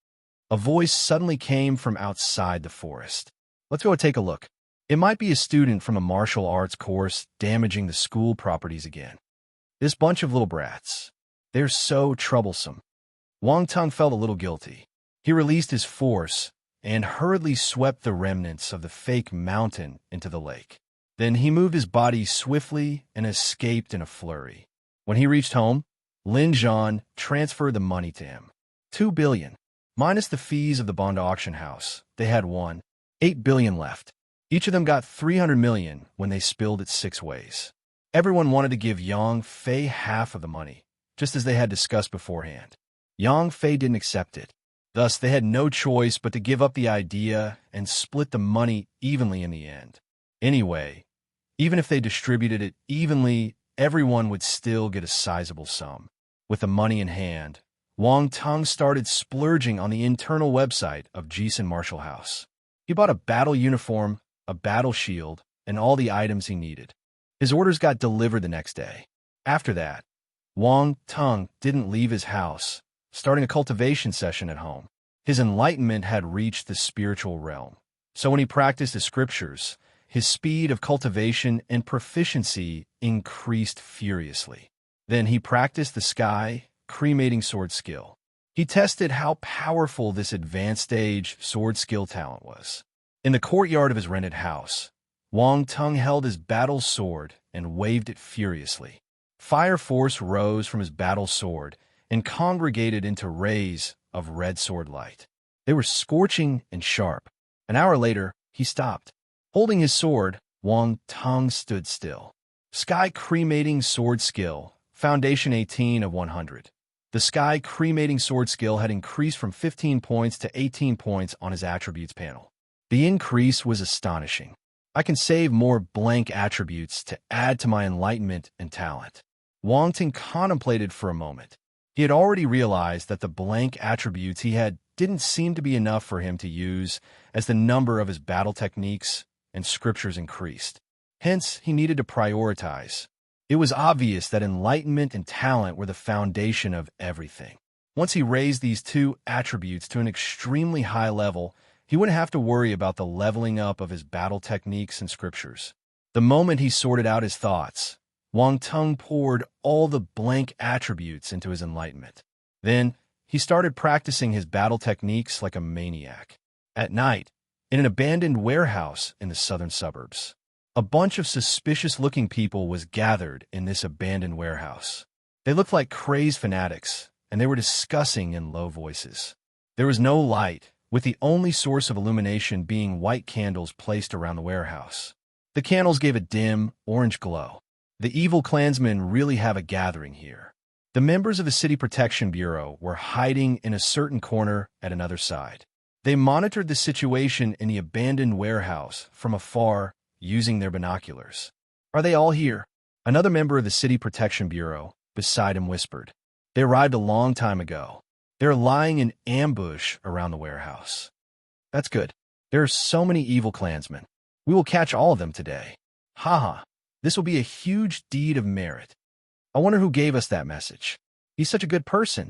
A voice suddenly came from outside the forest. Let's go take a look. It might be a student from a martial arts course damaging the school properties again. This bunch of little brats. They're so troublesome. Wang Tung felt a little guilty. He released his force and hurriedly swept the remnants of the fake mountain into the lake. Then he moved his body swiftly and escaped in a flurry. When he reached home, Lin Zhan transferred the money to him. 2 billion. Minus the fees of the bond auction house, they had 8 billion left. Each of them got 300 million when they spilled it 6 ways. Everyone wanted to give Yang Fei half of the money, just as they had discussed beforehand. Yang Fei didn't accept it. Thus, they had no choice but to give up the idea and split the money evenly in the end. Anyway, even if they distributed it evenly, everyone would still get a sizable sum. With the money in hand, Wang Tung started splurging on the internal website of Jisun Martial House. He bought a battle uniform, a battle shield, and all the items he needed. His orders got delivered the next day. After that, Wang Tung didn't leave his house, starting a cultivation session at home. His enlightenment had reached the spiritual realm. So when he practiced the scriptures, his speed of cultivation and proficiency increased furiously. Then he practiced the sky cremating sword skill. He tested how powerful this advanced stage sword skill talent was. In the courtyard of his rented house, Wang Tung held his battle sword and waved it furiously. Fire force rose from his battle sword and congregated into rays of red sword light. They were scorching and sharp. An hour later, he stopped. Holding his sword, Wang Tung stood still. Sky cremating sword skill, foundation 18 of 100. The sky cremating sword skill had increased from 15 points to 18 points on his attributes panel. The increase was astonishing. I can save more blank attributes to add to my enlightenment and talent. Wang Tung contemplated for a moment. He had already realized that the blank attributes he had didn't seem to be enough for him to use as the number of his battle techniques and scriptures increased. Hence, he needed to prioritize. It was obvious that enlightenment and talent were the foundation of everything. Once he raised these 2 attributes to an extremely high level, he wouldn't have to worry about the leveling up of his battle techniques and scriptures. The moment he sorted out his thoughts, Wang Tung poured all the blank attributes into his enlightenment. Then, he started practicing his battle techniques like a maniac. At night, in an abandoned warehouse in the southern suburbs, a bunch of suspicious-looking people was gathered in this abandoned warehouse. They looked like crazed fanatics, and they were discussing in low voices. There was no light, with the only source of illumination being white candles placed around the warehouse. The candles gave a dim, orange glow. The evil clansmen really have a gathering here. The members of the City Protection Bureau were hiding in a certain corner at another side. They monitored the situation in the abandoned warehouse from afar using their binoculars. Are they all here? Another member of the City Protection Bureau beside him whispered. They arrived a long time ago. They're lying in ambush around the warehouse. That's good. There are so many evil clansmen. We will catch all of them today. Haha. This will be a huge deed of merit. I wonder who gave us that message. He's such a good person.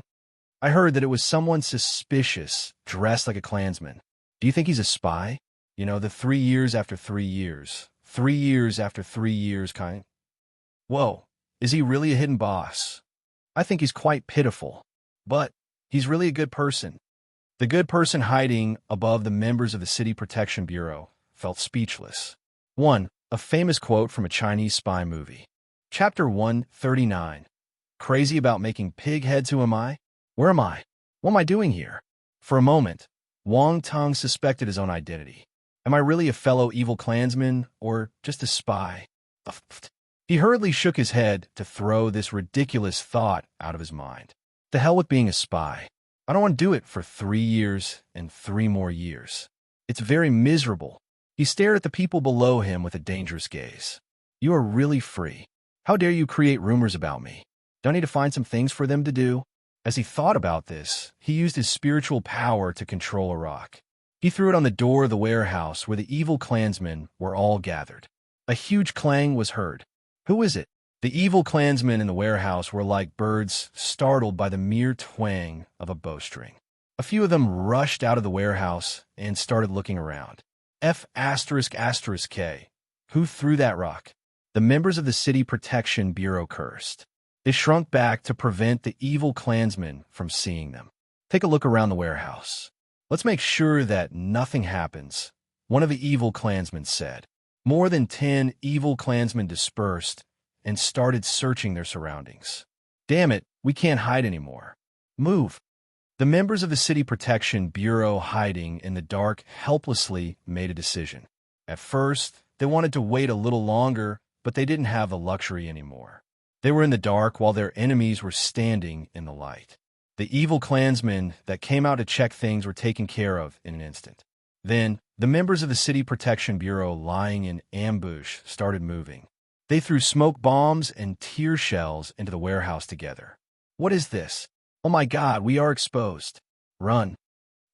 I heard that it was someone suspicious, dressed like a clansman. Do you think he's a spy? You know, the 3 years after 3 years, 3 years after 3 years kind. Whoa, is he really a hidden boss? I think he's quite pitiful, but he's really a good person. The good person hiding above the members of the City Protection Bureau felt speechless. 1. A famous quote from a Chinese spy movie. Chapter 139. Crazy about making pig heads, who am I? Where am I? What am I doing here? For a moment, Wang Tung suspected his own identity. Am I really a fellow evil clansman, or just a spy? He hurriedly shook his head to throw this ridiculous thought out of his mind. The hell with being a spy. I don't want to do it for 3 years and 3 more years. It's very miserable. He stared at the people below him with a dangerous gaze. You are really free. How dare you create rumors about me? Don't I need to find some things for them to do? As he thought about this, he used his spiritual power to control a rock. He threw it on the door of the warehouse where the evil clansmen were all gathered. A huge clang was heard. Who is it? The evil clansmen in the warehouse were like birds startled by the mere twang of a bowstring. A few of them rushed out of the warehouse and started looking around. F***K. Who threw that rock? The members of the City Protection Bureau cursed. They shrunk back to prevent the evil clansmen from seeing them. Take a look around the warehouse. Let's make sure that nothing happens, one of the evil clansmen said. More than 10 evil clansmen dispersed and started searching their surroundings. Damn it, we can't hide anymore. Move. The members of the City Protection Bureau hiding in the dark helplessly made a decision. At first, they wanted to wait a little longer, but they didn't have the luxury anymore. They were in the dark while their enemies were standing in the light. The evil clansmen that came out to check things were taken care of in an instant. Then, the members of the City Protection Bureau lying in ambush started moving. They threw smoke bombs and tear shells into the warehouse together. What is this? Oh my God, we are exposed. Run.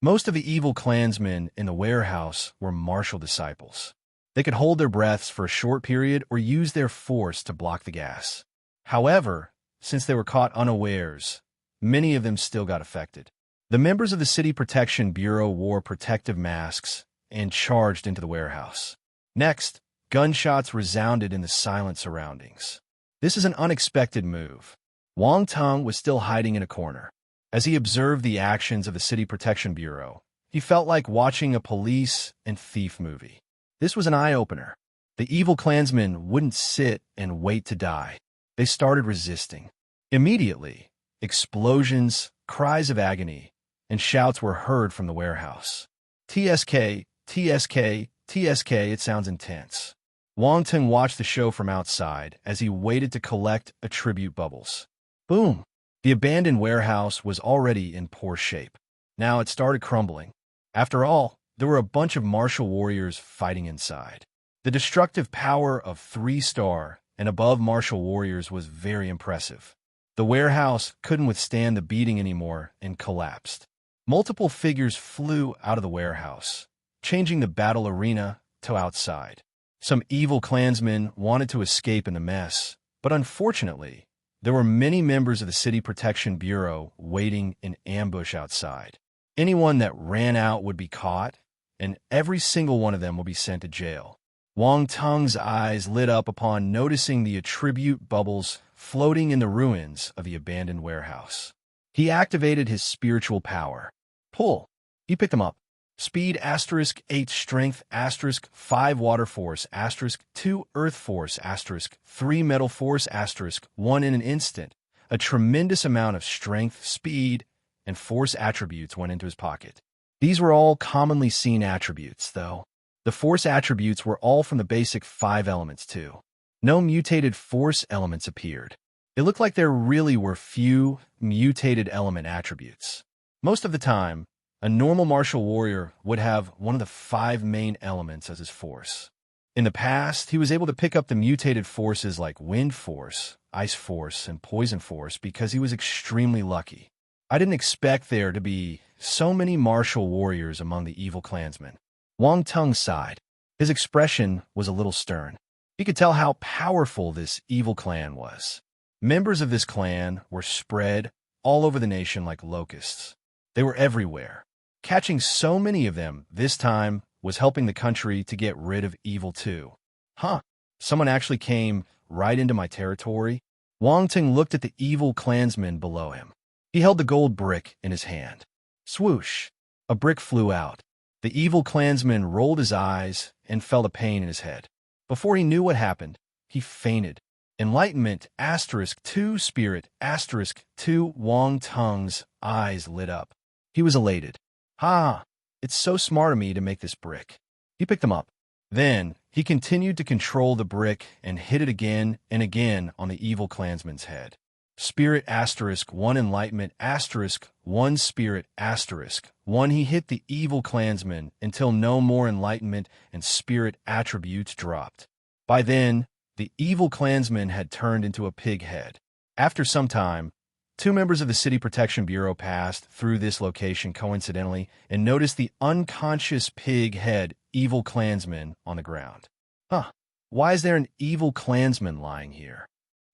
Most of the evil clansmen in the warehouse were martial disciples. They could hold their breaths for a short period or use their force to block the gas. However, since they were caught unawares, many of them still got affected. The members of the City Protection Bureau wore protective masks and charged into the warehouse. Next, gunshots resounded in the silent surroundings. This is an unexpected move. Wang Tung was still hiding in a corner. As he observed the actions of the City Protection Bureau, he felt like watching a police and thief movie. This was an eye-opener. The evil clansmen wouldn't sit and wait to die. They started resisting. Immediately, explosions, cries of agony, and shouts were heard from the warehouse. TSK, TSK, TSK, it sounds intense. Wang Tung watched the show from outside as he waited to collect attribute bubbles. Boom! The abandoned warehouse was already in poor shape. Now it started crumbling. After all, there were a bunch of martial warriors fighting inside. The destructive power of 3-star and above martial warriors was very impressive. The warehouse couldn't withstand the beating anymore and collapsed. Multiple figures flew out of the warehouse, changing the battle arena to outside. Some evil clansmen wanted to escape in the mess, but unfortunately, there were many members of the City Protection Bureau waiting in ambush outside. Anyone that ran out would be caught, and every single one of them will be sent to jail. Wang Tung's eyes lit up upon noticing the attribute bubbles floating in the ruins of the abandoned warehouse. He activated his spiritual power. Pull. He picked them up. Speed *8 strength *5 water force *2 earth force *3 metal force *1 in an instant. A tremendous amount of strength, speed, and force attributes went into his pocket. These were all commonly seen attributes, though. The force attributes were all from the basic 5 elements, too. No mutated force elements appeared. It looked like there really were few mutated element attributes. Most of the time, a normal martial warrior would have one of the 5 main elements as his force. In the past, he was able to pick up the mutated forces like wind force, ice force, and poison force because he was extremely lucky. I didn't expect there to be so many martial warriors among the evil clansmen. Wang Tung sighed. His expression was a little stern. He could tell how powerful this evil clan was. Members of this clan were spread all over the nation like locusts. They were everywhere. Catching so many of them this time was helping the country to get rid of evil too. Huh, someone actually came right into my territory? Wang Tung looked at the evil clansman below him. He held the gold brick in his hand. Swoosh! A brick flew out. The evil clansman rolled his eyes and felt a pain in his head. Before he knew what happened, he fainted. Enlightenment *2 spirit *2 Wang Tung's eyes lit up. He was elated. Ha! It's so smart of me to make this brick. He picked them up. Then, he continued to control the brick and hit it again and again on the evil clansman's head. Spirit *1 enlightenment *1 spirit *1 he hit the evil clansman until no more enlightenment and spirit attributes dropped. By then, the evil clansman had turned into a pig head. After some time, 2 members of the City Protection Bureau passed through this location coincidentally and noticed the unconscious pig head evil clansman on the ground. Huh, why is there an evil clansman lying here?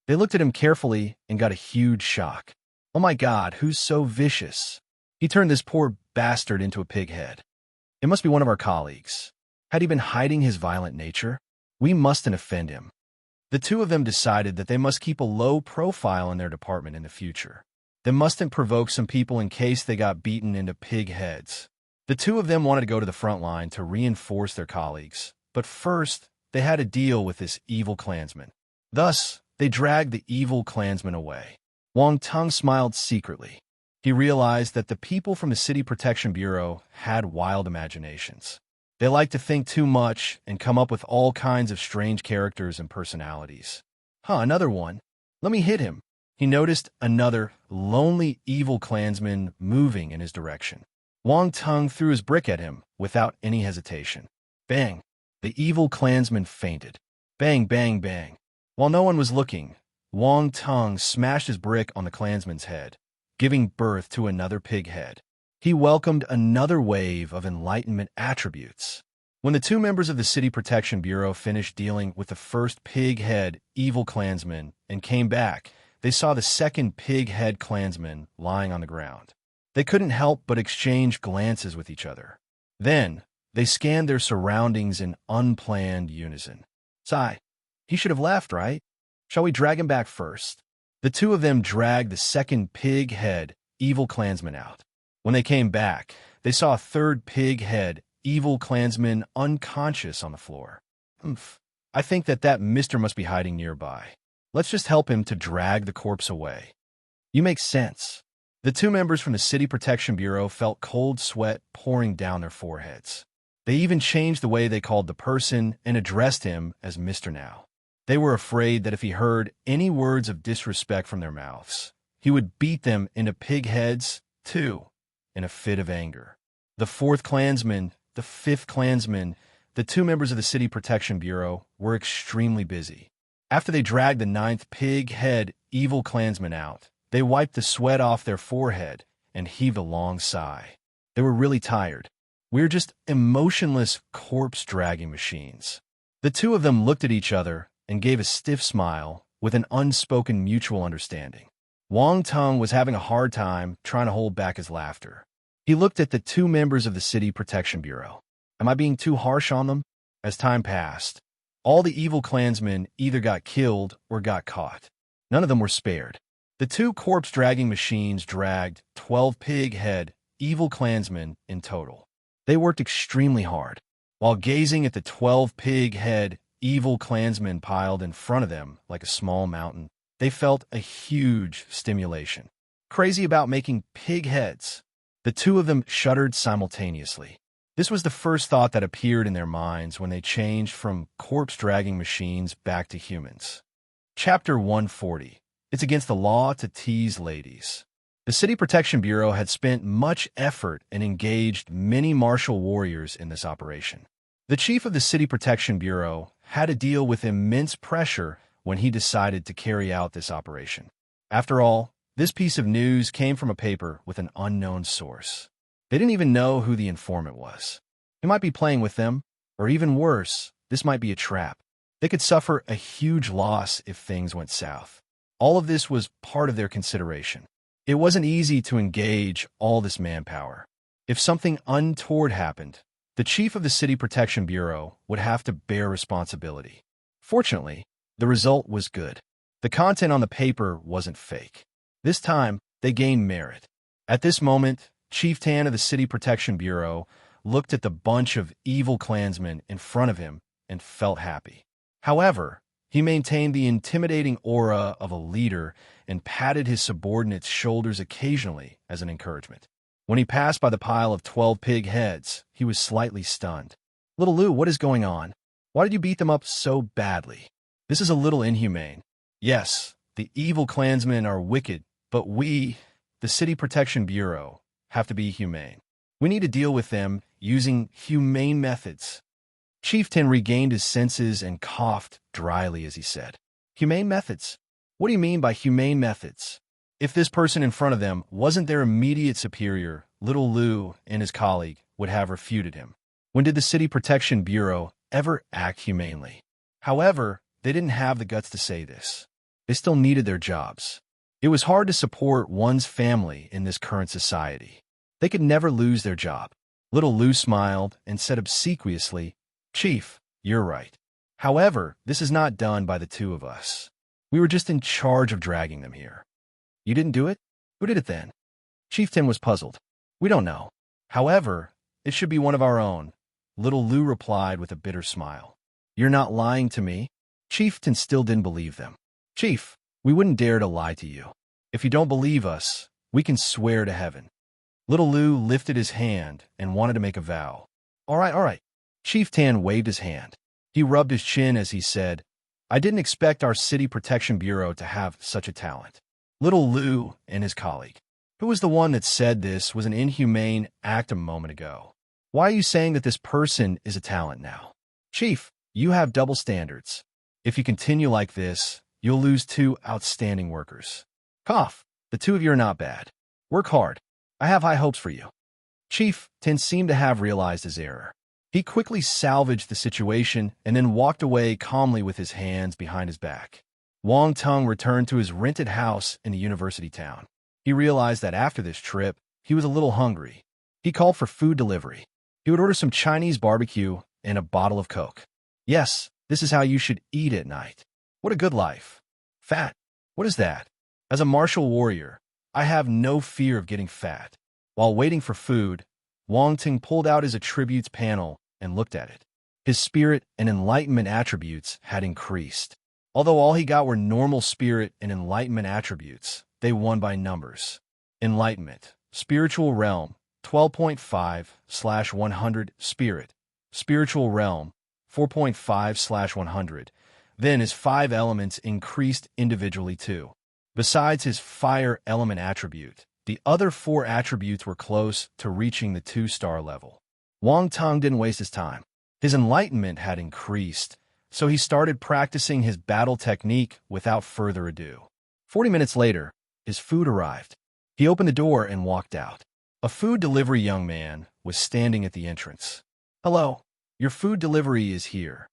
They looked at him carefully and got a huge shock. Oh my God, who's so vicious? He turned this poor bastard into a pig head. It must be one of our colleagues. Had he been hiding his violent nature? We mustn't offend him. The two of them decided that they must keep a low profile in their department in the future. They mustn't provoke some people in case they got beaten into pig heads. The two of them wanted to go to the front line to reinforce their colleagues, but first, they had to deal with this evil Klansman. Thus, they dragged the evil Klansman away. Wang Tung smiled secretly. He realized that the people from the City Protection Bureau had wild imaginations. They liked to think too much and come up with all kinds of strange characters and personalities. Another one. Let me hit him. He noticed another lonely evil Klansman moving in his direction. Wang Tung threw his brick at him without any hesitation. Bang! The evil Klansman fainted. Bang, bang, bang. While no one was looking, Wang Tung smashed his brick on the Klansman's head, giving birth to another pig head. He welcomed another wave of Enlightenment attributes. When the two members of the City Protection Bureau finished dealing with the first pig head evil Klansman and came back, they saw the second pig head Klansman lying on the ground. They couldn't help but exchange glances with each other. Then, they scanned their surroundings in unplanned unison. Sigh, he should have left, right? Shall we drag him back first? The two of them dragged the second pig head evil Klansman out. When they came back, they saw a third pig head evil Klansman unconscious on the floor. I think that mister must be hiding nearby. Let's just help him to drag the corpse away. You make sense. The two members from the City Protection Bureau felt cold sweat pouring down their foreheads. They even changed the way they called the person and addressed him as Mr. Now. They were afraid that if he heard any words of disrespect from their mouths, he would beat them into pig heads, too, in a fit of anger. The fourth Klansman, the fifth Klansman, the two members of the City Protection Bureau were extremely busy. After they dragged the ninth pig head evil Klansman out, they wiped the sweat off their forehead and heaved a long sigh. They were really tired. We're just emotionless corpse-dragging machines. The two of them looked at each other and gave a stiff smile with an unspoken mutual understanding. Wang Tung was having a hard time trying to hold back his laughter. He looked at the two members of the City Protection Bureau. Am I being too harsh on them? As time passed, all the evil Klansmen either got killed or got caught. None of them were spared. The two corpse-dragging machines dragged 12 pig-head evil Klansmen in total. They worked extremely hard. While gazing at the 12 pig-head evil Klansmen piled in front of them like a small mountain, they felt a huge stimulation. Crazy about making pig heads. The two of them shuddered simultaneously. This was the first thought that appeared in their minds when they changed from corpse-dragging machines back to humans. Chapter 140. It's against the law to tease ladies. The City Protection Bureau had spent much effort and engaged many martial warriors in this operation. The chief of the City Protection Bureau had to deal with immense pressure when he decided to carry out this operation. After all, this piece of news came from a paper with an unknown source. They didn't even know who the informant was. He might be playing with them, or even worse, this might be a trap. They could suffer a huge loss if things went south. All of this was part of their consideration. It wasn't easy to engage all this manpower. If something untoward happened, the chief of the City Protection Bureau would have to bear responsibility. Fortunately, the result was good. The content on the paper wasn't fake. This time, they gained merit. At this moment, Chief Tan of the City Protection Bureau looked at the bunch of evil Klansmen in front of him and felt happy. However, he maintained the intimidating aura of a leader and patted his subordinates' shoulders occasionally as an encouragement. When he passed by the pile of 12 pig heads, he was slightly stunned. Little Lou, what is going on? Why did you beat them up so badly? This is a little inhumane. Yes, the evil Klansmen are wicked, but we, the City Protection Bureau, have to be humane. We need to deal with them using humane methods. Chieftain regained his senses and coughed dryly as he said, Humane methods? What do you mean by humane methods? If this person in front of them wasn't their immediate superior, Little Lou and his colleague would have refuted him. When did the City Protection Bureau ever act humanely? However, they didn't have the guts to say this. They still needed their jobs. It was hard to support one's family in this current society. They could never lose their job. Little Lou smiled and said obsequiously, "Chief, you're right. However, this is not done by the two of us. We were just in charge of dragging them here." "You didn't do it? Who did it then?" Chieftain was puzzled. "We don't know. However, it should be one of our own," Little Lou replied with a bitter smile. "You're not lying to me?" Chieftain still didn't believe them. "Chief, we wouldn't dare to lie to you. If you don't believe us, we can swear to heaven." Little Lou lifted his hand and wanted to make a vow. All right. Chieftain waved his hand. He rubbed his chin as he said, "I didn't expect our City Protection Bureau to have such a talent." Little Lou and his colleague, who was the one that said this was an inhumane act a moment ago. "Why are you saying that this person is a talent now?" "Chief, you have double standards. If you continue like this, you'll lose two outstanding workers." "Cough, the two of you are not bad. Work hard. I have high hopes for you." Chieftain seemed to have realized his error. He quickly salvaged the situation and then walked away calmly with his hands behind his back. Wang Tung returned to his rented house in the university town. He realized that after this trip, he was a little hungry. He called for food delivery. He would order some Chinese barbecue and a bottle of Coke. Yes, this is how you should eat at night. What a good life. Fat. What is that? As a martial warrior, I have no fear of getting fat. While waiting for food, Wang Tung pulled out his attributes panel and looked at it. His spirit and enlightenment attributes had increased. Although all he got were normal spirit and enlightenment attributes, they won by numbers. Enlightenment, spiritual realm, 12.5/100, spirit, spiritual realm, 4.5/100. Then his 5 elements increased individually too. Besides his fire element attribute, the other 4 attributes were close to reaching the 2-star level. Wang Tung didn't waste his time. His enlightenment had increased, so he started practicing his battle technique without further ado. 40 minutes later, his food arrived. He opened the door and walked out. A food delivery young man was standing at the entrance. "Hello, your food delivery is here."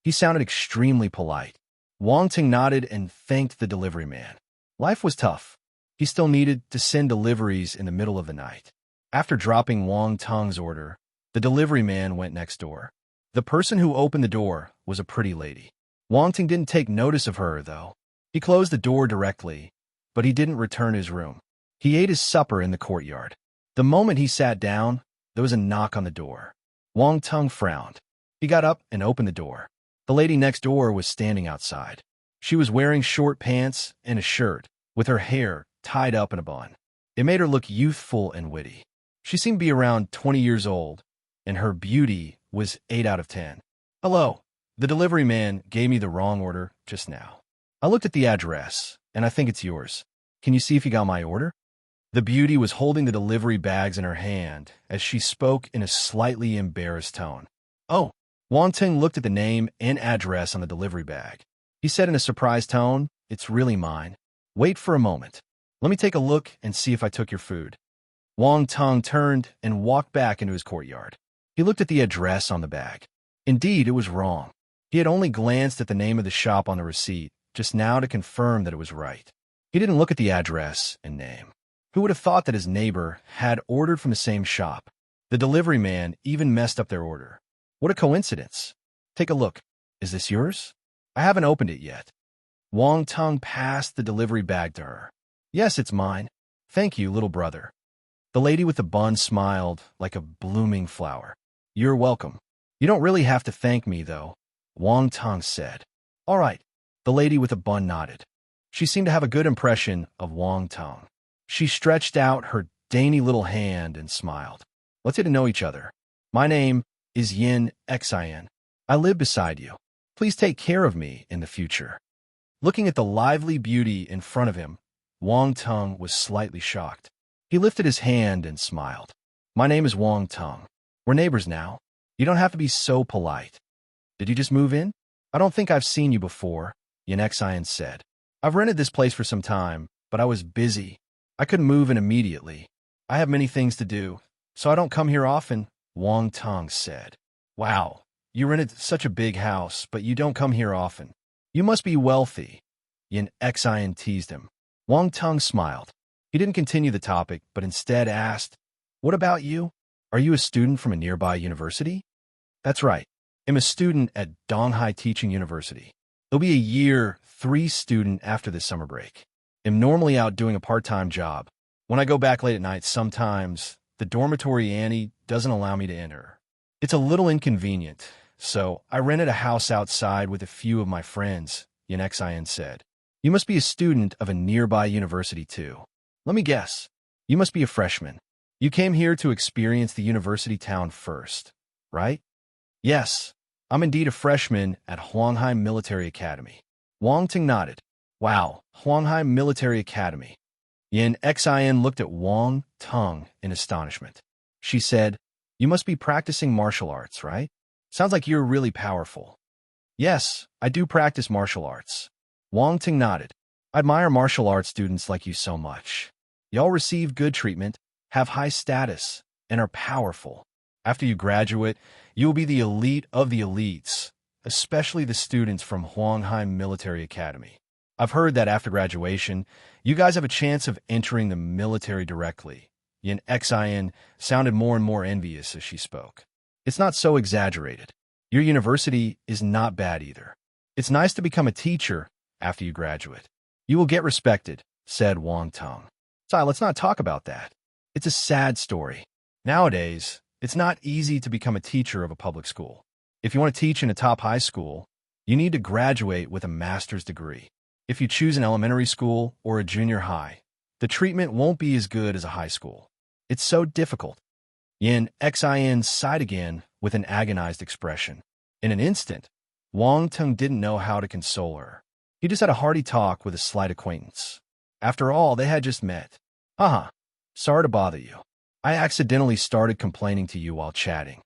He sounded extremely polite. Wang Tung nodded and thanked the delivery man. Life was tough. He still needed to send deliveries in the middle of the night. After dropping Wang Tung's order, the delivery man went next door. The person who opened the door was a pretty lady. Wang Tung didn't take notice of her, though. He closed the door directly, but he didn't return to his room. He ate his supper in the courtyard. The moment he sat down, there was a knock on the door. Wang Tung frowned. He got up and opened the door. The lady next door was standing outside. She was wearing short pants and a shirt, with her hair tied up in a bun. It made her look youthful and witty. She seemed to be around 20 years old, and her beauty was 8 out of 10. "Hello, the delivery man gave me the wrong order just now. I looked at the address, and I think it's yours. Can you see if you got my order?" The beauty was holding the delivery bags in her hand as she spoke in a slightly embarrassed tone. "Oh." Wang Tung looked at the name and address on the delivery bag. He said in a surprised tone, "It's really mine. Wait for a moment. Let me take a look and see if I took your food." Wang Tung turned and walked back into his courtyard. He looked at the address on the bag. Indeed, it was wrong. He had only glanced at the name of the shop on the receipt just now to confirm that it was right. He didn't look at the address and name. Who would have thought that his neighbor had ordered from the same shop? The delivery man even messed up their order. What a coincidence. "Take a look. Is this yours?" "I haven't opened it yet." Wang Tung passed the delivery bag to her. "Yes, it's mine. Thank you, little brother." The lady with the bun smiled like a blooming flower. "You're welcome. You don't really have to thank me, though," Wang Tung said. "All right." The lady with the bun nodded. She seemed to have a good impression of Wang Tung. She stretched out her dainty little hand and smiled. "Let's get to know each other. My name is Yin Xin. I live beside you. Please take care of me in the future." Looking at the lively beauty in front of him, Wang Tung was slightly shocked. He lifted his hand and smiled. "My name is Wang Tung. We're neighbors now. You don't have to be so polite." "Did you just move in?" "I don't think I've seen you before," Yin Xin said. "I've rented this place for some time, but I was busy. I couldn't move in immediately. I have many things to do, so I don't come here often," Wang Tung said. "Wow, you rented such a big house, but you don't come here often. You must be wealthy." Yin Xian teased him. Wang Tung smiled. He didn't continue the topic, but instead asked, "What about you? Are you a student from a nearby university?" "That's right. I'm a student at Donghai Teaching University. It'll be a year 3 student after this summer break. I'm normally out doing a part-time job. When I go back late at night, sometimes the dormitory Annie doesn't allow me to enter. It's a little inconvenient, so I rented a house outside with a few of my friends," Yin Xian said. "You must be a student of a nearby university too. Let me guess. You must be a freshman. You came here to experience the university town first, right?" "Yes, I'm indeed a freshman at Huanghai Military Academy." Wang Ting nodded. "Wow, Huanghai Military Academy." Yin Xian looked at Wang Tung in astonishment. She said, "You must be practicing martial arts, right? Sounds like you're really powerful." "Yes, I do practice martial arts." Wang Ting nodded. "I admire martial arts students like you so much. Y'all receive good treatment, have high status, and are powerful. After you graduate, you will be the elite of the elites, especially the students from Huanghai Military Academy. I've heard that after graduation, you guys have a chance of entering the military directly." Yin Xian sounded more and more envious as she spoke. "It's not so exaggerated. Your university is not bad either. It's nice to become a teacher after you graduate. You will get respected," said Wang Tung. "Sai, let's not talk about that. It's a sad story. Nowadays, it's not easy to become a teacher of a public school. If you want to teach in a top high school, you need to graduate with a master's degree. If you choose an elementary school or a junior high, the treatment won't be as good as a high school. It's so difficult." Yin Xian sighed again with an agonized expression. In an instant, Wang Tung didn't know how to console her. He just had a hearty talk with a slight acquaintance. After all, they had just met. "Haha, sorry to bother you. I accidentally started complaining to you while chatting."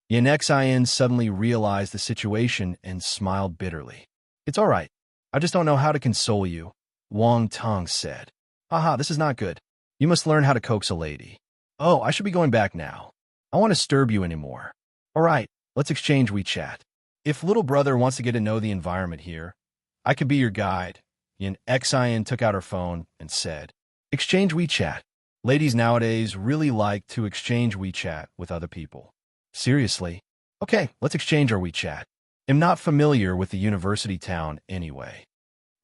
Yin Xian suddenly realized the situation and smiled bitterly. "It's all right. I just don't know how to console you," Wang Tung said. "Haha, this is not good. You must learn how to coax a lady. Oh, I should be going back now. I won't disturb you anymore. All right, let's exchange WeChat. If little brother wants to get to know the environment here, I could be your guide." Yin Xian took out her phone and said, "Exchange WeChat. Ladies nowadays really like to exchange WeChat with other people." "Seriously? Okay, let's exchange our WeChat. I'm not familiar with the university town anyway."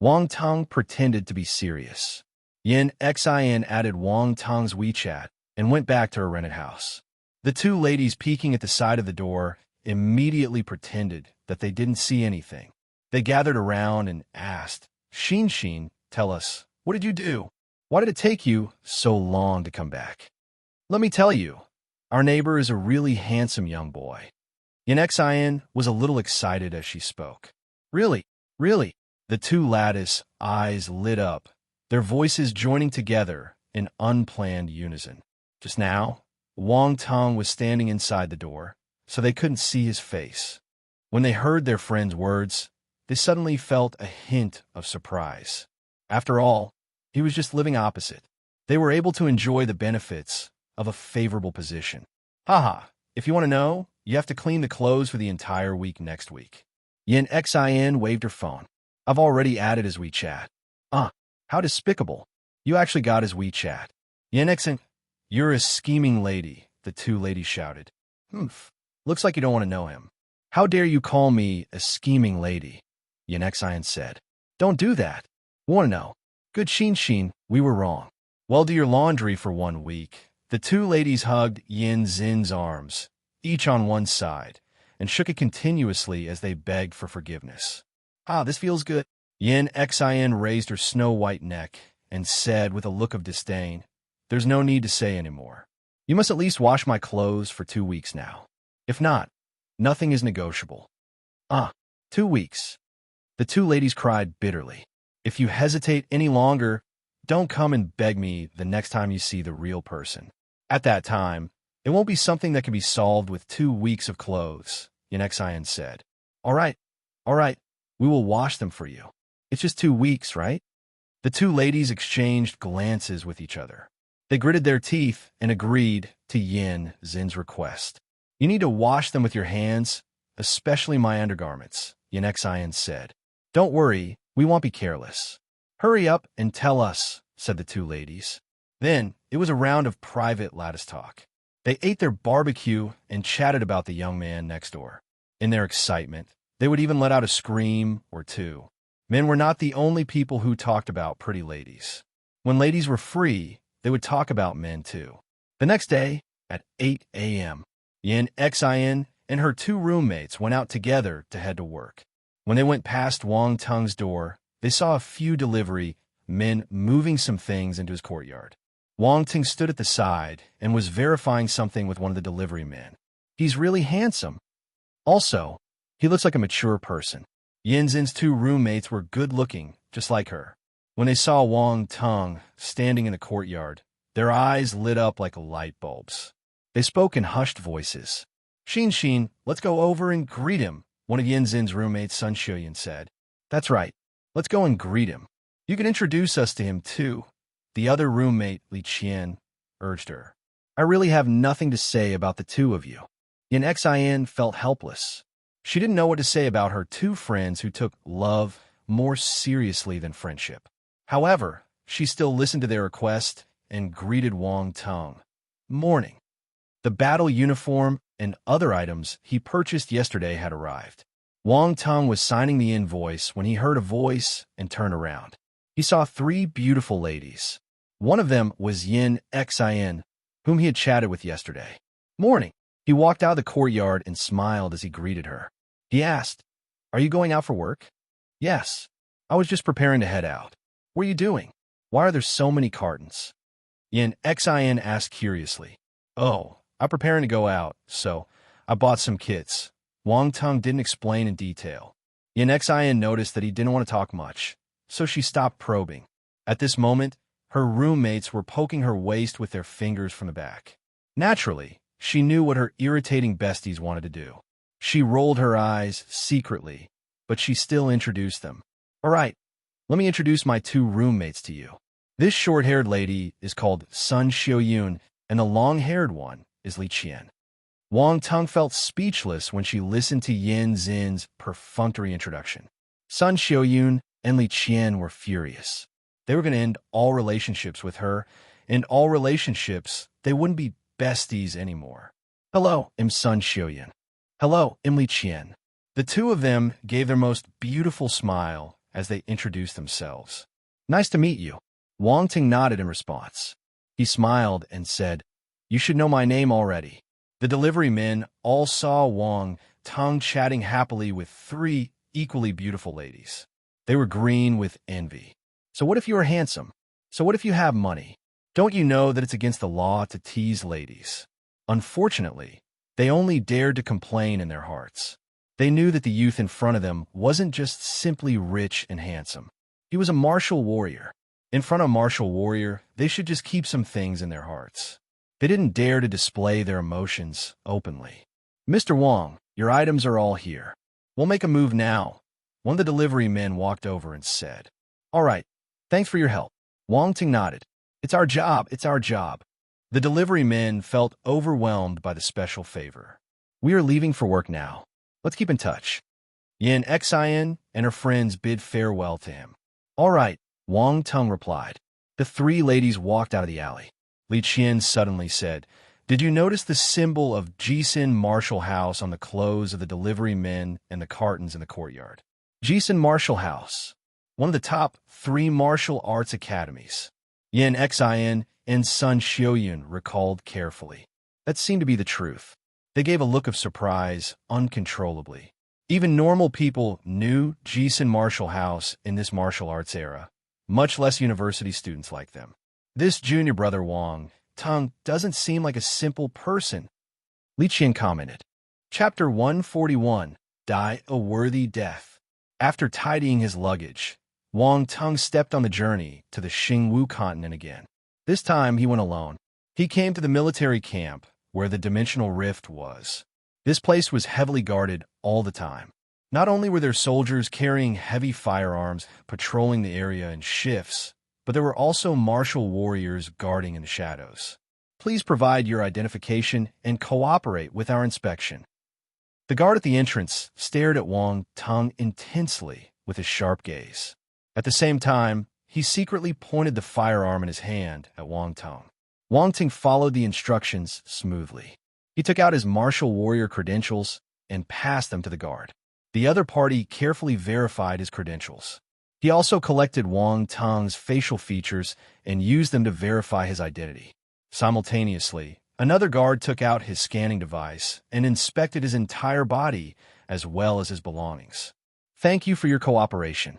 Wang Tung pretended to be serious. Yin Xian added Wang Tung's WeChat and went back to her rented house. The two ladies peeking at the side of the door immediately pretended that they didn't see anything. They gathered around and asked, Xin, tell us, what did you do? Why did it take you so long to come back?" "Let me tell you, our neighbor is a really handsome young boy." Yin Xian was a little excited as she spoke. Really? Really?" The two lattice eyes lit up, their voices joining together in unplanned unison. Just now, Wang Tung was standing inside the door, so they couldn't see his face. When they heard their friend's words, they suddenly felt a hint of surprise. After all, he was just living opposite. They were able to enjoy the benefits of a favorable position. "Haha, if you want to know, you have to clean the clothes for the entire week next week." Yin Xian waved her phone. "I've already added his WeChat." How despicable. You actually got his WeChat." "Yin Xian, you're a scheming lady," the two ladies shouted. "Humph, looks like you don't want to know him." "How dare you call me a scheming lady?" Yin Xian said. "Don't do that. We want to know." "Good Xin, we were wrong. Well, do your laundry for 1 week." The two ladies hugged Yin Zin's arms, each on one side, and shook it continuously as they begged for forgiveness. This feels good." Yin Xian raised her snow-white neck and said with a look of disdain, "There's no need to say anymore. You must at least wash my clothes for 2 weeks now. If not, nothing is negotiable." 2 weeks. The two ladies cried bitterly. "If you hesitate any longer, don't come and beg me the next time you see the real person. At that time, it won't be something that can be solved with 2 weeks of clothes," Yin Xian said. All right, we will wash them for you. It's just 2 weeks, right?" The two ladies exchanged glances with each other. They gritted their teeth and agreed to Yin Zin's request. "You need to wash them with your hands, especially my undergarments," Yin Xian said. "Don't worry, we won't be careless." Hurry up and tell us, said the two ladies. Then it was a round of private lattice talk. They ate their barbecue and chatted about the young man next door. In their excitement, they would even let out a scream or two. Men were not the only people who talked about pretty ladies. When ladies were free, they would talk about men too. The next day, at 8 a.m., Yin Xin and her two roommates went out together to head to work. When they went past Wang Tung's door, they saw a few delivery men moving some things into his courtyard. Wang Ting stood at the side and was verifying something with one of the delivery men. He's really handsome. Also, he looks like a mature person. Yin Zin's two roommates were good-looking, just like her. When they saw Wang Tung standing in the courtyard, their eyes lit up like light bulbs. They spoke in hushed voices. Xin, let's go over and greet him, one of Yin Zin's roommates, Sun Xiuyan, said. That's right. Let's go and greet him. You can introduce us to him, too. The other roommate, Li Qian, urged her. I really have nothing to say about the two of you. Yin Xin felt helpless. She didn't know what to say about her two friends who took love more seriously than friendship. However, she still listened to their request and greeted Wang Tung. Morning. The battle uniform and other items he purchased yesterday had arrived. Wang Tung was signing the invoice when he heard a voice and turned around. He saw three beautiful ladies. One of them was Yin Xin, whom he had chatted with yesterday. Morning. He walked out of the courtyard and smiled as he greeted her. He asked, Are you going out for work? Yes. I was just preparing to head out. What are you doing? Why are there so many cartons? Yin Xin asked curiously. Oh, I'm preparing to go out, so I bought some kits. Wang Tung didn't explain in detail. Yin Xin noticed that he didn't want to talk much, so she stopped probing. At this moment, her roommates were poking her waist with their fingers from the back. Naturally, she knew what her irritating besties wanted to do. She rolled her eyes secretly, but she still introduced them. All right, let me introduce my two roommates to you. This short-haired lady is called Sun Xiuyun, and the long-haired one is Li Qian. Wang Tung felt speechless when she listened to Yin Zin's perfunctory introduction. Sun Xiuyun and Li Qian were furious. They were going to end all relationships with her, and all relationships, they wouldn't be besties anymore. Hello, I'm Sun Xiuyun. Hello, I'm Li Qian. The two of them gave their most beautiful smile as they introduced themselves. Nice to meet you. Wang Ting nodded in response. He smiled and said, You should know my name already. The delivery men all saw Wang Tung chatting happily with three equally beautiful ladies. They were green with envy. So what if you are handsome? So what if you have money? Don't you know that it's against the law to tease ladies? Unfortunately, they only dared to complain in their hearts. They knew that the youth in front of them wasn't just simply rich and handsome. He was a martial warrior. In front of a martial warrior, they should just keep some things in their hearts. They didn't dare to display their emotions openly. Mr. Wang, your items are all here. We'll make a move now. One of the delivery men walked over and said, All right, thanks for your help. Wang Ting nodded. It's our job, it's our job. The delivery men felt overwhelmed by the special favor. We are leaving for work now. Let's keep in touch. Yin Xin and her friends bid farewell to him. All right, Wang Tung replied. The three ladies walked out of the alley. Li Qian suddenly said, Did you notice the symbol of Jisun Martial House on the clothes of the delivery men and the cartons in the courtyard? Jisun Martial House, one of the top 3 martial arts academies. Yin Xin and Sun Xiuyun recalled carefully. That seemed to be the truth. They gave a look of surprise uncontrollably. Even normal people knew Jisun Martial House in this martial arts era, much less university students like them. This junior brother Wang Tung doesn't seem like a simple person, Li Qian commented. Chapter 141, Die a Worthy Death. After tidying his luggage, Wang Tung stepped on the journey to the Xingwu continent again. This time he went alone. He came to the military camp where the dimensional rift was. This place was heavily guarded all the time. Not only were there soldiers carrying heavy firearms patrolling the area in shifts, but there were also martial warriors guarding in the shadows. Please provide your identification and cooperate with our inspection. The guard at the entrance stared at Wang Tung intensely with his sharp gaze. At the same time, he secretly pointed the firearm in his hand at Wang Tong. Wang Ting followed the instructions smoothly. He took out his martial warrior credentials and passed them to the guard. The other party carefully verified his credentials. He also collected Wang Tong's facial features and used them to verify his identity. Simultaneously, another guard took out his scanning device and inspected his entire body as well as his belongings. "Thank you for your cooperation."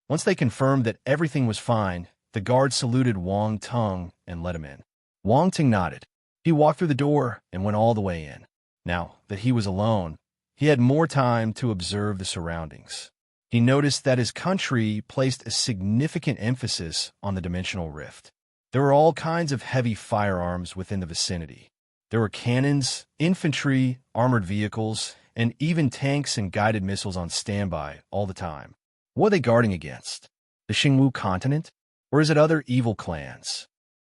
Once they confirmed that everything was fine, the guard saluted Wang Tong and let him in. Wang Ting nodded. He walked through the door and went all the way in. Now that he was alone, he had more time to observe the surroundings. He noticed that his country placed a significant emphasis on the dimensional rift. There were all kinds of heavy firearms within the vicinity. There were cannons, infantry, armored vehicles, and even tanks and guided missiles on standby all the time. What are they guarding against? The Xingwu continent? Or is it other evil clans?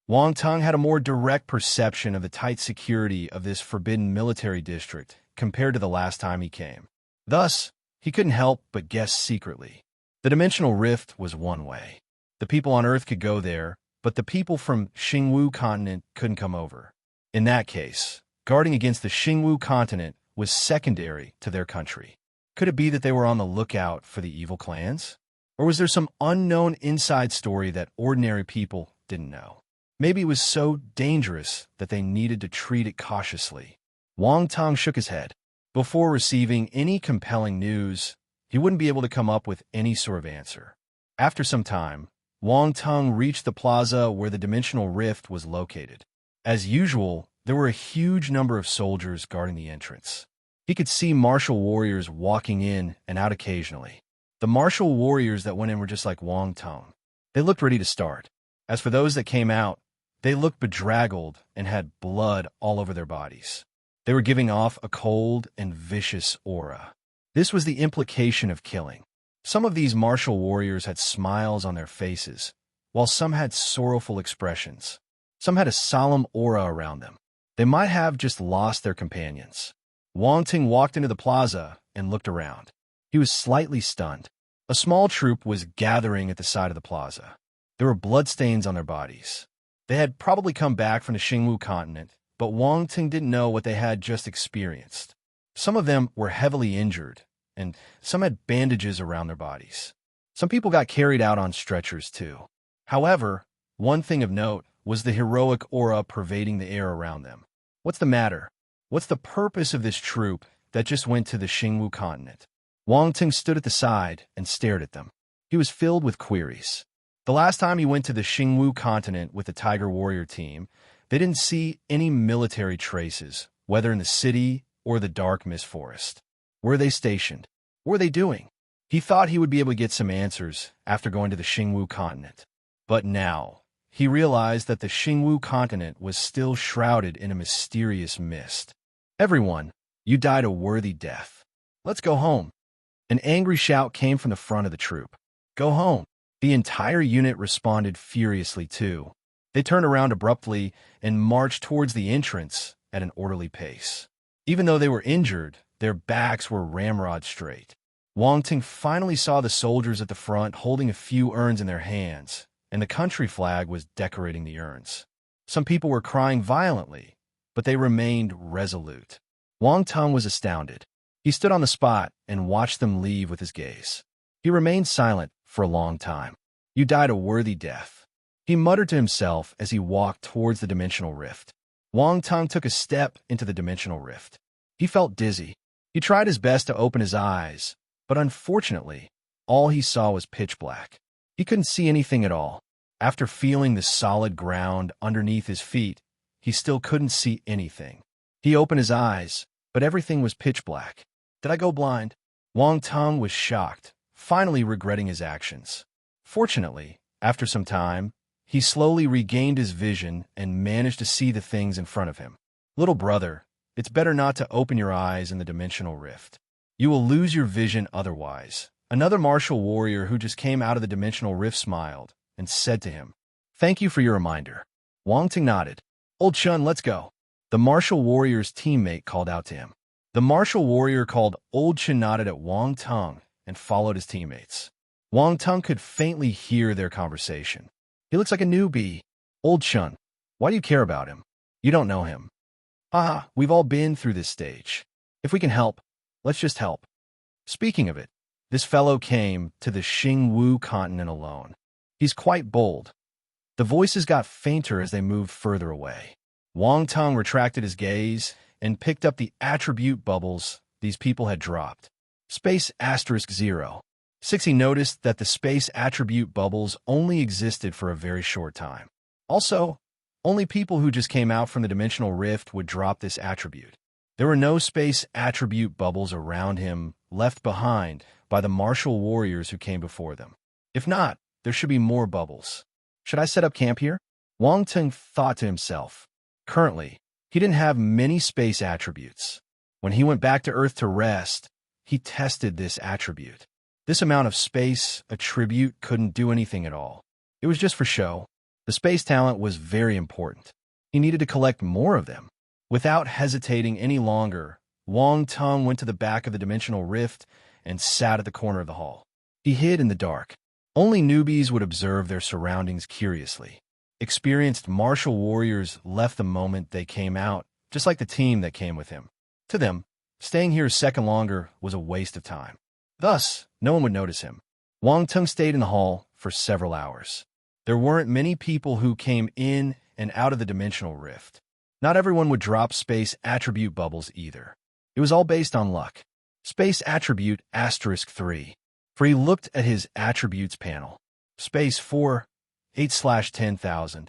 Wang Tong had a more direct perception of the tight security of this forbidden military district compared to the last time he came. Thus, he couldn't help but guess secretly. The dimensional rift was one way. The people on Earth could go there, but the people from Xingwu continent couldn't come over. In that case, guarding against the Xingwu continent was secondary to their country. Could it be that they were on the lookout for the evil clans? Or was there some unknown inside story that ordinary people didn't know? Maybe it was so dangerous that they needed to treat it cautiously. Wang Tong shook his head. Before receiving any compelling news, he wouldn't be able to come up with any sort of answer. After some time, Wang Tong reached the plaza where the dimensional rift was located. As usual, there were a huge number of soldiers guarding the entrance. He could see martial warriors walking in and out occasionally. The martial warriors that went in were just like Wang Tong. They looked ready to start. As for those that came out, they looked bedraggled and had blood all over their bodies. They were giving off a cold and vicious aura. This was the implication of killing. Some of these martial warriors had smiles on their faces, while some had sorrowful expressions. Some had a solemn aura around them. They might have just lost their companions. Wang Ting walked into the plaza and looked around. He was slightly stunned. A small troop was gathering at the side of the plaza. There were bloodstains on their bodies. They had probably come back from the Xingwu continent, but Wang Ting didn't know what they had just experienced. Some of them were heavily injured, and some had bandages around their bodies. Some people got carried out on stretchers too. However, one thing of note was the heroic aura pervading the air around them. What's the matter? What's the purpose of this troop that just went to the Xingwu continent? Wang Ting stood at the side and stared at them. He was filled with queries. The last time he went to the Xingwu continent with the Tiger Warrior team, they didn't see any military traces, whether in the city or the dark mist forest. Where are they stationed? What were they doing? He thought he would be able to get some answers after going to the Xingwu continent. But now, he realized that the Xingwu continent was still shrouded in a mysterious mist. "Everyone, you died a worthy death. Let's go home." An angry shout came from the front of the troop. "Go home." The entire unit responded furiously too. They turned around abruptly and marched towards the entrance at an orderly pace. Even though they were injured, their backs were ramrod straight. Wang Ting finally saw the soldiers at the front holding a few urns in their hands, and the country flag was decorating the urns. Some people were crying violently, but they remained resolute. Wang Tong was astounded. He stood on the spot and watched them leave with his gaze. He remained silent for a long time. "You died a worthy death," he muttered to himself as he walked towards the dimensional rift. Wang Tong took a step into the dimensional rift. He felt dizzy. He tried his best to open his eyes, but unfortunately, all he saw was pitch black. He couldn't see anything at all. After feeling the solid ground underneath his feet, he still couldn't see anything. He opened his eyes, but everything was pitch black. "Did I go blind?" Wang Tong was shocked, finally regretting his actions. Fortunately, after some time, he slowly regained his vision and managed to see the things in front of him. "Little brother, it's better not to open your eyes in the dimensional rift. You will lose your vision otherwise." Another martial warrior who just came out of the dimensional rift smiled and said to him, "Thank you for your reminder." Wang Ting nodded. "Old Chun, let's go." The martial warrior's teammate called out to him. The martial warrior called Old Chun nodded at Wang Tong and followed his teammates. Wang Tung could faintly hear their conversation. He looks like a newbie. Old Chun, why do you care about him? You don't know him. Ah, we've all been through this stage. If we can help, let's just help. Speaking of it, this fellow came to the Xingwu continent alone. He's quite bold. The voices got fainter as they moved further away. Wang Tung retracted his gaze and picked up the attribute bubbles these people had dropped. Space *0. 6. He noticed that the space attribute bubbles only existed for a very short time. Also, only people who just came out from the dimensional rift would drop this attribute. There were no space attribute bubbles around him left behind by the martial warriors who came before them. If not, there should be more bubbles. Should I set up camp here? Wang Tung thought to himself. Currently, he didn't have many space attributes. When he went back to Earth to rest, he tested this attribute. This amount of space attribute couldn't do anything at all. It was just for show. The space talent was very important. He needed to collect more of them. Without hesitating any longer, Wang Tung went to the back of the dimensional rift and sat at the corner of the hall. He hid in the dark. Only newbies would observe their surroundings curiously. Experienced martial warriors left the moment they came out, just like the team that came with him. To them, staying here a second longer was a waste of time. Thus, no one would notice him. Wang Tung stayed in the hall for several hours. There weren't many people who came in and out of the dimensional rift. Not everyone would drop space attribute bubbles either. It was all based on luck. Space attribute *3. For he looked at his attributes panel. Space 4, 8/10,000.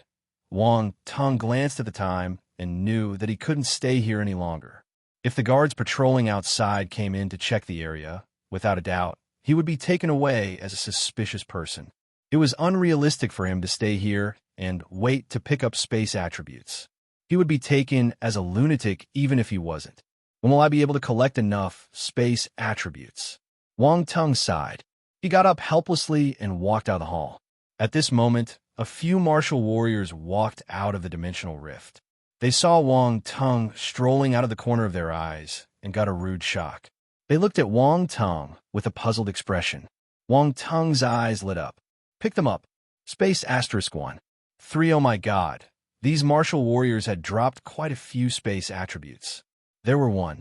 Wang Tung glanced at the time and knew that he couldn't stay here any longer. If the guards patrolling outside came in to check the area, without a doubt, he would be taken away as a suspicious person. It was unrealistic for him to stay here and wait to pick up space attributes. He would be taken as a lunatic even if he wasn't. When will I be able to collect enough space attributes? Wang Tung sighed. He got up helplessly and walked out of the hall. At this moment, a few martial warriors walked out of the dimensional rift. They saw Wang Tung strolling out of the corner of their eyes and got a rude shock. They looked at Wang Tung with a puzzled expression. Wang Tung's eyes lit up. Pick them up. Space *1. 3. Oh my god. These martial warriors had dropped quite a few space attributes. There were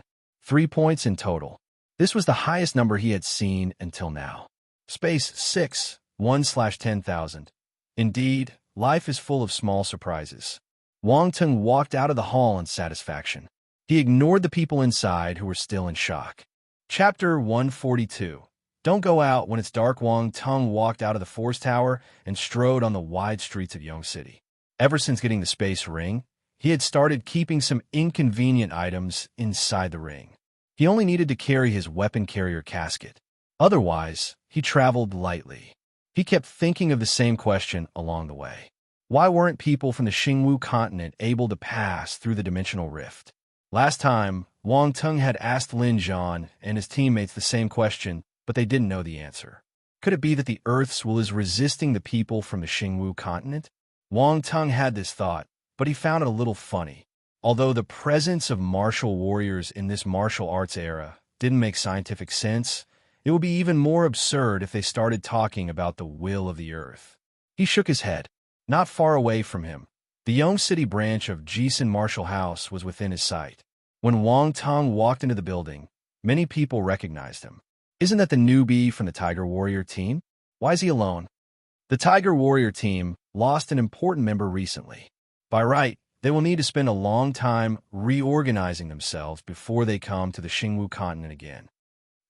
3 points in total. This was the highest number he had seen until now. Space 6, 1/10,000. Indeed, life is full of small surprises. Wang Tung walked out of the hall in satisfaction. He ignored the people inside who were still in shock. Chapter 142. Don't go out when it's dark. Wang Tung walked out of the Force Tower and strode on the wide streets of Yong City. Ever since getting the space ring, he had started keeping some inconvenient items inside the ring. He only needed to carry his weapon carrier casket. Otherwise, he traveled lightly. He kept thinking of the same question along the way. Why weren't people from the Xingwu continent able to pass through the dimensional rift? Last time, Wang Tung had asked Lin Zhan and his teammates the same question, but they didn't know the answer. Could it be that the Earth's will is resisting the people from the Xingwu continent? Wang Tung had this thought, but he found it a little funny. Although the presence of martial warriors in this martial arts era didn't make scientific sense, it would be even more absurd if they started talking about the will of the Earth. He shook his head. Not far away from him, the Yong City branch of Jisun Martial House was within his sight. When Wang Tung walked into the building, many people recognized him. Isn't that the newbie from the Tiger Warrior team? Why is he alone? The Tiger Warrior team lost an important member recently. By right, they will need to spend a long time reorganizing themselves before they come to the Xingwu continent again.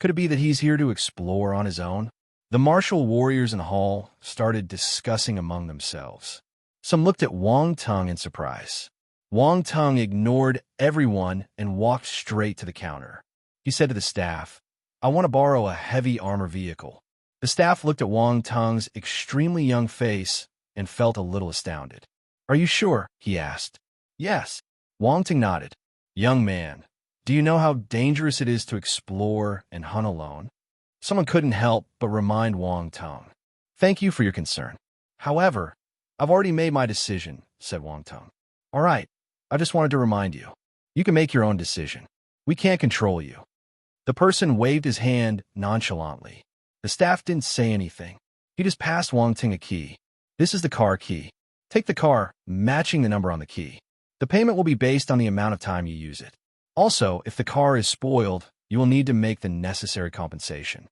Could it be that he's here to explore on his own? The martial warriors in the hall started discussing among themselves. Some looked at Wang Tung in surprise. Wang Tung ignored everyone and walked straight to the counter. He said to the staff, I want to borrow a heavy armor vehicle. The staff looked at Wang Tung's extremely young face and felt a little astounded. Are you sure? He asked. Yes. Wang Tung nodded. Young man, do you know how dangerous it is to explore and hunt alone? Someone couldn't help but remind Wang Tung. Thank you for your concern. However, I've already made my decision, said Wang Tung. All right, I just wanted to remind you. You can make your own decision. We can't control you. The person waved his hand nonchalantly. The staff didn't say anything. He just passed Wang Ting a key. This is the car key. Take the car, matching the number on the key. The payment will be based on the amount of time you use it. Also, if the car is spoiled, you will need to make the necessary compensation.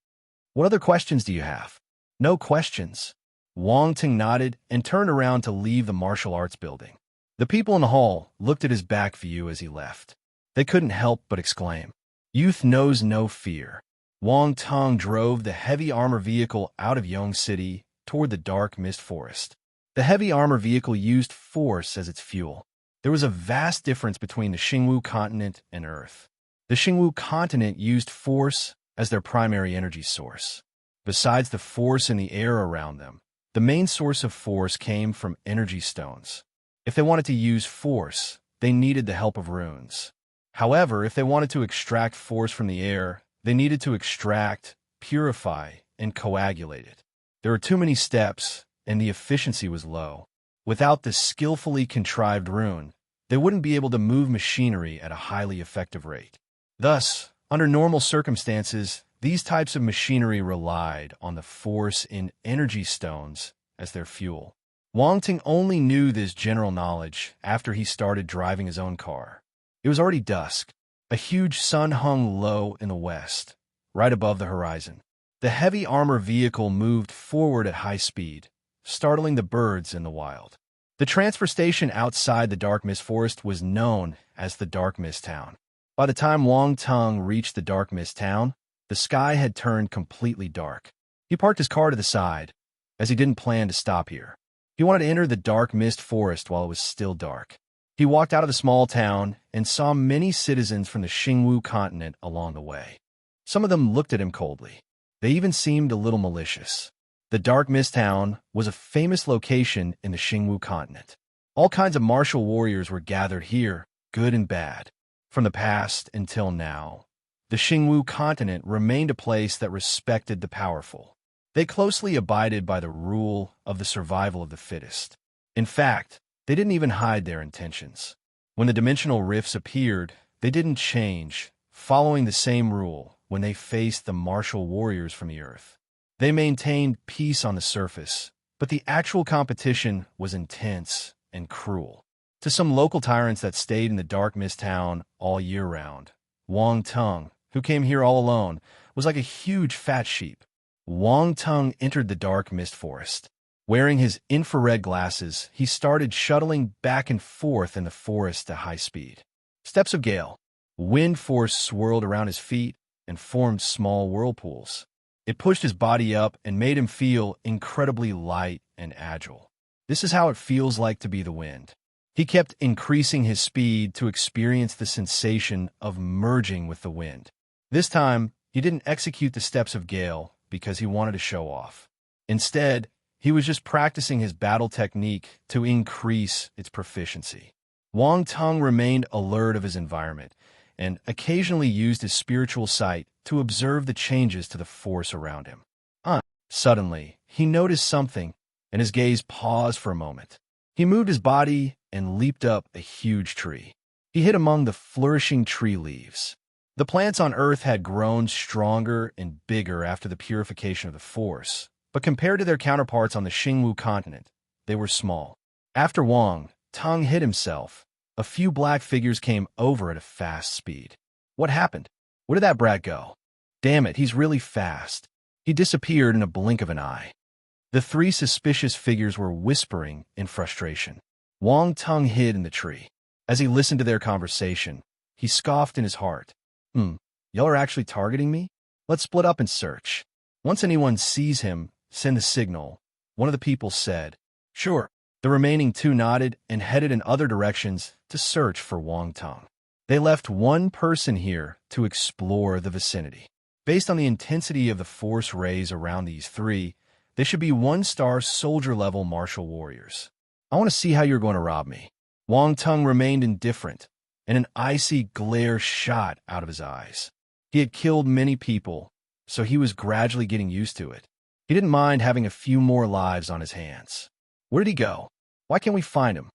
What other questions do you have? No questions. Wang Ting nodded and turned around to leave the martial arts building. The people in the hall looked at his back view as he left. They couldn't help but exclaim, "Youth knows no fear." Wang Tong drove the heavy armor vehicle out of Yong City toward the dark mist forest. The heavy armor vehicle used force as its fuel. There was a vast difference between the Xingwu continent and Earth. The Xingwu continent used force as their primary energy source. Besides the force in the air around them, the main source of force came from energy stones. If they wanted to use force, they needed the help of runes. However, if they wanted to extract force from the air, they needed to extract, purify, and coagulate it. There were too many steps, and the efficiency was low. Without the skillfully contrived rune, they wouldn't be able to move machinery at a highly effective rate. Thus, under normal circumstances, these types of machinery relied on the force in energy stones as their fuel. Wang Ting only knew this general knowledge after he started driving his own car. It was already dusk. A huge sun hung low in the west, right above the horizon. The heavy armor vehicle moved forward at high speed, startling the birds in the wild. The transfer station outside the Dark Mist Forest was known as the Dark Mist Town. By the time Wang Tung reached the Dark Mist Town, the sky had turned completely dark. He parked his car to the side, as he didn't plan to stop here. He wanted to enter the Dark Mist Forest while it was still dark. He walked out of the small town and saw many citizens from the Xingwu continent along the way. Some of them looked at him coldly. They even seemed a little malicious. The Dark Mist Town was a famous location in the Xingwu continent. All kinds of martial warriors were gathered here, good and bad. From the past until now, the Xingwu continent remained a place that respected the powerful. They closely abided by the rule of the survival of the fittest. In fact, they didn't even hide their intentions. When the dimensional rifts appeared, they didn't change, following the same rule when they faced the martial warriors from the earth. They maintained peace on the surface, but the actual competition was intense and cruel. To some local tyrants that stayed in the Dark Mist Town all year round, Wang Tung, who came here all alone, was like a huge fat sheep. Wang Tung entered the Dark Mist Forest. Wearing his infrared glasses, he started shuttling back and forth in the forest at high speed. Steps of gale. Wind force swirled around his feet and formed small whirlpools. It pushed his body up and made him feel incredibly light and agile. This is how it feels like to be the wind. He kept increasing his speed to experience the sensation of merging with the wind. This time, he didn't execute the steps of gale because he wanted to show off. Instead, he was just practicing his battle technique to increase its proficiency. Wang Tung remained alert of his environment and occasionally used his spiritual sight to observe the changes to the force around him. Suddenly, he noticed something, and his gaze paused for a moment. He moved his body and leaped up a huge tree. He hid among the flourishing tree leaves. The plants on Earth had grown stronger and bigger after the purification of the force, but compared to their counterparts on the Xingwu continent, they were small. After Wang Tung hid himself, a few black figures came over at a fast speed. What happened? Where did that brat go? Damn it, he's really fast. He disappeared in a blink of an eye. The three suspicious figures were whispering in frustration. Wang Tung hid in the tree. As he listened to their conversation, he scoffed in his heart. Y'all are actually targeting me? Let's split up and search. Once anyone sees him, send the signal, one of the people said. Sure. The remaining two nodded and headed in other directions to search for Wang Tung. They left one person here to explore the vicinity. Based on the intensity of the force rays around these three, they should be one-star soldier-level martial warriors. I want to see how you're going to rob me. Wang Tung remained indifferent, and an icy glare shot out of his eyes. He had killed many people, so he was gradually getting used to it. He didn't mind having a few more lives on his hands. Where did he go? Why can't we find him?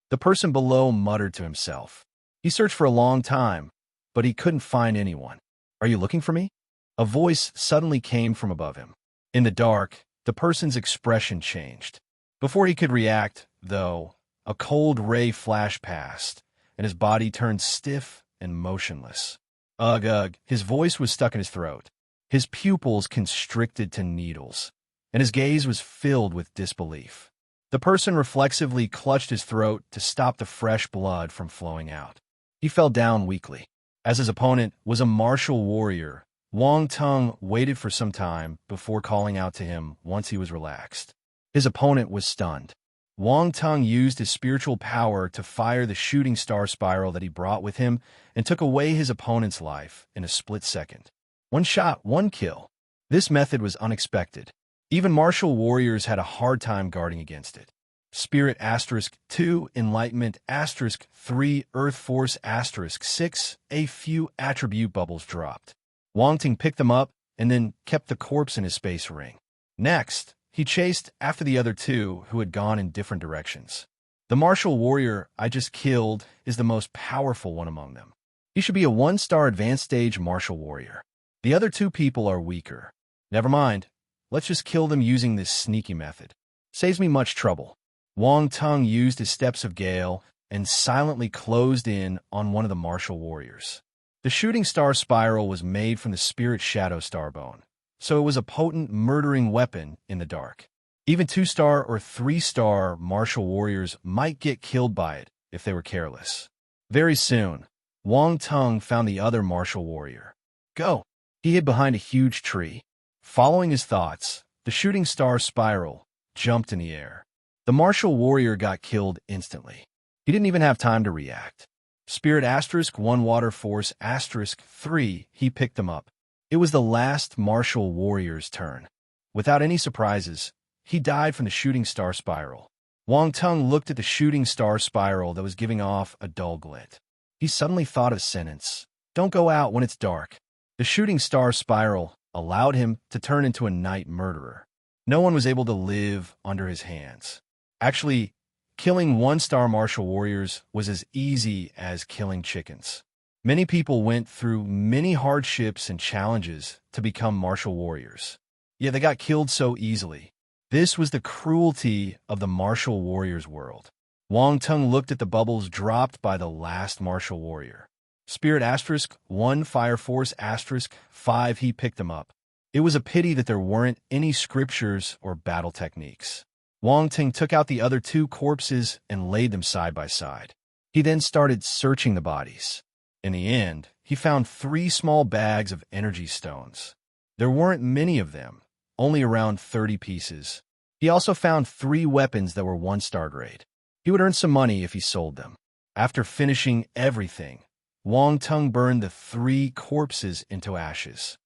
The person below muttered to himself. He searched for a long time, but he couldn't find anyone. Are you looking for me? A voice suddenly came from above him. In the dark, The person's expression changed. Before he could react, though, a cold ray flashed past, and his body turned stiff and motionless. Ugh, ugh, his voice was stuck in his throat. His pupils constricted to needles, and his gaze was filled with disbelief. The person reflexively clutched his throat to stop the fresh blood from flowing out. He fell down weakly. As his opponent was a martial warrior, Wang Tung waited for some time before calling out to him once he was relaxed. His opponent was stunned. Wang Tung used his spiritual power to fire the shooting star spiral that he brought with him and took away his opponent's life in a split second. One shot, one kill. This method was unexpected. Even martial warriors had a hard time guarding against it. Spirit *2, Enlightenment *3, Earth Force *6, a few attribute bubbles dropped. Wang Tung picked them up and then kept the corpse in his space ring. Next, he chased after the other two who had gone in different directions. The martial warrior I just killed is the most powerful one among them. He should be a 1-star advanced stage martial warrior. The other two people are weaker. Never mind. Let's just kill them using this sneaky method. Saves me much trouble. Wang Tung used his steps of Gale and silently closed in on one of the martial warriors. The shooting star spiral was made from the spirit shadow starbone, so it was a potent, murdering weapon in the dark. Even 2-star or 3-star martial warriors might get killed by it if they were careless. Very soon, Wang Tung found the other martial warrior. Go! He hid behind a huge tree. Following his thoughts, the shooting star spiral jumped in the air. The martial warrior got killed instantly. He didn't even have time to react. Spirit *1 Water Force *3, he picked them up. It was the last martial warrior's turn. Without any surprises, he died from the shooting star spiral. Wang Tung looked at the shooting star spiral that was giving off a dull glint. He suddenly thought of a sentence. Don't go out when it's dark. The shooting star spiral allowed him to turn into a night murderer. No one was able to live under his hands. Actually, killing 1-star martial warriors was as easy as killing chickens. Many people went through many hardships and challenges to become martial warriors. Yet they got killed so easily. This was the cruelty of the martial warrior's world. Wang Tung looked at the bubbles dropped by the last martial warrior. Spirit *1 Fire Force *5, he picked them up. It was a pity that there weren't any scriptures or battle techniques. Wang Tung took out the other two corpses and laid them side by side. He then started searching the bodies. In the end, he found 3 small bags of energy stones. There weren't many of them, only around 30 pieces. He also found 3 weapons that were 1-star grade. He would earn some money if he sold them. After finishing everything, Wang Tung burned the 3 corpses into ashes.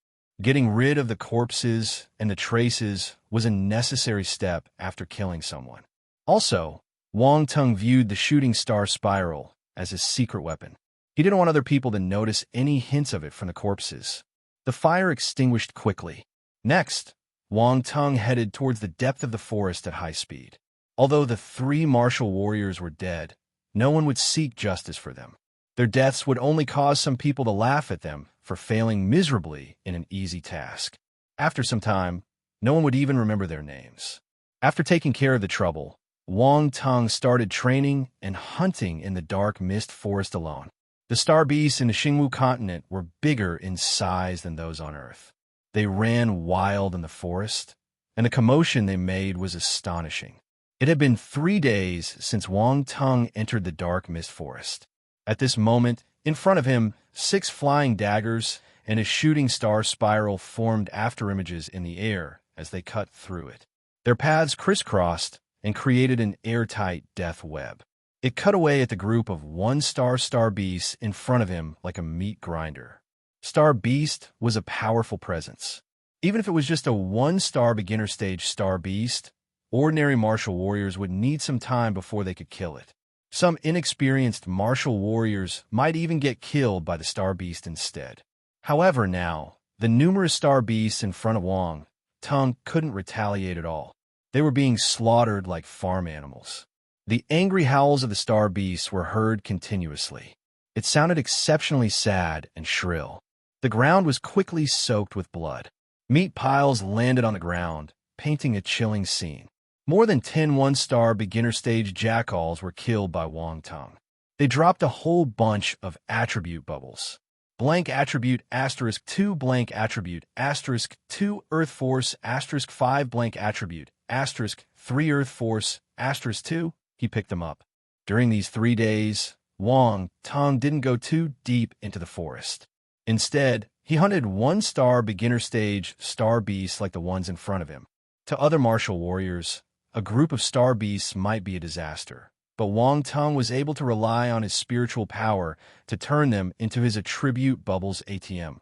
Getting rid of the corpses and the traces was a necessary step after killing someone. Also, Wang Tung viewed the shooting star spiral as his secret weapon. He didn't want other people to notice any hints of it from the corpses. The fire extinguished quickly. Next, Wang Tung headed towards the depth of the forest at high speed. Although the 3 martial warriors were dead, no one would seek justice for them. Their deaths would only cause some people to laugh at them for failing miserably in an easy task. After some time, no one would even remember their names. After taking care of the trouble, Wang Tung started training and hunting in the dark mist forest alone. The star beasts in the Xingwu continent were bigger in size than those on Earth. They ran wild in the forest, and the commotion they made was astonishing. It had been 3 days since Wang Tung entered the dark mist forest. At this moment, in front of him, 6 flying daggers and a shooting star spiral formed afterimages in the air as they cut through it. Their paths crisscrossed and created an airtight death web. It cut away at the group of 1-star star beasts in front of him like a meat grinder. Star Beast was a powerful presence. Even if it was just a 1-star beginner stage star beast, ordinary martial warriors would need some time before they could kill it. Some inexperienced martial warriors might even get killed by the star beast instead. However, now, the numerous star beasts in front of Wang Tung couldn't retaliate at all. They were being slaughtered like farm animals. The angry howls of the star beasts were heard continuously. It sounded exceptionally sad and shrill. The ground was quickly soaked with blood. Meat piles landed on the ground, painting a chilling scene. More than 10 one-star beginner stage jackals were killed by Wang Tong. They dropped a whole bunch of attribute bubbles. Blank attribute *2 blank attribute *2 earth force *5 blank attribute *3 earth force *2. He picked them up. During these 3 days, Wang Tong didn't go too deep into the forest. Instead, he hunted one-star beginner stage star beasts like the ones in front of him. To other martial warriors, a group of star beasts might be a disaster, but Wang Tong was able to rely on his spiritual power to turn them into his attribute bubbles ATM.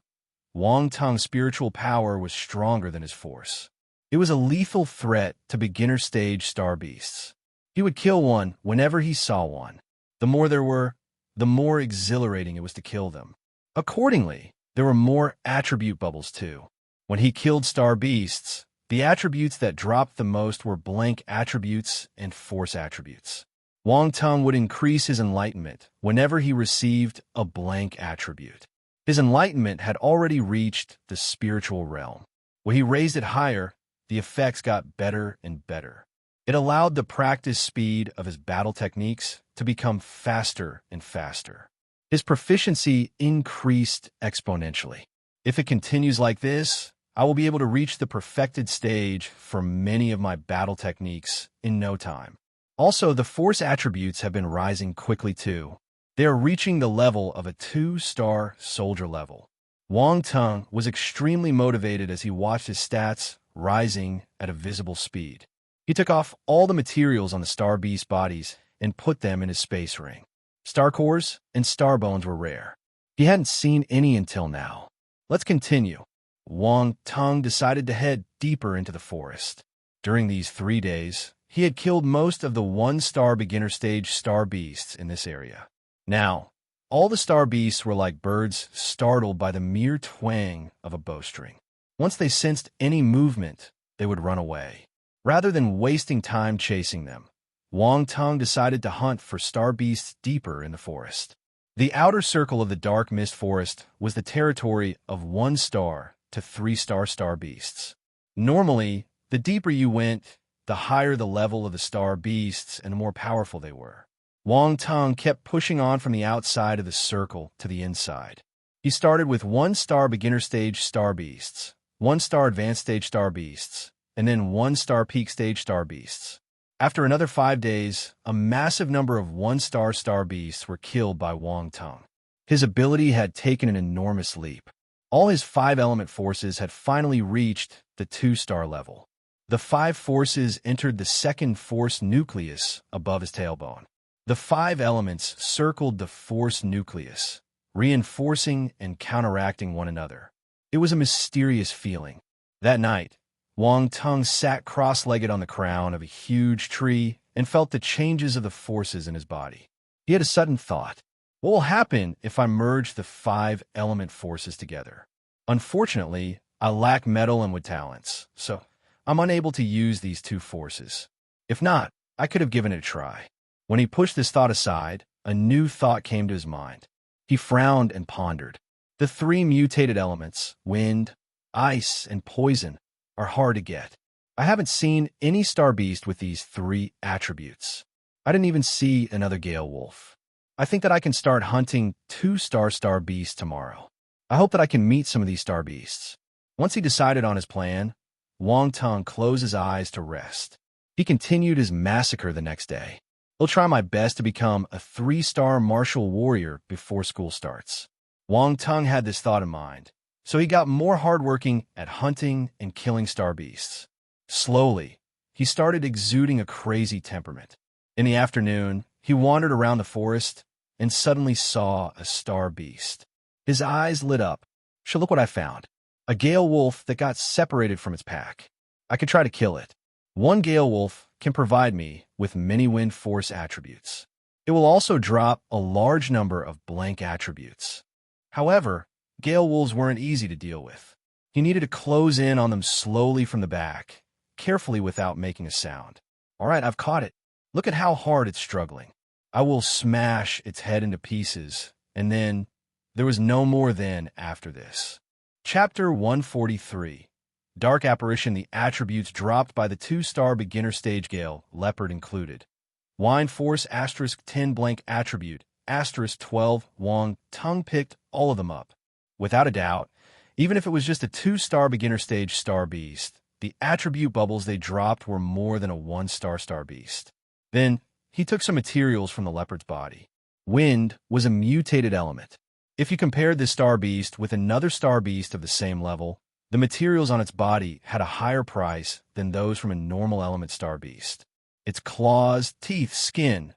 Wang Tong's spiritual power was stronger than his force. It was a lethal threat to beginner stage star beasts. He would kill one whenever he saw one. The more there were, the more exhilarating it was to kill them. Accordingly, there were more attribute bubbles too. When he killed star beasts, the attributes that dropped the most were blank attributes and force attributes. Wang Tong would increase his enlightenment whenever he received a blank attribute. His enlightenment had already reached the spiritual realm. When he raised it higher, the effects got better and better. It allowed the practice speed of his battle techniques to become faster and faster. His proficiency increased exponentially. If it continues like this, I will be able to reach the perfected stage for many of my battle techniques in no time. Also, the force attributes have been rising quickly too. They are reaching the level of a 2-star soldier level. Wang Tong was extremely motivated as he watched his stats rising at a visible speed. He took off all the materials on the star beast bodies and put them in his space ring. Star cores and star bones were rare. He hadn't seen any until now. Let's continue. Wang Tong decided to head deeper into the forest. During these 3 days, he had killed most of the 1-star beginner stage star beasts in this area. Now, all the star beasts were like birds startled by the mere twang of a bowstring. Once they sensed any movement, they would run away. Rather than wasting time chasing them, Wang Tong decided to hunt for star beasts deeper in the forest. The outer circle of the dark mist forest was the territory of 1-star to 3-star star beasts. Normally, the deeper you went, the higher the level of the star beasts and the more powerful they were. Wang Tong kept pushing on from the outside of the circle to the inside. He started with 1-star beginner stage star beasts, 1-star advanced stage star beasts, and then 1-star peak stage star beasts. After another 5 days, a massive number of 1-star star beasts were killed by Wang Tong. His ability had taken an enormous leap. All his 5-element forces had finally reached the 2-star level. The 5 forces entered the second force nucleus above his tailbone. The 5 elements circled the force nucleus, reinforcing and counteracting one another. It was a mysterious feeling. That night, Wang Tong sat cross-legged on the crown of a huge tree and felt the changes of the forces in his body. He had a sudden thought. What will happen if I merge the 5 element forces together? Unfortunately, I lack metal and wood talents, so I'm unable to use these 2 forces. If not, I could have given it a try. When he pushed this thought aside, a new thought came to his mind. He frowned and pondered. The 3 mutated elements, wind, ice, and poison, are hard to get. I haven't seen any star beast with these 3 attributes. I didn't even see another Gale Wolf. I think that I can start hunting 2-star star beasts tomorrow. I hope that I can meet some of these star beasts. Once he decided on his plan, Wang Tong closed his eyes to rest. He continued his massacre the next day. I'll try my best to become a 3-star martial warrior before school starts. Wang Tong had this thought in mind, so he got more hardworking at hunting and killing star beasts. Slowly, he started exuding a crazy temperament. In the afternoon, he wandered around the forest and suddenly saw a star beast. His eyes lit up. Look what I found. A Gale Wolf that got separated from its pack. I could try to kill it. One Gale Wolf can provide me with many wind force attributes. It will also drop a large number of blank attributes. However, Gale Wolves weren't easy to deal with. He needed to close in on them slowly from the back, carefully without making a sound. All right, I've caught it. Look at how hard it's struggling. I will smash its head into pieces, and then there was no more then after this. Chapter 143. Dark apparition, the attributes dropped by the 2-star beginner stage Gale, Leopard included. Wine Force *10 blank attribute, *12, Wong Tongue picked all of them up. Without a doubt, even if it was just a 2-star beginner stage Star Beast, the attribute bubbles they dropped were more than a 1-star Star Beast. Then, he took some materials from the leopard's body. Wind was a mutated element. If you compared this Star Beast with another Star Beast of the same level, the materials on its body had a higher price than those from a normal element Star Beast. Its claws, teeth, skin.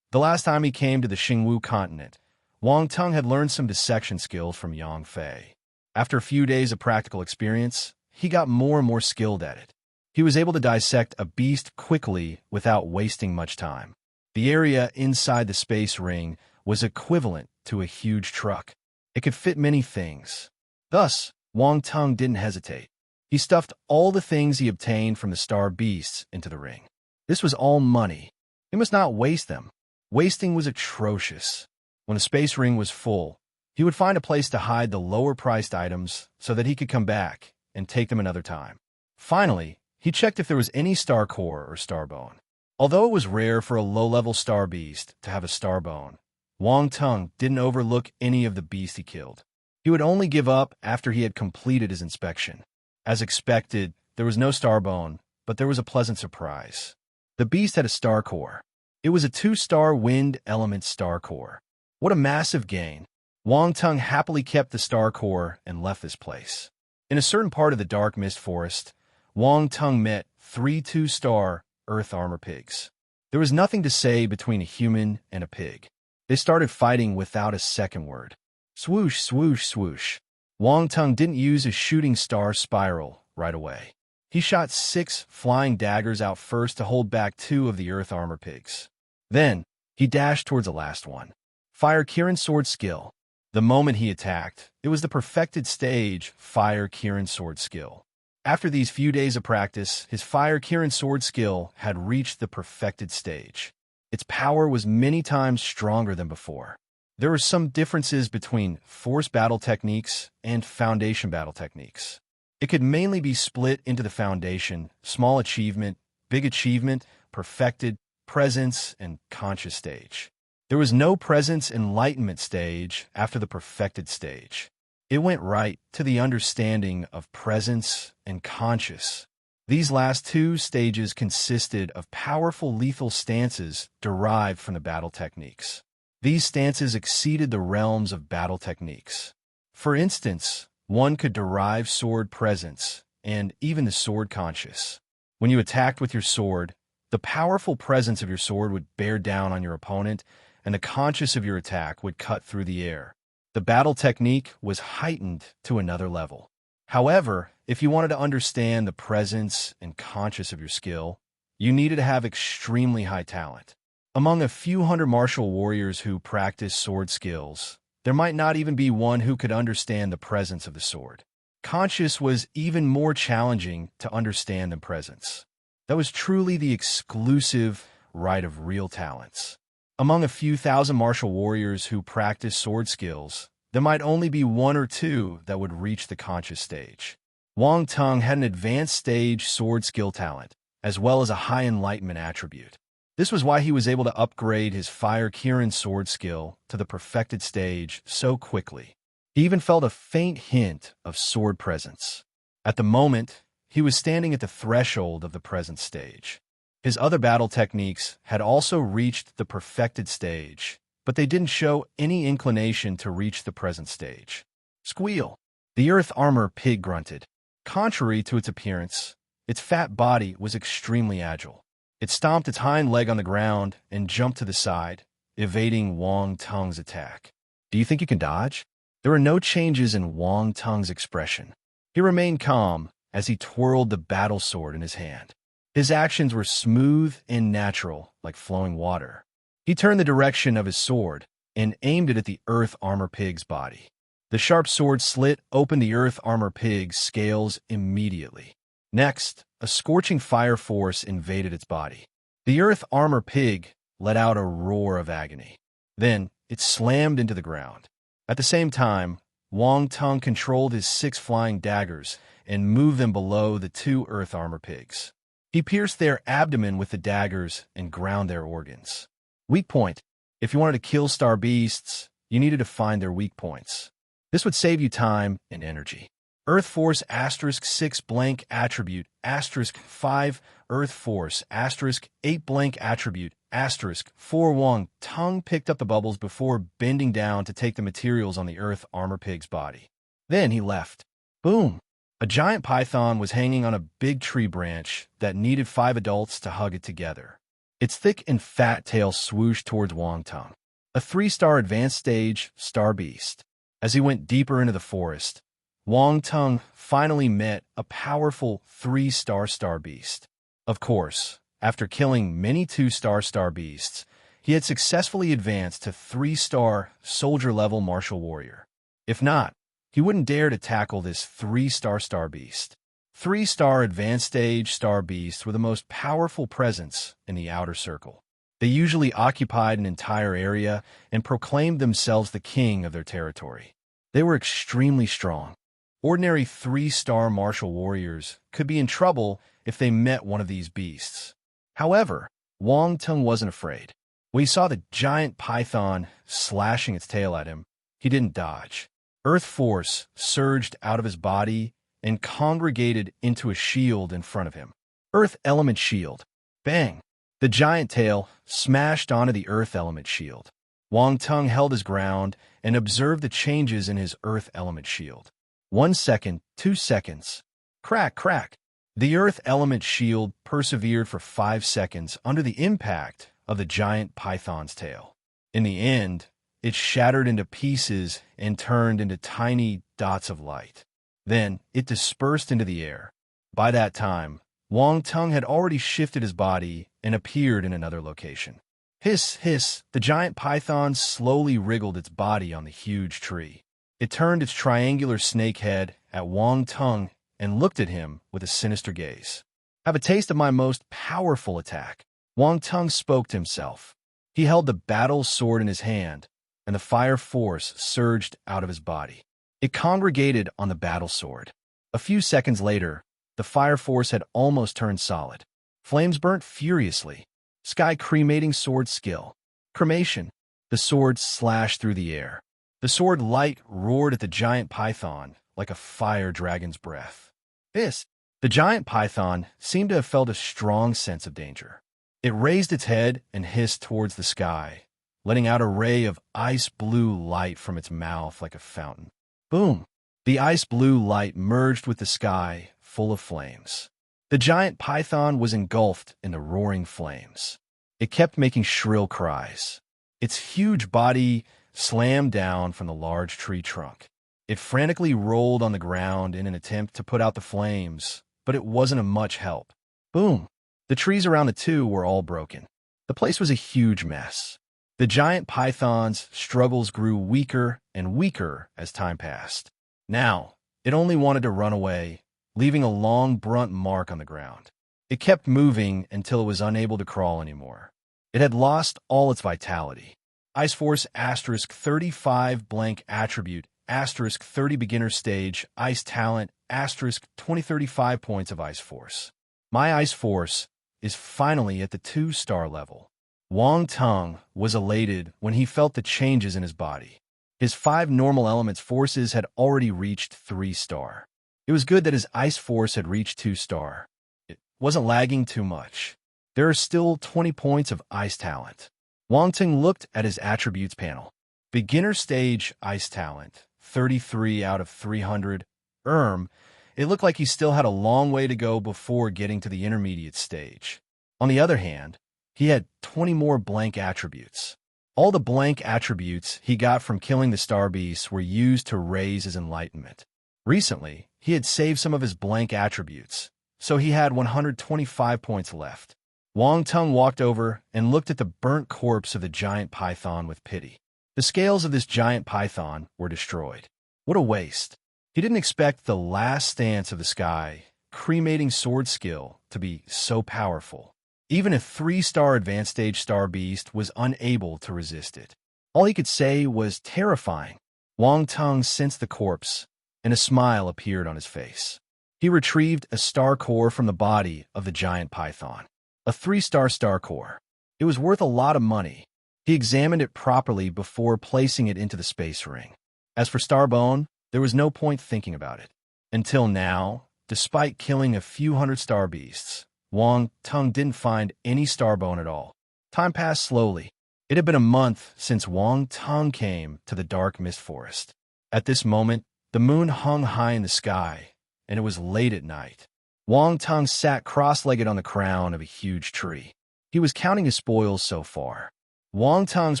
The last time he came to the Xingwu continent, Wang Tung had learned some dissection skills from Yang Fei. After a few days of practical experience, he got more and more skilled at it. He was able to dissect a beast quickly without wasting much time. The area inside the space ring was equivalent to a huge truck. It could fit many things. Thus, Wang Tung didn't hesitate. He stuffed all the things he obtained from the Star Beasts into the ring. This was all money. He must not waste them. Wasting was atrocious. When the space ring was full, he would find a place to hide the lower-priced items so that he could come back and take them another time. Finally, he checked if there was any star core or star bone. Although it was rare for a low-level Star Beast to have a star bone, Wang Tung didn't overlook any of the beasts he killed. He would only give up after he had completed his inspection. As expected, there was no star bone, but there was a pleasant surprise. The beast had a star core. It was a 2-star wind element star core. What a massive gain. Wang Tung happily kept the star core and left this place. In a certain part of the dark mist forest, Wang Tung met 3 2-star earth armor pigs. There was nothing to say between a human and a pig. They started fighting without a second word. Swoosh, swoosh, swoosh. Wang Tung didn't use a shooting star spiral right away. He shot 6 flying daggers out first to hold back 2 of the earth armor pigs. Then, he dashed towards the last one. Fire Kirin Sword Skill. The moment he attacked, it was the perfected stage Fire Kirin Sword Skill. After these few days of practice, his Fire Kirin Sword Skill had reached the perfected stage. Its power was many times stronger than before. There were some differences between force battle techniques and foundation battle techniques. It could mainly be split into the foundation, small achievement, big achievement, perfected, presence, and conscious stage. There was no presence enlightenment stage after the perfected stage. It went right to the understanding of presence and conscious. These last 2 stages consisted of powerful lethal stances derived from the battle techniques. These stances exceeded the realms of battle techniques. For instance, one could derive sword presence and even the sword conscious. When you attacked with your sword, the powerful presence of your sword would bear down on your opponent, and the conscious of your attack would cut through the air. The battle technique was heightened to another level. However, if you wanted to understand the presence and conscious of your skill, you needed to have extremely high talent. Among a few hundred martial warriors who practice sword skills, there might not even be one who could understand the presence of the sword. Conscious was even more challenging to understand than presence. That was truly the exclusive right of real talents. Among a few thousand martial warriors who practice sword skills, there might only be 1 or 2 that would reach the conscious stage. Wang Tung had an advanced stage sword skill talent, as well as a high enlightenment attribute. This was why he was able to upgrade his Fire Kirin sword skill to the perfected stage so quickly. He even felt a faint hint of sword presence. At the moment, he was standing at the threshold of the present stage. His other battle techniques had also reached the perfected stage, but they didn't show any inclination to reach the present stage. Squeal! The earth armor pig grunted. Contrary to its appearance, its fat body was extremely agile. It stomped its hind leg on the ground and jumped to the side, evading Wang Tung's attack. Do you think you can dodge? There were no changes in Wang Tung's expression. He remained calm as he twirled the battle sword in his hand. His actions were smooth and natural, like flowing water. He turned the direction of his sword and aimed it at the earth armor pig's body. The sharp sword slit open the earth armor pig's scales immediately. Next, a scorching fire force invaded its body. The earth armor pig let out a roar of agony. Then, it slammed into the ground. At the same time, Wang Tung controlled his 6 flying daggers and moved them below the two earth armor pigs. He pierced their abdomen with the daggers and ground their organs. Weak point. If you wanted to kill star beasts, you needed to find their weak points. This would save you time and energy. Earth Force *6 blank attribute *5 Earth Force *8 blank attribute *4 Wang Tung picked up the bubbles before bending down to take the materials on the Earth armor pig's body. Then he left. Boom! A giant python was hanging on a big tree branch that needed 5 adults to hug it together. Its thick and fat tail swooshed towards Wang Tung, a 3-star advanced stage star beast. As he went deeper into the forest, Wang Tung finally met a powerful 3-star star beast. Of course, after killing many 2-star star beasts, he had successfully advanced to 3-star soldier-level martial warrior. If not, he wouldn't dare to tackle this 3-star star beast. 3-star advanced stage star beasts were the most powerful presence in the outer circle. They usually occupied an entire area and proclaimed themselves the king of their territory. They were extremely strong. Ordinary 3-star martial warriors could be in trouble if they met one of these beasts. However, Wang Tung wasn't afraid. When he saw the giant python slashing its tail at him, he didn't dodge. Earth Force surged out of his body and congregated into a shield in front of him. Earth Element Shield. Bang! The giant tail smashed onto the Earth Element Shield. Wang Tung held his ground and observed the changes in his Earth Element Shield. 1 second, 2 seconds. Crack, crack. The Earth Element Shield persevered for 5 seconds under the impact of the giant python's tail. In the end, it shattered into pieces and turned into tiny dots of light. Then it dispersed into the air. By that time, Wang Tung had already shifted his body and appeared in another location. Hiss, hiss, the giant python slowly wriggled its body on the huge tree. It turned its triangular snake head at Wang Tung and looked at him with a sinister gaze. Have a taste of my most powerful attack. Wang Tung spoke to himself. He held the battle sword in his hand, and the fire force surged out of his body. It congregated on the battle sword. A few seconds later, the fire force had almost turned solid. Flames burnt furiously. Sky cremating sword skill. Cremation. The sword slashed through the air. The sword light roared at the giant python like a fire dragon's breath. The giant python seemed to have felt a strong sense of danger. It raised its head and hissed towards the sky, letting out a ray of ice blue light from its mouth like a fountain. Boom! The ice blue light merged with the sky, full of flames. The giant python was engulfed in the roaring flames. It kept making shrill cries. Its huge body slammed down from the large tree trunk. It frantically rolled on the ground in an attempt to put out the flames, but it wasn't of much help. Boom! The trees around the two were all broken. The place was a huge mess. The giant python's struggles grew weaker and weaker as time passed. Now, it only wanted to run away, leaving a long, brunt mark on the ground. It kept moving until it was unable to crawl anymore. It had lost all its vitality. Ice Force *35 blank attribute *30 beginner stage ice talent *2035 points of Ice Force. My Ice Force is finally at the 2-star level. Wang Tung was elated when he felt the changes in his body. His 5 normal elements forces had already reached 3-star. It was good that his Ice Force had reached 2-star. It wasn't lagging too much. There are still 20 points of ice talent. Wang Tung looked at his attributes panel. Beginner stage ice talent, 33 out of 300. It looked like he still had a long way to go before getting to the intermediate stage. On the other hand, he had 20 more blank attributes. All the blank attributes he got from killing the star beasts were used to raise his enlightenment. Recently, he had saved some of his blank attributes, so he had 125 points left. Wang Tung walked over and looked at the burnt corpse of the giant python with pity. The scales of this giant python were destroyed. What a waste. He didn't expect the last stance of the sky, cremating sword skill, to be so powerful. Even a 3-star advanced stage star beast was unable to resist it. All he could say was terrifying. Wang Tung sensed the corpse, and a smile appeared on his face. He retrieved a star core from the body of the giant python. A 3-star star core. It was worth a lot of money. He examined it properly before placing it into the space ring. As for Starbone, there was no point thinking about it. Until now, despite killing a few hundred star beasts, Wang Tung didn't find any Starbone at all. Time passed slowly. It had been a month since Wang Tung came to the dark mist forest. At this moment, the moon hung high in the sky, and it was late at night. Wang Tung sat cross-legged on the crown of a huge tree. He was counting his spoils so far. Wang Tung's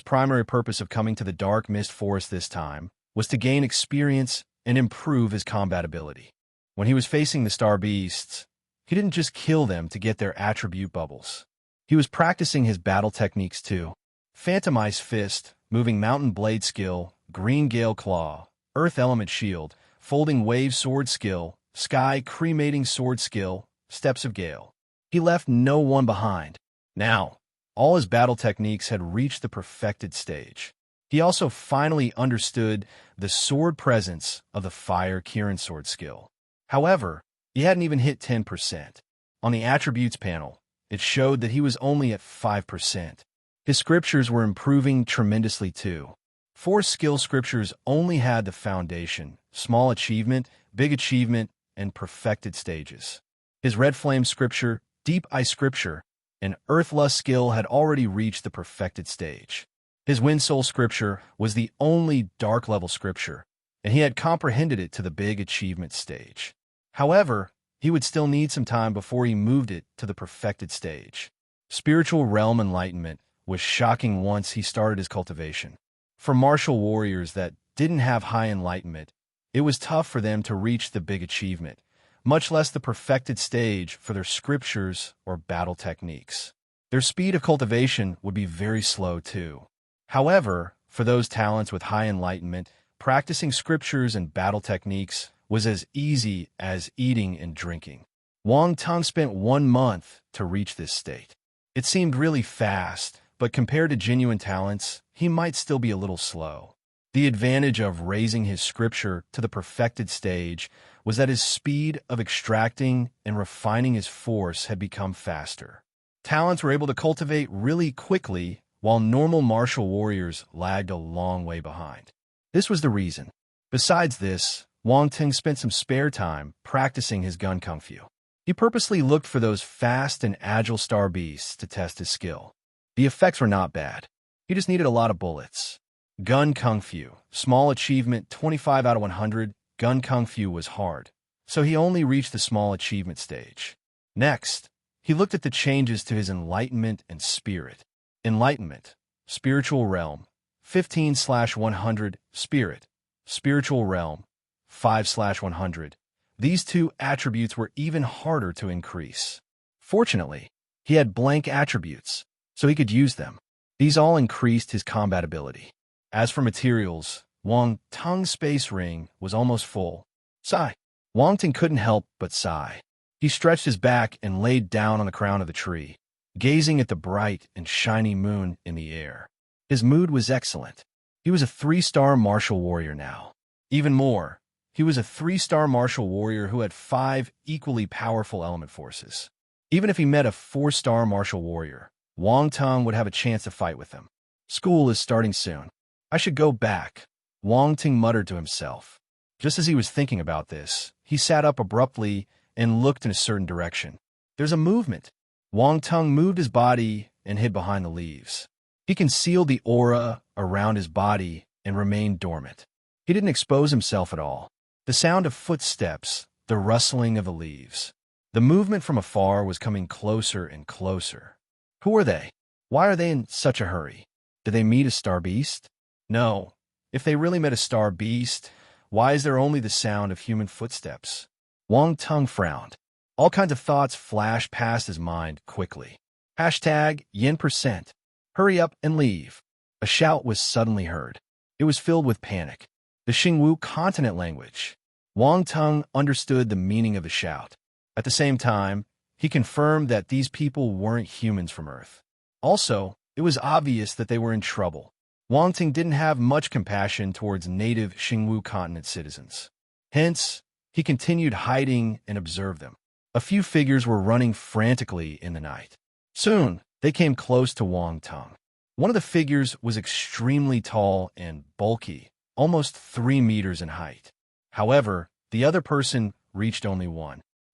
primary purpose of coming to the dark mist forest this time was to gain experience and improve his combat ability. When he was facing the star beasts, he didn't just kill them to get their attribute bubbles. He was practicing his battle techniques too. Phantom Ice Fist, Moving Mountain Blade Skill, Green Gale Claw, Earth Element Shield, Folding Wave Sword Skill, Sky Cremating Sword Skill, Steps of Gale. He left no one behind. Now, all his battle techniques had reached the perfected stage. He also finally understood the sword presence of the Fire Kirin Sword skill. However, he hadn't even hit 10%. On the attributes panel, it showed that he was only at 5%. His scriptures were improving tremendously too. 4 skill scriptures only had the foundation, small achievement, big achievement, and perfected stages. His Red Flame scripture, Deep Ice scripture, and Earthlust skill had already reached the perfected stage. His Wind Soul scripture was the only dark level scripture, and he had comprehended it to the big achievement stage. However, he would still need some time before he moved it to the perfected stage. Spiritual Realm Enlightenment was shocking once he started his cultivation. For martial warriors that didn't have high enlightenment, it was tough for them to reach the big achievement, much less the perfected stage for their scriptures or battle techniques. Their speed of cultivation would be very slow too. However, for those talents with high enlightenment, practicing scriptures and battle techniques was as easy as eating and drinking. Wang Tung spent 1 month to reach this state. It seemed really fast, but compared to genuine talents, he might still be a little slow. The advantage of raising his scripture to the perfected stage was that his speed of extracting and refining his force had become faster. Talents were able to cultivate really quickly, while normal martial warriors lagged a long way behind. This was the reason. Besides this, Wang Tung spent some spare time practicing his gun kung fu. He purposely looked for those fast and agile star beasts to test his skill. The effects were not bad. He just needed a lot of bullets. Gun Kung Fu. Small achievement 25 out of 100. Gun Kung Fu was hard, so he only reached the small achievement stage. Next, he looked at the changes to his enlightenment and spirit. Enlightenment. Spiritual Realm. 15/100. Spirit. Spiritual Realm. 5/100. These 2 attributes were even harder to increase. Fortunately, he had blank attributes, so he could use them. These all increased his combat ability. As for materials, Wang Tung's space ring was almost full. Sigh. Wang Tung couldn't help but sigh. He stretched his back and laid down on the crown of the tree, gazing at the bright and shiny moon in the air. His mood was excellent. He was a 3-star martial warrior now. Even more, he was a 3-star martial warrior who had 5 equally powerful element forces. Even if he met a 4-star martial warrior, Wang Tung would have a chance to fight with him. School is starting soon. I should go back, Wang Tung muttered to himself. Just as he was thinking about this, he sat up abruptly and looked in a certain direction. There's a movement. Wang Tung moved his body and hid behind the leaves. He concealed the aura around his body and remained dormant. He didn't expose himself at all. The sound of footsteps, the rustling of the leaves. The movement from afar was coming closer and closer. Who are they? Why are they in such a hurry? Did they meet a star beast? No. If they really met a star beast, why is there only the sound of human footsteps? Wang Tung frowned. All kinds of thoughts flashed past his mind quickly. #yen%. Hurry up and leave. A shout was suddenly heard. It was filled with panic. The Xingwu continent language. Wang Tung understood the meaning of the shout. At the same time, he confirmed that these people weren't humans from Earth. Also, it was obvious that they were in trouble. Wang Tung didn't have much compassion towards native Xingwu continent citizens. Hence, He continued hiding and observed them. A few figures were running frantically in the night. Soon, they came close to Wang Tung. One of the figures was extremely tall and bulky, almost 3 meters in height. However, the other person reached only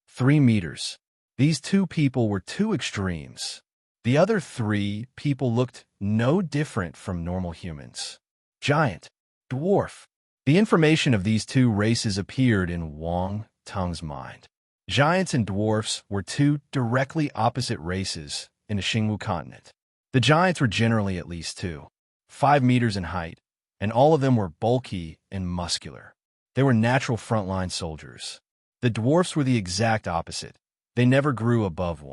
3 meters. These two people were two extremes. The other 3 people looked no different from normal humans. Giant, dwarf. The information of these two races appeared in Wang Tung's mind. Giants and dwarfs were two directly opposite races in the Xingwu continent. The giants were generally at least 5 meters in height, and all of them were bulky and muscular. They were natural frontline soldiers. The dwarfs were the exact opposite. They never grew above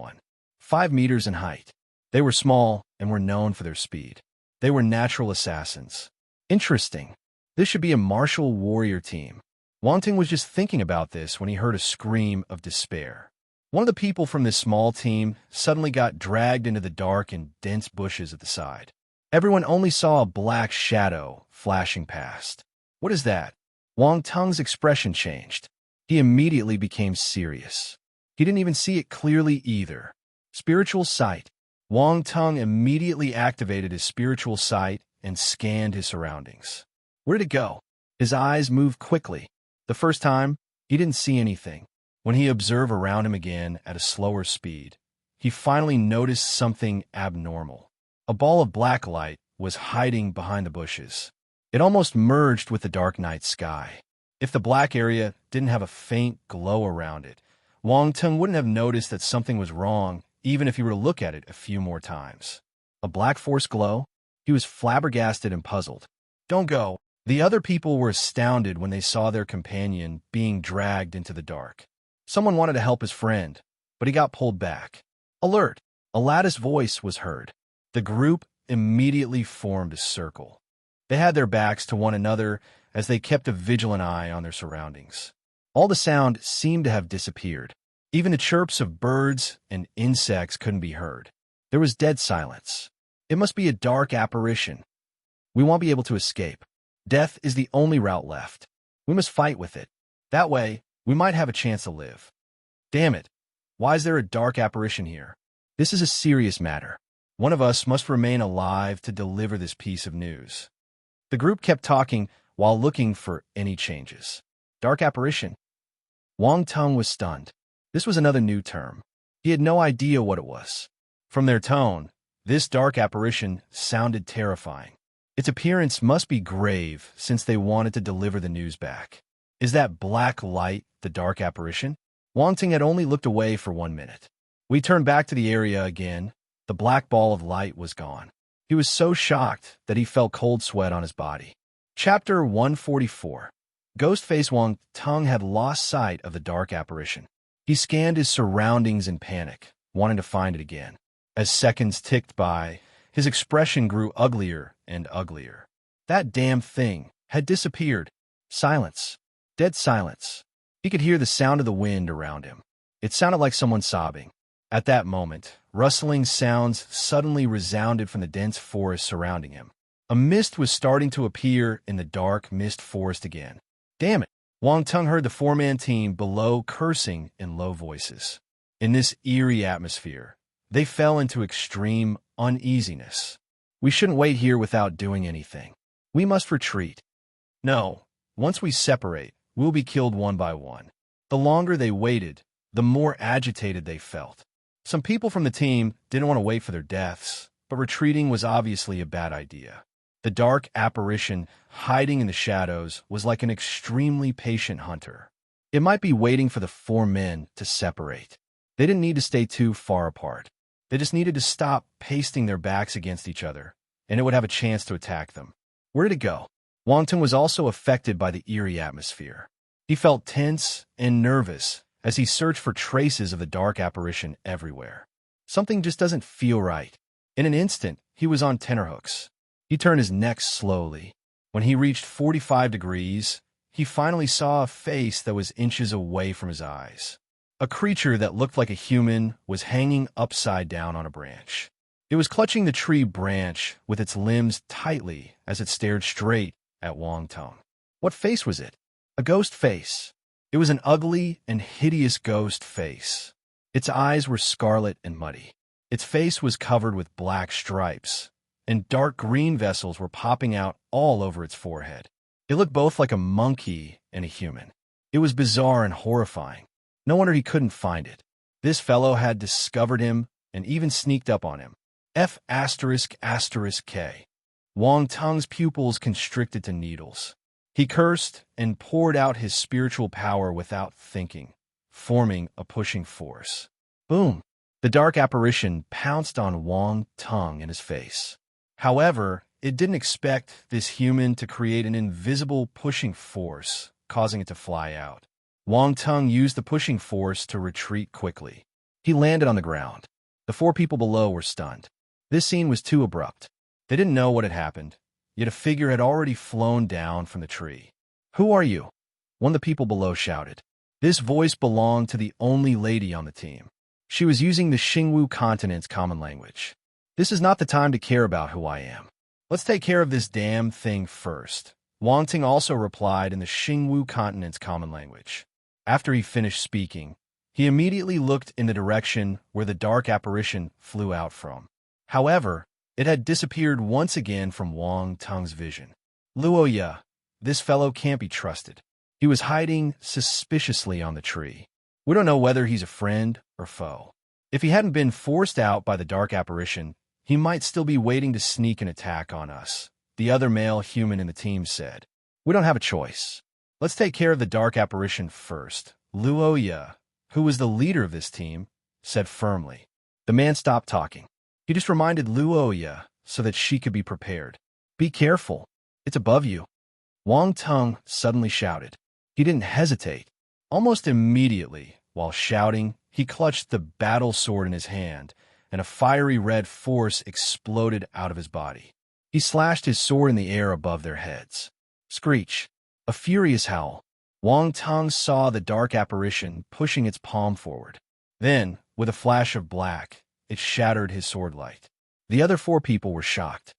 5 meters in height. They were small and were known for their speed. They were natural assassins. Interesting. This should be a martial warrior team. Wang Tung was just thinking about this when he heard a scream of despair. One of the people from this small team suddenly got dragged into the dark and dense bushes at the side. Everyone only saw a black shadow flashing past. What is that? Wang Tung's expression changed. He immediately became serious. He didn't even see it clearly either. Spiritual sight. Wang Tung immediately activated his spiritual sight and scanned his surroundings. Where did it go? His eyes moved quickly. The first time, he didn't see anything. When he observed around him again at a slower speed, he finally noticed something abnormal. A ball of black light was hiding behind the bushes. It almost merged with the dark night sky. If the black area didn't have a faint glow around it, Wang Tung wouldn't have noticed that something was wrong even if he were to look at it a few more times. A black force glow? He was flabbergasted and puzzled. Don't go. The other people were astounded when they saw their companion being dragged into the dark. Someone wanted to help his friend, but he got pulled back. Alert! A lattice voice was heard. The group immediately formed a circle. They had their backs to one another as they kept a vigilant eye on their surroundings. All the sound seemed to have disappeared. Even the chirps of birds and insects couldn't be heard. There was dead silence. It must be a dark apparition. We won't be able to escape. Death is the only route left. We must fight with it. That way, we might have a chance to live. Damn it. Why is there a dark apparition here? This is a serious matter. One of us must remain alive to deliver this piece of news. The group kept talking while looking for any changes. Dark apparition. Wang Tung was stunned. This was another new term. He had no idea what it was. From their tone, this dark apparition sounded terrifying. Its appearance must be grave since they wanted to deliver the news back. Is that black light the dark apparition? Wang Tung had only looked away for 1 minute. We turned back to the area again. The black ball of light was gone. He was so shocked that he felt cold sweat on his body. Chapter 144. Ghostface Wang Tung had lost sight of the dark apparition. He scanned his surroundings in panic, wanting to find it again. As seconds ticked by, his expression grew uglier and uglier. That damn thing had disappeared. Silence. Dead silence. He could hear the sound of the wind around him. It sounded like someone sobbing. At that moment, rustling sounds suddenly resounded from the dense forest surrounding him. A mist was starting to appear in the dark mist forest again. Damn it! Wang Tung heard the four-man team below cursing in low voices. In this eerie atmosphere, they fell into extreme uneasiness. We shouldn't wait here without doing anything. We must retreat. No, once we separate, we'll be killed one by one. The longer they waited, the more agitated they felt. Some people from the team didn't want to wait for their deaths, but retreating was obviously a bad idea. The dark apparition hiding in the shadows was like an extremely patient hunter. It might be waiting for the 4 men to separate. They didn't need to stay too far apart. They just needed to stop pasting their backs against each other, and it would have a chance to attack them. Where did it go? Wang Tung was also affected by the eerie atmosphere. He felt tense and nervous as he searched for traces of the dark apparition everywhere. Something just doesn't feel right. In an instant, he was on tenterhooks. He turned his neck slowly. When he reached 45 degrees, he finally saw a face that was inches away from his eyes. A creature that looked like a human was hanging upside down on a branch. It was clutching the tree branch with its limbs tightly as it stared straight at Wang Tung. What face was it? A ghost face. It was an ugly and hideous ghost face. Its eyes were scarlet and muddy. Its face was covered with black stripes, and dark green vessels were popping out all over its forehead. It looked both like a monkey and a human. It was bizarre and horrifying. No wonder he couldn't find it. This fellow had discovered him and even sneaked up on him. F***K. Wang Tung's pupils constricted to needles. He cursed and poured out his spiritual power without thinking, forming a pushing force. Boom! The dark apparition pounced on Wang Tung in his face. However, it didn't expect this human to create an invisible pushing force, causing it to fly out. Wang Tung used the pushing force to retreat quickly. He landed on the ground. The 4 people below were stunned. This scene was too abrupt. They didn't know what had happened, yet a figure had already flown down from the tree. "Who are you?" one of the people below shouted. This voice belonged to the only lady on the team. She was using the Xingwu continent's common language. "This is not the time to care about who I am. Let's take care of this damn thing first." Wang Ting also replied in the Xingwu continent's common language. After he finished speaking, he immediately looked in the direction where the dark apparition flew out from. However, it had disappeared once again from Wang Tung's vision. "Luoya, this fellow can't be trusted. He was hiding suspiciously on the tree. We don't know whether he's a friend or foe. If he hadn't been forced out by the dark apparition, he might still be waiting to sneak an attack on us," the other male human in the team said. "We don't have a choice. Let's take care of the dark apparition first." Luoya, who was the leader of this team, said firmly. The man stopped talking. He just reminded Luoya so that she could be prepared. "Be careful. It's above you." Wang Tung suddenly shouted. He didn't hesitate. Almost immediately, while shouting, he clutched the battle sword in his hand, and a fiery red force exploded out of his body. He slashed his sword in the air above their heads. Screech! A furious howl. Wang Tung saw the dark apparition pushing its palm forward. Then, with a flash of black, it shattered his sword light. The other 4 people were shocked.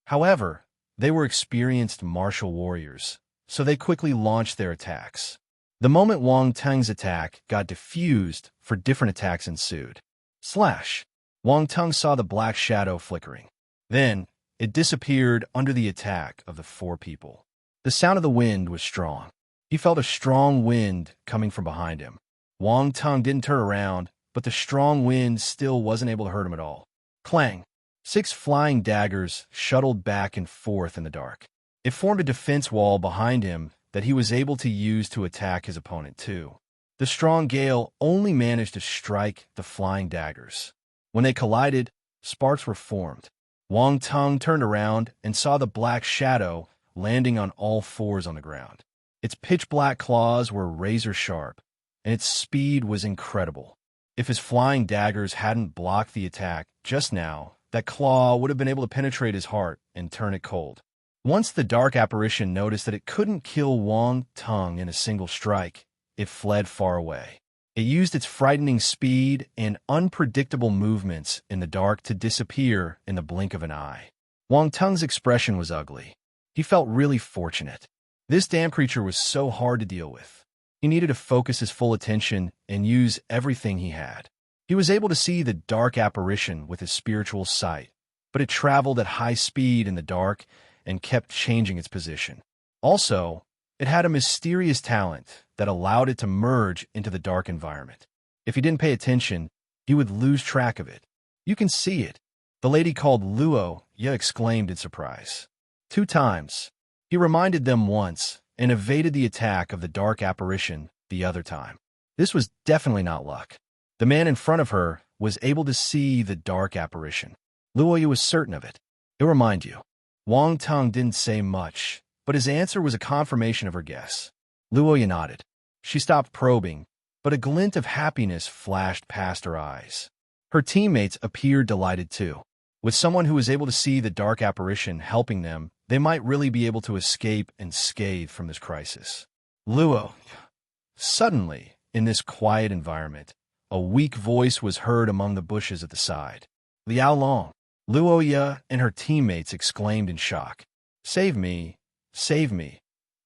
However, they were experienced martial warriors, so they quickly launched their attacks. The moment Wang Tung's attack got diffused, for different attacks ensued. Slash! Wang Tung saw the black shadow flickering. Then, it disappeared under the attack of the 4 people. The sound of the wind was strong. He felt a strong wind coming from behind him. Wang Tung didn't turn around, but the strong wind still wasn't able to hurt him at all. Clang! 6 flying daggers shuttled back and forth in the dark. It formed a defense wall behind him that he was able to use to attack his opponent too. The strong gale only managed to strike the flying daggers. When they collided, sparks were formed. Wang Tung turned around and saw the black shadow landing on all 4s on the ground. Its pitch-black claws were razor-sharp, and its speed was incredible. If his flying daggers hadn't blocked the attack just now, that claw would have been able to penetrate his heart and turn it cold. Once the dark apparition noticed that it couldn't kill Wang Tung in a single strike, it fled far away. It used its frightening speed and unpredictable movements in the dark to disappear in the blink of an eye. Wang Tung's expression was ugly. He felt really fortunate. This damn creature was so hard to deal with. He needed to focus his full attention and use everything he had. He was able to see the dark apparition with his spiritual sight, but it traveled at high speed in the dark and kept changing its position. Also, it had a mysterious talent that allowed it to merge into the dark environment. If he didn't pay attention, he would lose track of it. "You can see it," the lady called Luo exclaimed in surprise. 2 times. He reminded them once and evaded the attack of the dark apparition the other time. This was definitely not luck. The man in front of her was able to see the dark apparition. Luo was certain of it. "It'll remind you." Wang Tung didn't say much, but his answer was a confirmation of her guess. Luo nodded. She stopped probing, but a glint of happiness flashed past her eyes. Her teammates appeared delighted too. With someone who was able to see the dark apparition helping them, they might really be able to escape unscathed from this crisis. Luo. Suddenly, in this quiet environment, a weak voice was heard among the bushes at the side. "Liao Long." Luo and her teammates exclaimed in shock. "Save me! Save me!"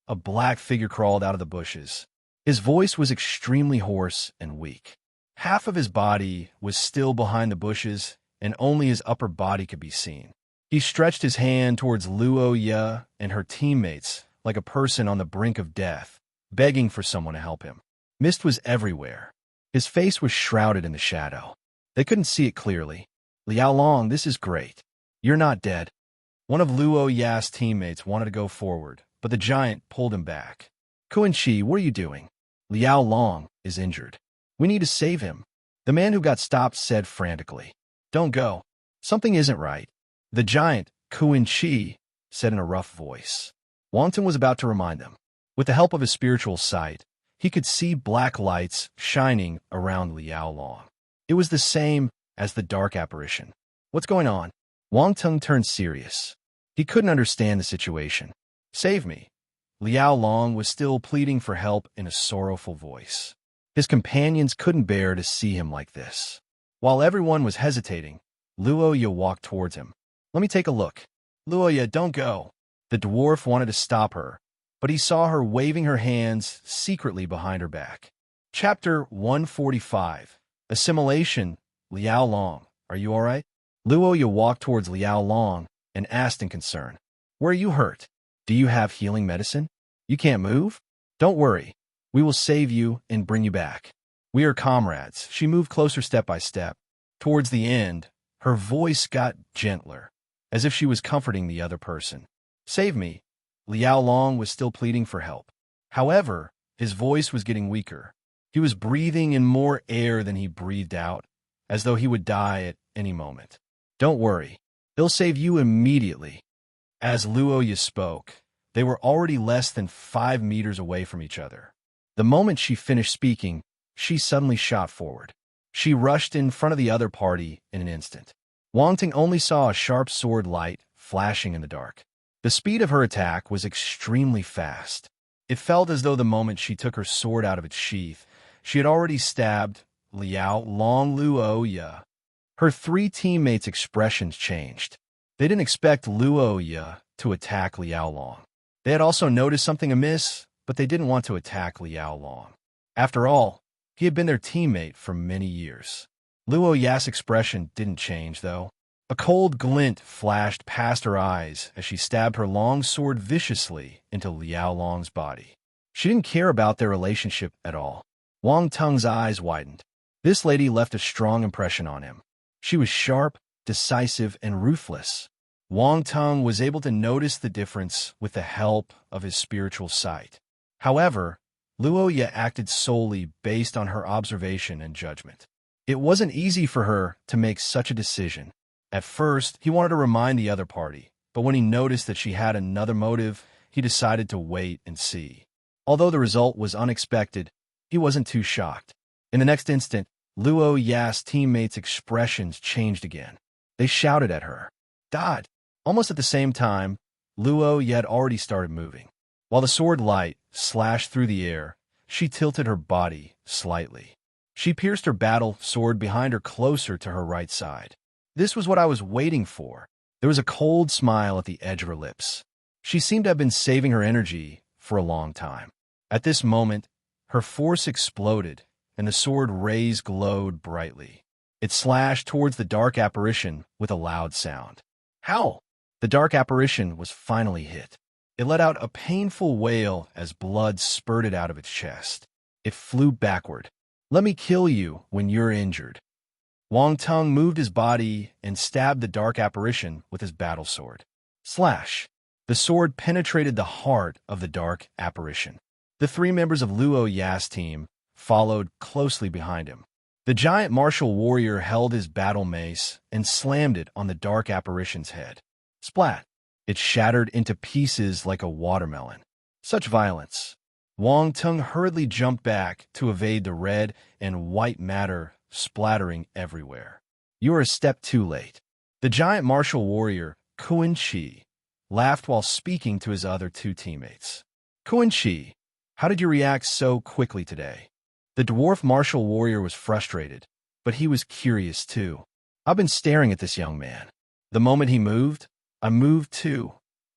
A black figure crawled out of the bushes. His voice was extremely hoarse and weak. Half of his body was still behind the bushes, and only his upper body could be seen. He stretched his hand towards Luo Ye and her teammates like a person on the brink of death, begging for someone to help him. Mist was everywhere. His face was shrouded in the shadow. They couldn't see it clearly. Liao Long, this is great. You're not dead. One of Luo Ye's teammates wanted to go forward, but the giant pulled him back. Kuan Chi, what are you doing? Liao Long is injured. We need to save him. The man who got stopped said frantically. Don't go. Something isn't right. The giant, Kuan Chi, said in a rough voice. Wang Teng was about to remind them. With the help of his spiritual sight, he could see black lights shining around Liao Long. It was the same as the dark apparition. What's going on? Wang Teng turned serious. He couldn't understand the situation. Save me. Liao Long was still pleading for help in a sorrowful voice. His companions couldn't bear to see him like this. While everyone was hesitating, Luo Ye walked towards him. Let me take a look. Luo Ye, don't go. The dwarf wanted to stop her, but he saw her waving her hands secretly behind her back. Chapter 145. Assimilation. Liao Long, are you all right? Luo Ye walked towards Liao Long and asked in concern. Where are you hurt? Do you have healing medicine? You can't move? Don't worry. We will save you and bring you back. We are comrades. She moved closer step by step. Towards the end, her voice got gentler, as if she was comforting the other person. Save me. Liao Long was still pleading for help. However, his voice was getting weaker. He was breathing in more air than he breathed out, as though he would die at any moment. Don't worry. He'll save you immediately. As Luo Ye spoke, they were already less than 5 meters away from each other. The moment she finished speaking, she suddenly shot forward. She rushed in front of the other party in an instant. Wang Ting only saw a sharp sword light flashing in the dark. The speed of her attack was extremely fast. It felt as though the moment she took her sword out of its sheath, she had already stabbed Liao Long Luo Ye. Her 3 teammates' expressions changed. They didn't expect Luo Ye to attack Liao Long. They had also noticed something amiss, but they didn't want to attack Liao Long. After all, he had been their teammate for many years. Luo Ye's expression didn't change, though. A cold glint flashed past her eyes as she stabbed her long sword viciously into Liao Long's body. She didn't care about their relationship at all. Wang Teng's eyes widened. This lady left a strong impression on him. She was sharp, decisive, and ruthless. Wang Teng was able to notice the difference with the help of his spiritual sight. However, Luo Ye acted solely based on her observation and judgment. It wasn't easy for her to make such a decision. At first, he wanted to remind the other party, but when he noticed that she had another motive, he decided to wait and see. Although the result was unexpected, he wasn't too shocked. In the next instant, Luo Ye's teammates' expressions changed again. They shouted at her. Dot! Almost at the same time, Luo Ye had already started moving. While the sword light slashed through the air, she tilted her body slightly. She pierced her battle sword behind her closer to her right side. This was what I was waiting for. There was a cold smile at the edge of her lips. She seemed to have been saving her energy for a long time. At this moment, her force exploded, and the sword rays glowed brightly. It slashed towards the dark apparition with a loud sound. Howl! The dark apparition was finally hit. It let out a painful wail as blood spurted out of its chest. It flew backward. Let me kill you when you're injured. Wang Teng moved his body and stabbed the dark apparition with his battle sword. Slash! The sword penetrated the heart of the dark apparition. The 3 members of Luo Ye's team followed closely behind him. The giant martial warrior held his battle mace and slammed it on the dark apparition's head. Splat! It shattered into pieces like a watermelon. Such violence. Wang Teng hurriedly jumped back to evade the red and white matter splattering everywhere. You are a step too late. The giant martial warrior, Kuan Chi, laughed while speaking to his other 2 teammates. Kuan Chi, how did you react so quickly today? The dwarf martial warrior was frustrated, but he was curious too. I've been staring at this young man. The moment he moved, I moved too,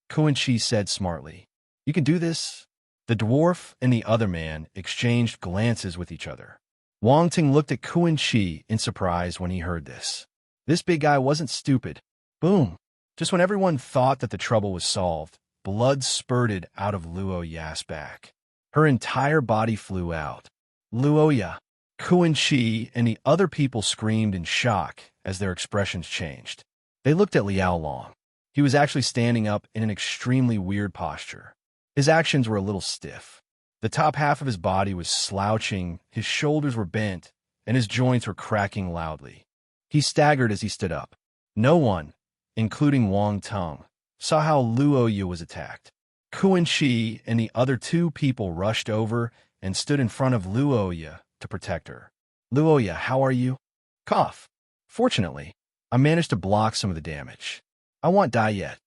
Kuan Chi said smartly. You can do this? The dwarf and the other man exchanged glances with each other. Wang Ting looked at Kuan Chi in surprise when he heard this. This big guy wasn't stupid. Boom! Just when everyone thought that the trouble was solved, blood spurted out of Luo Ya's back. Her entire body flew out. Luo Ya, Kuan Chi, and the other people screamed in shock as their expressions changed. They looked at Liao Long. He was actually standing up in an extremely weird posture. His actions were a little stiff. The top half of his body was slouching, his shoulders were bent, and his joints were cracking loudly. He staggered as he stood up. No one, including Wang Tung, saw how Luo Yu was attacked. Kuan Chi and the other two people rushed over and stood in front of Luo Yu to protect her. Luo Yu, how are you? Cough. Fortunately, I managed to block some of the damage. I won't die yet.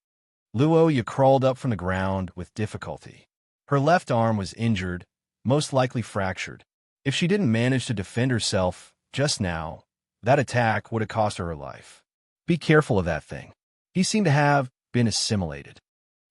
Luo Yu crawled up from the ground with difficulty. Her left arm was injured, most likely fractured. If she didn't manage to defend herself just now, that attack would have cost her life. Be careful of that thing. He seemed to have been assimilated.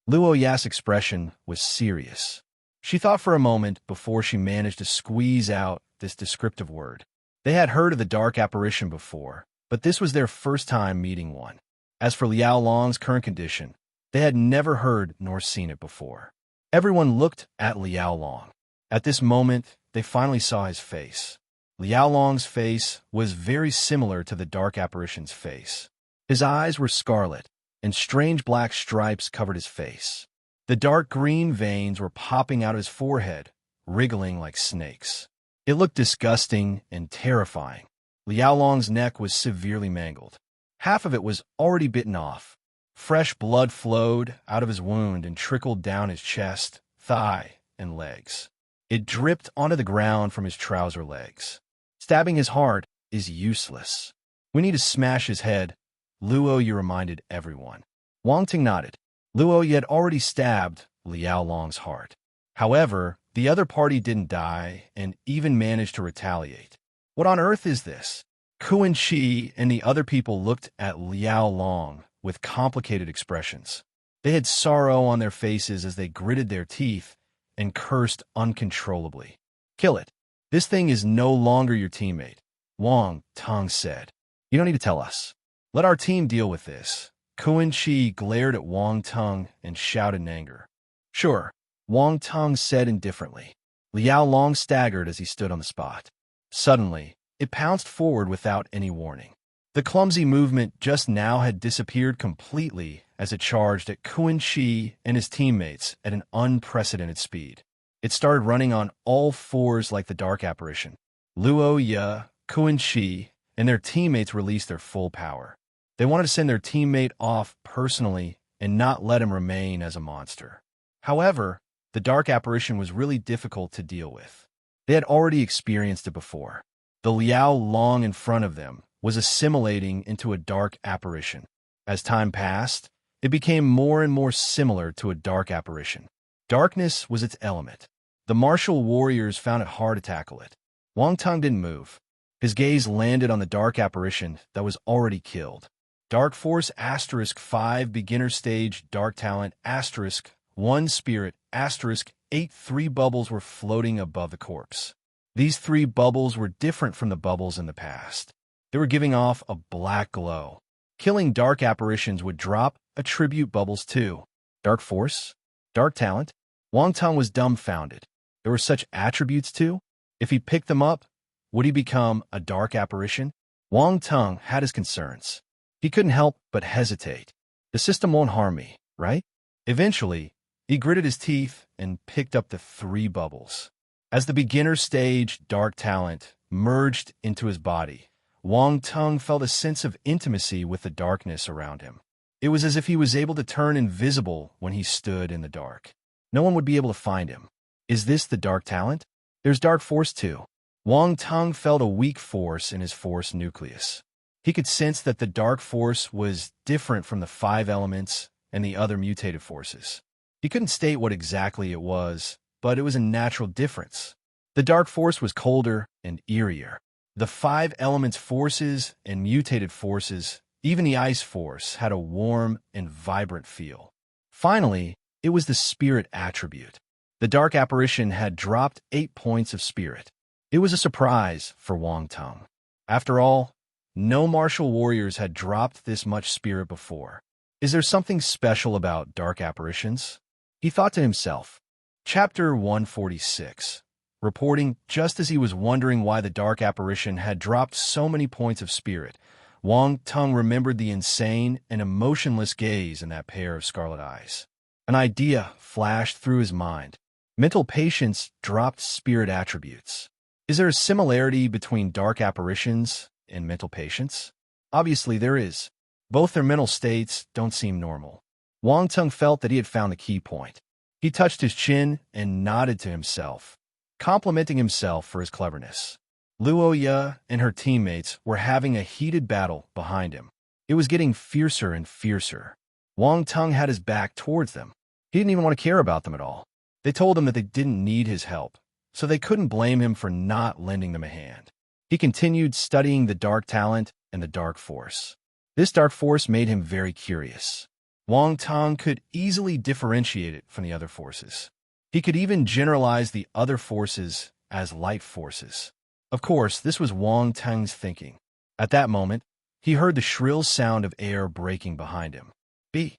Luo Ya's expression was serious. She thought for a moment before she managed to squeeze out this descriptive word. They had heard of the dark apparition before, but this was their first time meeting one. As for Liao Long's current condition, they had never heard nor seen it before. Everyone looked at Liao Long. At this moment, they finally saw his face. Liao Long's face was very similar to the dark apparition's face. His eyes were scarlet, and strange black stripes covered his face. The dark green veins were popping out of his forehead, wriggling like snakes. It looked disgusting and terrifying. Liao Long's neck was severely mangled. Half of it was already bitten off. Fresh blood flowed out of his wound and trickled down his chest, thigh, and legs. It dripped onto the ground from his trouser legs. Stabbing his heart is useless. We need to smash his head, Luo Yu reminded everyone. Wang Ting nodded. Luo Yu had already stabbed Liao Long's heart. However, the other party didn't die and even managed to retaliate. What on earth is this? Kuan Chi and the other people looked at Liao Long with complicated expressions. They had sorrow on their faces as they gritted their teeth and cursed uncontrollably. Kill it. This thing is no longer your teammate, Wang Tung said. You don't need to tell us. Let our team deal with this. Kuan Chi glared at Wang Tung and shouted in anger. Sure, Wang Tung said indifferently. Liao Long staggered as he stood on the spot. Suddenly, it pounced forward without any warning. The clumsy movement just now had disappeared completely as it charged at Kuan Chi and his teammates at an unprecedented speed. It started running on all fours like the dark apparition. Luo Yu, Kuan Chi, and their teammates released their full power. They wanted to send their teammate off personally and not let him remain as a monster. However, the dark apparition was really difficult to deal with. They had already experienced it before. The Liao Long in front of them was assimilating into a dark apparition. As time passed, it became more and more similar to a dark apparition. Darkness was its element. The martial warriors found it hard to tackle it. Wang Tung didn't move. His gaze landed on the dark apparition that was already killed. Dark Force *5 beginner stage dark talent *1 spirit *8 3 bubbles were floating above the corpse. These 3 bubbles were different from the bubbles in the past. They were giving off a black glow. Killing dark apparitions would drop attribute bubbles too. Dark Force? Dark Talent? Wang Tung was dumbfounded. There were such attributes too? If he picked them up, would he become a dark apparition? Wang Tung had his concerns. He couldn't help but hesitate. The system won't harm me, right? Eventually, he gritted his teeth and picked up the 3 bubbles. As the beginner stage dark talent merged into his body, Wang Tung felt a sense of intimacy with the darkness around him. It was as if he was able to turn invisible when he stood in the dark. No one would be able to find him. Is this the dark talent? There's dark force too. Wang Tung felt a weak force in his force nucleus. He could sense that the dark force was different from the 5 elements and the other mutated forces. He couldn't state what exactly it was, but it was a natural difference. The dark force was colder and eerier. The 5 elements forces and mutated forces, even the ice force, had a warm and vibrant feel. Finally, it was the spirit attribute. The dark apparition had dropped 8 points of spirit. It was a surprise for Wang Teng. After all, no martial warriors had dropped this much spirit before. Is there something special about dark apparitions? He thought to himself. Chapter 146. Reporting just as he was wondering why the dark apparition had dropped so many points of spirit, Wang Teng remembered the insane and emotionless gaze in that pair of scarlet eyes. An idea flashed through his mind. Mental patients dropped spirit attributes. Is there a similarity between dark apparitions and mental patients? Obviously there is. Both their mental states don't seem normal. Wang Teng felt that he had found the key point. He touched his chin and nodded to himself, complimenting himself for his cleverness. Luo Ye and her teammates were having a heated battle behind him. It was getting fiercer and fiercer. Wang Teng had his back towards them. He didn't even want to care about them at all. They told him that they didn't need his help, so they couldn't blame him for not lending them a hand. He continued studying the dark talent and the dark force. This dark force made him very curious. Wang Teng could easily differentiate it from the other forces. He could even generalize the other forces as light forces. Of course, this was Wang Teng's thinking. At that moment, he heard the shrill sound of air breaking behind him. B.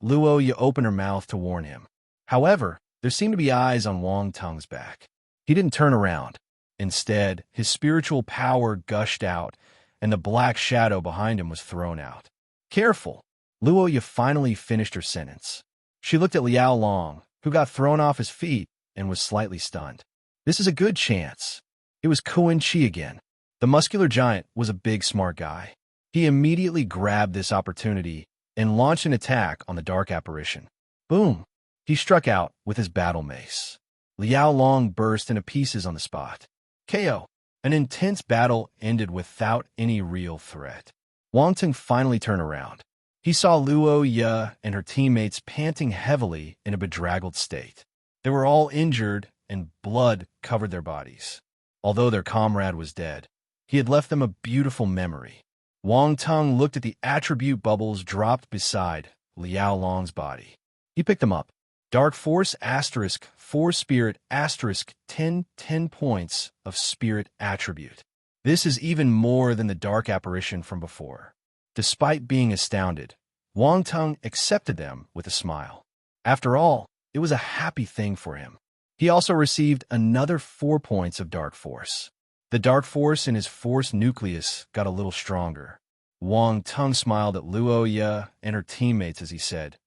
Luo Ye opened her mouth to warn him. However, there seemed to be eyes on Wang Teng's back. He didn't turn around. Instead, his spiritual power gushed out, and the black shadow behind him was thrown out. Careful! Luo Ye finally finished her sentence. She looked at Liao Long, who got thrown off his feet and was slightly stunned. This is a good chance. It was Kuan Chi again. The muscular giant was a big, smart guy. He immediately grabbed this opportunity and launched an attack on the dark apparition. Boom! He struck out with his battle mace. Liao Long burst into pieces on the spot. KO. An intense battle ended without any real threat. Wang Teng finally turned around. He saw Luo Ye and her teammates panting heavily in a bedraggled state. They were all injured, and blood covered their bodies. Although their comrade was dead, he had left them a beautiful memory. Wang Teng looked at the attribute bubbles dropped beside Liao Long's body. He picked them up. Dark Force asterisk 4 Spirit asterisk 10 points of Spirit attribute. This is even more than the dark apparition from before. Despite being astounded, Wang Teng accepted them with a smile. After all, it was a happy thing for him. He also received another 4 points of Dark Force. The Dark Force in his Force nucleus got a little stronger. Wang Teng smiled at Luo Ye and her teammates as he said,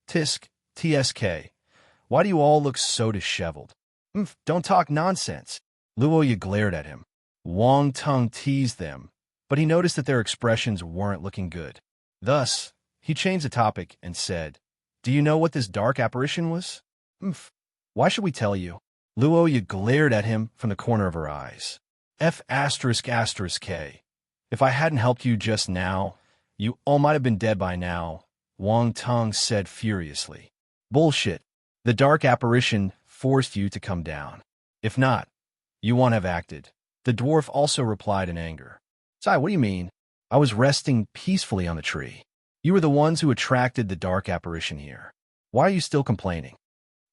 TSK, why do you all look so disheveled? Don't talk nonsense. Luo Ye glared at him. Wang Teng teased them, but he noticed that their expressions weren't looking good. Thus, he changed the topic and said, Do you know what this dark apparition was? Why should we tell you? Luo Ye glared at him from the corner of her eyes. F asterisk asterisk K. If I hadn't helped you just now, you all might have been dead by now, Wang Teng said furiously. Bullshit. The dark apparition forced you to come down. If not, you won't have acted. The dwarf also replied in anger. Sai, what do you mean? I was resting peacefully on the tree. You were the ones who attracted the dark apparition here. Why are you still complaining?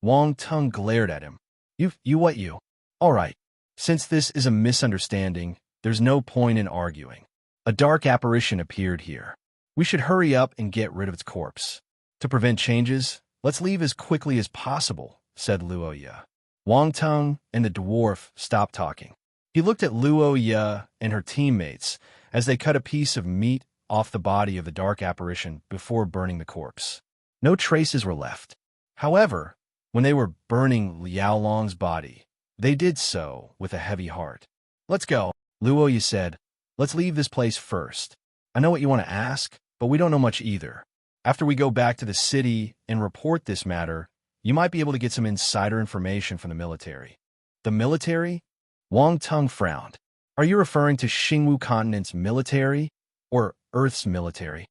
Wang Teng glared at him. You what you? All right. Since this is a misunderstanding, there's no point in arguing. A dark apparition appeared here. We should hurry up and get rid of its corpse. To prevent changes, let's leave as quickly as possible, said Luo Ye. Wang Teng and the dwarf stopped talking. He looked at Luo Ye and her teammates as they cut a piece of meat off the body of the dark apparition before burning the corpse. No traces were left. However, when they were burning Liao Long's body, they did so with a heavy heart. Let's go, Luo Ye said. Let's leave this place first. I know what you want to ask, but we don't know much either. After we go back to the city and report this matter, you might be able to get some insider information from the military. The military? Wang Teng frowned. Are you referring to Xingwu Continent's military or Earth's military?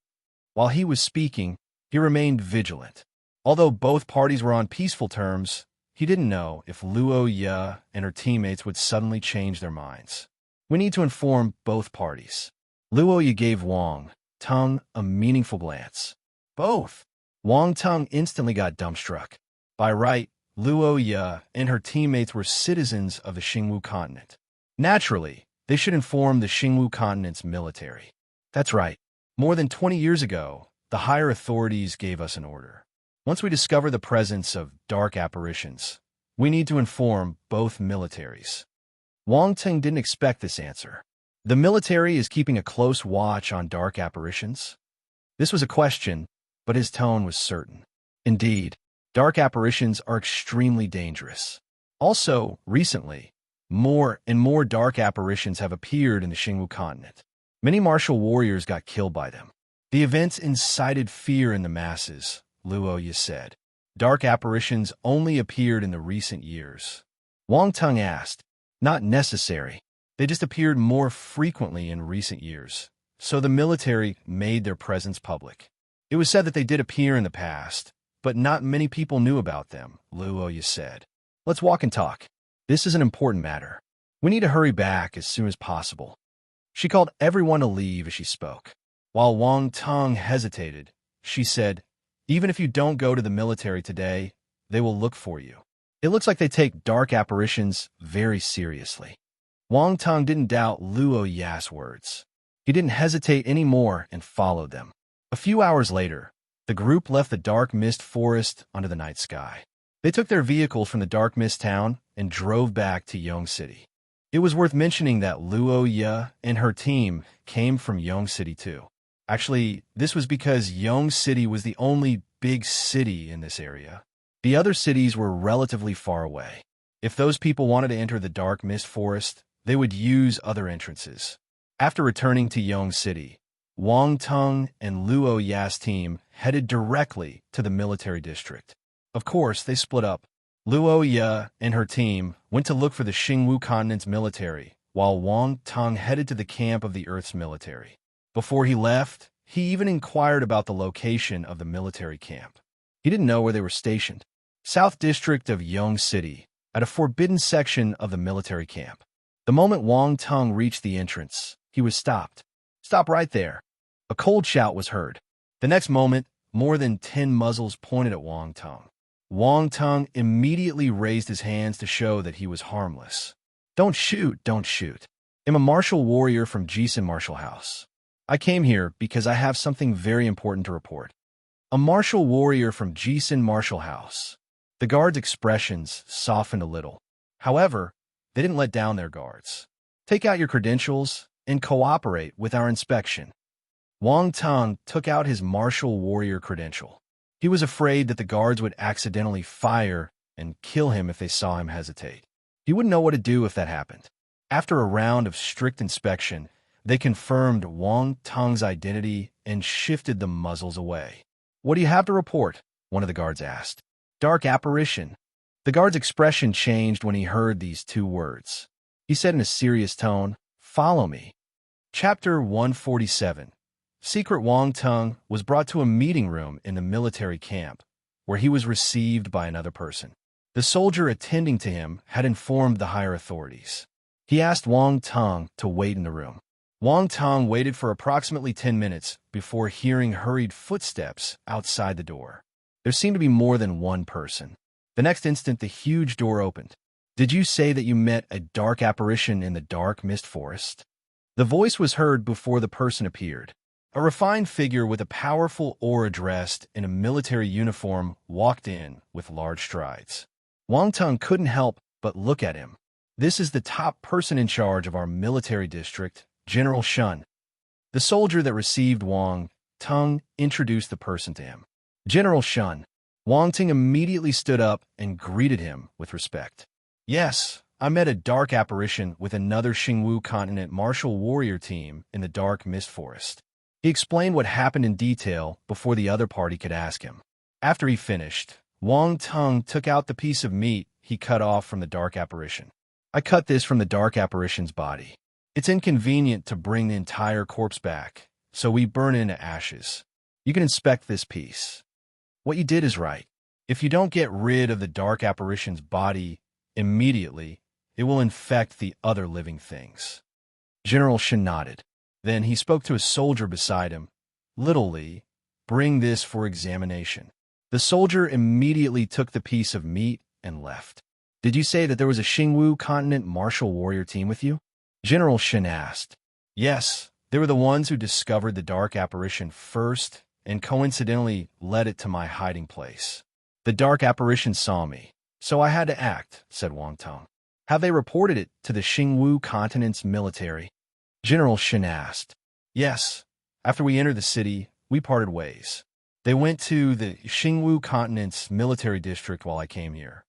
While he was speaking, he remained vigilant. Although both parties were on peaceful terms, he didn't know if Luo Ye and her teammates would suddenly change their minds. We need to inform both parties. Luo Ye gave Wang Teng a meaningful glance. Both. Wang Teng instantly got dumbstruck. By right, Luo Ye and her teammates were citizens of the Xingwu continent. Naturally, they should inform the Xingwu continent's military. That's right. More than 20 years ago, the higher authorities gave us an order. Once we discover the presence of dark apparitions, we need to inform both militaries. Wang Ting didn't expect this answer. The military is keeping a close watch on dark apparitions? This was a question, but his tone was certain. Indeed, dark apparitions are extremely dangerous. Also, recently, more and more dark apparitions have appeared in the Xingwu continent. Many martial warriors got killed by them. The events incited fear in the masses, Luo Ye said. Dark apparitions only appeared in the recent years. Wang Tung asked, not necessary. They just appeared more frequently in recent years, so the military made their presence public. It was said that they did appear in the past, but not many people knew about them, Luo Ye said. Let's walk and talk. This is an important matter. We need to hurry back as soon as possible. She called everyone to leave as she spoke. While Wang Tung hesitated, she said, even if you don't go to the military today, they will look for you. It looks like they take dark apparitions very seriously. Wang Tung didn't doubt Luo Ye's words. He didn't hesitate anymore and followed them. A few hours later, the group left the dark mist forest under the night sky. They took their vehicles from the dark mist town and drove back to Yong City. It was worth mentioning that Luo Ye and her team came from Yong City too. Actually, this was because Yong City was the only big city in this area. The other cities were relatively far away. If those people wanted to enter the dark mist forest, they would use other entrances. After returning to Yong City, Wang Tung and Luo Ye's team headed directly to the military district. Of course, they split up. Luo Ye and her team went to look for the Xingwu continent's military, while Wang Tung headed to the camp of the Earth's military. Before he left, he even inquired about the location of the military camp. He didn't know where they were stationed. South District of Yong City, at a forbidden section of the military camp. The moment Wang Tung reached the entrance, he was stopped. Stop right there. A cold shout was heard. The next moment, more than 10 muzzles pointed at Wang Tung. Wang Tung immediately raised his hands to show that he was harmless. Don't shoot, don't shoot. I'm a martial warrior from Jisun Martial House. I came here because I have something very important to report. A martial warrior from Jisun Martial House. The guards' expressions softened a little. However, they didn't let down their guards. Take out your credentials and cooperate with our inspection. Wang Tung took out his martial warrior credential. He was afraid that the guards would accidentally fire and kill him if they saw him hesitate. He wouldn't know what to do if that happened. After a round of strict inspection, they confirmed Wang Tung's identity and shifted the muzzles away. What do you have to report? One of the guards asked. Dark apparition. The guard's expression changed when he heard these two words. He said in a serious tone, follow me. Chapter 147. Secret Wang Tung was brought to a meeting room in the military camp, where he was received by another person. The soldier attending to him had informed the higher authorities. He asked Wang Tung to wait in the room. Wang Tung waited for approximately 10 minutes before hearing hurried footsteps outside the door. There seemed to be more than one person. The next instant, the huge door opened. Did you say that you met a dark apparition in the dark mist forest? The voice was heard before the person appeared. A refined figure with a powerful aura dressed in a military uniform walked in with large strides. Wang Tung couldn't help but look at him. This is the top person in charge of our military district, General Shun. The soldier that received Wang Tung introduced the person to him. General Shun. Wang Tung immediately stood up and greeted him with respect. Yes, I met a dark apparition with another Xingwu continent martial warrior team in the dark mist forest. He explained what happened in detail before the other party could ask him. After he finished, Wang Tung took out the piece of meat he cut off from the dark apparition. I cut this from the dark apparition's body. It's inconvenient to bring the entire corpse back, so we burn it into ashes. You can inspect this piece. What you did is right. If you don't get rid of the dark apparition's body immediately, it will infect the other living things. General Shin nodded. Then he spoke to a soldier beside him. Little Li, bring this for examination. The soldier immediately took the piece of meat and left. Did you say that there was a Xingwu continent martial warrior team with you? General Shen asked. Yes, they were the ones who discovered the dark apparition first and coincidentally led it to my hiding place. The dark apparition saw me, so I had to act, said Wang Tong. Have they reported it to the Xingwu continent's military? General Shen asked. Yes. After we entered the city, we parted ways. They went to the Xingwu continent's military district while I came here.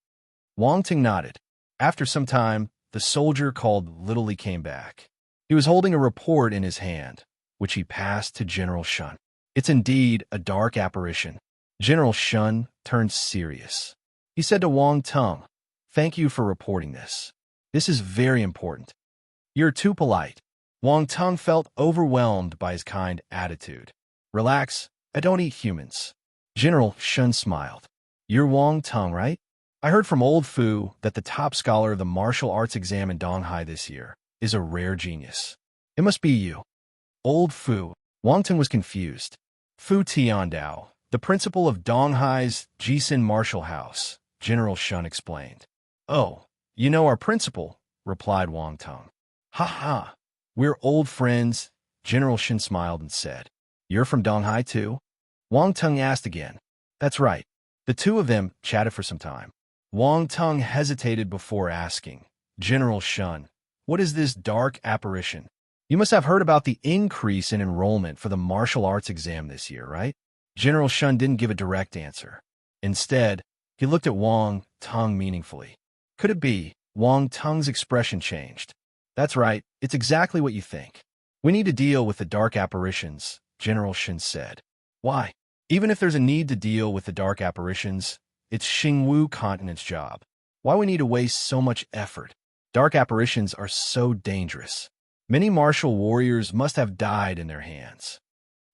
Wang Ting nodded. After some time, the soldier called Little Li came back. He was holding a report in his hand, which he passed to General Shun. It's indeed a dark apparition. General Shun turned serious. He said to Wang Tong, "Thank you for reporting this. This is very important." "You're too polite." Wang Tong felt overwhelmed by his kind attitude. "Relax, I don't eat humans." General Shun smiled. "You're Wang Tong, right? I heard from old Fu that the top scholar of the martial arts exam in Donghai this year is a rare genius. It must be you." Old Fu. Wang Tong was confused. Fu Tiandao, the principal of Donghai's Jisin Martial House, General Shun explained. "Oh, you know our principal," replied Wang Tong. "Ha ha, we're old friends," General Shun smiled and said. "You're from Donghai too?" Wang Tong asked again. "That's right." The two of them chatted for some time. Wang Tong hesitated before asking, "General Shun, what is this dark apparition? You must have heard about the increase in enrollment for the martial arts exam this year, right?" General Shun didn't give a direct answer. Instead, he looked at Wang Tong meaningfully. Could it be? Wang Tong's expression changed. "That's right, it's exactly what you think. We need to deal with the dark apparitions," General Shun said. "Why? Even if there's a need to deal with the dark apparitions, it's Xingwu continent's job. Why we need to waste so much effort? Dark apparitions are so dangerous. Many martial warriors must have died in their hands."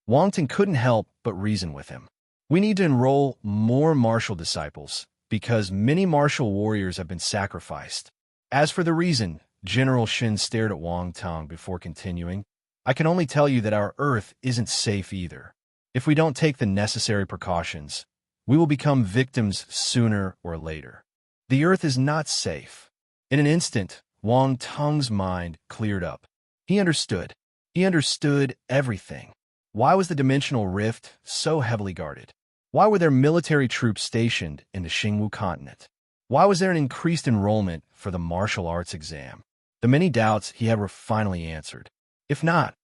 Wang Ting couldn't help but reason with him. "We need to enroll more martial disciples, because many martial warriors have been sacrificed." As for the reason, General Shin stared at Wang Tong before continuing, "I can only tell you that our Earth isn't safe either. If we don't take the necessary precautions, we will become victims sooner or later. The Earth is not safe." In an instant, Wang Tong's mind cleared up. He understood. He understood everything. Why was the dimensional rift so heavily guarded? Why were there military troops stationed in the Xingwu continent? Why was there an increased enrollment for the martial arts exam? The many doubts he had were finally answered. If not,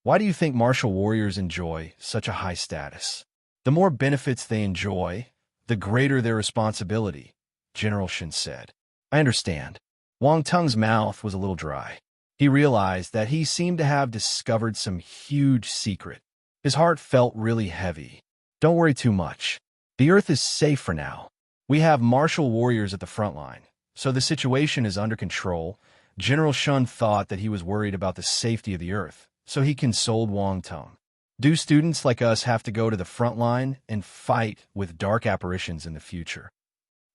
why do you think martial warriors enjoy such a high status? The more benefits they enjoy, the greater their responsibility, General Shin said. "I understand." Wang Tong's mouth was a little dry. He realized that he seemed to have discovered some huge secret. His heart felt really heavy. "Don't worry too much. The Earth is safe for now. We have martial warriors at the front line, so the situation is under control." General Shun thought that he was worried about the safety of the Earth, so he consoled Wang Tong. "Do students like us have to go to the front line and fight with dark apparitions in the future?"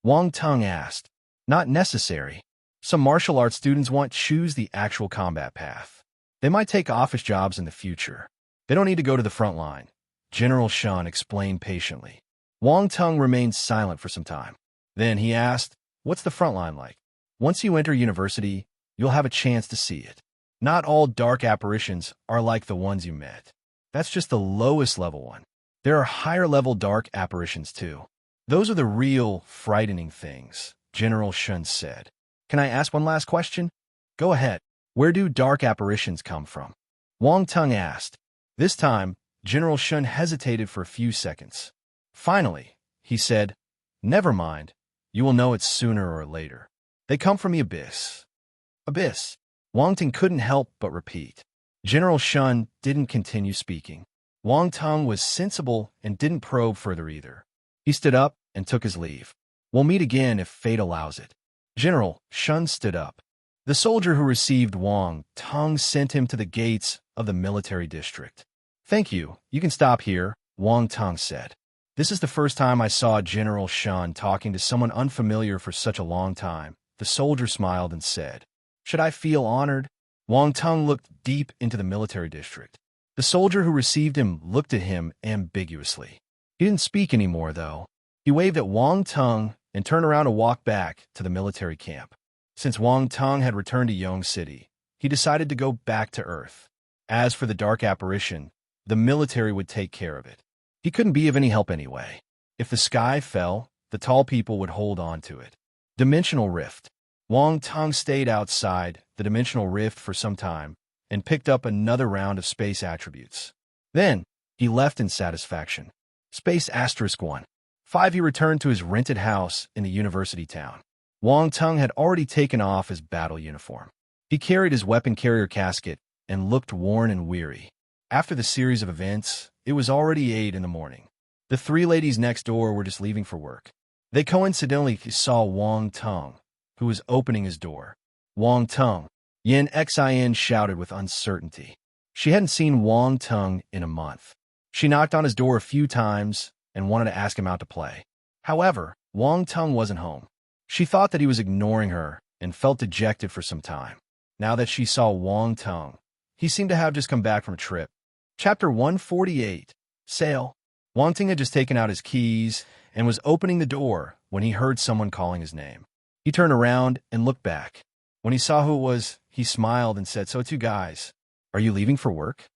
Wang Tong asked. "Not necessary. Some martial arts students won't choose the actual combat path. They might take office jobs in the future. They don't need to go to the front line," General Shun explained patiently. Wang Tong remained silent for some time. Then he asked, "What's the front line like?" "Once you enter university, you'll have a chance to see it. Not all dark apparitions are like the ones you met. That's just the lowest level one. There are higher level dark apparitions too. Those are the real frightening things," General Shun said. "Can I ask one last question?" "Go ahead. Where do dark apparitions come from?" Wang Tong asked. This time, General Shun hesitated for a few seconds. Finally, he said, "Never mind. You will know it sooner or later. They come from the abyss." "Abyss?" Wang Ting couldn't help but repeat. General Shun didn't continue speaking. Wang Tong was sensible and didn't probe further either. He stood up and took his leave. "We'll meet again if fate allows it." General Shun stood up. The soldier who received Wang Tong sent him to the gates of the military district. "Thank you. You can stop here," Wang Tong said. "This is the first time I saw General Shun talking to someone unfamiliar for such a long time." The soldier smiled and said, "Should I feel honored?" Wang Tong looked deep into the military district. The soldier who received him looked at him ambiguously. He didn't speak anymore, though. He waved at Wang Tong and turned around to walk back to the military camp. Since Wang Teng had returned to Yong City, he decided to go back to Earth. As for the dark apparition, the military would take care of it. He couldn't be of any help anyway. If the sky fell, the tall people would hold on to it. Dimensional Rift. Wang Teng stayed outside the Dimensional Rift for some time and picked up another round of space attributes. Then, he left in satisfaction. Space *1. 5. He returned to his rented house in the university town. Wang Teng had already taken off his battle uniform. He carried his weapon carrier casket and looked worn and weary. After the series of events, it was already 8 in the morning. The 3 ladies next door were just leaving for work. They coincidentally saw Wang Teng, who was opening his door. Wang Teng, Yin Xin shouted with uncertainty. She hadn't seen Wang Teng in a month. She knocked on his door a few times and wanted to ask him out to play. However, Wang Teng wasn't home. She thought that he was ignoring her and felt dejected for some time. Now that she saw Wang Teng, he seemed to have just come back from a trip. Chapter 148. Sale. Wang Teng had just taken out his keys and was opening the door when he heard someone calling his name. He turned around and looked back. When he saw who it was, he smiled and said, "So 2 guys, are you leaving for work?"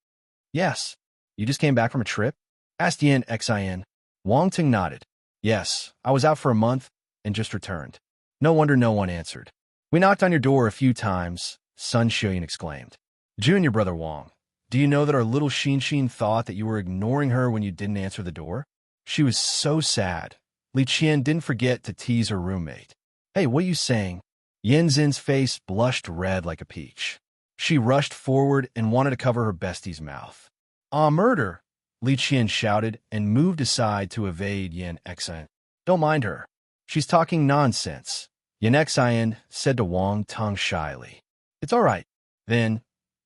"Yes." "You just came back from a trip?" asked Yin Xin. Wang Teng nodded. "Yes, I was out for a month and just returned." "No wonder no one answered." "We knocked on your door a few times," Sun Xiaoyan exclaimed. "Junior brother Wang, do you know that our little Xin thought that you were ignoring her when you didn't answer the door?" She was so sad. Li Qian didn't forget to tease her roommate. "Hey, what are you saying?" Yin Zin's face blushed red like a peach. She rushed forward and wanted to cover her bestie's mouth. "Ah, murder!" Li Qian shouted and moved aside to evade Yin Xin. "Don't mind her. She's talking nonsense," Yin Xin said to Wang Teng shyly. "It's all right. Then,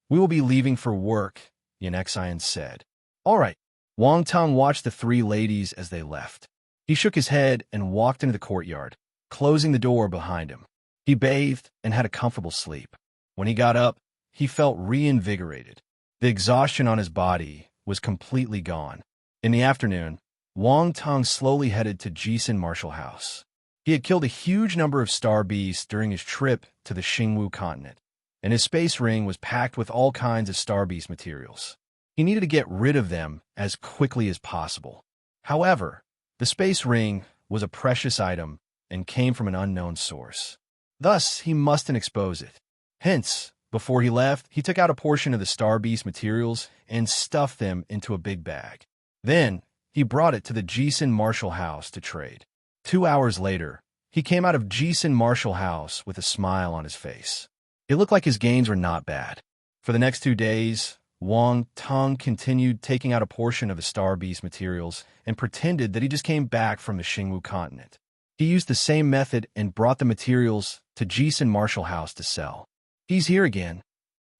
we will be leaving for work," Yin Xin said. "All right." Wang Teng watched the 3 ladies as they left. He shook his head and walked into the courtyard, closing the door behind him. He bathed and had a comfortable sleep. When he got up, he felt reinvigorated. The exhaustion on his body was completely gone. In the afternoon, Wang Teng slowly headed to Jisun Martial House. He had killed a huge number of star beasts during his trip to the Xingwu continent, and his space ring was packed with all kinds of star beast materials. He needed to get rid of them as quickly as possible. However, the space ring was a precious item and came from an unknown source. Thus, he mustn't expose it. Hence, before he left, he took out a portion of the star beast materials and stuffed them into a big bag. Then, he brought it to the Jisun Martial House to trade. 2 hours later, he came out of Jisun Martial House with a smile on his face. It looked like his gains were not bad. For the next 2 days, Wang Teng continued taking out a portion of the star beast materials and pretended that he just came back from the Xingwu continent. He used the same method and brought the materials to Jisun Martial House to sell. "He's here again."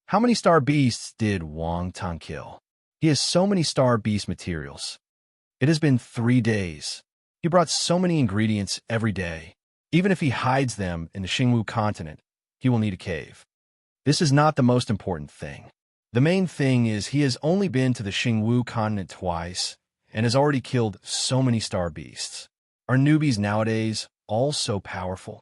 How many star beasts did Wang Teng kill? He has so many star beast materials. It has been 3 days. He brought so many ingredients every day. Even if he hides them in the Xingwu continent, he will need a cave. This is not the most important thing. The main thing is he has only been to the Xingwu continent twice and has already killed so many star beasts. Are newbies nowadays all so powerful?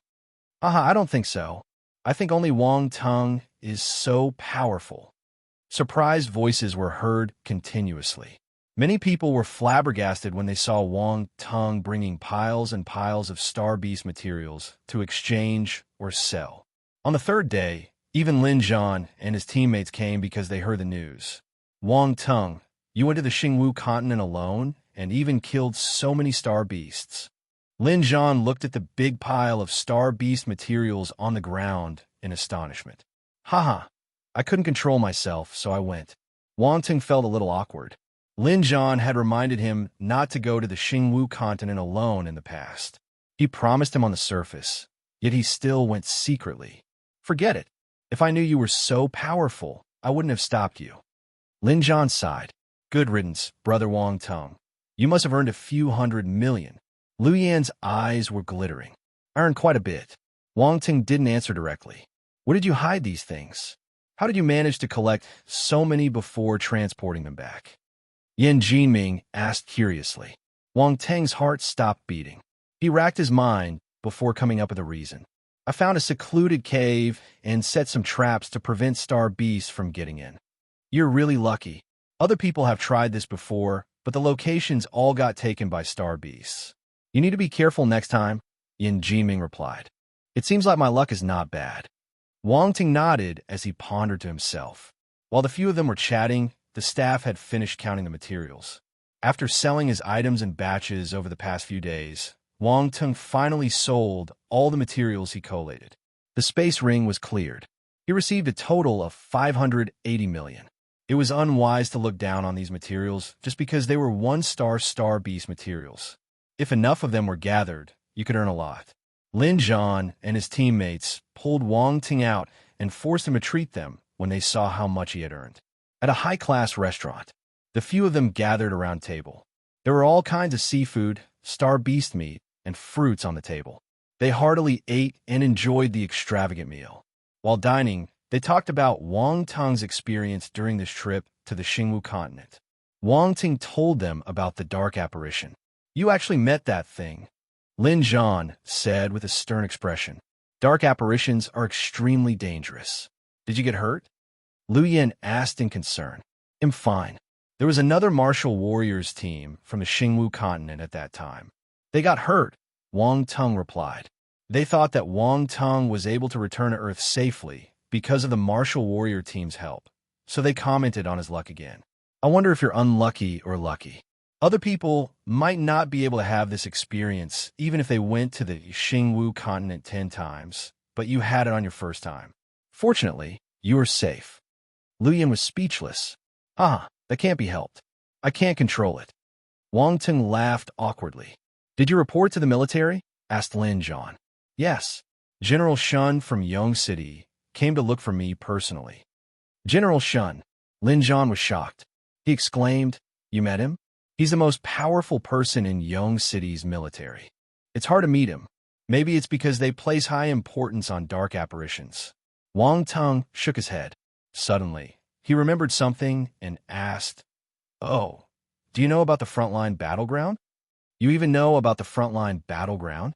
I don't think so. I think only Wang Teng is so powerful. Surprised voices were heard continuously. Many people were flabbergasted when they saw Wang Teng bringing piles and piles of star beast materials to exchange or sell. On the 3rd day, even Lin Zhan and his teammates came because they heard the news. "Wang Teng, you went to the Xingwu continent alone and even killed so many star beasts." Lin Zhan looked at the big pile of star beast materials on the ground in astonishment. "Haha, I couldn't control myself, so I went." Wang Teng felt a little awkward. Lin Zhan had reminded him not to go to the Xingwu continent alone in the past. He promised him on the surface, yet he still went secretly. "Forget it. If I knew you were so powerful, I wouldn't have stopped you." Lin Zhan sighed. "Good riddance, brother Wang Teng. You must have earned a few 100 million. Lu Yan's eyes were glittering. "I earned quite a bit." Wang Teng didn't answer directly. "Where did you hide these things? How did you manage to collect so many before transporting them back?" Yin Jinming asked curiously. Wang Teng's heart stopped beating. He racked his mind before coming up with a reason. I found a secluded cave and set some traps to prevent star beasts from getting in. You're really lucky. Other people have tried this before, but the locations all got taken by star beasts. You need to be careful next time, Yin Jiming replied. It seems like my luck is not bad. Wang Ting nodded as he pondered to himself. While the few of them were chatting, the staff had finished counting the materials. After selling his items in batches over the past few days, Wang Ting finally sold all the materials he collated. The space ring was cleared. He received a total of 580 million. It was unwise to look down on these materials just because they were one-star star beast materials. If enough of them were gathered, you could earn a lot. Lin Zhan and his teammates pulled Wang Ting out and forced him to treat them when they saw how much he had earned. At a high-class restaurant, the few of them gathered around a table. There were all kinds of seafood, star beast meat, and fruits on the table. They heartily ate and enjoyed the extravagant meal. While dining, they talked about Wang Teng's experience during this trip to the Xingwu continent. Wang Ting told them about the dark apparition. You actually met that thing, Lin Zhan said with a stern expression. Dark apparitions are extremely dangerous. Did you get hurt? Lu Yin asked in concern. I'm fine. There was another martial warriors team from the Xingwu continent at that time. They got hurt, Wang Teng replied. They thought that Wang Teng was able to return to Earth safely because of the martial warrior team's help, so they commented on his luck again. I wonder if you're unlucky or lucky. Other people might not be able to have this experience even if they went to the Xingwu continent 10 times, but you had it on your first time. Fortunately, you were safe. Lu Yin was speechless. That can't be helped. I can't control it. Wang Teng laughed awkwardly. Did you report to the military? Asked Lin Zhan. Yes. General Shun from Yong City came to look for me personally. General Shun. Lin Zhan was shocked. He exclaimed, You met him? He's the most powerful person in Yong City's military. It's hard to meet him. Maybe it's because they place high importance on dark apparitions. Wang Teng shook his head. Suddenly, he remembered something and asked, Oh, do you know about the frontline battleground? You even know about the frontline battleground?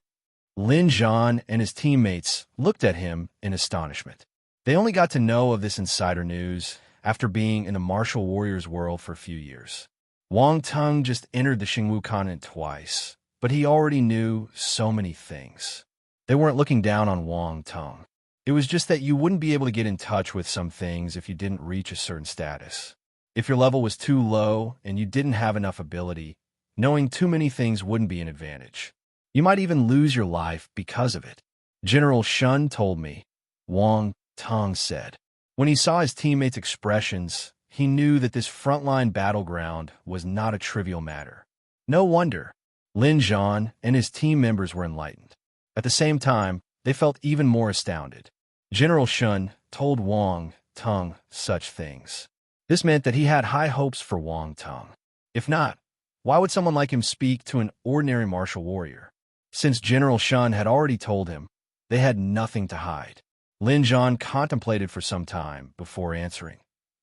Lin Zhan and his teammates looked at him in astonishment. They only got to know of this insider news after being in the martial warriors world for a few years. Wang Teng just entered the Xingwu continent twice, but he already knew so many things. They weren't looking down on Wang Teng. It was just that you wouldn't be able to get in touch with some things if you didn't reach a certain status. If your level was too low and you didn't have enough ability, knowing too many things wouldn't be an advantage. You might even lose your life because of it. General Shun told me, Wang Teng said. When he saw his teammates' expressions, he knew that this frontline battleground was not a trivial matter. No wonder. Lin Zhan and his team members were enlightened. At the same time, they felt even more astounded. General Shun told Wang Teng such things. This meant that he had high hopes for Wang Teng. If not, why would someone like him speak to an ordinary martial warrior? Since General Shun had already told him, they had nothing to hide. Lin Zhan contemplated for some time before answering.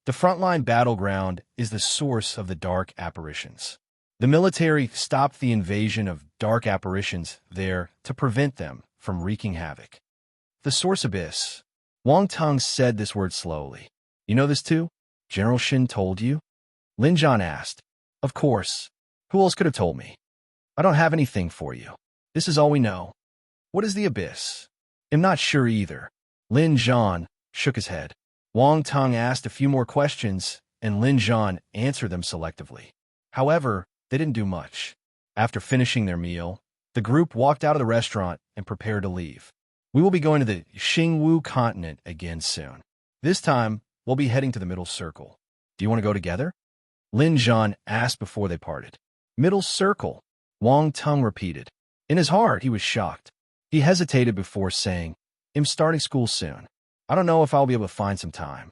The frontline battleground is the source of the dark apparitions. The military stopped the invasion of dark apparitions there to prevent them from wreaking havoc. The source abyss. Wang Teng said this word slowly. You know this too? General Shin told you? Lin Zhan asked. Of course. Who else could have told me? I don't have anything for you. This is all we know. What is the abyss? I'm not sure either. Lin Zhan shook his head. Wang Teng asked a few more questions, and Lin Zhan answered them selectively. However, they didn't do much. After finishing their meal, the group walked out of the restaurant and prepared to leave. We will be going to the Xingwu continent again soon. This time, we'll be heading to the middle circle. Do you want to go together? Lin Zhan asked before they parted. Middle circle, Wang Teng repeated. In his heart, he was shocked. He hesitated before saying, I'm starting school soon. I don't know if I'll be able to find some time.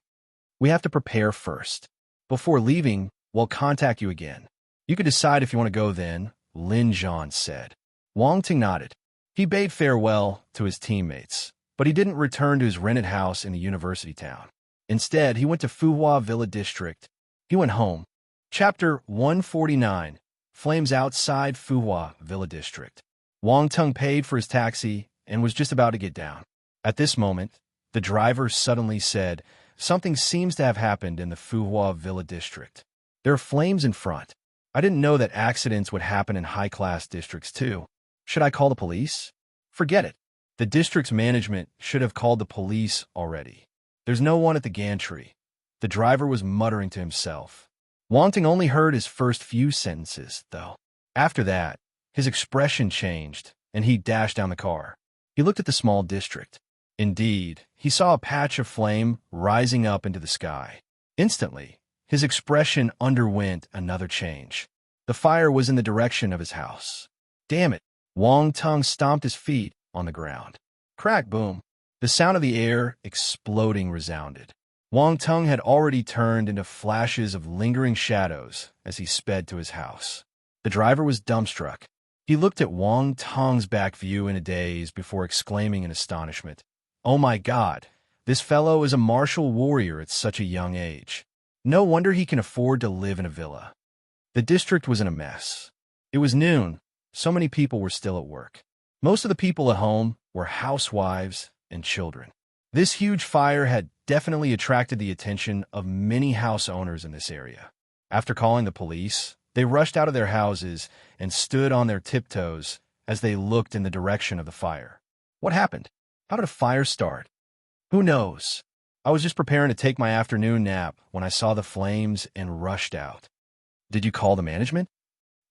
We have to prepare first. Before leaving, we'll contact you again. You can decide if you want to go then, Lin Zhan said. Wang Ting nodded. He bade farewell to his teammates, but he didn't return to his rented house in the university town. Instead, he went to Fuhua Villa District. He went home. Chapter 149, Flames Outside Fuhua Villa District. Wang Tung paid for his taxi and was just about to get down. At this moment, the driver suddenly said, "Something seems to have happened in the Fuhua Villa district. There are flames in front. I didn't know that accidents would happen in high-class districts too. Should I call the police?" "Forget it. The district's management should have called the police already. There's no one at the gantry." The driver was muttering to himself. Wang Tung only heard his first few sentences, though. After that, his expression changed, and he dashed down the car. He looked at the small district. Indeed, he saw a patch of flame rising up into the sky. Instantly, his expression underwent another change. The fire was in the direction of his house. Damn it! Wang Tung stomped his feet on the ground. Crack, boom. The sound of the air exploding resounded. Wang Tung had already turned into flashes of lingering shadows as he sped to his house. The driver was dumbstruck. He looked at Wang Tung's back view in a daze before exclaiming in astonishment, "Oh my God, this fellow is a martial warrior at such a young age. No wonder he can afford to live in a villa." The district was in a mess. It was noon. So many people were still at work. Most of the people at home were housewives and children. This huge fire had definitely attracted the attention of many house owners in this area. After calling the police, they rushed out of their houses and stood on their tiptoes as they looked in the direction of the fire. What happened? How did a fire start? Who knows? I was just preparing to take my afternoon nap when I saw the flames and rushed out. Did you call the management?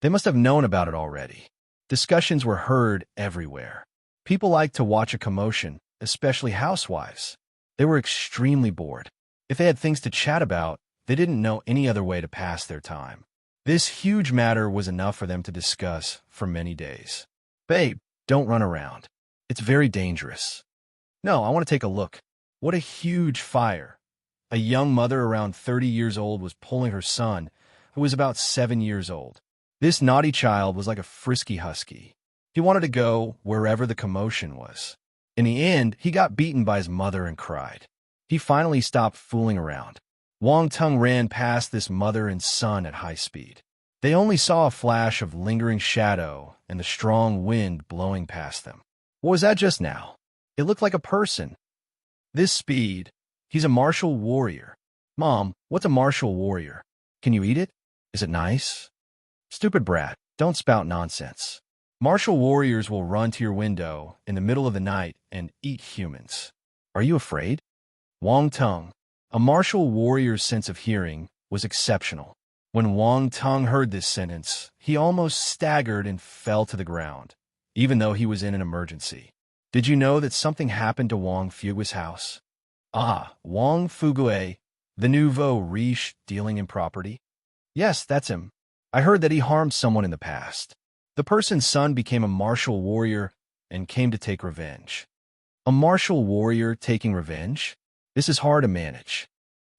They must have known about it already. Discussions were heard everywhere. People liked to watch a commotion, especially housewives. They were extremely bored. If they had things to chat about, they didn't know any other way to pass their time. This huge matter was enough for them to discuss for many days. "Babe, don't run around. It's very dangerous." "No, I want to take a look." What a huge fire. A young mother around 30 years old was pulling her son, who was about 7 years old. This naughty child was like a frisky husky. He wanted to go wherever the commotion was. In the end, he got beaten by his mother and cried. He finally stopped fooling around. Wang Tung ran past this mother and son at high speed. They only saw a flash of lingering shadow and the strong wind blowing past them. What was that just now? It looked like a person. This speed, he's a martial warrior. Mom, what's a martial warrior? Can you eat it? Is it nice? Stupid brat, don't spout nonsense. Martial warriors will run to your window in the middle of the night and eat humans. Are you afraid? Wang Tung, a martial warrior's sense of hearing, was exceptional. When Wang Tung heard this sentence, he almost staggered and fell to the ground, even though he was in an emergency. Did you know that something happened to Wang Fugue's house? Ah, Wang Fugue, the nouveau riche dealing in property? Yes, that's him. I heard that he harmed someone in the past. The person's son became a martial warrior and came to take revenge. A martial warrior taking revenge? This is hard to manage.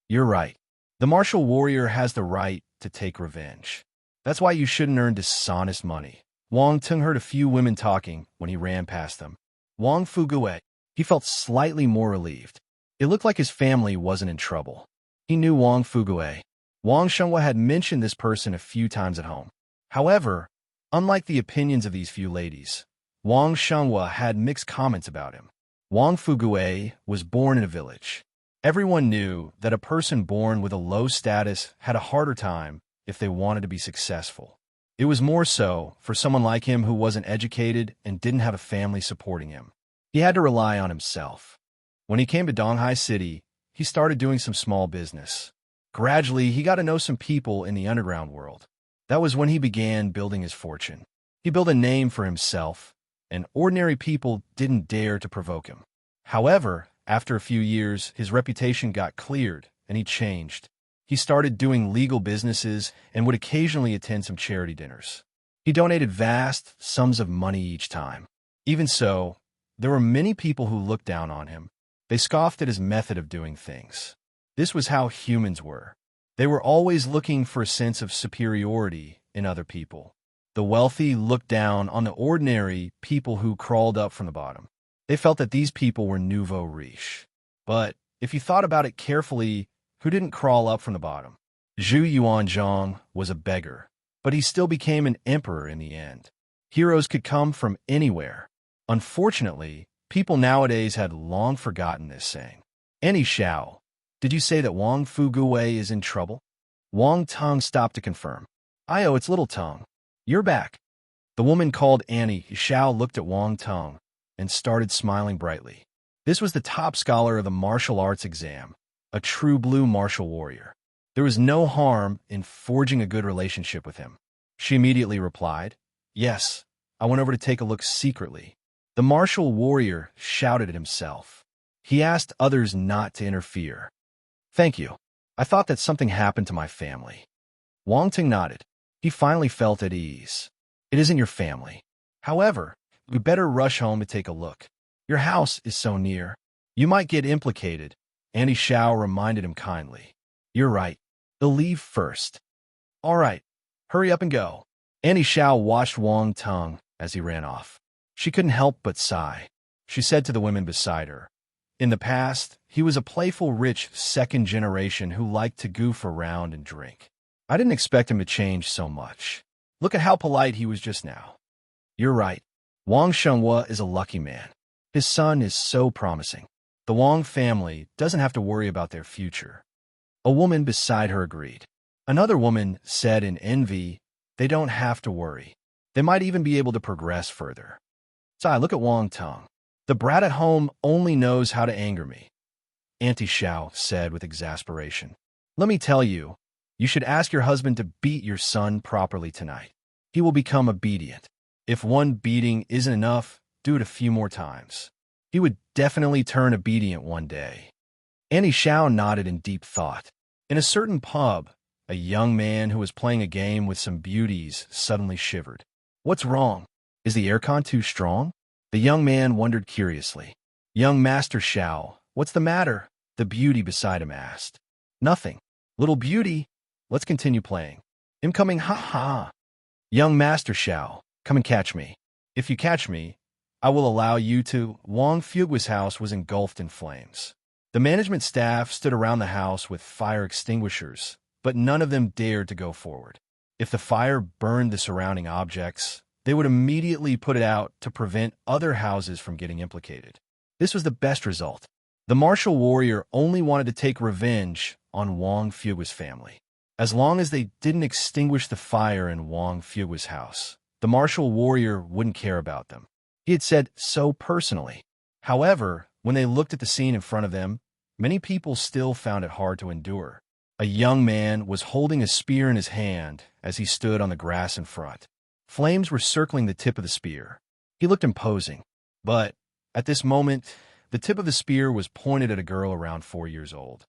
You're right. The martial warrior has the right to take revenge. That's why you shouldn't earn dishonest money. Wang Tung heard a few women talking when he ran past them. Wang Fugue, he felt slightly more relieved. It looked like his family wasn't in trouble. He knew Wang Fugue. Wang Shenghua had mentioned this person a few times at home. However, unlike the opinions of these few ladies, Wang Shenghua had mixed comments about him. Wang Fugue was born in a village. Everyone knew that a person born with a low status had a harder time if they wanted to be successful. It was more so for someone like him who wasn't educated and didn't have a family supporting him. He had to rely on himself. When he came to Donghai City, he started doing some small business. Gradually, he got to know some people in the underground world. That was when he began building his fortune. He built a name for himself, and ordinary people didn't dare to provoke him. However, after a few years, his reputation got cleared, and he changed. He started doing legal businesses and would occasionally attend some charity dinners. He donated vast sums of money each time. Even so, there were many people who looked down on him. They scoffed at his method of doing things. This was how humans were. They were always looking for a sense of superiority in other people. The wealthy looked down on the ordinary people who crawled up from the bottom. They felt that these people were nouveau riche. But if you thought about it carefully, who didn't crawl up from the bottom? Zhu Yuanzhang was a beggar, but he still became an emperor in the end. Heroes could come from anywhere. Unfortunately, people nowadays had long forgotten this saying. Annie Xiao, did you say that Wang Fugui is in trouble? Wang Tong stopped to confirm. Io, it's Little Tongue. You're back. The woman called Annie Xiao looked at Wang Tong and started smiling brightly. This was the top scholar of the martial arts exam, a true blue martial warrior. There was no harm in forging a good relationship with him. She immediately replied, Yes, I went over to take a look secretly. The martial warrior shouted at himself. He asked others not to interfere. Thank you. I thought that something happened to my family. Wang Ting nodded. He finally felt at ease. It isn't your family. However, we better rush home to take a look. Your house is so near. You might get implicated. Annie Xiao reminded him kindly. You're right. They'll leave first. All right. Hurry up and go. Annie Xiao watched Wang Tong as he ran off. She couldn't help but sigh. She said to the women beside her, In the past, he was a playful, rich second generation who liked to goof around and drink. I didn't expect him to change so much. Look at how polite he was just now. You're right. Wang Shenghua is a lucky man. His son is so promising. The Wang family doesn't have to worry about their future. A woman beside her agreed. Another woman said in envy, They don't have to worry. They might even be able to progress further. Sai, look at Wang Tong. The brat at home only knows how to anger me. Auntie Xiao said with exasperation. Let me tell you, you should ask your husband to beat your son properly tonight. He will become obedient. If one beating isn't enough, do it a few more times. He would definitely turn obedient one day. Annie Xiao nodded in deep thought. In a certain pub, a young man who was playing a game with some beauties suddenly shivered. What's wrong? Is the aircon too strong? The young man wondered curiously. Young Master Xiao, what's the matter? The beauty beside him asked. Nothing. Little beauty, let's continue playing. Incoming, ha ha. Young Master Xiao, come and catch me. If you catch me, I will allow you to. Wang Fugui's house was engulfed in flames. The management staff stood around the house with fire extinguishers, but none of them dared to go forward. If the fire burned the surrounding objects, they would immediately put it out to prevent other houses from getting implicated. This was the best result. The martial warrior only wanted to take revenge on Wang Fugui's family. As long as they didn't extinguish the fire in Wang Fugui's house, the martial warrior wouldn't care about them. He had said so personally. However, when they looked at the scene in front of them, many people still found it hard to endure. A young man was holding a spear in his hand as he stood on the grass in front. Flames were circling the tip of the spear. He looked imposing, but at this moment, the tip of the spear was pointed at a girl around 4 years old.